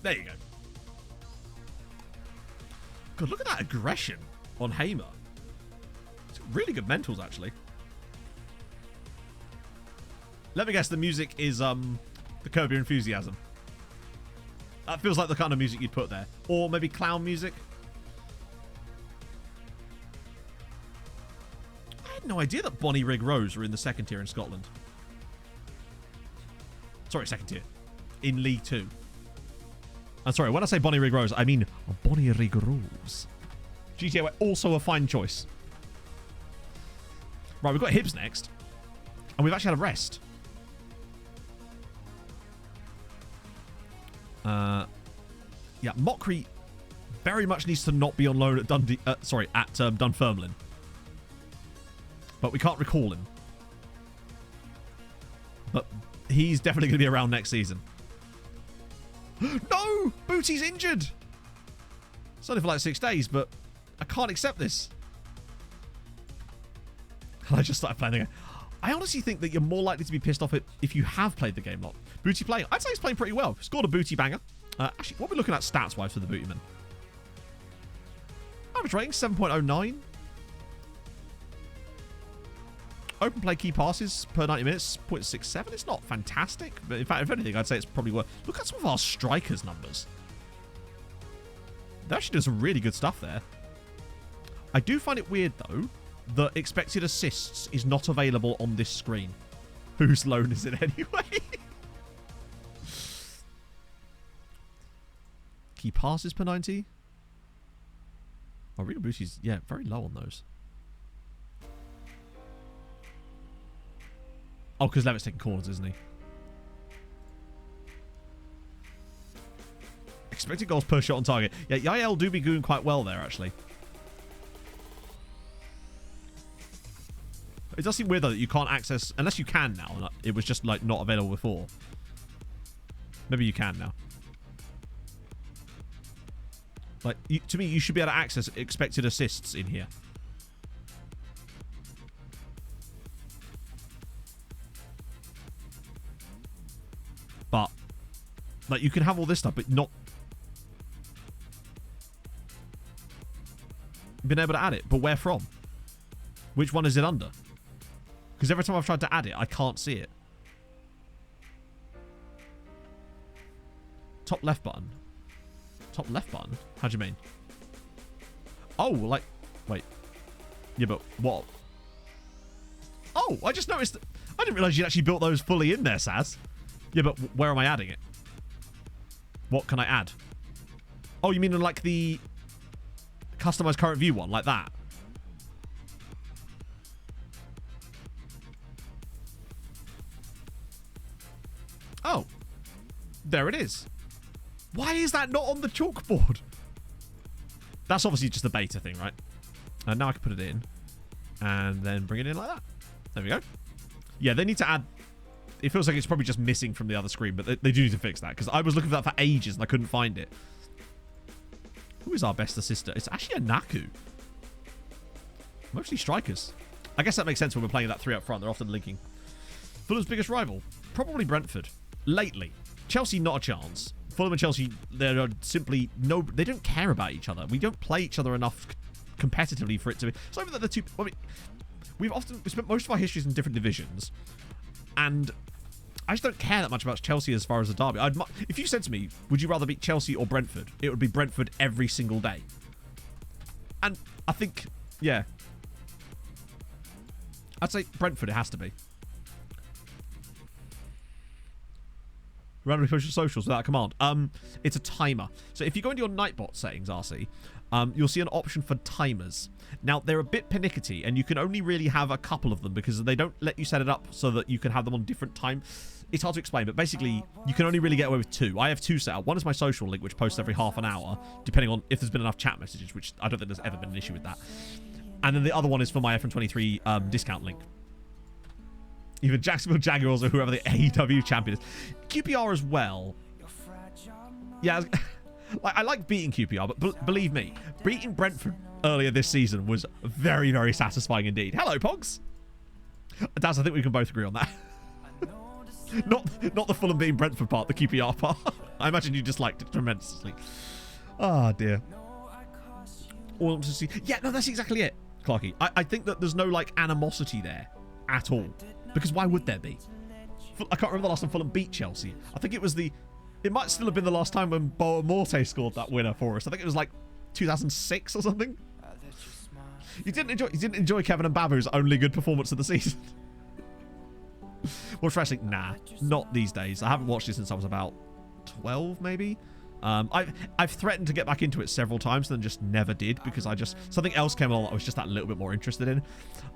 There you go. God, look at that aggression on Hamer. It's really good mentals, actually. Let me guess, the music is the Curb Your Enthusiasm. That feels like the kind of music you'd put there. Or maybe clown music. I had no idea that Bonnie Rig Rose were in the 2nd tier in Scotland. Sorry, 2nd tier. In League 2. I'm sorry, when I say Bonnie Rig Rose, I mean Bonnie Rig Rose. GTA also a fine choice. Right, we've got Hibs next. And we've actually had a rest. Yeah, Mockery very much needs to not be on loan at Dundee. Sorry, at Dunfermline. But we can't recall him. But he's definitely going to be around next season. No! Booty's injured! It's only for like 6 days, but I can't accept this. And I just started playing the game. I honestly think that you're more likely to be pissed off if you have played the game a lot. Booty playing. I'd say he's playing pretty well. Scored a booty banger. Actually, what are we looking at stats-wise for the Bootyman? Average rating, 7.09. Open play key passes per 90 minutes, 0.67. It's not fantastic, but in fact, if anything, I'd say it's probably worth... Look at some of our strikers' numbers. They're actually doing some really good stuff there. I do find it weird, though, that expected assists is not available on this screen. Whose loan is it anyway? Key passes per 90. Oh, Real Booty's, yeah, very low on those. Oh, because Levitt's taking corners, isn't he? Expected goals per shot on target. Yeah, Yael do be doing quite well there, actually. It does seem weird, though, that you can't access... Unless you can now. It was just, like, not available before. Maybe you can now. Like, to me, you should be able to access expected assists in here. But, like, you can have all this stuff, but not been able to add it. But where from? Which one is it under? Because every time I've tried to add it, I can't see it. Top left button. Top left button? How do you mean? Oh, like... Wait. Yeah, but what? Oh, I just noticed... I didn't realise you'd actually built those fully in there, Saz. Yeah, but where am I adding it? What can I add? Oh, you mean in, like, the... Customize current view one? Like that? Oh. There it is. Why is that not on the chalkboard? That's obviously just a beta thing, right? And now I can put it in. And then bring it in like that. There we go. Yeah, they need to add... It feels like it's probably just missing from the other screen, but they do need to fix that. Because I was looking for that for ages and I couldn't find it. Who is our best assister? It's actually a Naku. Mostly strikers. I guess that makes sense when we're playing that 3 up front. They're often linking. Fulham's biggest rival? Probably Brentford. Lately. Chelsea, not a chance. Fulham and Chelsea, they're simply no... They don't care about each other. We don't play each other enough competitively for it to be... It's not even that the two... I mean, we've spent most of our histories in different divisions. And I just don't care that much about Chelsea as far as the derby. If you said to me, would you rather beat Chelsea or Brentford? It would be Brentford every single day. And I think, yeah. I'd say Brentford, it has to be. Randomly push your socials without a command. It's a timer. So if you go into your Nightbot settings, RC, you'll see an option for timers. Now, they're a bit pernickety, and you can only really have a couple of them because they don't let you set it up so that you can have them on different time. It's hard to explain, but basically, you can only really get away with 2. I have 2 set up. One is my social link, which posts every half an hour, depending on if there's been enough chat messages, which I don't think there's ever been an issue with that. And then the other one is for my FM23 discount link. Even Jacksonville Jaguars or whoever the AEW champion is. QPR as well. Yeah, I like beating QPR, but believe me, beating Brentford earlier this season was very, very satisfying indeed. Hello, Pogs. Daz, I think we can both agree on that. not the Fulham beating Brentford part, the QPR part. I imagine you disliked it tremendously. Oh, dear. All to see. Yeah, no, that's exactly it, Clarky. I think that there's no, like, animosity there at all. Because why would there be? I can't remember the last time Fulham beat Chelsea. I think it was it might still have been the last time when Boa Morte scored that winner for us. I think it was like 2006 or something. You didn't enjoy Kevin and Babu's only good performance of the season. Watch wrestling? Nah, not these days. I haven't watched it since I was about 12, maybe. I've threatened to get back into it several times and then just never did because something else came along that I was just that little bit more interested in.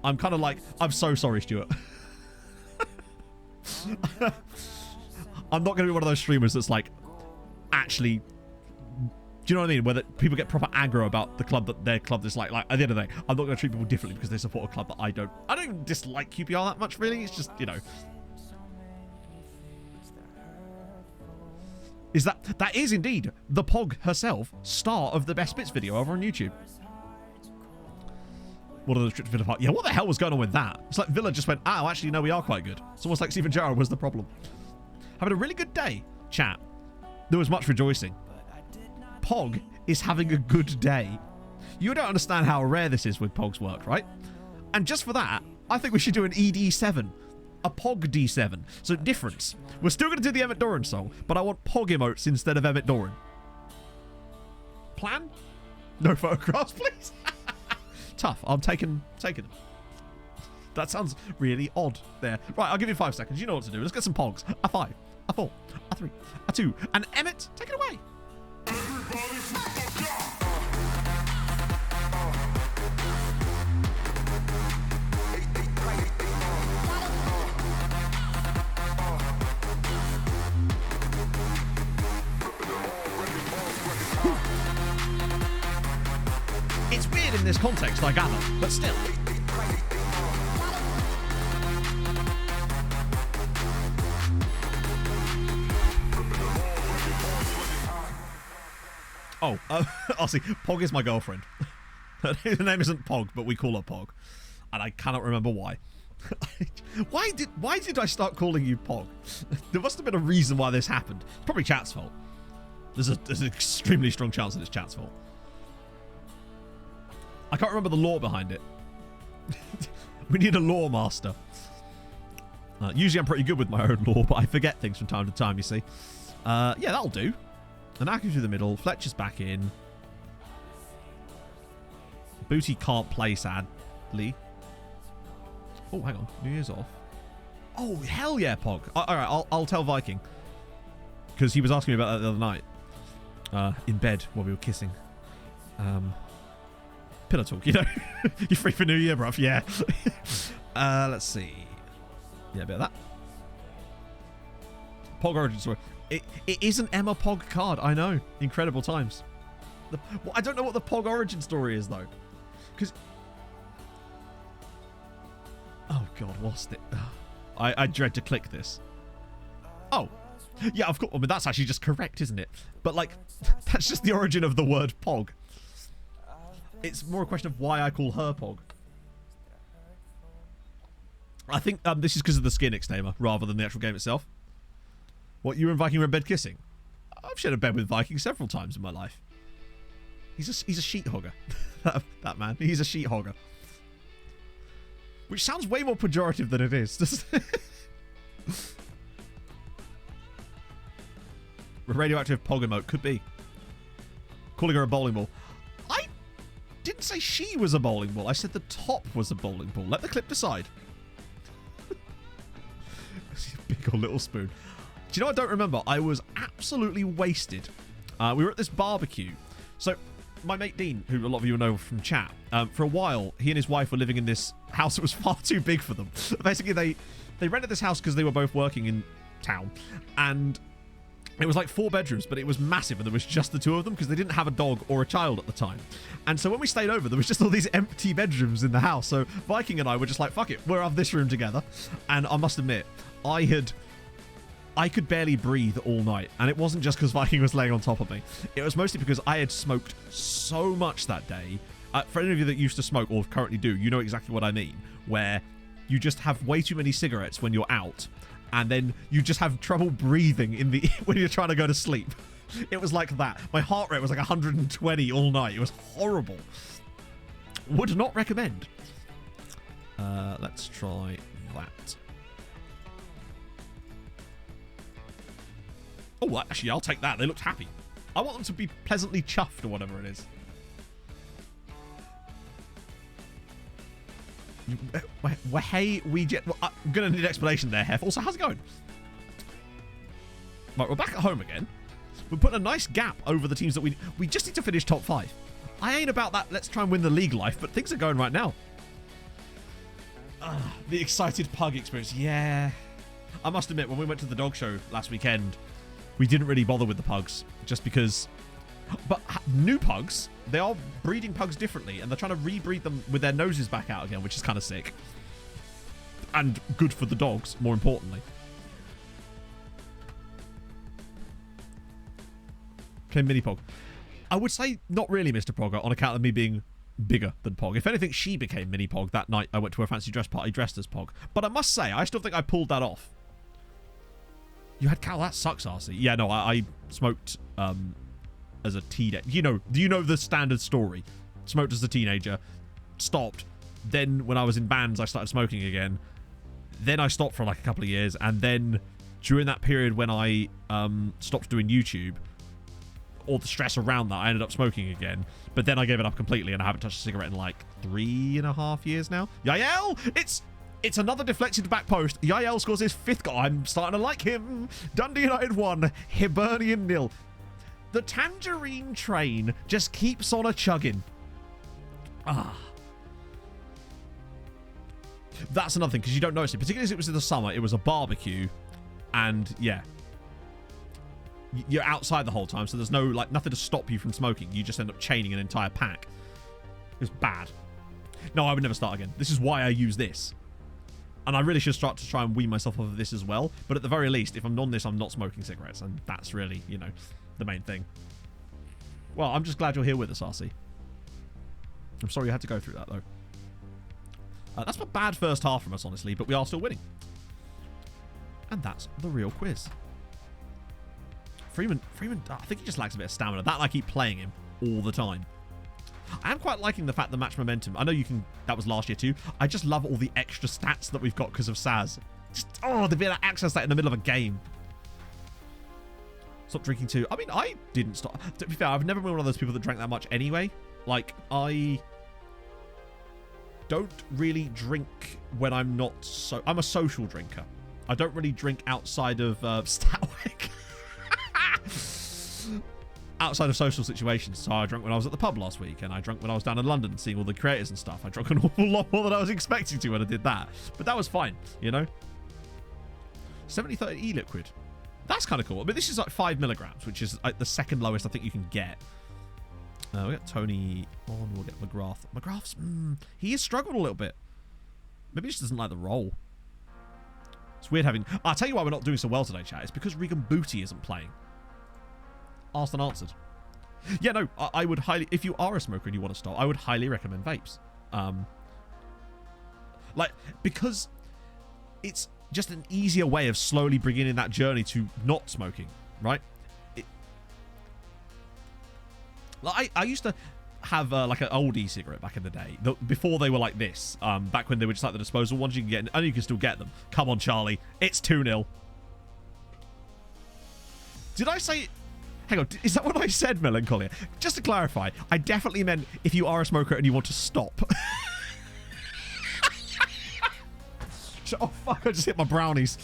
I'm kind of like, I'm so sorry, Stuart. I'm not going to be one of those streamers that's like, actually, do you know what I mean? Where people get proper aggro about the club that their club dislike. Like, at the end of the day, I'm not going to treat people differently because they support a club that I don't even dislike QPR that much, really. It's just, you know. That is indeed the Pog herself, star of the Best Bits video over on YouTube. What are the trips to Villa Park? Yeah, what the hell was going on with that? It's like Villa just went, oh, actually, no, we are quite good. It's almost like Steven Gerrard was the problem. Having a really good day, chat. There was much rejoicing. Pog is having a good day. You don't understand how rare this is with Pog's work, right? And just for that, I think we should do an ED7. A Pog D7. So difference. We're still going to do the Emmett Doran song, but I want Pog emotes instead of Emmett Doran. Plan? No photographs, please. Tough. I'm taking them. That sounds really odd there. Right, I'll give you 5 seconds. You know what to do. Let's get some Pogs. A 5, a 4, a 3, a 2. And Emmett, take it away. It's weird in this context, I gather, but still. Oh, Aussie, Pog is my girlfriend. Her name isn't Pog, but we call her Pog. And I cannot remember why. Why did I start calling you Pog? There must have been a reason why this happened. It's probably chat's fault. There's an extremely strong chance that it's chat's fault. I can't remember the lore behind it. We need a lore master. Usually I'm pretty good with my own lore, but I forget things from time to time, you see. Yeah, that'll do. Anaki through the middle. Fletcher's back in. Booty can't play, sadly. Oh, hang on. New Year's off. Oh, hell yeah, Pog. All right, I'll tell Viking. Because he was asking me about that the other night. In bed while we were kissing. Pillow talk, you know. You're free for New Year, bruv. Yeah. Let's see. Yeah, a bit of that. Pog origin story. It is an Emma Pog card, I know. Incredible times. Well, I don't know what the Pog origin story is, though. Because... Oh, God, lost it. I dread to click this. Oh. Yeah, of course. I mean, that's actually just correct, isn't it? But, like, that's just the origin of the word Pog. It's more a question of why I call her Pog. I think this is because of the skin extamer rather than the actual game itself. What, you and Viking were in bed kissing? I've shared a bed with Viking several times in my life. He's a sheet hogger. that man. He's a sheet hogger. Which sounds way more pejorative than it is. radioactive pog emote. Could be. Calling her a bowling ball. I didn't say she was a bowling ball. I said the top was a bowling ball. Let the clip decide. Big or little spoon. Do you know, I don't remember. I was absolutely wasted. We were at this barbecue. So my mate Dean, who a lot of you know from chat, for a while, he and his wife were living in this house that was far too big for them. Basically, they rented this house because they were both working in town, and it was like 4 bedrooms, but it was massive, and there was just the two of them because they didn't have a dog or a child at the time. And so when we stayed over, there was just all these empty bedrooms in the house. So Viking and I were just like, fuck it, we'll have this room together. And I must admit, I could barely breathe all night, and it wasn't just because Viking was laying on top of me. It was mostly because I had smoked so much that day. For any of you that used to smoke or currently do, you know exactly what I mean, where you just have way too many cigarettes when you're out, and then you just have trouble breathing in the when you're trying to go to sleep. It was like that. My heart rate was like 120 all night. It was horrible. Would not recommend. Let's try that. Oh, actually, I'll take that. They looked happy. I want them to be pleasantly chuffed or whatever it is. Hey, I'm going to need an explanation there, Hef. Also, how's it going? Right, we're back at home again. We're putting a nice gap over the teams that we just need to finish top 5. I ain't about that let's try and win the league life, but things are going right now. The excited pug experience. Yeah. I must admit, when we went to the dog show last weekend, we didn't really bother with the pugs just because... But new pugs, they are breeding pugs differently, and they're trying to rebreed them with their noses back out again, which is kind of sick. And good for the dogs, more importantly. Okay, mini pog. I would say not really Mr. Pogger on account of me being bigger than Pog. If anything, she became mini Pog that night I went to her fancy dress party dressed as Pog. But I must say, I still think I pulled that off. You had Cal? That sucks, RC. Yeah, no, I smoked as a teenager. Do you know the standard story? Smoked as a teenager, stopped. Then when I was in bands, I started smoking again. Then I stopped for like a couple of years. And then during that period when I stopped doing YouTube, all the stress around that, I ended up smoking again. But then I gave it up completely, and I haven't touched a cigarette in like 3.5 years now. Yael! It's another deflected back post. Yael scores his 5th goal. I'm starting to like him. Dundee United 1, Hibernian 0. The tangerine train just keeps on a-chugging. That's another thing, because you don't notice it. Particularly as it was in the summer, it was a barbecue. And, yeah. You're outside the whole time, so there's nothing to stop you from smoking. You just end up chaining an entire pack. It was bad. No, I would never start again. This is why I use this. And I really should start to try and wean myself off of this as well. But at the very least, if I'm on this, I'm not smoking cigarettes. And that's really, the main thing. Well, I'm just glad you're here with us, RC. I'm sorry you had to go through that, though. That's a bad first half from us, honestly, but we are still winning. And that's the real quiz. Freeman, I think he just lacks a bit of stamina. That, I keep playing him all the time. I am quite liking the fact the match momentum. I know you can... That was last year too. I just love all the extra stats that we've got because of Saz. They've been able to access that in the middle of a game. Stop drinking too. I mean, I didn't stop. To be fair, I've never been one of those people that drank that much anyway. Like, I don't really drink when I'm not so... I'm a social drinker. I don't really drink outside of Statwick. Outside of social situations. So I drank when I was at the pub last week, and I drank when I was down in London seeing all the creators and stuff. I drank an awful lot more than I was expecting to when I did that. But that was fine, 70-30 e-liquid. That's kind of cool. I mean, this is like 5 milligrams, which is like the second lowest I think you can get. We got Tony on. We'll get McGrath. McGrath's... he has struggled a little bit. Maybe he just doesn't like the role. It's weird having... I'll tell you why we're not doing so well today, chat. It's because Regan Booty isn't playing. Asked and answered. Yeah, no, I would highly... If you are a smoker and you want to stop, I would highly recommend vapes. Because it's just an easier way of slowly beginning that journey to not smoking, right? I used to have like an old e-cigarette back in the day, before they were like this, back when they were just like the disposable ones you can get, and you can still get them. Come on, Charlie. It's 2-0. Did I say Hang on, is that what I said, Melancholia? Just to clarify, I definitely meant if you are a smoker and you want to stop. Oh, fuck, I just hit my brownies.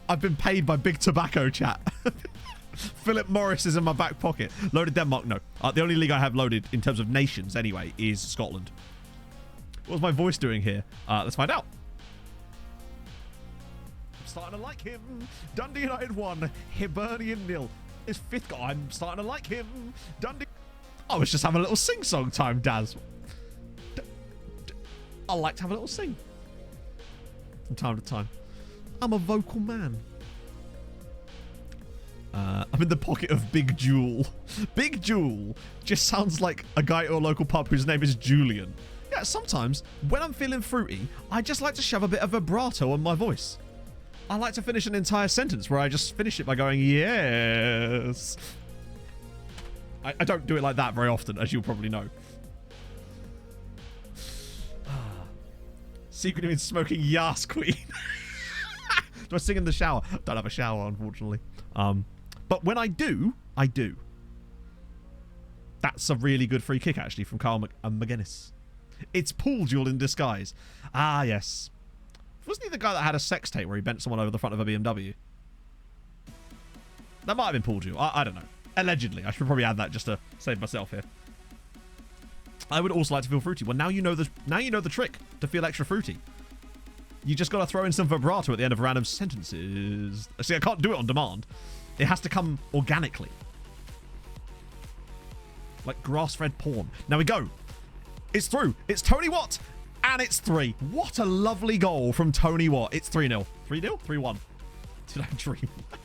I've been paid by Big Tobacco, chat. Philip Morris is in my back pocket. Loaded Denmark? No. The only league I have loaded in terms of nations, anyway, is Scotland. What was my voice doing here? Let's find out. I'm starting to like him. Dundee United 1, Hibernian 0. His 5th goal. I'm starting to like him. Dundee. I was just having a little sing-song time, Daz. I like to have a little sing. From time to time. I'm a vocal man. I'm in the pocket of Big Jewel. Big Jewel just sounds like a guy at a local pub whose name is Julian. Yeah, sometimes when I'm feeling fruity, I just like to shove a bit of vibrato on my voice. I like to finish an entire sentence where I just finish it by going, yes. I don't do it like that very often, as you'll probably know. Secretly been smoking Yas Queen. Do I sing in the shower? Don't have a shower, unfortunately. But when I do, I do. That's a really good free kick, actually, from Carl McGuinness. It's pool duel in disguise. Ah, yes. Wasn't he the guy that had a sex tape where he bent someone over the front of a BMW? That might have been pool duel. I don't know. Allegedly. I should probably add that just to save myself here. I would also like to feel fruity. Well, now you know the trick to feel extra fruity. You just got to throw in some vibrato at the end of random sentences. See, I can't do it on demand. It has to come organically. Like grass-fed porn. Now we go. It's through. It's Tony Watt. And it's 3. What a lovely goal from Tony Watt. It's 3-0. 3-0? 3-1. Did I dream that?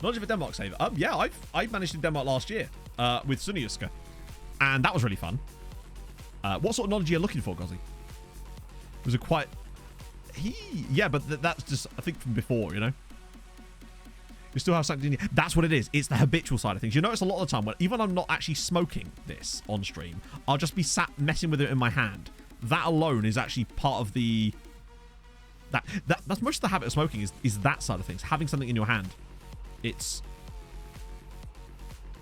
Knowledge of a Denmark save. Yeah, I managed in Denmark last year with SecondYellowCard. And that was really fun. What sort of knowledge are you looking for, Gozzy? Was it quite... Yeah, but that's just, I think, from before, you know? You still have something in you. That's what it is. It's the habitual side of things. You notice a lot of the time, when even I'm not actually smoking this on stream, I'll just be sat messing with it in my hand. That alone is actually part of the... That's most of the habit of smoking is that side of things. Having something in your hand. It's...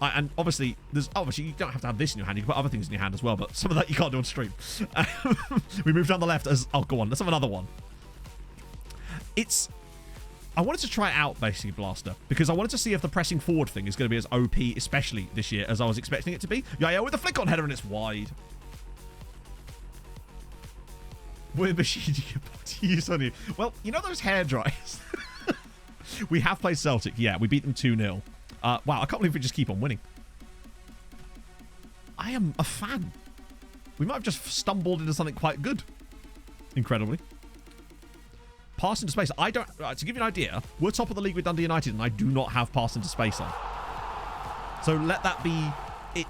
and obviously, you don't have to have this in your hand. You can put other things in your hand as well, but some of that you can't do on stream. We move down the left as... Oh, go on. Let's have another one. I wanted to try it out, basically, Blaster, because I wanted to see if the pressing forward thing is going to be as OP, especially this year, as I was expecting it to be. Yeah, with the flick on header and it's wide. We're machining your body use on you. Well, you know those hair dryers? We have played Celtic. Yeah, we beat them 2-0. Wow, I can't believe we just keep on winning. I am a fan. We might have just stumbled into something quite good. Incredibly. Pass into space. I don't... to give you an idea, we're top of the league with Dundee United, and I do not have pass into space on. So let that be it.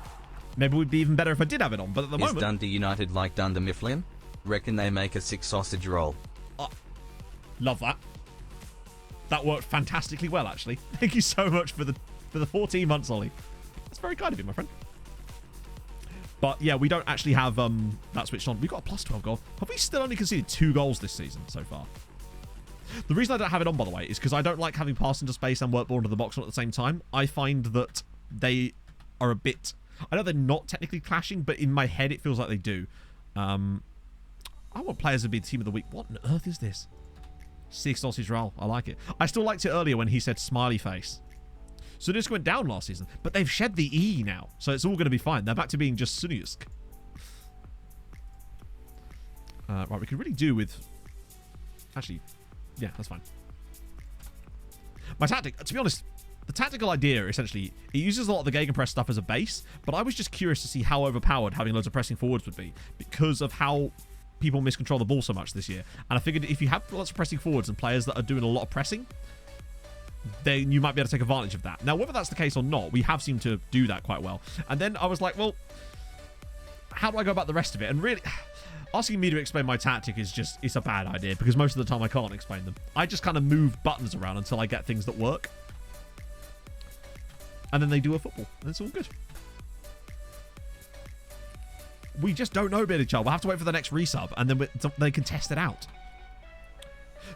Maybe it would be even better if I did have it on, but at the moment... Is Dundee United like Dunder Mifflin? Reckon they make a 6 sausage roll. Love that. That worked fantastically well, actually. Thank you so much for the 14 months, Ollie. That's very kind of you, my friend. But yeah, we don't actually have that switched on. We've got a plus 12 goal. Have we still only conceded 2 goals this season so far? The reason I don't have it on, by the way, is because I don't like having pass into space and work ball into the box on at the same time. I find that they are a bit... I know they're not technically clashing, but in my head it feels like they do. I want players to be the team of the week. What on earth is this? 6 sausage roll. I like it. I still liked it earlier when he said smiley face. So this went down last season, but they've shed the E now, so it's all going to be fine. They're back to being just SecondYellowCard. Right, we could really do with... Actually, yeah, that's fine. My tactic, to be honest, the tactical idea, essentially, it uses a lot of the gegenpress stuff as a base, but I was just curious to see how overpowered having loads of pressing forwards would be, because of how people miscontrol the ball so much this year. And I figured if you have lots of pressing forwards and players that are doing a lot of pressing, then you might be able to take advantage of that. Now, whether that's the case or not, we have seemed to do that quite well. And then I was like, well, how do I go about the rest of it? And really, asking me to explain my tactic is just, it's a bad idea, because most of the time I can't explain them. I just kind of move buttons around until I get things that work. And then they do a football, and it's all good. We just don't know, Bearded Child. We'll have to wait for the next resub, and then they can test it out.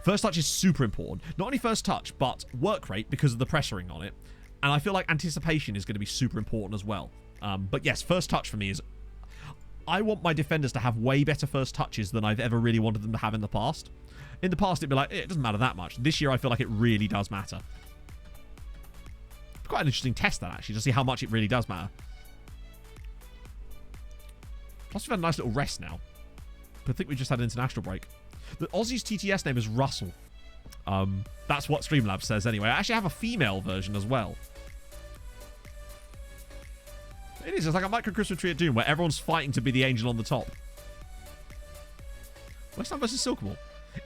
First touch is super important. Not only first touch, but work rate because of the pressuring on it. And I feel like anticipation is going to be super important as well. But yes, first touch for me is... I want my defenders to have way better first touches than I've ever really wanted them to have in the past. In the past, it'd be like, it doesn't matter that much. This year, I feel like it really does matter. It's quite an interesting test, that, actually, to see how much it really does matter. Plus, we've had a nice little rest now. I think we just had an international break. The Aussie's TTS name is Russell. That's what Streamlabs says anyway. I actually have a female version as well. It is. It's like a micro Christmas tree at Doom where everyone's fighting to be the angel on the top. West Ham versus Silkemoor.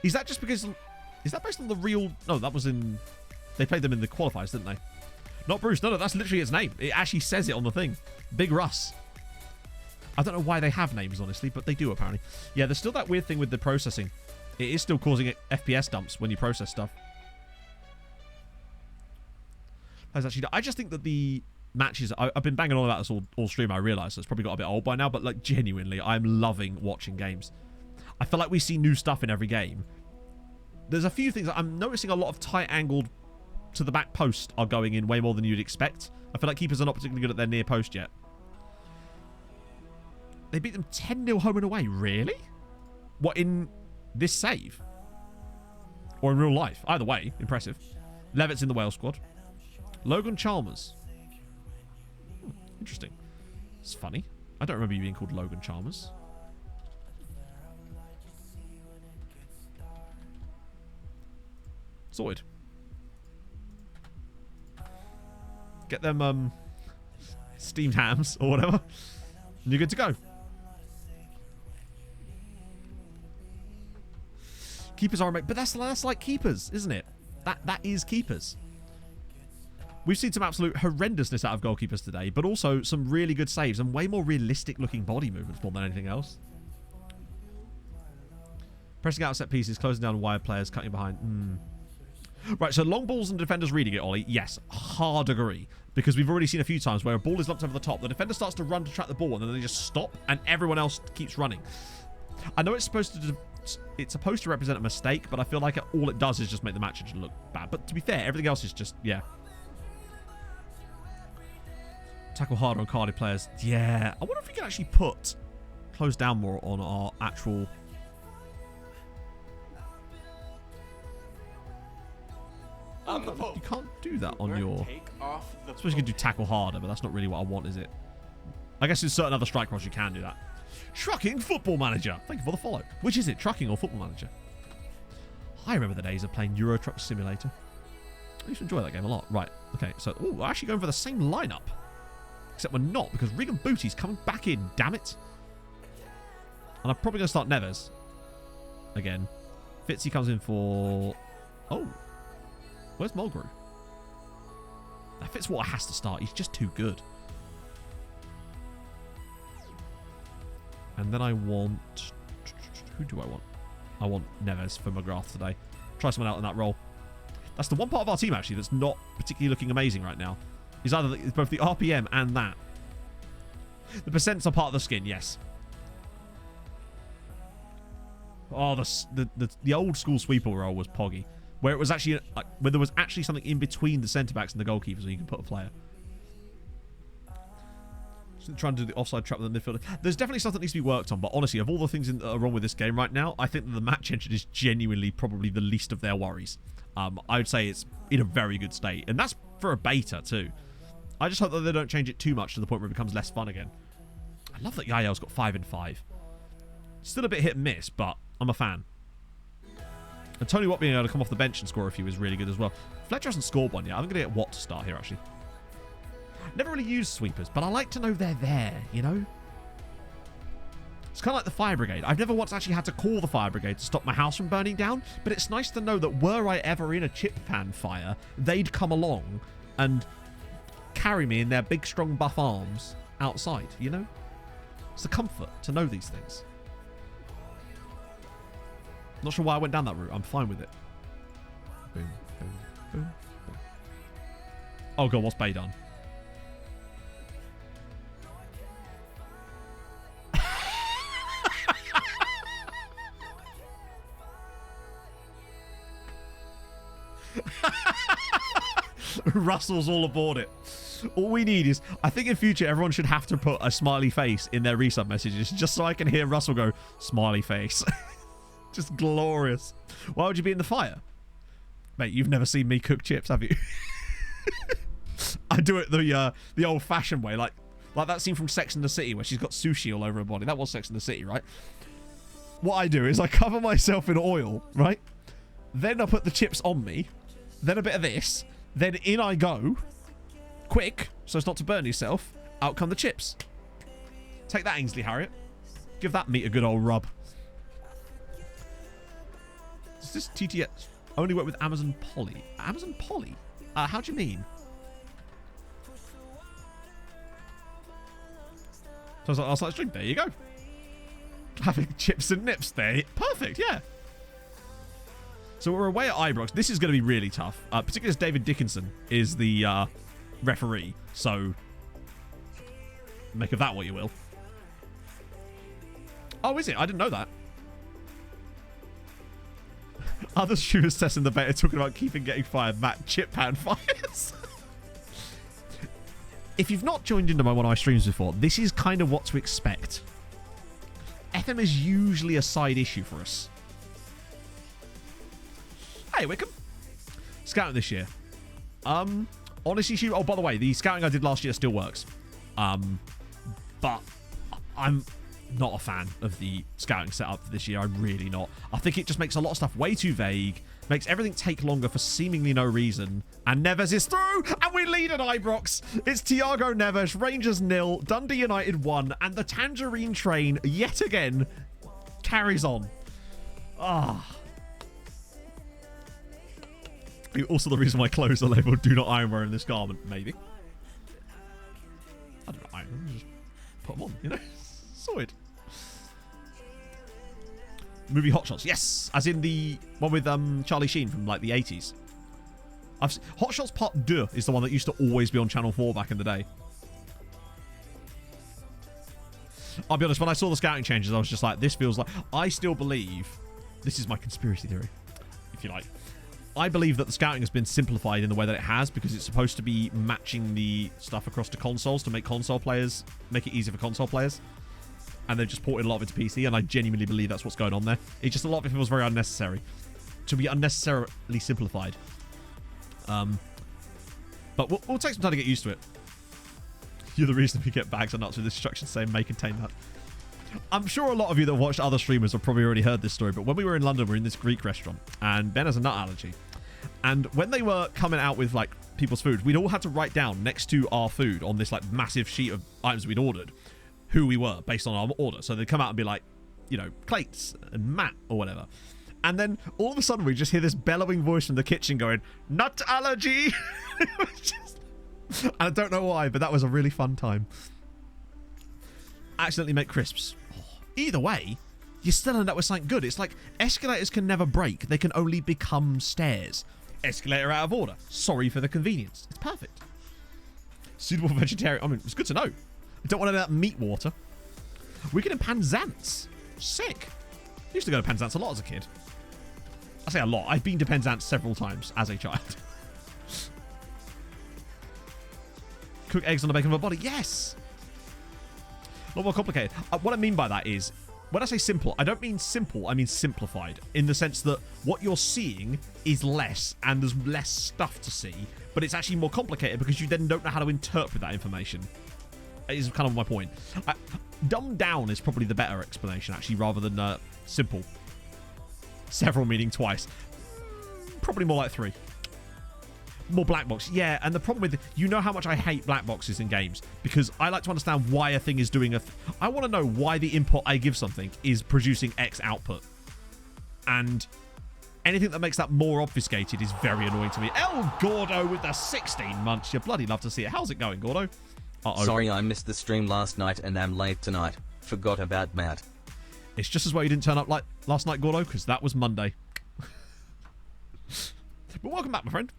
Is that just because... Is that based on the real... No, that was in... They played them in the qualifiers, didn't they? Not Bruce. No, that's literally its name. It actually says it on the thing. Big Russ. I don't know why they have names, honestly, but they do, apparently. Yeah, there's still that weird thing with the processing. It is still causing FPS dumps when you process stuff. I just think that the matches... I've been banging on about this all stream, I realise, so it's probably got a bit old by now, but, like, genuinely, I'm loving watching games. I feel like we see new stuff in every game. There's a few things. I'm noticing a lot of tight-angled to the back post are going in way more than you'd expect. I feel like keepers are not particularly good at their near post yet. They beat them 10-0 home and away. Really? What, in this save? Or in real life? Either way, impressive. Levitt's in the Wales squad. Logan Chalmers. Interesting. It's funny. I don't remember you being called Logan Chalmers. Sorted. Get them steamed hams or whatever. And you're good to go. Keepers are... But that's like keepers, isn't it? That is keepers. We've seen some absolute horrendousness out of goalkeepers today, but also some really good saves and way more realistic looking body movements more than anything else. Pressing out set pieces, closing down wide players, cutting behind. Right, so long balls and defenders reading it, Ollie. Yes, hard agree. Because we've already seen a few times where a ball is lumped over the top, the defender starts to run to track the ball, and then they just stop, and everyone else keeps running. I know it's supposed to represent a mistake, but I feel like all it does is just make the match look bad. But to be fair, everything else is just, yeah. Tackle harder on carded players. Yeah. I wonder if we can actually close down more on our actual... You can't do that on your... I suppose you can do tackle harder, but that's not really what I want, is it? I guess in certain other strike roles you can do that. Trucking Football Manager. Thank you for the follow. Which is it, Trucking or Football Manager? I remember the days of playing Euro Truck Simulator. I used to enjoy that game a lot. Right, okay, so... Oh, we're actually going for the same lineup. Except we're not, because Regan Booty's coming back in, damn it. And I'm probably going to start Neves. Again. Fitzy comes in for... Oh. Where's Mulgrew? That Fitzwater has to start. He's just too good. And then I want... Who do I want? I want Neves for McGrath today. Try someone out in that role. That's the one part of our team, actually, that's not particularly looking amazing right now. Is either both the RPM and that. The percents are part of the skin, yes. Oh, the old school sweeper role was poggy. Where it was actually, like, where there was actually something in between the centre-backs and the goalkeepers so you could put a player. Just trying to do the offside trap with the midfielder. There's definitely stuff that needs to be worked on, but honestly, of all the things that are wrong with this game right now, I think that the match engine is genuinely probably the least of their worries. I would say it's in a very good state. And that's for a beta, too. I just hope that they don't change it too much to the point where it becomes less fun again. I love that Yael's got 5 and 5. Still a bit hit and miss, but I'm a fan. And Tony Watt being able to come off the bench and score a few is really good as well. Fletcher hasn't scored one yet. I'm going to get Watt to start here, actually. Never really used sweepers, but I like to know they're there, you know? It's kind of like the fire brigade. I've never once actually had to call the fire brigade to stop my house from burning down, but it's nice to know that were I ever in a chip pan fire, they'd come along and carry me in their big, strong, buff arms outside, you know? It's a comfort to know these things. Not sure why I went down that route. I'm fine with it. Boom, boom, boom, boom. Oh, God, what's Bay done? Russell's all aboard it. All we need is, I think in future, everyone should have to put a smiley face in their resub messages just so I can hear Russell go, smiley face. Just glorious. Why would you be in the fire? Mate, you've never seen me cook chips, have you? I do it the old-fashioned way, like that scene from Sex and the City where she's got sushi all over her body. That was Sex and the City, right? What I do is I cover myself in oil, right? Then I put the chips on me. Then a bit of this. Then in I go. Quick, so as not to burn yourself. Out come the chips. Take that, Ainsley Harriott. Give that meat a good old rub. Does this TTS only work with Amazon Polly? Amazon Polly? How do you mean? So I was like, last night's drink. There you go. Having chips and nips there. Perfect, yeah. So we're away at Ibrox. This is going to be really tough, particularly as David Dickinson is the referee. So make of that what you will. Oh, is it? I didn't know that. Other streamers testing the beta talking about keeping getting fired. Matt, chip pan fires. If you've not joined into my one of my streams before, this is kind of what to expect. FM is usually a side issue for us. Hey, Wickham. Scouting this year. Honestly, shoot. Oh, by the way, the scouting I did last year still works. But I'm not a fan of the scouting setup for this year. I'm really not. I think it just makes a lot of stuff way too vague, makes everything take longer for seemingly no reason, and Neves is through, and we lead at Ibrox. It's Thiago Neves, Rangers 0, Dundee United 1, and the Tangerine train, yet again, carries on. Also the reason why clothes are labelled do not iron wear in this garment, maybe. I don't know, iron them, just put them on, you know? Sorted. Movie Hot Shots, yes, as in the one with Charlie Sheen from like the 80s. Hot Shots Part 2 is the one that used to always be on Channel 4 back in the day. I'll be honest, when I saw the scouting changes, I was just like, this feels like... I still believe... This is my conspiracy theory, if you like. I believe that the scouting has been simplified in the way that it has because it's supposed to be matching the stuff across to consoles to make console players... Make it easier for console players. And they've just ported a lot of it to PC, and I genuinely believe that's what's going on there. It's just a lot of it feels very unnecessary. To be unnecessarily simplified. But we'll take some time to get used to it. You're the reason we get bags of nuts with instructions saying may contain that. I'm sure a lot of you that watched other streamers have probably already heard this story, but when we were in London, we were in this Greek restaurant, and Ben has a nut allergy. And when they were coming out with, like, people's food, we'd all had to write down next to our food on this, like, massive sheet of items we'd ordered who we were based on our order. So they'd come out and be like, you know, Clates and Matt or whatever. And then all of a sudden we just hear this bellowing voice from the kitchen going, nut allergy. And I don't know why, but that was a really fun time. Accidentally make crisps. Either way, you still end up with something good. It's like escalators can never break. They can only become stairs. Escalator out of order. Sorry for the convenience. It's perfect. Suitable vegetarian. I mean, it's good to know. I don't want any of that meat water. Weekend in Penzance. Sick. I used to go to Penzance a lot as a kid. I say a lot. I've been to Penzance several times as a child. Cook eggs on the bacon of a body. Yes. A lot more complicated. What I mean by that is, when I say simple, I don't mean simple. I mean simplified. In the sense that what you're seeing is less and there's less stuff to see. But it's actually more complicated because you then don't know how to interpret that information. Is kind of my point. Dumbed down is probably the better explanation, actually, rather than simple. Several meaning twice. Probably more like 3. More black box. Yeah, and the problem with... You know how much I hate black boxes in games. Because I like to understand why a thing is doing a... I want to know why the input I give something is producing X output. And anything that makes that more obfuscated is very annoying to me. El Gordo with the 16 months. You bloody love to see it. How's it going, Gordo? Uh-oh. Sorry I missed the stream last night and am late tonight. Forgot about Matt. It's just as well you didn't turn up like last night, Gordo, because that was Monday. But welcome back, my friend.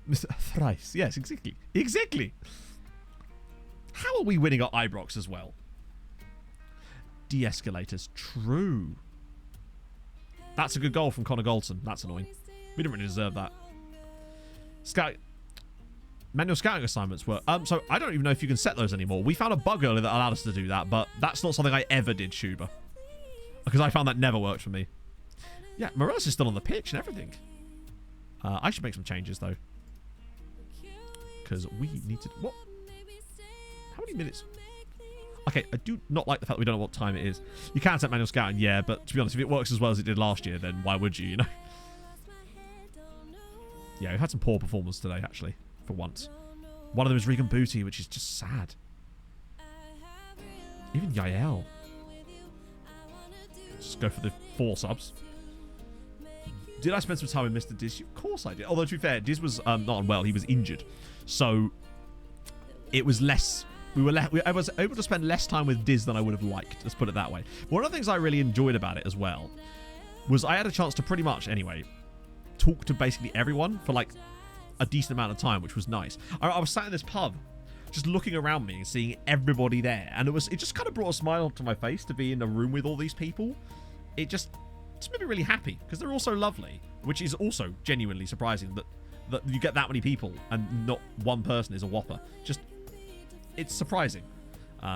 Mr. Thrice. Yes, exactly. Exactly. How are we winning at Ibrox as well? De-escalators. True. That's a good goal from Connor Goldson. That's annoying. We didn't really deserve that. Scout. Manual scouting assignments were... so I don't even know if you can set those anymore. We found a bug earlier that allowed us to do that, but that's not something I ever did, Shuba. Because I found that never worked for me. Yeah, Morelos is still on the pitch and everything. I should make some changes, though. Because we need to... What? How many minutes? Okay, I do not like the fact that we don't know what time it is. You can set manual scouting, yeah, but to be honest, if it works as well as it did last year, then why would you, you know? Yeah, we've had some poor performance today, actually, for once. One of them is Regan Booty, which is just sad. Even Yael. Just go for the 4 subs. Did I spend some time with Mr. Diz? Of course I did. Although, to be fair, Diz was not unwell. He was injured. So, it was less... I was able to spend less time with Diz than I would have liked. Let's put it that way. One of the things I really enjoyed about it as well was I had a chance to pretty much, anyway, talk to basically everyone for like a decent amount of time, which was nice. I was sat in this pub just looking around me and seeing everybody there, and it just kind of brought a smile to my face to be in a room with all these people. It just made me really happy because they're all so lovely, which is also genuinely surprising that you get that many people and not one person is a whopper. Just, it's surprising.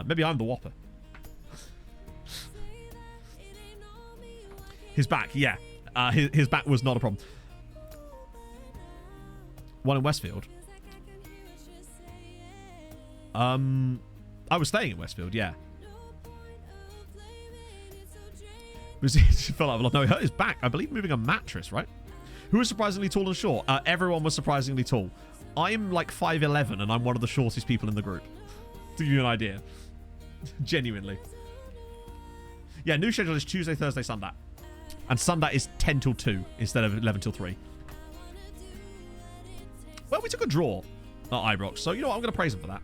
Maybe I'm the whopper. His back, yeah. His back was not a problem. One in Westfield. I was staying in Westfield, yeah. He fell out of love. No, he hurt his back. I believe moving a mattress, right? Who was surprisingly tall and short? Everyone was surprisingly tall. I'm like 5'11", and I'm one of the shortest people in the group. To give you an idea. Genuinely. Yeah, new schedule is Tuesday, Thursday, Sunday. And Sunday is 10 till 2 instead of 11 till 3. Well, we took a draw at Ibrox, so you know what? I'm going to praise him for that.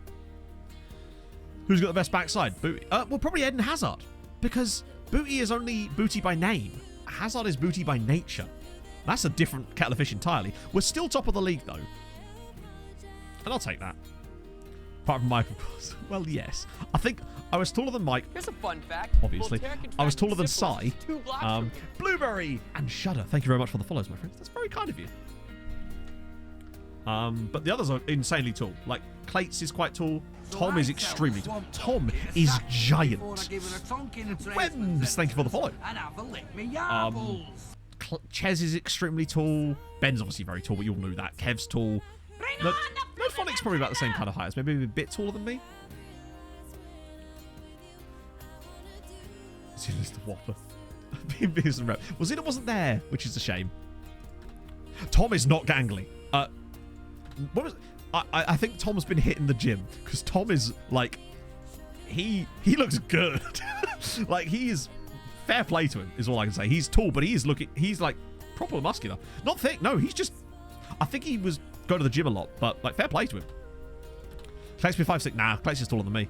Who's got the best backside? Booty. Well, probably Eden Hazard. Because Booty is only Booty by name. Hazard is Booty by nature. That's a different kettle of fish entirely. We're still top of the league, though. And I'll take that. Apart from Mike, of course. Well, yes. I think I was taller than Mike. Here's a fun fact. Obviously. I was taller than Sai. Blueberry and Shudder. Thank you very much for the follows, my friends. That's very kind of you. But the others are insanely tall. Like, Clates is quite tall. Tom is extremely tall. Tom is giant. Wems, thank you for the follow. Ches is extremely tall. Ben's obviously very tall, but you all knew that. Kev's tall. No Phonic's probably about the same kind of height as maybe a bit taller than me. Zina's the whopper. Well, Zina wasn't there, which is a shame. Tom is not gangly. What was? I think Tom's been hit in the gym because Tom is like, he looks good. Like, he is, fair play to him is all I can say. He's tall, but he's like proper muscular. Not thick. No, he's just. I think he was going to the gym a lot, but like, fair play to him. Clates me 5'6". Nah, Clates is taller than me.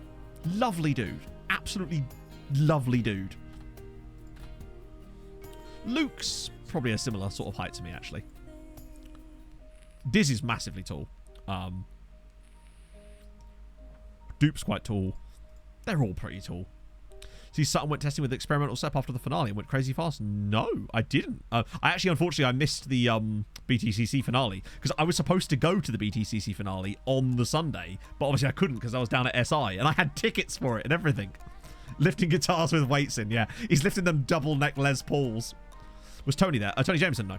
Lovely dude. Absolutely lovely dude. Luke's probably a similar sort of height to me, actually. Diz is massively tall. Dupe's quite tall. They're all pretty tall. See, Sutton went testing with the experimental step after the finale and went crazy fast. No, I didn't. Unfortunately, I missed the BTCC finale because I was supposed to go to the BTCC finale on the Sunday, but obviously I couldn't because I was down at SI and I had tickets for it and everything. Lifting guitars with weights in, yeah. He's lifting them double neck Les Pauls. Was Tony there? Tony Jameson, no.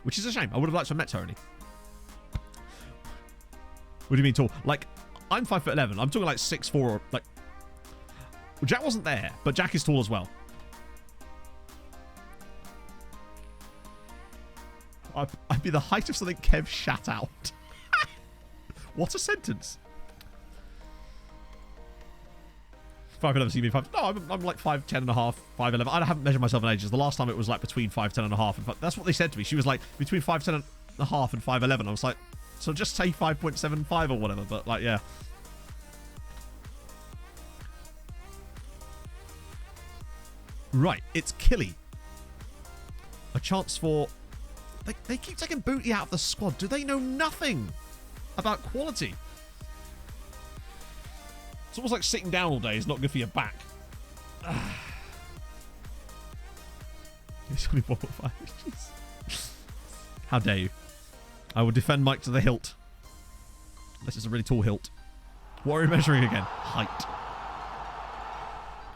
Which is a shame. I would have liked to have met Tony. What do you mean tall? Like, I'm 5'11". I'm talking like 6'4", or like... Well, Jack wasn't there, but Jack is tall as well. I'd be the height of something Kev shat out. What a sentence. 5'11", see me 5... No, I'm like 5'10 and a half, 5'11". I haven't measured myself in ages. The last time it was like between 5'10 and a half. And 5... That's what they said to me. She was like, between 5'10 and a half and 5'11". I was like, so just say 5.75 or whatever, but like, yeah. Right, it's Killy. A chance for... They keep taking Booty out of the squad. Do they know nothing about quality? It's almost like sitting down all day is not good for your back. It's only 1.5 inches. How dare you? I will defend Mike to the hilt. This is a really tall hilt. What are we measuring again? Height.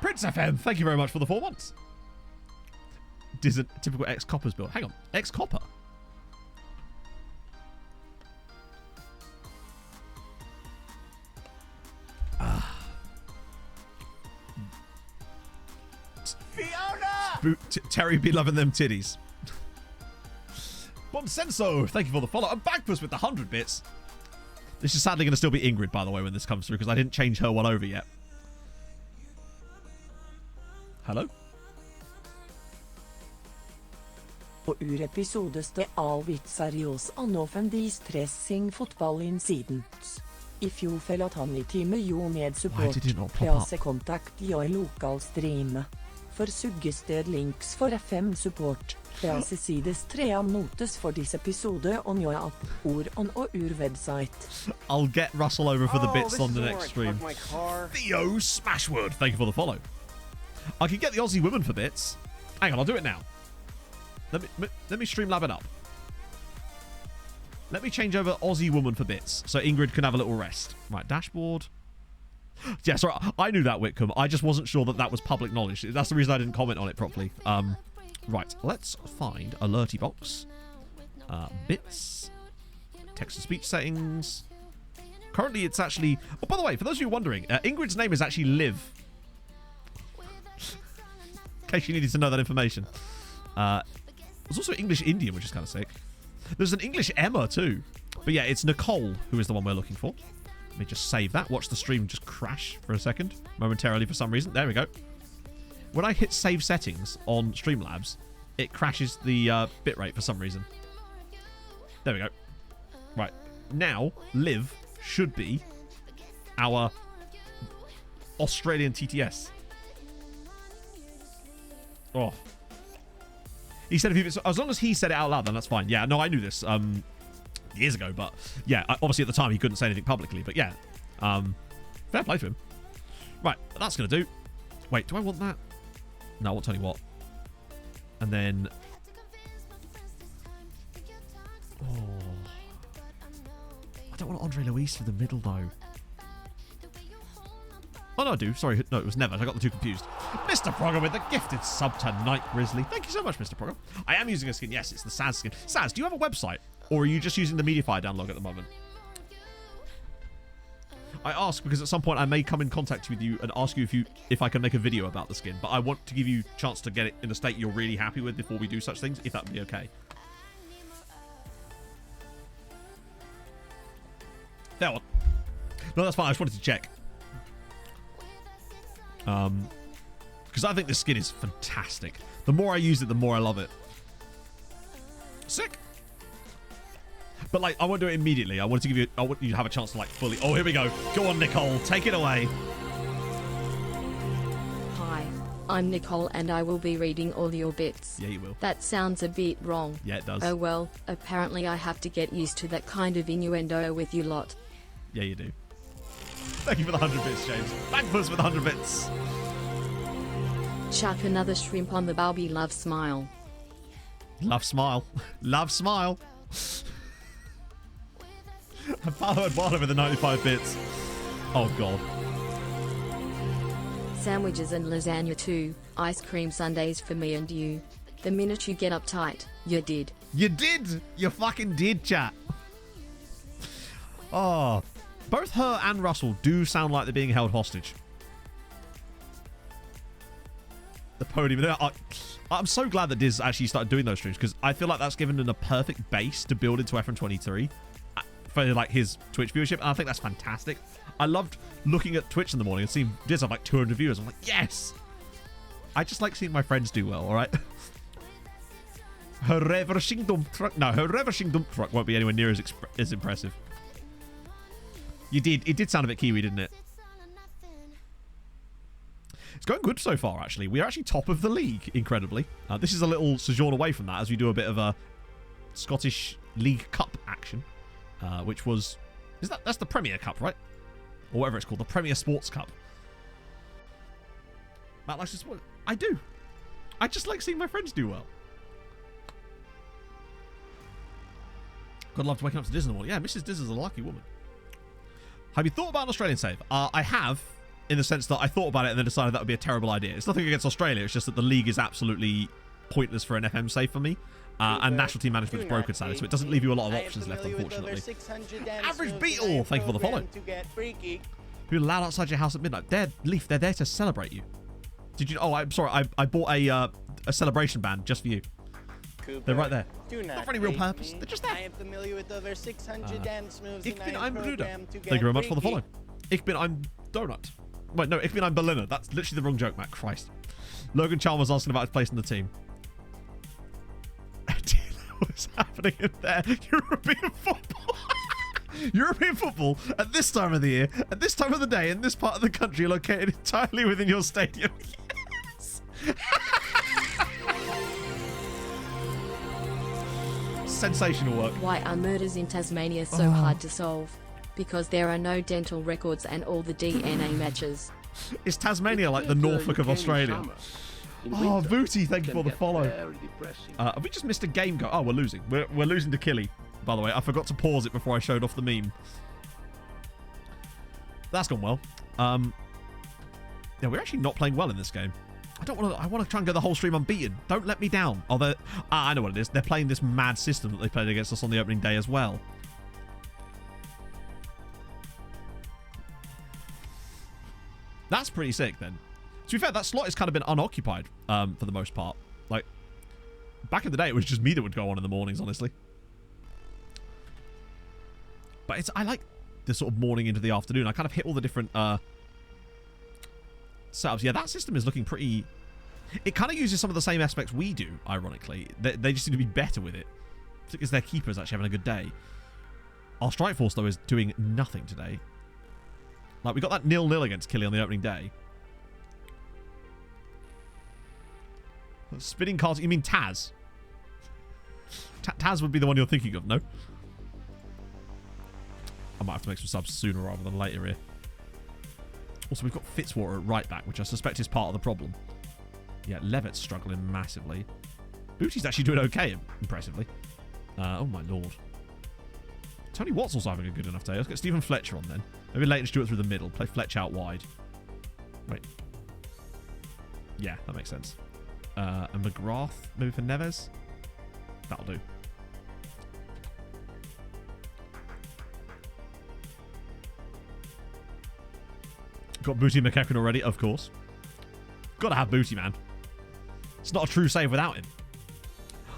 Prince FM, thank you very much for the 4 months. Isn't typical ex-coppers build. Hang on. Ex-copper? Fiona! Terry be loving them titties. Bonsenso, thank you for the follow. And Bagpuss with the 100 bits. This is sadly going to still be Ingrid, by the way, when this comes through, because I didn't change her one over yet. Hello? Og urepisodeste av Vitt seriøs annoffen stressing fotballinnsiden. I fjor fell at han I time jo med support. Plase kontakt jo I lokal stream. For suggested links for FM support. Plase sides 3 notes for this episode on your app, ord on og website. I'll get Russell over for the bits on the next stream. My car. Theo Smashword, thank you for the follow. I can get the Aussie women for bits. Hang on, I'll do it now. Let me Streamlab it up. Let me change over Aussie woman for bits so Ingrid can have a little rest. Right, dashboard. Yeah, sorry, I knew that, Whitcomb. I just wasn't sure that that was public knowledge. That's the reason I didn't comment on it properly. Right, let's find alerty box. Bits. Text-to-speech settings. Currently, it's actually... Oh, by the way, for those of you wondering, Ingrid's name is actually Liv. In case you needed to know that information. There's also English Indian, which is kind of sick. There's an English Emma, too. But yeah, it's Nicole who is the one we're looking for. Let me just save that. Watch the stream just crash for a second. Momentarily for some reason. There we go. When I hit save settings on Streamlabs, it crashes the bitrate for some reason. There we go. Right. Now, Liv should be our Australian TTS. Oh. He said if he, as long as he said it out loud, then that's fine. Yeah, no, I knew this years ago, but yeah, obviously at the time he couldn't say anything publicly, but yeah, fair play to him. Right, that's gonna do. Wait, do I want that? No, I want Tony Watt. And then, I don't want Andre Luis for the middle though. Oh, no, I do. Sorry. No, it was Never. I got the two confused. Mr. Progger with the gifted sub tonight, Grizzly. Thank you so much, Mr. Progger. I am using a skin. Yes, it's the Saz skin. Saz, do you have a website? Or are you just using the Mediafire download at the moment? I ask because at some point I may come in contact with you and ask you if I can make a video about the skin. But I want to give you a chance to get it in a state you're really happy with before we do such things, if that would be okay. That one. No, that's fine. I just wanted to check. Because I think this skin is fantastic. The more I use it, the more I love it. Sick. But like, I won't do it immediately. I want you to have a chance to like fully. Oh, here we go. Go on, Nicole. Take it away. Hi, I'm Nicole, and I will be reading all your bits. Yeah, you will. That sounds a bit wrong. Yeah, it does. Oh well. Apparently, I have to get used to that kind of innuendo with you lot. Yeah, you do. Thank you for the 100 bits, James. Backwards with 100 bits. Chuck another shrimp on the Barbie love smile. Love smile. Love smile. Apollo Eduardo with the 95 bits. Oh, God. Sandwiches and lasagna too. Ice cream sundaes for me and you. The minute you get uptight, you did. You did. You fucking did, chat. Oh. Both her and Russell do sound like they're being held hostage. The podium. I'm so glad that Diz actually started doing those streams because I feel like that's given him a perfect base to build into FM23 for like his Twitch viewership, and I think that's fantastic. I loved looking at Twitch in the morning and seeing Diz have like 200 viewers. I'm like, yes! I just like seeing my friends do well, alright? Her reversing dump truck. No, her reversing dump truck won't be anywhere near as impressive. You did. It did sound a bit Kiwi, didn't it? It's going good so far, actually. We're actually top of the league, incredibly. This is a little sojourn away from that as we do a bit of a Scottish League Cup action, which was... That's the Premier Cup, right? Or whatever it's called. The Premier Sports Cup. Matt likes to support it. I do. I just like seeing my friends do well. God love to waking up to Diz in the morning. Yeah, Mrs. Diz is a lucky woman. Have you thought about an Australian save? I have, in the sense that I thought about it and then decided that would be a terrible idea. It's nothing against Australia. It's just that the league is absolutely pointless for an FM save for me. And national team management's broken, sadly, so it doesn't leave you a lot of options left, unfortunately. Average Beetle, thank you for the follow. Who allowed outside your house at midnight? Leaf, they're there to celebrate you. Did you? Oh, I'm sorry. I bought a celebration band just for you. They're right there. Not for any real purpose. They're just there. I am familiar with over 600 dance moves. Ich bin ein Bruder. Thank you very much for the follow. Ich bin ein Donut. Wait, no, ich bin ein Berliner. That's literally the wrong joke, Matt. Christ. Logan Chalmers asking about his place in the team. What's happening in there? European football. European football at this time of the year, at this time of the day, in this part of the country, located entirely within your stadium. Yes. Sensational work. Why are murders in Tasmania so hard to solve? Because there are no dental records and all the DNA matches. Is Tasmania like the Norfolk of Australia? Oh, Booty, thank you for the follow. Have we just missed a game go? Oh, we're losing. We're losing to Killy, by the way. I forgot to pause it before I showed off the meme. That's gone well. Yeah, we're actually not playing well in this game. I want to try and go the whole stream unbeaten. Don't let me down. Oh, I know what it is. They're playing this mad system that they played against us on the opening day as well. That's pretty sick, then. To be fair, that slot has kind of been unoccupied for the most part. Like, back in the day, it was just me that would go on in the mornings, honestly. But I like the sort of morning into the afternoon. I kind of hit all the different setups. Yeah, that system is looking pretty... It kind of uses some of the same aspects we do, ironically. They just seem to be better with it. Because their keeper's actually having a good day. Our strike force, though, is doing nothing today. Like, we got that 0-0 against Killy on the opening day. Spinning cards. You mean Taz? Taz would be the one you're thinking of, no? I might have to make some subs sooner rather than later here. Also, we've got Fitzwater at right back, which I suspect is part of the problem. Yeah, Levitt's struggling massively. Booty's actually doing okay, impressively. Oh my lord. Tony Watt's also having a good enough day. Let's get Stephen Fletcher on then. Maybe Leighton Stewart through the middle. Play Fletcher out wide. Wait. Yeah, that makes sense. And McGrath, maybe for Neves? That'll do. Got Booty McEachran already, of course. Gotta have Booty, man. It's not a true save without him.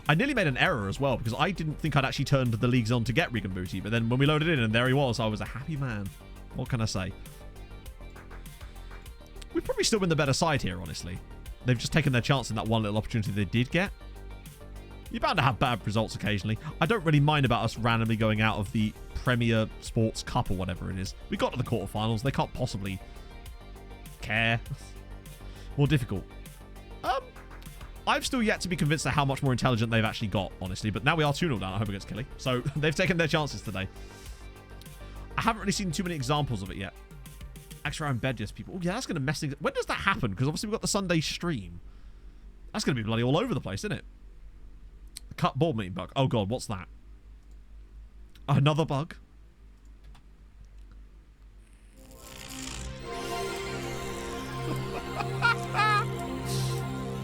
I nearly made an error as well, because I didn't think I'd actually turned the leagues on to get Regan Booty, but then when we loaded in and there he was, I was a happy man. What can I say? We've probably still been the better side here, honestly. They've just taken their chance in that one little opportunity they did get. You're bound to have bad results occasionally. I don't really mind about us randomly going out of the Premier Sports Cup or whatever it is. We got to the quarterfinals. They can't possibly care. More difficult. I've still yet to be convinced of how much more intelligent they've actually got, honestly. But now we are 2-0 down at home against Killy. So they've taken their chances today. I haven't really seen too many examples of it yet. Extra around bed, yes, people. Oh, yeah, that's going to mess things. When does that happen? Because obviously we've got the Sunday stream. That's going to be bloody all over the place, isn't it? Cut board meeting bug. Oh, God, what's that? Another bug?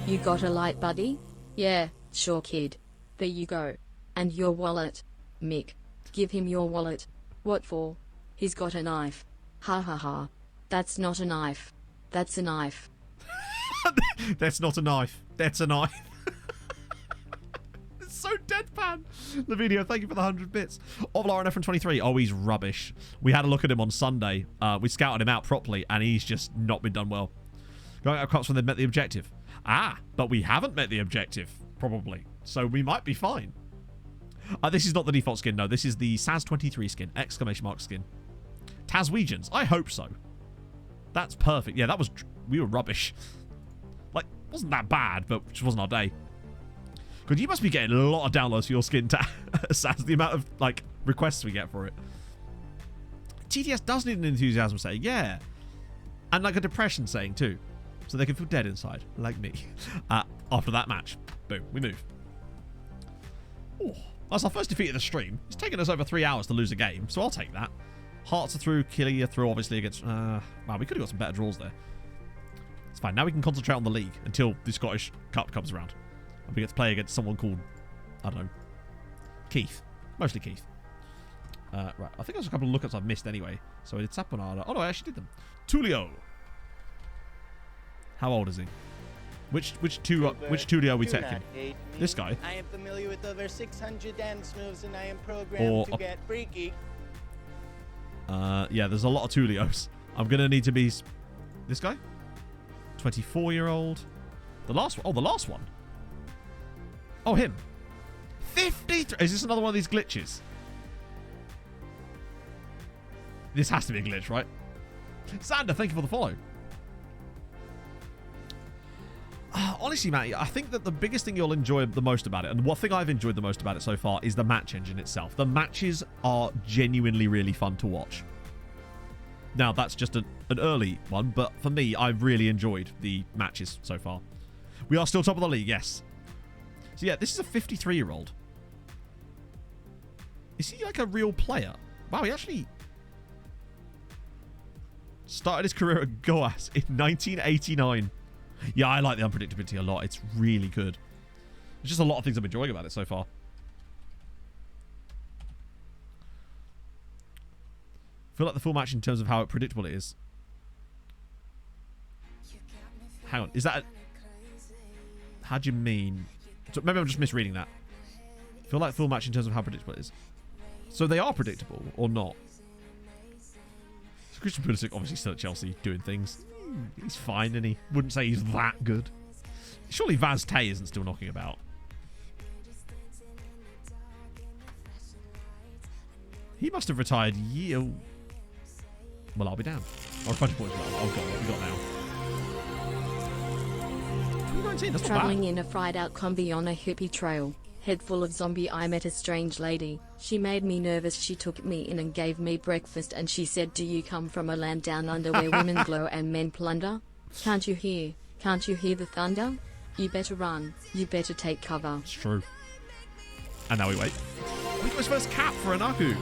You got a light, buddy? Yeah, sure, kid. There you go. And your wallet. Mick, give him your wallet. What for? He's got a knife. Ha ha ha. That's not a knife. That's a knife. That's not a knife. That's a knife. It's so deadpan. The video, thank you for the 100 bits. Ovlar and F23. Oh, he's rubbish. We had a look at him on Sunday. We scouted him out properly, and he's just not been done well. Going out of cups when they've met the objective. Ah, but we haven't met the objective, probably. So we might be fine. This is not the default skin, no. This is the SAS23 skin. Exclamation mark skin. Taswegians. I hope so. That's perfect. Yeah, that was... We were rubbish. Like, wasn't that bad, but just wasn't our day. Good, you must be getting a lot of downloads for your skin, SAS. The amount of, like, requests we get for it. TTS does need an enthusiasm saying, yeah. And, like, a depression saying, too. So they can feel dead inside, like me. After that match. Boom, we move. Oh, that's our first defeat of the stream. It's taken us over 3 hours to lose a game, so I'll take that. Hearts are through. Killy are through, obviously, against... wow, we could have got some better draws there. It's fine. Now we can concentrate on the league until the Scottish Cup comes around. And we get to play against someone called, I don't know, Keith. Mostly Keith. Right, I think there's a couple of lookups I've missed anyway. So I did Saponara. Oh no, I actually did them. Tulio. How old is he? Which Tulio are we taking? This guy? I am familiar with over 600 dance moves and I am programmed to get freaky. Yeah, there's a lot of Tulios. I'm going to need to be... This guy? 24-year-old. The last one? Oh, the last one. Oh, him. 53. Is this another one of these glitches? This has to be a glitch, right? Sander, thank you for the follow. Honestly, Matty, I think that the biggest thing you'll enjoy the most about it, and one thing I've enjoyed the most about it so far, is the match engine itself. The matches are genuinely really fun to watch. Now, that's just an early one, but for me, I've really enjoyed the matches so far. We are still top of the league, yes. So yeah, this is a 53-year-old. Is he like a real player? Wow, he actually started his career at Goas in 1989. Yeah, I like the unpredictability a lot. It's really good. There's just a lot of things I'm enjoying about it so far. I feel like the full match in terms of how predictable it is. Hang on, is that... How do you mean? So maybe I'm just misreading that. I feel like full match in terms of how predictable it is. So they are predictable, or not? So Christian Pulisic obviously still at Chelsea doing things. He's fine, and he wouldn't say he's that good. Surely Vaz Tay isn't still knocking about. He must have retired year... Well, I'll be damned. Or 20 points. Oh, God, what we got now? 2019, that's not Traveling bad. in a fried out combi on a hippie trail. Head full of zombie, I met a strange lady. She made me nervous. She took me in and gave me breakfast and she said, do you come from a land down under where women glow and men plunder? Can't you hear? Can't you hear the thunder? You better run. You better take cover. It's true. And now we wait. We got his first cap for Anaku.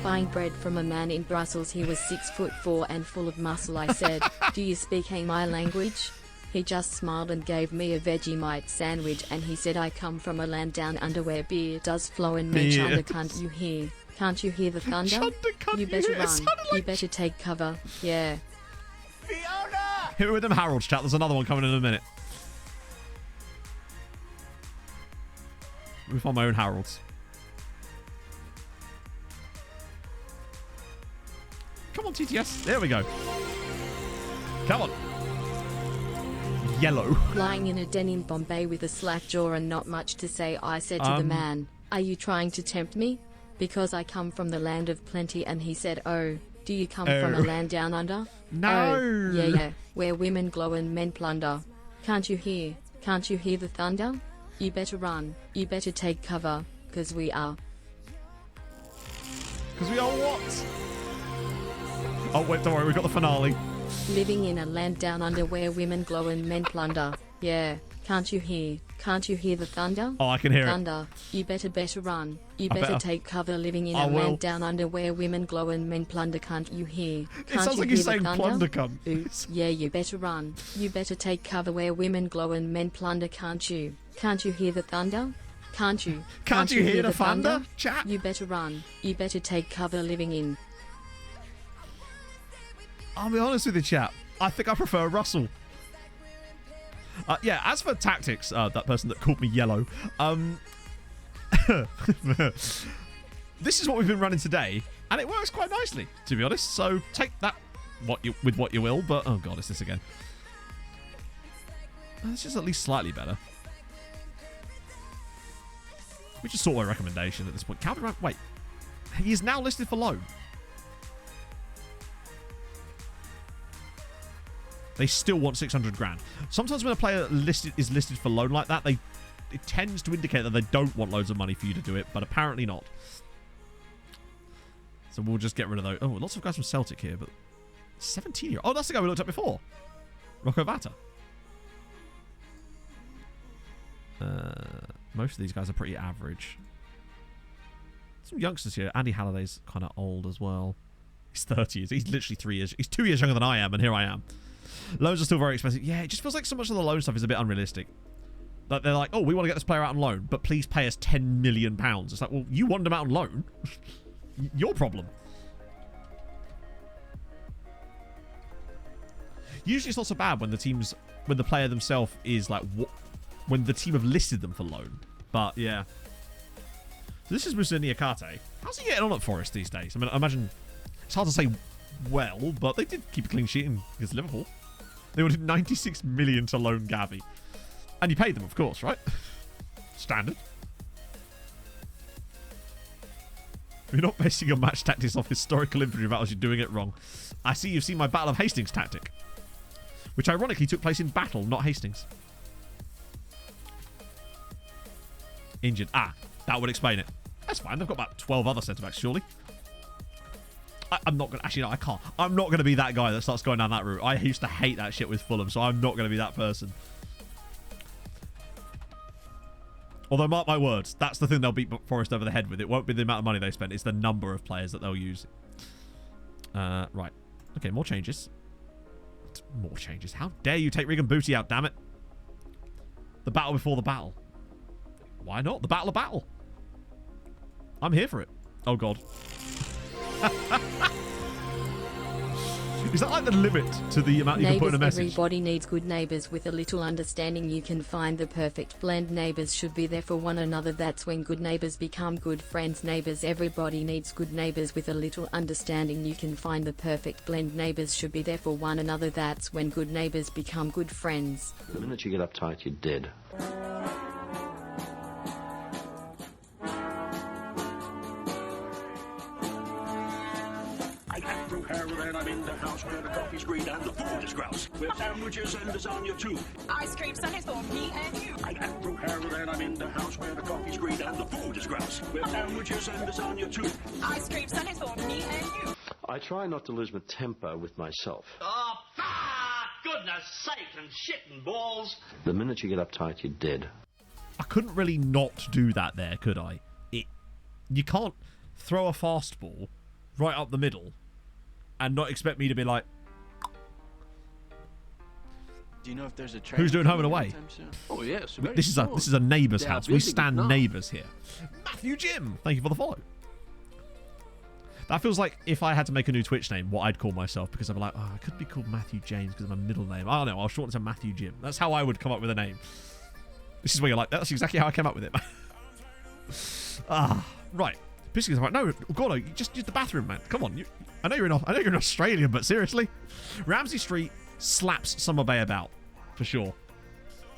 Buying bread from a man in Brussels. He was 6'4" and full of muscle. I said, do you speak my language? He just smiled and gave me a Vegemite sandwich and he said, I come from a land down under where beer does flow and men chunder. Can't you hear? Can't you hear the thunder? You better run. You better take cover. Yeah. Fiona! Hit me with them Harold's, chat. There's another one coming in a minute. Let me find my own Harold's. Come on, TTS. There we go. Come on. Yellow. Lying in a den in Bombay with a slack jaw and not much to say, I said to the man, are you trying to tempt me? Because I come from the land of plenty. And he said, oh, do you come from a land down under? No. Oh, yeah, where women glow and men plunder. Can't you hear? Can't you hear the thunder? You better run. You better take cover, because we are. Because we are what? Oh, wait, don't worry, we've got the finale. Living in a land down under where women glow and men plunder. Yeah, can't you hear? Can't you hear the thunder? Oh, I can hear thunder. You better run. You better better. take cover. Living in a land down under where women glow and men plunder. Can't you hear? Can't It sounds you like hear he's the saying thunder? plunder cunt. Oops. Yeah, you better run. You better take cover where women glow and men plunder. Can't you? Can't you hear the thunder? Can't you? Can't you hear the thunder? Chat. You better run. You better take cover. Living in. I'll be honest with you, chap. I think I prefer Russell. Yeah, as for tactics, that person that called me yellow, this is what we've been running today, and it works quite nicely, to be honest. So take that with what you will, but oh god, it's this again. This is at least slightly better. We just saw a recommendation at this point. Calvin Ryan, wait, he is now listed for loan. They still want 600 grand. Sometimes when a player is listed for loan like that, it tends to indicate that they don't want loads of money for you to do it, but apparently not. So we'll just get rid of those. Oh, lots of guys from Celtic here, but 17-year-old. Oh, that's the guy we looked at before. Rocco Vata. Most of these guys are pretty average. some youngsters here. Andy Halliday's kind of old as well. He's 30 years. He's literally 3 years. He's 2 years younger than I am, and here I am. Loans are still very expensive. Yeah, it just feels like so much of the loan stuff is a bit unrealistic. Like they're like, oh, we want to get this player out on loan, but please pay us £10 million. It's like, well, you wanted him out on loan. Your problem. Usually it's not so bad when the player themselves is like, when the team have listed them for loan. But yeah. So this is Musa Niakate. How's he getting on at Forest these days? I mean, I imagine it's hard to say well, but they did keep a clean sheet against Liverpool. They wanted 96 million to loan Gavi. And you paid them, of course, right? Standard. If you're not basing your match tactics off historical infantry battles, you're doing it wrong. I see you've seen my Battle of Hastings tactic, which ironically took place in battle, not Hastings. Injured. Ah, that would explain it. That's fine. They've got about 12 other centre-backs, surely. I'm not going to... Actually, no, I can't. I'm not going to be that guy that starts going down that route. I used to hate that shit with Fulham, so I'm not going to be that person. Although, mark my words, that's the thing they'll beat Forest over the head with. It won't be the amount of money they spend. It's the number of players that they'll use. Right. Okay, more changes. More changes. How dare you take Regan Booty out, damn it. The battle before the battle. Why not? The battle of battle. I'm here for it. Oh, God. Is that like the limit to the amount you can put in a message? Everybody needs good neighbours with a little understanding. You can find the perfect blend. Neighbours should be there for one another. That's when good neighbours become good friends. Neighbours, everybody needs good neighbours with a little understanding. You can find the perfect blend. Neighbours should be there for one another. That's when good neighbours become good friends. The minute you get uptight, you're dead. I'm in the house where the coffee's green and the food is grouse, with sandwiches and lasagna too. Ice cream sundaes for me and you. I am Drew Harrell and I'm in the house where the coffee's green and the food is grouse, with sandwiches and lasagna too. Ice cream sundaes for me and you. I try not to lose my temper with myself. Oh, goodness sake, and shit and balls. The minute you get uptight, you're dead. I couldn't really not do that there, could I? You can't throw a fastball right up the middle and not expect me to be like, do you know if there's a who's doing home and away? Oh yes. This is a neighbour's house. We stand neighbours here. Matthew Jim, thank you for the follow. That feels like if I had to make a new Twitch name, what I'd call myself, because I'm like, oh, I could be called Matthew James because of my middle name. I don't know. I'll shorten it to Matthew Jim. That's how I would come up with a name. This is where you're like, that's exactly how I came up with it. Right. Biscuits like, no, Gordo, you just use the bathroom, man. Come on, I know you're in Australia, but seriously, Ramsey Street slaps Summer Bay about for sure,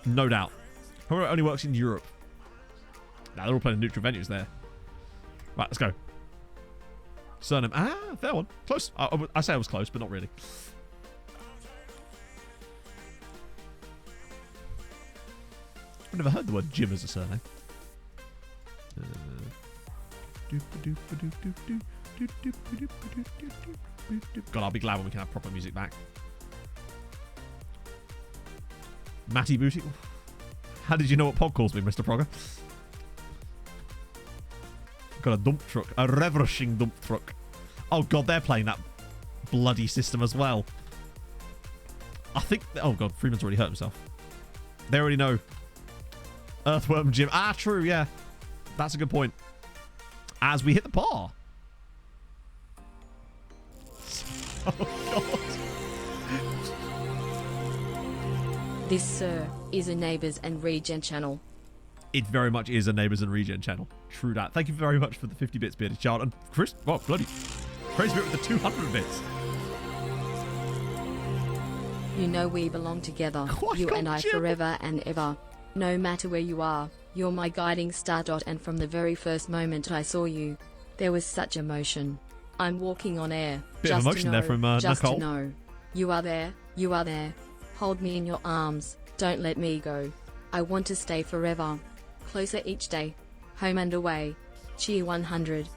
no doubt. However, it only works in Europe. Now they're all playing neutral venues there. Right, let's go. Surname, fair one, close. I say I was close, but not really. I've never heard the word Jim as a surname. God, I'll be glad when we can have proper music back. Matty Booty. How did you know what Pod calls me, Mr. Progger? Got a dump truck. A ravishing dump truck. Oh, God, they're playing that bloody system as well. I think... Oh, God, Freeman's already hurt himself. They already know. Earthworm Jim. True, yeah. That's a good point. As we hit the bar. Oh, God. This, sir, is a Neighbours and Regen channel. It very much is a Neighbours and Regen channel. True that. Thank you very much for the 50 bits, Bearded Child. And Chris, well, bloody praise Spirit with the 200 bits. You know we belong together. You and I forever and ever. No matter where you are, you're my guiding star. And from the very first moment I saw you, there was such emotion. I'm walking on air. Bit just of emotion to know, there from just Nicole. to know. You are there. You are there. Hold me in your arms. Don't let me go. I want to stay forever. Closer each day. Home and away. Cheer 100.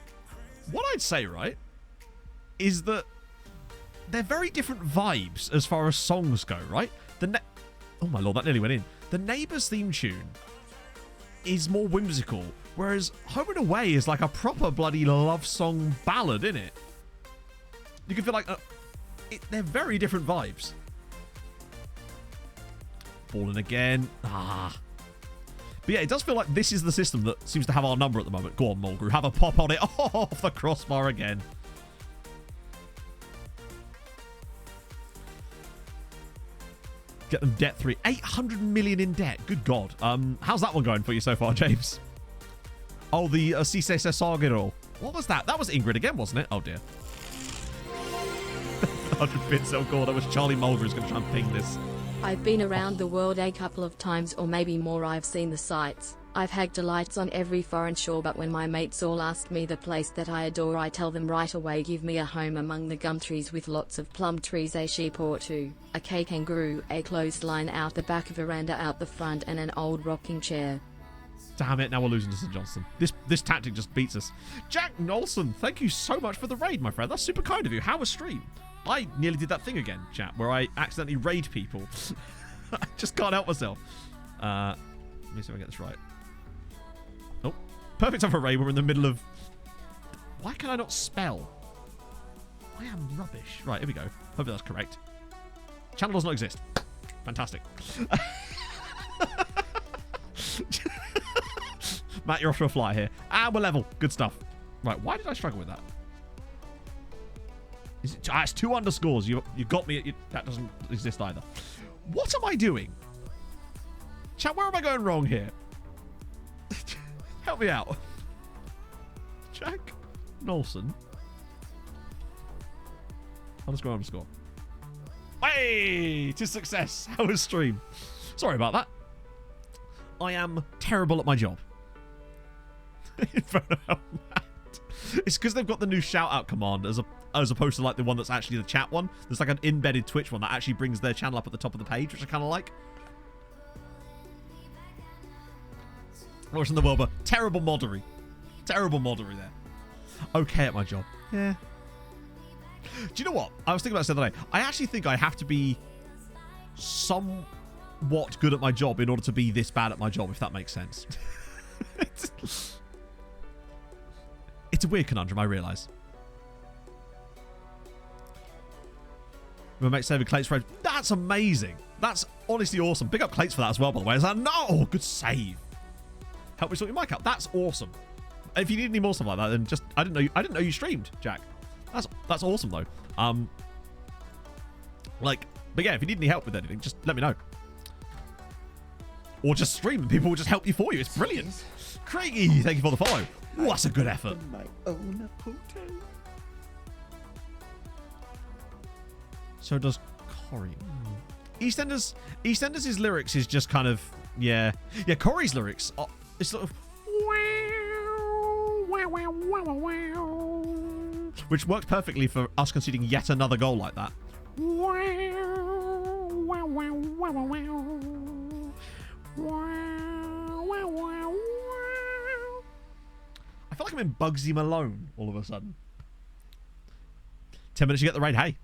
What I'd say, right, is that they're very different vibes as far as songs go, right? Oh my lord, that nearly went in. The Neighbours theme tune is more whimsical, whereas Home and Away is like a proper bloody love song ballad, isn't it? You can feel like they're very different vibes. Falling again. But yeah, it does feel like this is the system that seems to have our number at the moment. Go on, Mulgrew. Have a pop on it. Oh, off the crossbar again. Get them debt 3. 800 million in debt. Good God. How's that one going for you so far, James? Oh, the Cisse Sagiro. What was that? That was Ingrid again, wasn't it? Oh, dear. 100 bits. Oh, God. That was Charlie Mulgrew who's going to try and ping this. I've been around the world a couple of times or maybe more. I've seen the sights. I've had delights on every foreign shore, but when my mates all ask me the place that I adore, I tell them right away, give me a home among the gum trees with lots of plum trees, a sheep or two, a kangaroo, a clothesline out the back, a veranda out the front, and an old rocking chair. Damn it, now we're losing to St. Johnston. This tactic just beats us. Jack Nolson, thank you so much for the raid, my friend. That's super kind of you. How was stream? I nearly did that thing again, chat, where I accidentally raid people. I just can't help myself. Let me see if I get this right. Oh, perfect time for a raid. We're in the middle of... Why can I not spell? I am rubbish. Right, here we go. Hopefully that's correct. Channel does not exist. Fantastic. Matt, you're off to a fly here. We're level. Good stuff. Right, why did I struggle with that? It's 2 underscores. You got me. That doesn't exist either. What am I doing? Chat, where am I going wrong here? Help me out. Jack Nolson. Underscore. Hey! 'Tis success. How was stream? Sorry about that. I am terrible at my job. It's because they've got the new shout-out command as opposed to like the one that's actually the chat one. There's like an embedded Twitch one that actually brings their channel up at the top of the page, which I kind of like. Watching the world, but terrible moddery. Terrible moddery there. Okay at my job. Yeah. Do you know what? I was thinking about this the other day. I actually think I have to be somewhat good at my job in order to be this bad at my job, if that makes sense. It's a weird conundrum, I realise. My mate saving Clates for that's amazing. That's honestly awesome. Big up Clates for that as well, by the way. Is that no? Good save. Help me sort your mic out. That's awesome. If you need any more stuff like that, then just I didn't know you streamed, Jack. That's awesome though. But yeah, if you need any help with anything, just let me know. Or just stream and people will just help you for you. It's brilliant. Craigie, thank you for the follow. Ooh, that's a good effort. My own potato. So does Corey. EastEnders' lyrics is just kind of yeah. Corey's lyrics are it's sort of which works perfectly for us conceding yet another goal like that. I feel like I'm in Bugsy Malone all of a sudden. 10 minutes, you get the raid. Hey,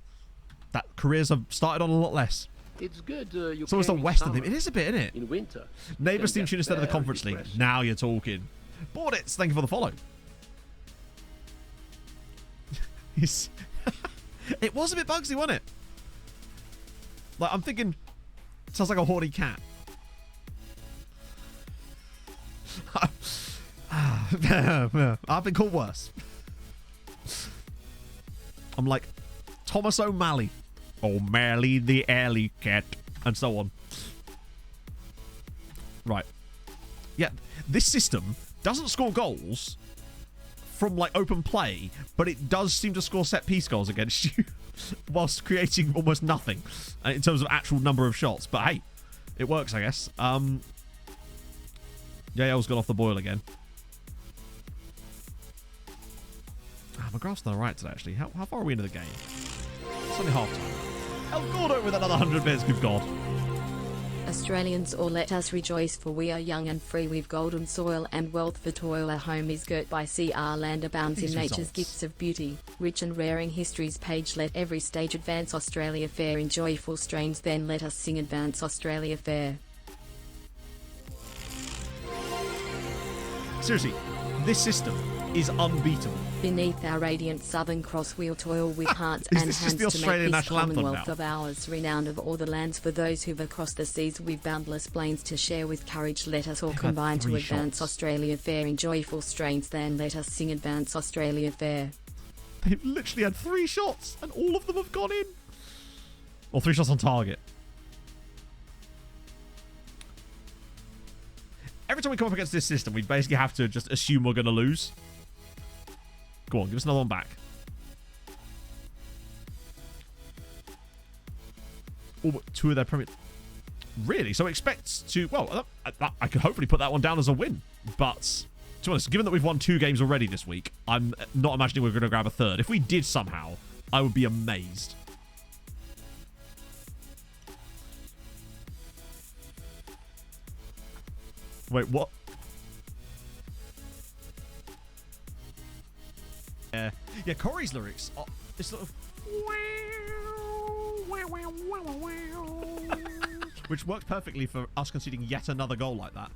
that careers have started on a lot less. It's good. It's almost a Western theme. It is a bit, isn't it? In winter. Neighbours team tune instead of the Conference League. Now you're talking. Bordits, thank you for the follow. It was a bit Bugsy, wasn't it? Like, I'm thinking, sounds like a horny cat. I've been called worse. I'm like Thomas O'Malley. O'Malley the alley cat. And so on. Right. Yeah, this system doesn't score goals from like open play, but it does seem to score set piece goals against you whilst creating almost nothing in terms of actual number of shots. But hey, it works, I guess. Yael's gone off the boil again. McGrath's on the right today, actually. How far are we into the game? It's only half time. El Gordo with another 100 bits. Good God. Australians, all let us rejoice, for we are young and free. We've golden soil and wealth for toil. Our home is girt by sea. Our land abounds in nature's gifts of beauty, rich and rare in history's page. Let every stage advance Australia fair in joyful strains. Then let us sing Advance Australia Fair. Seriously, this system is unbeatable. Beneath our radiant Southern Cross we'll toil with hearts and this hands just the to Australian make this national anthem Commonwealth now? of ours renowned of all the lands for those who've across the seas with boundless plains to share with courage. Let us all They've had combine to 3 advance shots. Australia fair in joyful strains, then let us sing Advance Australia Fair. They've literally had 3 shots, and all of them have gone in. Or 3 shots on target. Every time we come up against this system, we basically have to just assume we're going to lose. Go on, give us another one back. Oh, but 2 of their Premier... Really? So expect to... Well, I could hopefully put that one down as a win. But, to be honest, given that we've won 2 games already this week, I'm not imagining we're going to grab a 3rd. If we did somehow, I would be amazed. Wait, what? Yeah, Corey's lyrics are this sort of... Which works perfectly for us conceding yet another goal like that.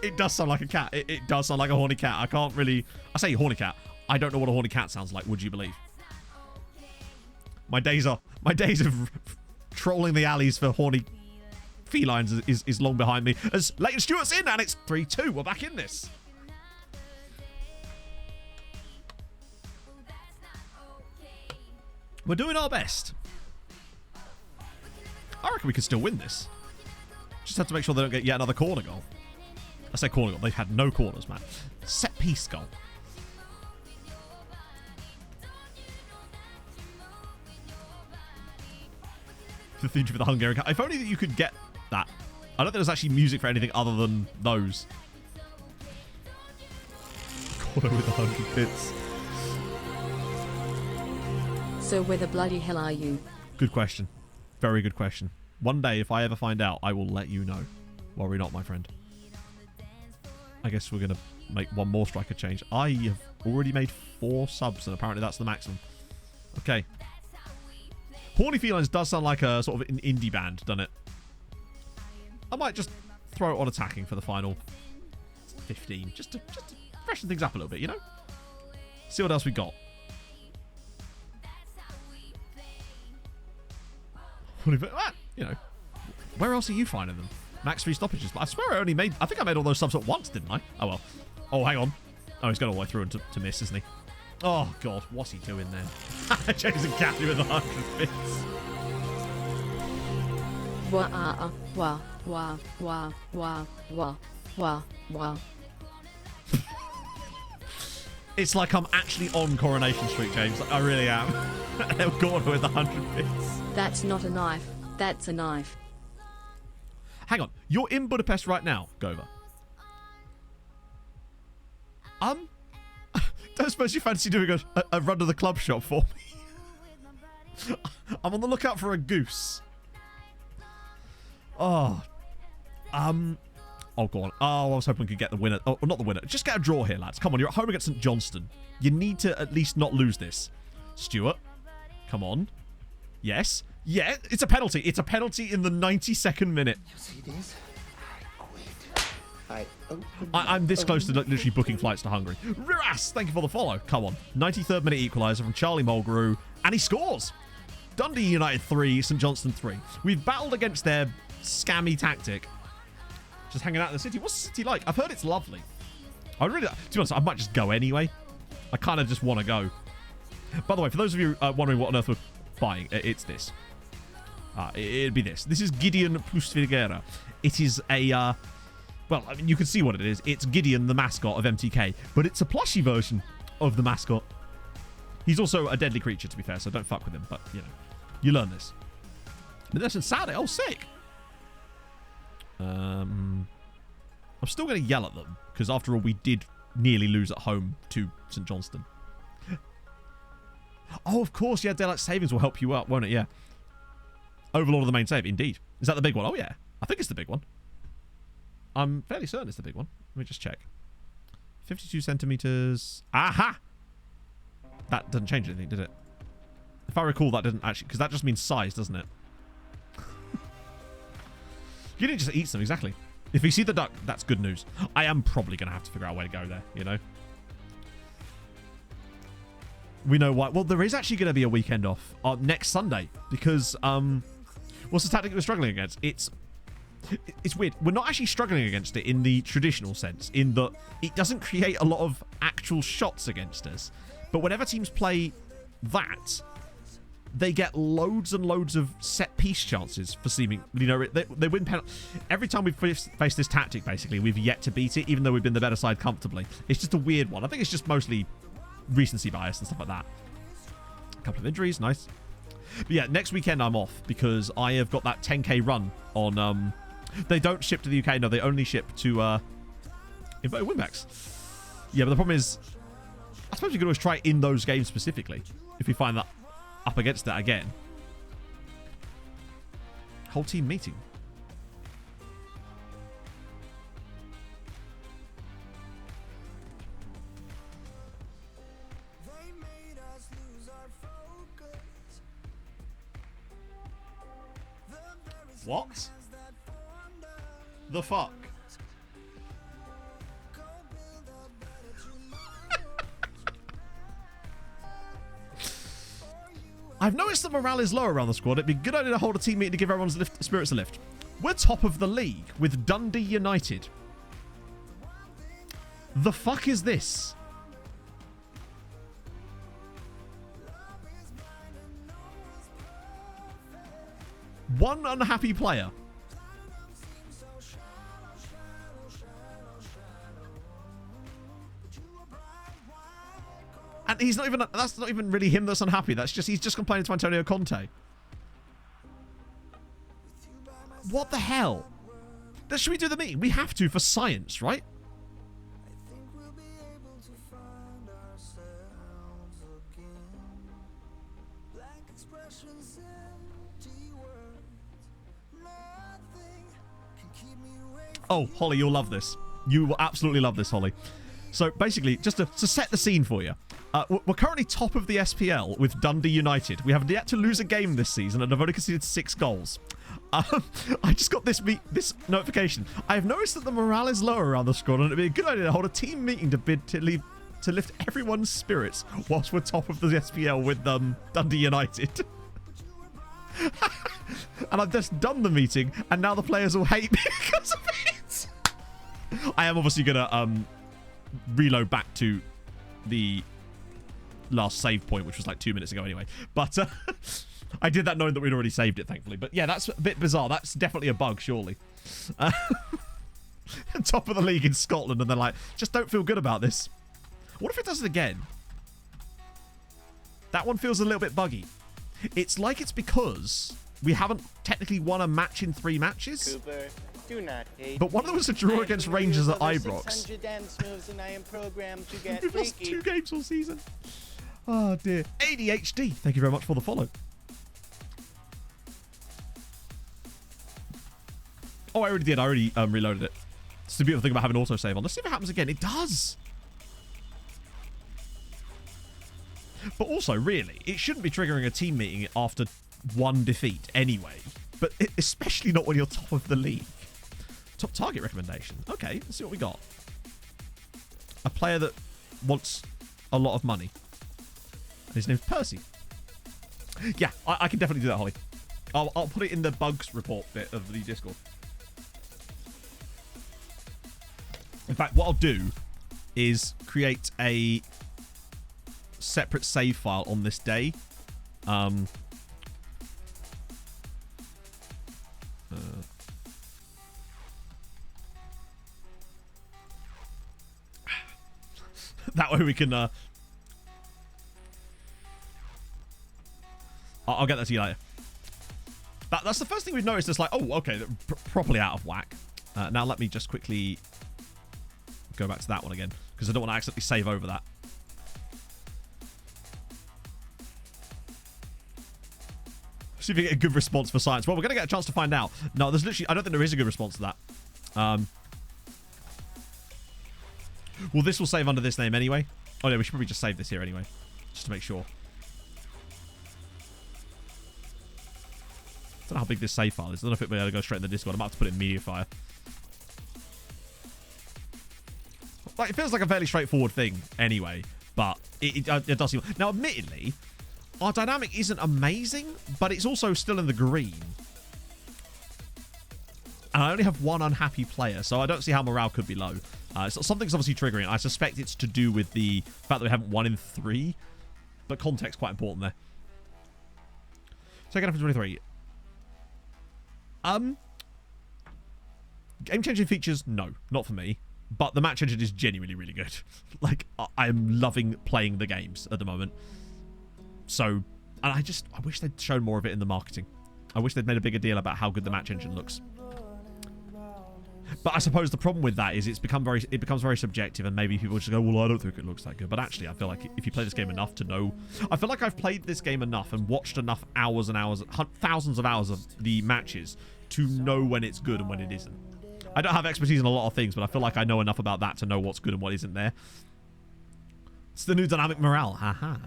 It does sound like a cat. It does sound like a horny cat. I can't really... I say horny cat. I don't know what a horny cat sounds like, would you believe? My days of trolling the alleys for horny felines is long behind me. As Leighton Stewart's in, and it's 3-2. We're back in this. We're doing our best. I reckon we can still win this. Just have to make sure they don't get yet another corner goal. I say corner goal. They've had no corners, man. Set piece goal. The theme for the Hungarian cat. If only that you could get that. I don't think there's actually music for anything other than those. Corner with 100 bits. So where the bloody hell are you? Good question. Very good question. One day, if I ever find out, I will let you know. Worry not, my friend. I guess we're going to make one more striker change. I have already made 4 subs, and apparently that's the maximum. Okay. Horny Felines does sound like a sort of an indie band, doesn't it? I might just throw it on attacking for the final 15. Just to freshen things up a little bit, you know? See what else we got. You know, where else are you finding them? Max 3 stoppages. But I swear I think I made all those subs at once, didn't I? Oh, well. Oh, hang on. Oh, he's going all the way through and to miss, isn't he? Oh, God. What's he doing there? James and Kathy with 100 bits. It's like I'm actually on Coronation Street, James. I really am. El Gordo with 100 bits. That's not a knife. That's a knife. Hang on. You're in Budapest right now, Gova. Don't suppose you fancy doing a run to the club shop for me? I'm on the lookout for a goose. Oh. Oh, go on. Oh, I was hoping we could get the winner. Oh, not the winner. Just get a draw here, lads. Come on, you're at home against St Johnston. You need to at least not lose this. Stuart, come on. Yes. Yeah, it's a penalty. It's a penalty in the 92nd minute. I'm this close to literally booking flights to Hungary. Riras, thank you for the follow. Come on. 93rd minute equaliser from Charlie Mulgrew. And he scores. Dundee United 3, St Johnston 3. We've battled against their scammy tactic. Just hanging out in the city. What's the city like? I've heard it's lovely. To be honest, I might just go anyway. I kind of just want to go. By the way, for those of you wondering what on earth we're buying, it's this. It'd be this. This is Gideon plus Figuera. It is a... well, I mean, you can see what it is. It's Gideon, the mascot of MTK, but it's a plushie version of the mascot. He's also a deadly creature, to be fair, so don't fuck with him, but, you know, you learn this. But that's on Saturday. Oh, sick. I'm still going to yell at them, because after all, we did nearly lose at home to St Johnston. Oh, of course, yeah, Daylight Savings will help you out, won't it? Yeah. Overlord of the main save, indeed. Is that the big one? Oh, yeah. I think it's the big one. I'm fairly certain it's the big one. Let me just check. 52 centimeters. Aha! That doesn't change anything, did it? If I recall, that didn't actually... Because that just means size, doesn't it? You didn't just eat them, exactly. If you see the duck, that's good news. I am probably going to have to figure out where to go there, you know? We know why. Well, there is actually going to be a weekend off next Sunday. Because, what's the tactic we're struggling against? It's weird. We're not actually struggling against it in the traditional sense, in that it doesn't create a lot of actual shots against us. But whenever teams play that, they get loads and loads of set-piece chances for seeming... You know, they win penalty. Every time we've faced this tactic, basically, we've yet to beat it, even though we've been the better side comfortably. It's just a weird one. I think it's just mostly recency bias and stuff like that. A couple of injuries, nice. But yeah, next weekend I'm off because I have got that 10k run on... They don't ship to the UK, no, they only ship to inverted winbacks. Yeah, but the problem is, I suppose you could always try it in those games specifically, if we find that up against that again. Whole team meeting. What? The fuck? I've noticed that morale is low around the squad. It'd be a good idea to hold a team meeting to give everyone's spirits a lift. We're top of the league with Dundee United. The fuck is this? One unhappy player. And he's not even... That's not even really him that's unhappy. That's just... He's just complaining to Antonio Conte. What the hell? Should we do the meeting? We have to for science, right? Oh, Holly, you'll love this. You will absolutely love this, Holly. So basically, just to set the scene for you, we're currently top of the SPL with Dundee United. We have yet to lose a game this season and have only conceded 6 goals. I just got this notification. I have noticed that the morale is lower around the squad, and it'd be a good idea to hold a team meeting to lift everyone's spirits whilst we're top of the SPL with Dundee United. And I've just done the meeting, and now the players will hate me because of it. I am obviously gonna reload back to the last save point, which was like 2 minutes ago anyway. But I did that knowing that we'd already saved it, thankfully. But yeah, that's a bit bizarre. That's definitely a bug, surely. Top of the league in Scotland, and they're like, just don't feel good about this. What if it does it again? That one feels a little bit buggy. It's like it's because we haven't technically won a match in 3 matches. Cooper, do not hate. But one of them was a draw against Rangers at Ibrox. 600 dance moves and I am programmed to get We've lost 2 games all season. Oh dear. ADHD, thank you very much for the follow. Oh, I already did. I already reloaded it. It's the beautiful thing about having autosave on. Let's see if it happens again. It does. But also, really, it shouldn't be triggering a team meeting after 1 defeat anyway. But especially not when you're top of the league. Top target recommendation. Okay, let's see what we got. A player that wants a lot of money. His name's Percy. Yeah, I can definitely do that, Holly. I'll put it in the bugs report bit of the Discord. In fact, what I'll do is create a separate save file on this day. That way we can I'll get that to you later. That's the first thing we've noticed. It's like, oh, okay, they're properly out of whack. Now let me just quickly go back to that one again, because I don't want to accidentally save over that. See if you get a good response for science. Well, we're going to get a chance to find out. No, there's literally... I don't think there is a good response to that. Well, this will save under this name anyway. Oh, yeah, we should probably just save this here anyway, just to make sure. don't know how big this save file is. I don't know if it'll be able to go straight in the Discord. I might have to put it in MediaFire. Like, it feels like a fairly straightforward thing anyway, but it does seem... Now, admittedly, our dynamic isn't amazing, but it's also still in the green. And I only have one unhappy player, so I don't see how morale could be low. Something's obviously triggering it. I suspect it's to do with the fact that we haven't won in 3, but context's quite important there. Second half of 23. Game-changing features, no, not for me. But the match engine is genuinely really good. Like, I'm loving playing the games at the moment. So, and I wish they'd shown more of it in the marketing. I wish they'd made a bigger deal about how good the match engine looks. But I suppose the problem with that is it becomes very subjective, and maybe people just go, well, I don't think it looks that good. But actually, I feel like if you play this game enough to know... I feel like I've played this game enough and watched enough hours and hours, thousands of hours of the matches to know when it's good and when it isn't. I don't have expertise in a lot of things, but I feel like I know enough about that to know what's good and what isn't there. It's the new dynamic morale. Haha.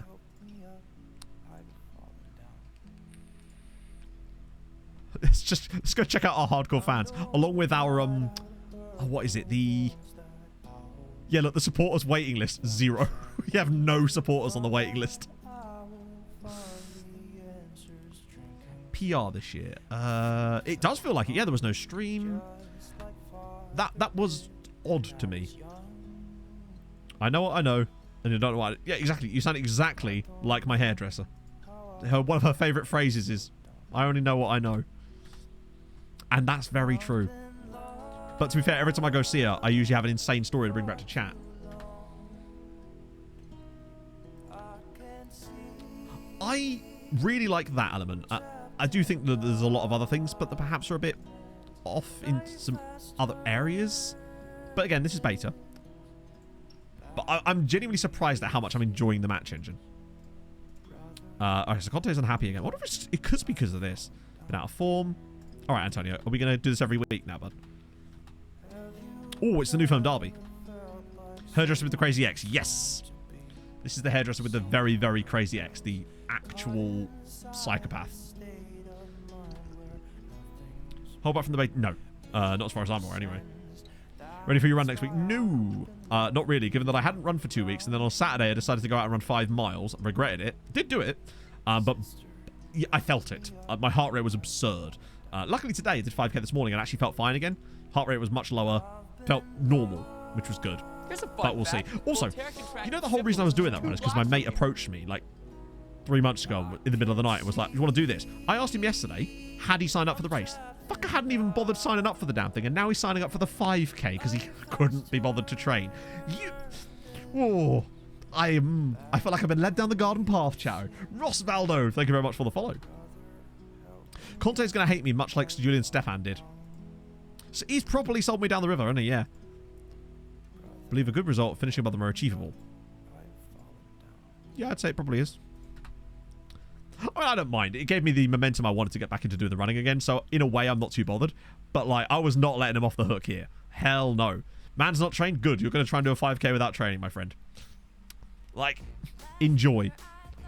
Let's go check out our hardcore fans. Along with our, what is it? Yeah, look, the supporters waiting list, 0. We have no supporters on the waiting list. PR this year. It does feel like it. Yeah, there was no stream. That was odd to me. I know what I know, and you don't know what... Yeah, exactly. You sound exactly like my hairdresser. One of her favourite phrases is, I only know what I know. And that's very true. But to be fair, every time I go see her, I usually have an insane story to bring back to chat. I really like that element. I do think that there's a lot of other things, but that perhaps are a bit off in some other areas. But again, this is beta. But I'm genuinely surprised at how much I'm enjoying the match engine. Okay, so Conte's unhappy again. I wonder if it could be because of this. Been out of form. All right, Antonio, are we going to do this every week now, bud? Oh, it's the new firm derby. Hairdresser with the crazy X. Yes. This is the hairdresser with the very, very crazy X. The actual psychopath. Hold back from the bait. No. Not as far as I'm aware, anyway. Ready for your run next week? No. Not really, given that I hadn't run for 2 weeks, and then on Saturday I decided to go out and run 5 miles. I regretted it. Did do it. But yeah, I felt it. My heart rate was absurd. Luckily today I did 5k this morning and actually felt fine again. Heart rate was much lower. Felt normal, which was good. But we'll see. Also, you know the whole reason I was doing that run is because my mate approached me like 3 months ago in the middle of the night and was like, you want to do this? I asked him yesterday, had he signed up for the race? Fucker hadn't even bothered signing up for the damn thing, and now he's signing up for the 5k because he couldn't be bothered to train. I feel like I've been led down the garden path, Chow. Ross Valdo, thank you very much for the follow. Conte's going to hate me much like Julian Stefan did. So he's properly sold me down the river, hasn't he? Yeah. Believe a good result, finishing above them are achievable. Yeah, I'd say it probably is. I mean, I don't mind. It gave me the momentum I wanted to get back into doing the running again, so in a way I'm not too bothered. But like, I was not letting him off the hook here. Hell no. Man's not trained? Good. You're going to try and do a 5k without training, my friend. Like, enjoy.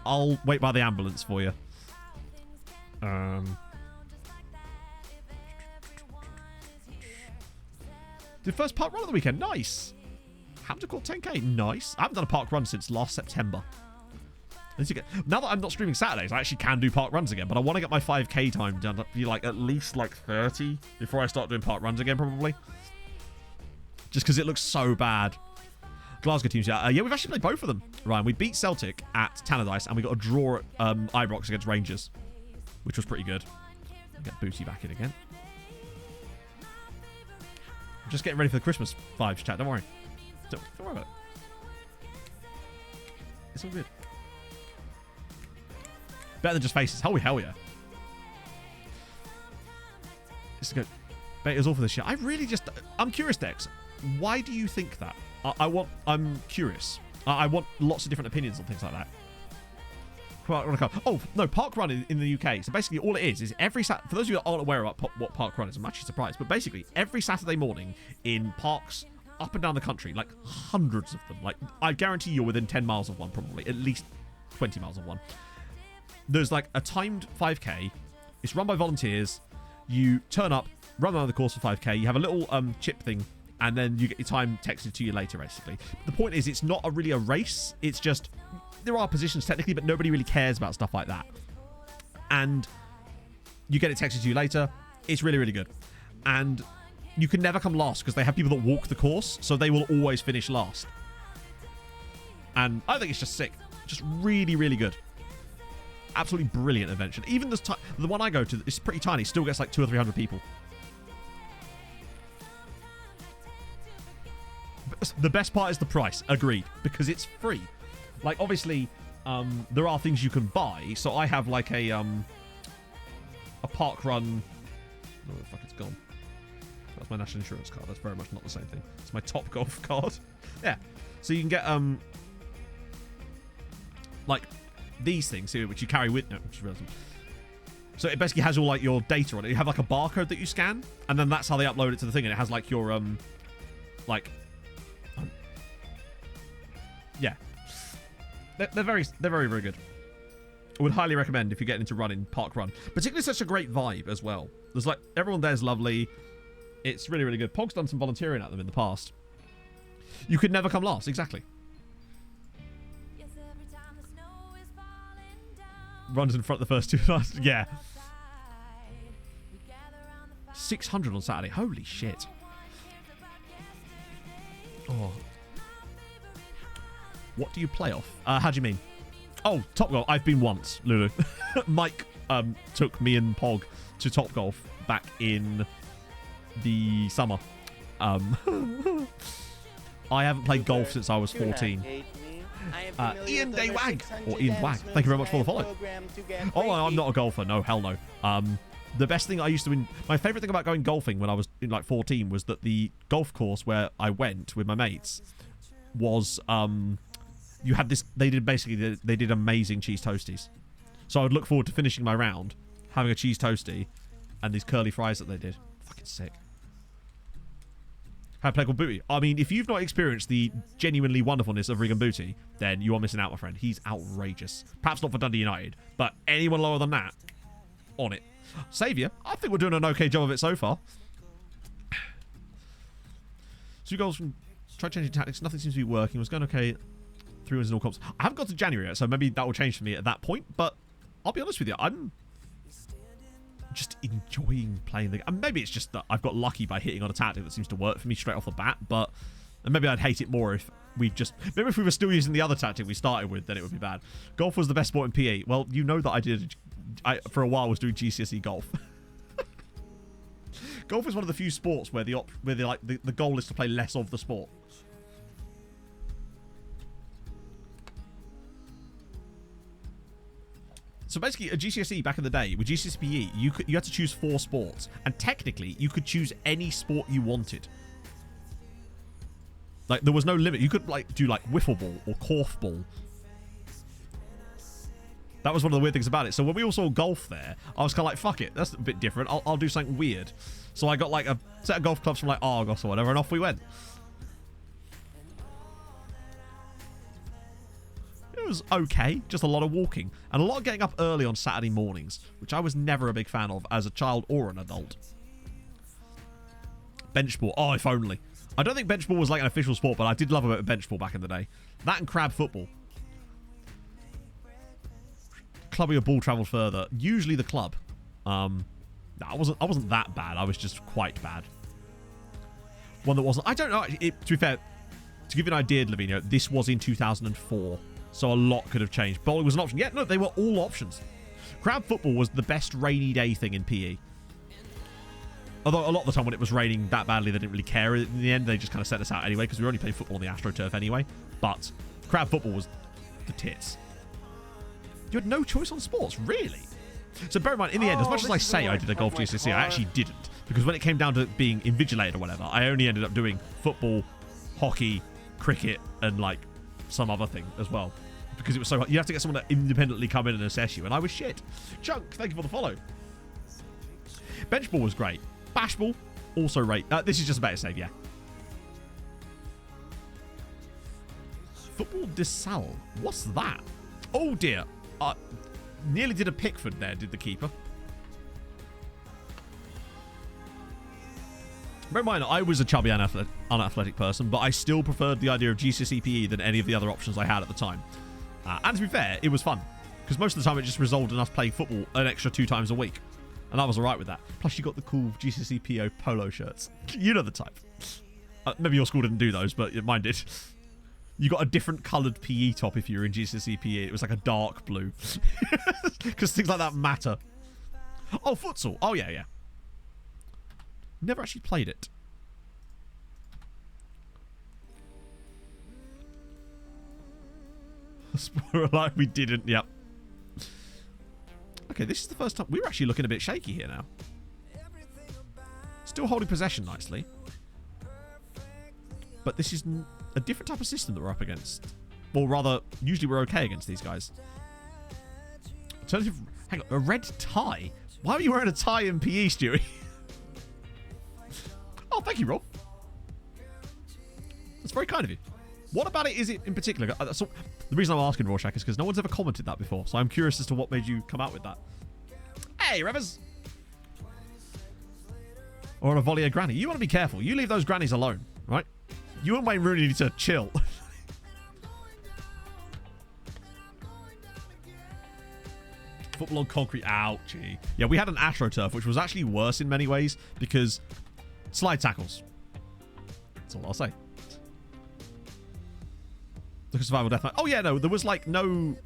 I'll wait by the ambulance for you. Did first park run of the weekend. Nice. Haven't to call 10k. Nice. I haven't done a park run since last September. Now that I'm not streaming Saturdays, I actually can do park runs again, but I want to get my 5k time done to be like at least like 30 before I start doing park runs again, probably. Just because it looks so bad. Glasgow teams, yeah. Yeah, we've actually played both of them. Ryan, we beat Celtic at Tannadice, and we got a draw at Ibrox against Rangers, which was pretty good. Get Booty back in again. I'm just getting ready for the Christmas vibes, chat. Don't worry. Don't worry about it. It's all good. Better than just faces. Hell yeah. Just to go. Beta's all for this shit. I'm curious, Dex. Why do you think that? I'm curious. I want lots of different opinions on things like that. Oh, no, Park Run in the UK. So basically all it is every Saturday, for those of you that aren't aware about what Park Run is, I'm actually surprised, but basically every Saturday morning in parks up and down the country, like hundreds of them, like I guarantee you're within 10 miles of one, probably, at least 20 miles of one. There's like a timed 5k. It's run by volunteers. You turn up, run around the course for 5k. You have a little chip thing, and then you get your time texted to you later, basically. The point is, it's not really a race. It's just, there are positions technically, but nobody really cares about stuff like that. And you get it texted to you later. It's really, really good. And you can never come last because they have people that walk the course, so they will always finish last. And I think it's just sick. Just really, really good. Absolutely brilliant invention. Even this the one I go to is pretty tiny. Still gets like 200 or 300 people. The best part is the price. Agreed. Because it's free. Like, obviously, there are things you can buy. So I have like a park run. Oh, fuck, it's gone. That's my national insurance card. That's very much not the same thing. It's my Top Golf card. Yeah. So you can get like these things here, which you carry with. No, just realised. So it basically has all like your data on it. You have like a barcode that you scan, and then that's how they upload it to the thing, and it has like your yeah. They're very, very good. I would highly recommend if you're getting into running, park run. Particularly such a great vibe as well. There's like everyone there's lovely. It's really, really good. Pog's done some volunteering at them in the past. You could never come last, exactly. Runs in front of the first two. Yeah. 600 on Saturday. Holy shit. Oh. What do you play off? How do you mean? Oh, Top Golf. I've been once, Lulu. Mike took me and Pog to Top Golf back in the summer. I haven't played golf since I was 14. Ian Daywag, or Ian Wag, thank you very much for the follow. Oh, I'm not a golfer. No, hell no. The best thing I used to my favourite thing about going golfing when I was in like 14 was that the golf course where I went with my mates was you had this. They did amazing cheese toasties. So I would look forward to finishing my round, having a cheese toasty, and these curly fries that they did. Fucking sick. How to play called Booty. I mean, if you've not experienced the genuinely wonderfulness of Regan Booty, then you are missing out, my friend. He's outrageous. Perhaps not for Dundee United, but anyone lower than that, on it. Saviour, I think we're doing an okay job of it so far. 2 goals from... Try changing tactics. Nothing seems to be working. It was going okay. 3 wins in all comps. I haven't got to January yet, so maybe that will change for me at that point, but I'll be honest with you, I'm just enjoying playing the game. And maybe it's just that I've got lucky by hitting on a tactic that seems to work for me straight off the bat, but and maybe I'd hate it more if maybe if we were still using the other tactic we started with, then it would be bad. Golf was the best sport in PE. Well, you know that I for a while was doing GCSE golf. Golf is one of the few sports where the goal is to play less of the sport. So basically, a GCSE back in the day, with GCSE PE, you had to choose 4 sports. And technically, you could choose any sport you wanted. Like, there was no limit. You could, like, do, like, wiffle ball or korfball. That was one of the weird things about it. So when we all saw golf there, I was kind of like, fuck it. That's a bit different. I'll do something weird. So I got, like, a set of golf clubs from, like, Argos or whatever, and off we went. It was okay, just a lot of walking and a lot of getting up early on Saturday mornings, which I was never a big fan of as a child or an adult. Bench ball, oh, if only. I don't think bench ball was like an official sport, but I did love a bit of bench ball back in the day. That and crab football. Club or your ball travelled further. Usually the club. I wasn't that bad. I was just quite bad. One that wasn't. I don't know. To be fair, to give you an idea, Lavinia, this was in 2004. So a lot could have changed. Bowling was an option. Yeah, no, they were all options. Crab football was the best rainy day thing in PE. Although a lot of the time when it was raining that badly, they didn't really care. In the end, they just kind of set us out anyway, because we were only playing football on the AstroTurf anyway. But crab football was the tits. You had no choice on sports, really? So bear in mind, in the end, as much as I say I did a golf GCSE, I actually didn't. Because when it came down to being invigilated or whatever, I only ended up doing football, hockey, cricket, and like some other thing as well. Because it was so hard. You have to get someone to independently come in and assess you, and I was shit. Chunk, thank you for the follow. Bench ball was great. Bash ball, also great. This is just a better save, yeah. Football de Salle. What's that? Oh dear. Nearly did a Pickford there, did the keeper. Bear in mind, I was a chubby, unathletic person, but I still preferred the idea of GCSE PE than any of the other options I had at the time. And to be fair, it was fun. Because most of the time it just resulted in us playing football an extra 2 times a week. And I was alright with that. Plus you got the cool GCSE PO polo shirts. You know the type. Maybe your school didn't do those, but mine did. You got a different coloured PE top if you were in GCSE PE. It was like a dark blue. Because things like that matter. Oh, futsal. Oh, yeah. Never actually played it. Spoiler alert, we didn't. Yep. Okay, this is the first time. We're actually looking a bit shaky here now. Still holding possession nicely. But this is a different type of system that we're up against. Or rather, usually we're okay against these guys. Alternative. Hang on, a red tie? Why are you wearing a tie in PE, Stewie? Oh, thank you, Rob. That's very kind of you. What about it is it in particular? So, the reason I'm asking, Rorschach, is because no one's ever commented that before. So I'm curious as to what made you come out with that. Hey, Revers! Or on a volley of granny. You want to be careful. You leave those grannies alone, right? You and Wayne Rooney need to chill. Football on concrete. Ouchie. Yeah, we had an AstroTurf, which was actually worse in many ways because slide tackles. That's all I'll say. Look at survival deathmatch. Oh yeah, no, there was like no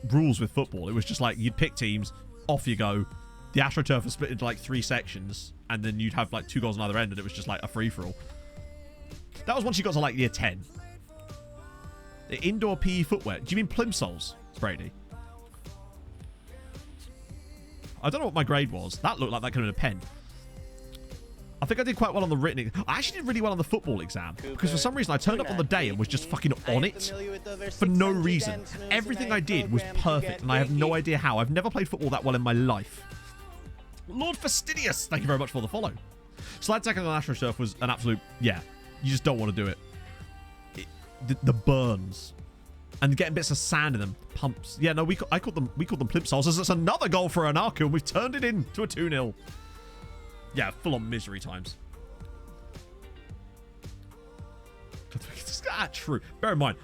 rules with football. It was just like you'd pick teams, off you go. The AstroTurf was split into like 3 sections, and then you'd have like 2 goals on either end, and it was just like a free-for-all. That was once you got to like year 10. The indoor PE footwear. Do you mean plimsolls, Brady? I don't know what my grade was. That looked like that could have been a pen. I think I did quite well on the written. I actually did really well on the football exam because for some reason I turned up on the day and was just fucking on it for no reason. Everything I did was perfect, and I have no idea how. I've never played football that well in my life. Lord Fastidious, thank you very much for the follow. Slide tackling on AstroTurf was an absolute, yeah, you just don't want to do it. The burns. And getting bits of sand in them. Pumps. Yeah, no, we called them plimsolls. As it's another goal for Anarcho, and we've turned it into a 2-0. Yeah, full on misery times. True. Bear in mind,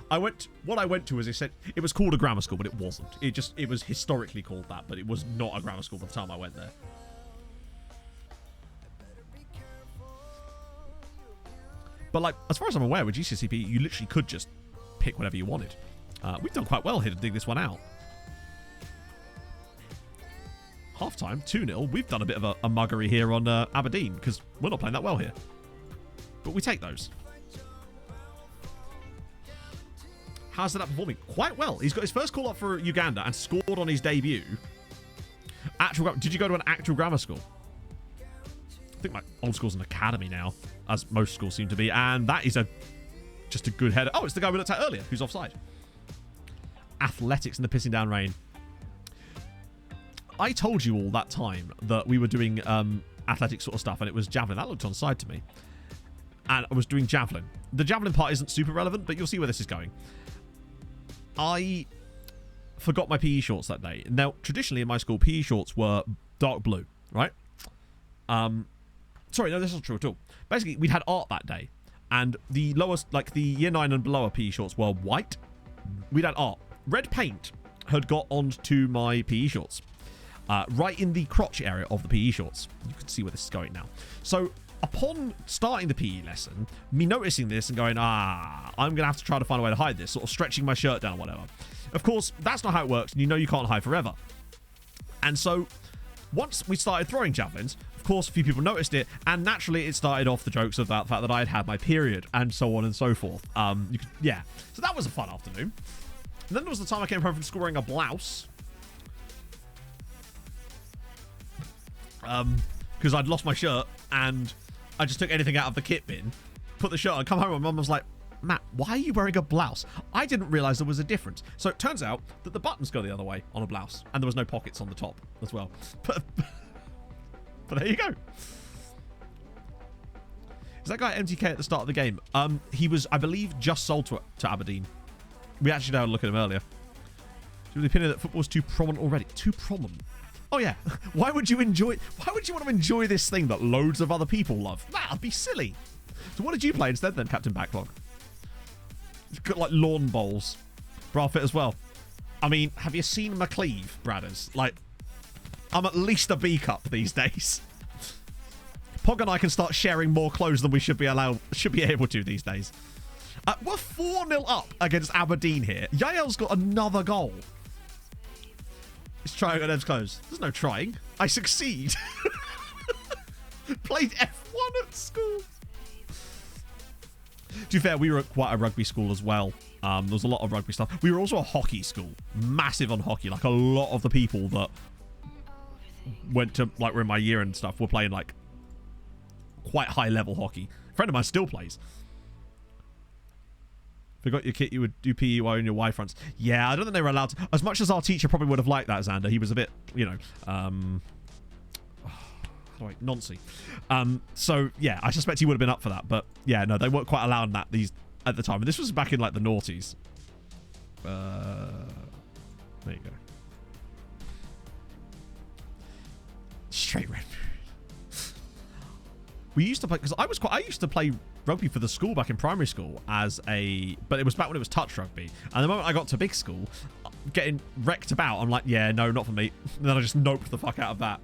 what I went to, as I said, it was called a grammar school, but it wasn't. It was historically called that, but it was not a grammar school by the time I went there. But like, as far as I'm aware, with GCSE, you literally could just pick whatever you wanted. We've done quite well here to dig this one out. Half-time, 2-0. We've done a bit of a muggery here on Aberdeen, because we're not playing that well here. But we take those. How's that performing? Quite well. He's got his first call-up for Uganda and scored on his debut. Did you go to an actual grammar school? I think my old school's an academy now, as most schools seem to be, and that is just a good header. Oh, it's the guy we looked at earlier, who's offside. Athletics in the pissing down rain. I told you all that time that we were doing athletic sort of stuff, and it was javelin. That looked onside to me. And I was doing javelin. The javelin part isn't super relevant, but you'll see where this is going. I forgot my PE shorts that day. Now, traditionally in my school, PE shorts were dark blue, right? Sorry, no, this isn't true at all. Basically, we'd had art that day, and the lowest, like the year 9 and below PE shorts were white. We'd had art. Red paint had got onto my PE shorts. Right in the crotch area of the PE shorts. You can see where this is going now. So, upon starting the PE lesson, me noticing this and going, I'm going to have to try to find a way to hide this, sort of stretching my shirt down or whatever. Of course, that's not how it works, and you know you can't hide forever. And so, once we started throwing javelins, of course, a few people noticed it, and naturally it started off the jokes about the fact that I had had my period, and so on and so forth. Yeah. So that was a fun afternoon. And then there was the time I came home from school wearing a blouse. Because I'd lost my shirt, and I just took anything out of the kit bin, put the shirt on, come home, and my mum was like, Matt, why are you wearing a blouse? I didn't realise there was a difference. So it turns out that the buttons go the other way on a blouse, and there was no pockets on the top as well. But there you go. Is that guy MTK at the start of the game? He was, I believe, just sold to Aberdeen. We actually had a look at him earlier. Do you have the opinion that football's too prominent already? Too prominent? Oh yeah, why would you want to enjoy this thing that loads of other people love? That'd be silly. So what did you play instead then, Captain Backlog? You've got like lawn bowls. Bra fit as well. I mean, have you seen McCleave, Bradders? Like, I'm at least a B cup these days. Pog and I can start sharing more clothes than we should be able to these days. We're 4-0 up against Aberdeen here. Yael's got another goal. He's trying on Ev's clothes. There's no trying. I succeed. Played F1 at school. To be fair, we were at quite a rugby school as well. There was a lot of rugby stuff. We were also a hockey school. Massive on hockey. Like, a lot of the people that went to, like, were in my year and stuff were playing, like, quite high-level hockey. A friend of mine still plays. Forgot your kit, you would do PE while in your Y fronts. Yeah, I don't think they were allowed to. As much as our teacher probably would have liked that, Xander, he was a bit, you know, noncy. So, yeah, I suspect he would have been up for that. But, yeah, no, they weren't quite allowing that at the time. And this was back in, like, the noughties. There you go. Straight red. We used to play, because I used to play rugby for the school back in primary school but it was back when it was touch rugby. And the moment I got to big school, getting wrecked about, I'm like, yeah, no, not for me. And then I just noped the fuck out of that.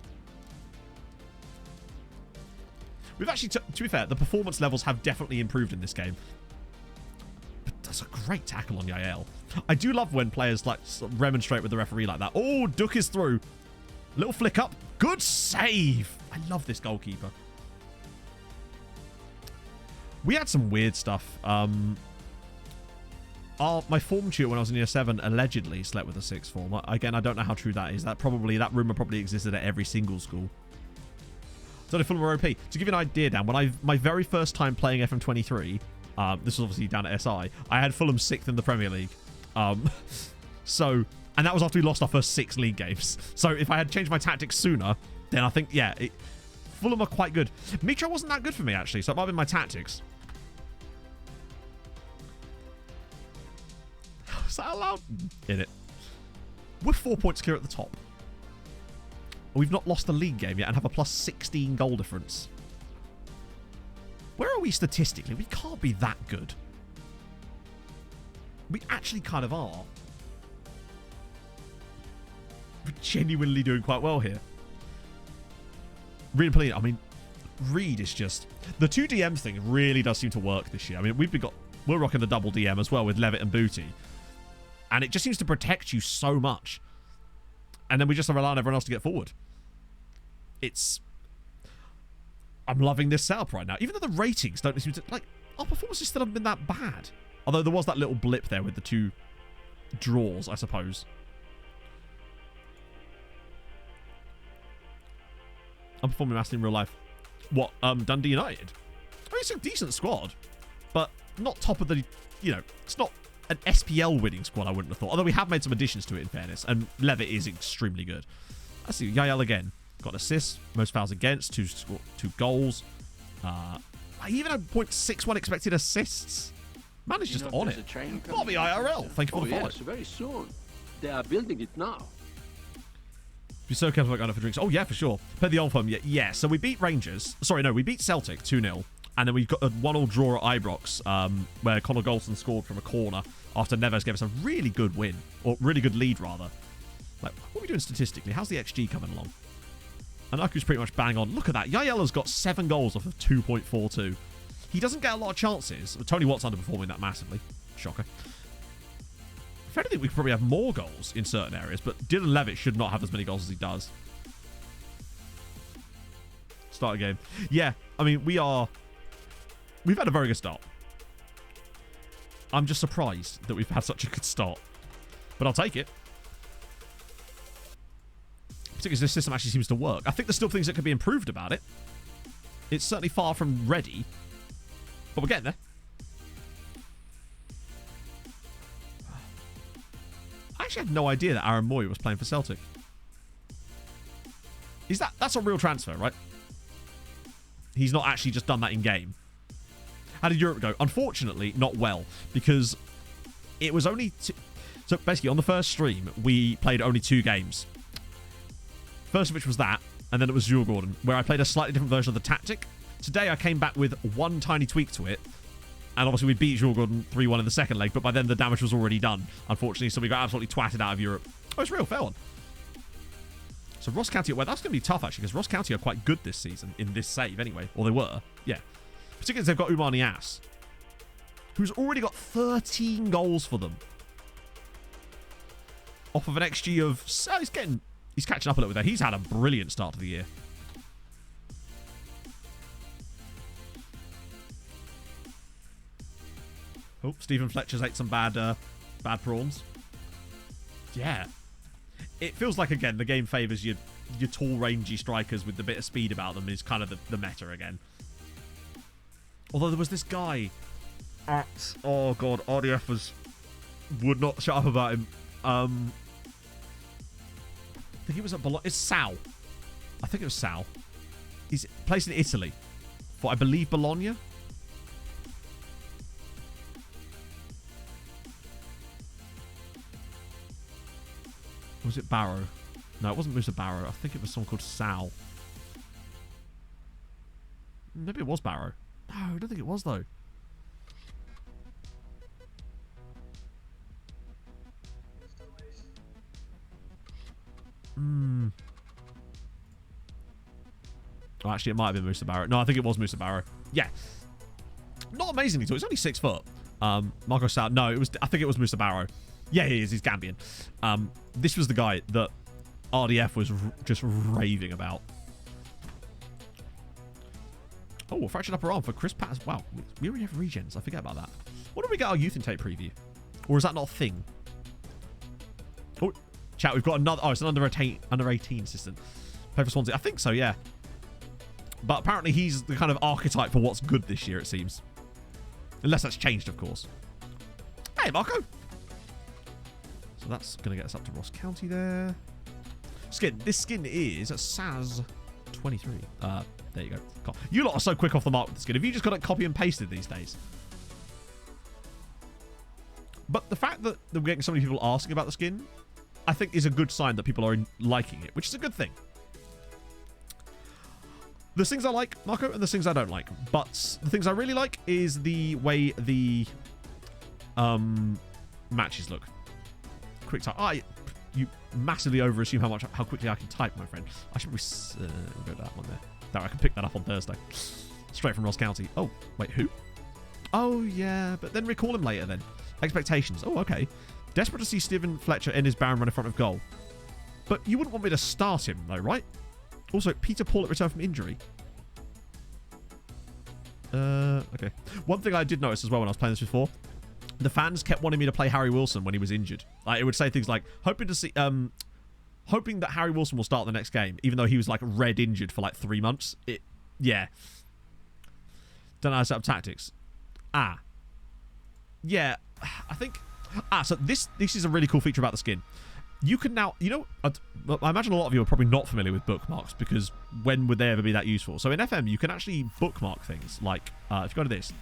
We've actually, to be fair, the performance levels have definitely improved in this game. But that's a great tackle on Yael. I do love when players like remonstrate with the referee like that. Oh, Duck is through. Little flick up. Good save. I love this goalkeeper. We had some weird stuff. My form tutor when I was in year 7 allegedly slept with a sixth form. Again, I don't know how true that is. That rumour probably existed at every single school. So the Fulham OP. To give you an idea, Dan, when my very first time playing FM23, this was obviously down at SI, I had Fulham 6th in the Premier League. And that was after we lost our first 6 league games. So if I had changed my tactics sooner, then I think, yeah, Fulham are quite good. Mitro wasn't that good for me, actually, so it might have been my tactics. Is that allowed? In it. We're 4 points clear at the top. We've not lost a league game yet and have a plus 16 goal difference. Where are we statistically? We can't be that good. We actually kind of are. We're genuinely doing quite well here. Reed, I mean, Reed is just... The 2 DM thing really does seem to work this year. I mean, we're rocking the double DM as well with Levitt and Booty. And it just seems to protect you so much. And then we just rely on everyone else to get forward. I'm loving this setup right now. Even though the ratings don't seem to... Like, our performances still haven't been that bad. Although there was that little blip there with the 2 draws, I suppose. I'm performing massively in real life. What? Dundee United? I mean, it's a decent squad. But not top of the... You know, it's not an SPL winning squad, I wouldn't have thought. Although we have made some additions to it, in fairness. And Levitt is extremely good. Let's see. Yael again. Got assists. Most fouls against. 2 goals. I even had 0.61 expected assists. Man is just on it. Bobby IRL. Thank you for the follow. Yes, very soon. They are building it now. Be so careful about going for drinks. Oh, yeah, for sure. Play the old firm. Yeah. So we beat Rangers. Sorry, no. We beat Celtic 2-0. And then we got a 1-1 draw at Ibrox, where Conor Golson scored from a corner after Neves gave us a really good win. Or really good lead, rather. Like, what are we doing statistically? How's the XG coming along? And Aku's pretty much bang on. Look at that. Yael has got 7 goals off of 2.42. He doesn't get a lot of chances. Tony Watt's underperforming that massively. Shocker. If anything, we could probably have more goals in certain areas, but Dylan Levitt should not have as many goals as he does. Start a game. Yeah, I mean, we've had a very good start. I'm just surprised that we've had such a good start. But I'll take it. Particularly as this system actually seems to work. I think there's still things that could be improved about it. It's certainly far from ready. But we're getting there. I actually had no idea that Aaron Moy was playing for Celtic. That's a real transfer, right? He's not actually just done that in game. How did Europe go? Unfortunately, not well, because it was only... So basically, on the first stream, we played only 2 games. First of which was that, and then it was Jewel Gordon, where I played a slightly different version of the tactic. Today I came back with one tiny tweak to it, and obviously we beat Jewel Gordon 3-1 in the second leg, but by then the damage was already done, unfortunately, so we got absolutely twatted out of Europe. Oh, it's real, fair one. So Ross County, well, that's going to be tough, actually, because Ross County are quite good this season, in this save, anyway. Or they were, yeah. Particularly as they've got Umar Nias, who's already got 13 goals for them. Off of an XG of... So he's catching up a little bit there. He's had a brilliant start to the year. Oh, Stephen Fletcher's ate some bad prawns. Yeah. It feels like, again, the game favours your tall, rangy strikers with the bit of speed about them is kind of the meta again. Although there was this guy at... Oh, God. RDF would not shut up about him. I think it was at Bologna. It's Sal. I think it was Sal. He's placed in Italy for, I believe, Bologna. Or was it Barrow? No, it wasn't Musa Barrow. I think it was someone called Sal. Maybe it was Barrow. No, I don't think it was, though. Oh, actually, it might have been Musa Barrow. No, I think it was Musa Barrow. Yeah. Not amazingly tall. He's only 6 foot. Marco Sal. No, I think it was Musa Barrow. Yeah, he is. He's Gambian. This was the guy that RDF was just raving about. Oh, a fractured upper arm for Chris Patterson. Wow, we already have regens. I forget about that. What did we get our youth intake preview? Or is that not a thing? Oh, chat, we've got another... Oh, it's an under 18 assistant. Play for Swansea. I think so, yeah. But apparently he's the kind of archetype for what's good this year, it seems. Unless that's changed, of course. Hey, Marco. So that's going to get us up to Ross County there. Skin. This skin is Saz 23. There you go. God, you lot are so quick off the mark with the skin. Have you just got it copy and pasted these days? But the fact that we're getting so many people asking about the skin, I think is a good sign that people are liking it, which is a good thing. There's things I like, Marco, and there's things I don't like. But the things I really like is the way the matches look. Quick type. You massively overassume how quickly I can type, my friend. I should probably go that one there. That I can pick that up on Thursday. Straight from Ross County. Oh, wait, who? Oh, yeah, but then recall him later then. Expectations. Oh, okay. Desperate to see Stephen Fletcher in his Baron run in front of goal. But you wouldn't want me to start him, though, right? Also, Peter Paul at return from injury. Okay. One thing I did notice as well when I was playing this before, the fans kept wanting me to play Harry Wilson when he was injured. Like, it would say things like, hoping that Harry Wilson will start the next game, even though he was, like, red injured for, like, 3 months. Yeah. Don't know how to set up tactics. Yeah, I think... so this is a really cool feature about the skin. You can now... You know, I imagine a lot of you are probably not familiar with bookmarks, because when would they ever be that useful? So in FM, you can actually bookmark things. Like, if you go to this, and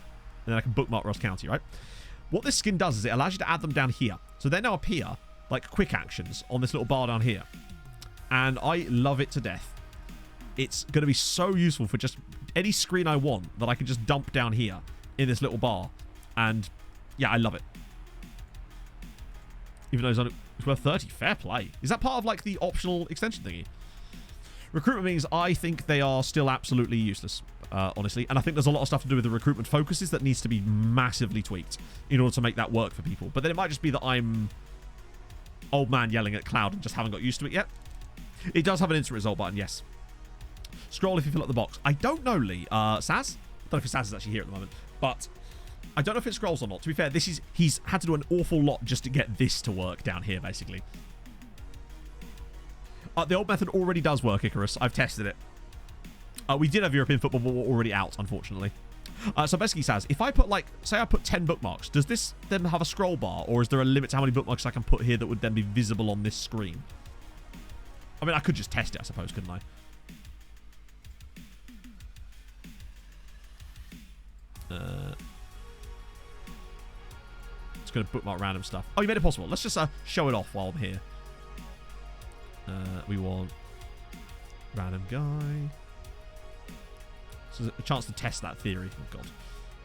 then I can bookmark Ross County, right? What this skin does is it allows you to add them down here. So they now appear like quick actions on this little bar down here. And I love it to death. It's going to be so useful for just any screen I want that I can just dump down here in this little bar. And yeah, I love it. Even though it's worth 30. Fair play. Is that part of like the optional extension thingy? Recruitment means I think they are still absolutely useless, honestly. And I think there's a lot of stuff to do with the recruitment focuses that needs to be massively tweaked in order to make that work for people. But then it might just be that I'm old man yelling at cloud and just haven't got used to it yet. It does have an instant result button, yes. Scroll if you fill up the box. I don't know, Lee. Saz? I don't know if Saz is actually here at the moment. But I don't know if it scrolls or not. To be fair, he's had to do an awful lot just to get this to work down here, basically. The old method already does work, Icarus. I've tested it. We did have European football, but we're already out, unfortunately. So basically, Saz, if I put, like, say I put 10 bookmarks, does this then have a scroll bar? Or is there a limit to how many bookmarks I can put here that would then be visible on this screen? I mean, I could just test it, I suppose, couldn't I? It's going to bookmark random stuff. Oh, you made it possible. Let's just show it off while I'm here. We want Random guy. So there's a chance to test that theory. Oh, God.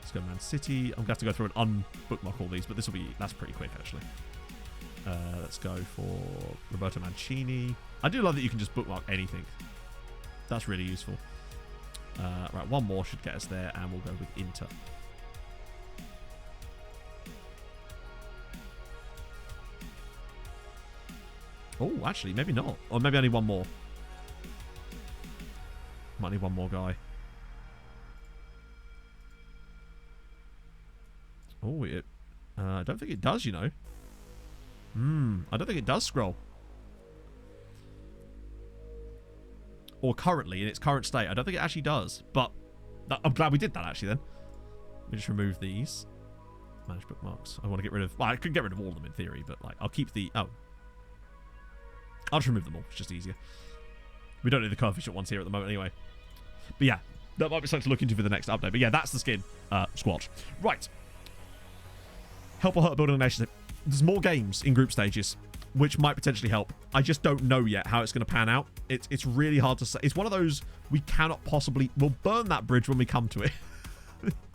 Let's go Man City. I'm going to have to go through and unbookmark all these, but that's pretty quick, actually. Let's go for Roberto Mancini. I do love that you can just bookmark anything. That's really useful. Right, one more should get us there, and we'll go with Inter. Oh, actually, maybe not. Or maybe I need one more. Might need one more guy. Oh, I don't think it does, you know. I don't think it does scroll. Or currently, in its current state. I don't think it actually does. But I'm glad we did that, actually, then. Let me just remove these. Manage bookmarks. I want to get rid of... Well, I could get rid of all of them, in theory, but like I'll keep the... Oh. I'll just remove them all. It's just easier. We don't need the coefficient ones here at the moment, anyway. But yeah, that might be something to look into for the next update. But yeah, that's the skin. Squatch. Right. Help or hurt building a nation. There's more games in group stages, which might potentially help. I just don't know yet how it's going to pan out. It's really hard to say. It's one of those we cannot possibly... We'll burn that bridge when we come to it,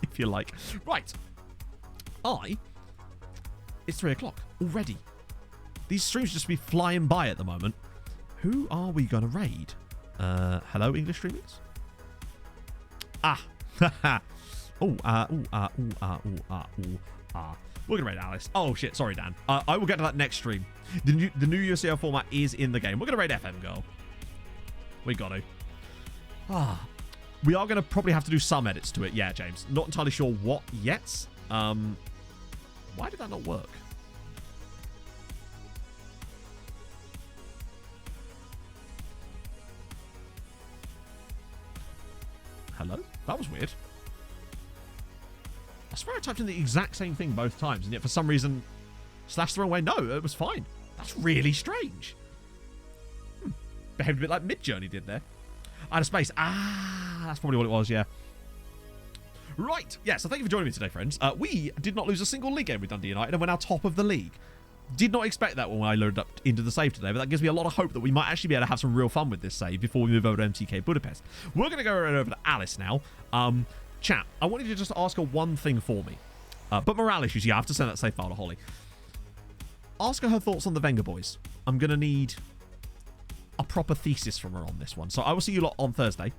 if you like. Right. It's 3 o'clock already. These streams just be flying by at the moment. Who are we going to raid? Hello, English streamers? We're going to raid Alice. Oh, shit. Sorry, Dan. I will get to that next stream. The new UCL format is in the game. We're going to raid FM Girl. We got to. We are going to probably have to do some edits to it. Yeah, James. Not entirely sure what yet. Why did that not work? Hello? That was weird. I swear I typed in the exact same thing both times, and yet for some reason, / throw away. No, it was fine. That's really strange. Behaved a bit like Midjourney did there. Out of space. That's probably what it was, yeah. Right. Yeah, so thank you for joining me today, friends. We did not lose a single league game with Dundee United, and we're now top of the league. Did not expect that when I loaded up into the save today, but that gives me a lot of hope that we might actually be able to have some real fun with this save before we move over to MTK Budapest. We're going to go right over to Alice now. Chat, I wanted you to just ask her one thing for me. But morale issues, yeah, I have to send that save file to Holly. Ask her thoughts on the Wenger boys. I'm going to need a proper thesis from her on this one. So I will see you lot on Thursday.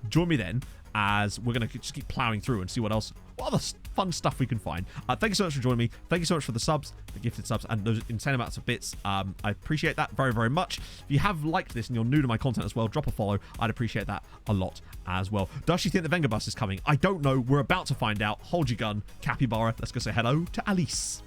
Join me then, as we're going to just keep plowing through and see what other fun stuff we can find. Thank you so much for joining me. Thank you so much for the subs, the gifted subs, and those insane amounts of bits. I appreciate that very, very much. If you have liked this and you're new to my content as well, drop a follow. I'd appreciate that a lot as well. Does she think the Wenger bus is coming? I don't know. We're about to find out. Hold your gun. Capybara. Let's go say hello to Alice.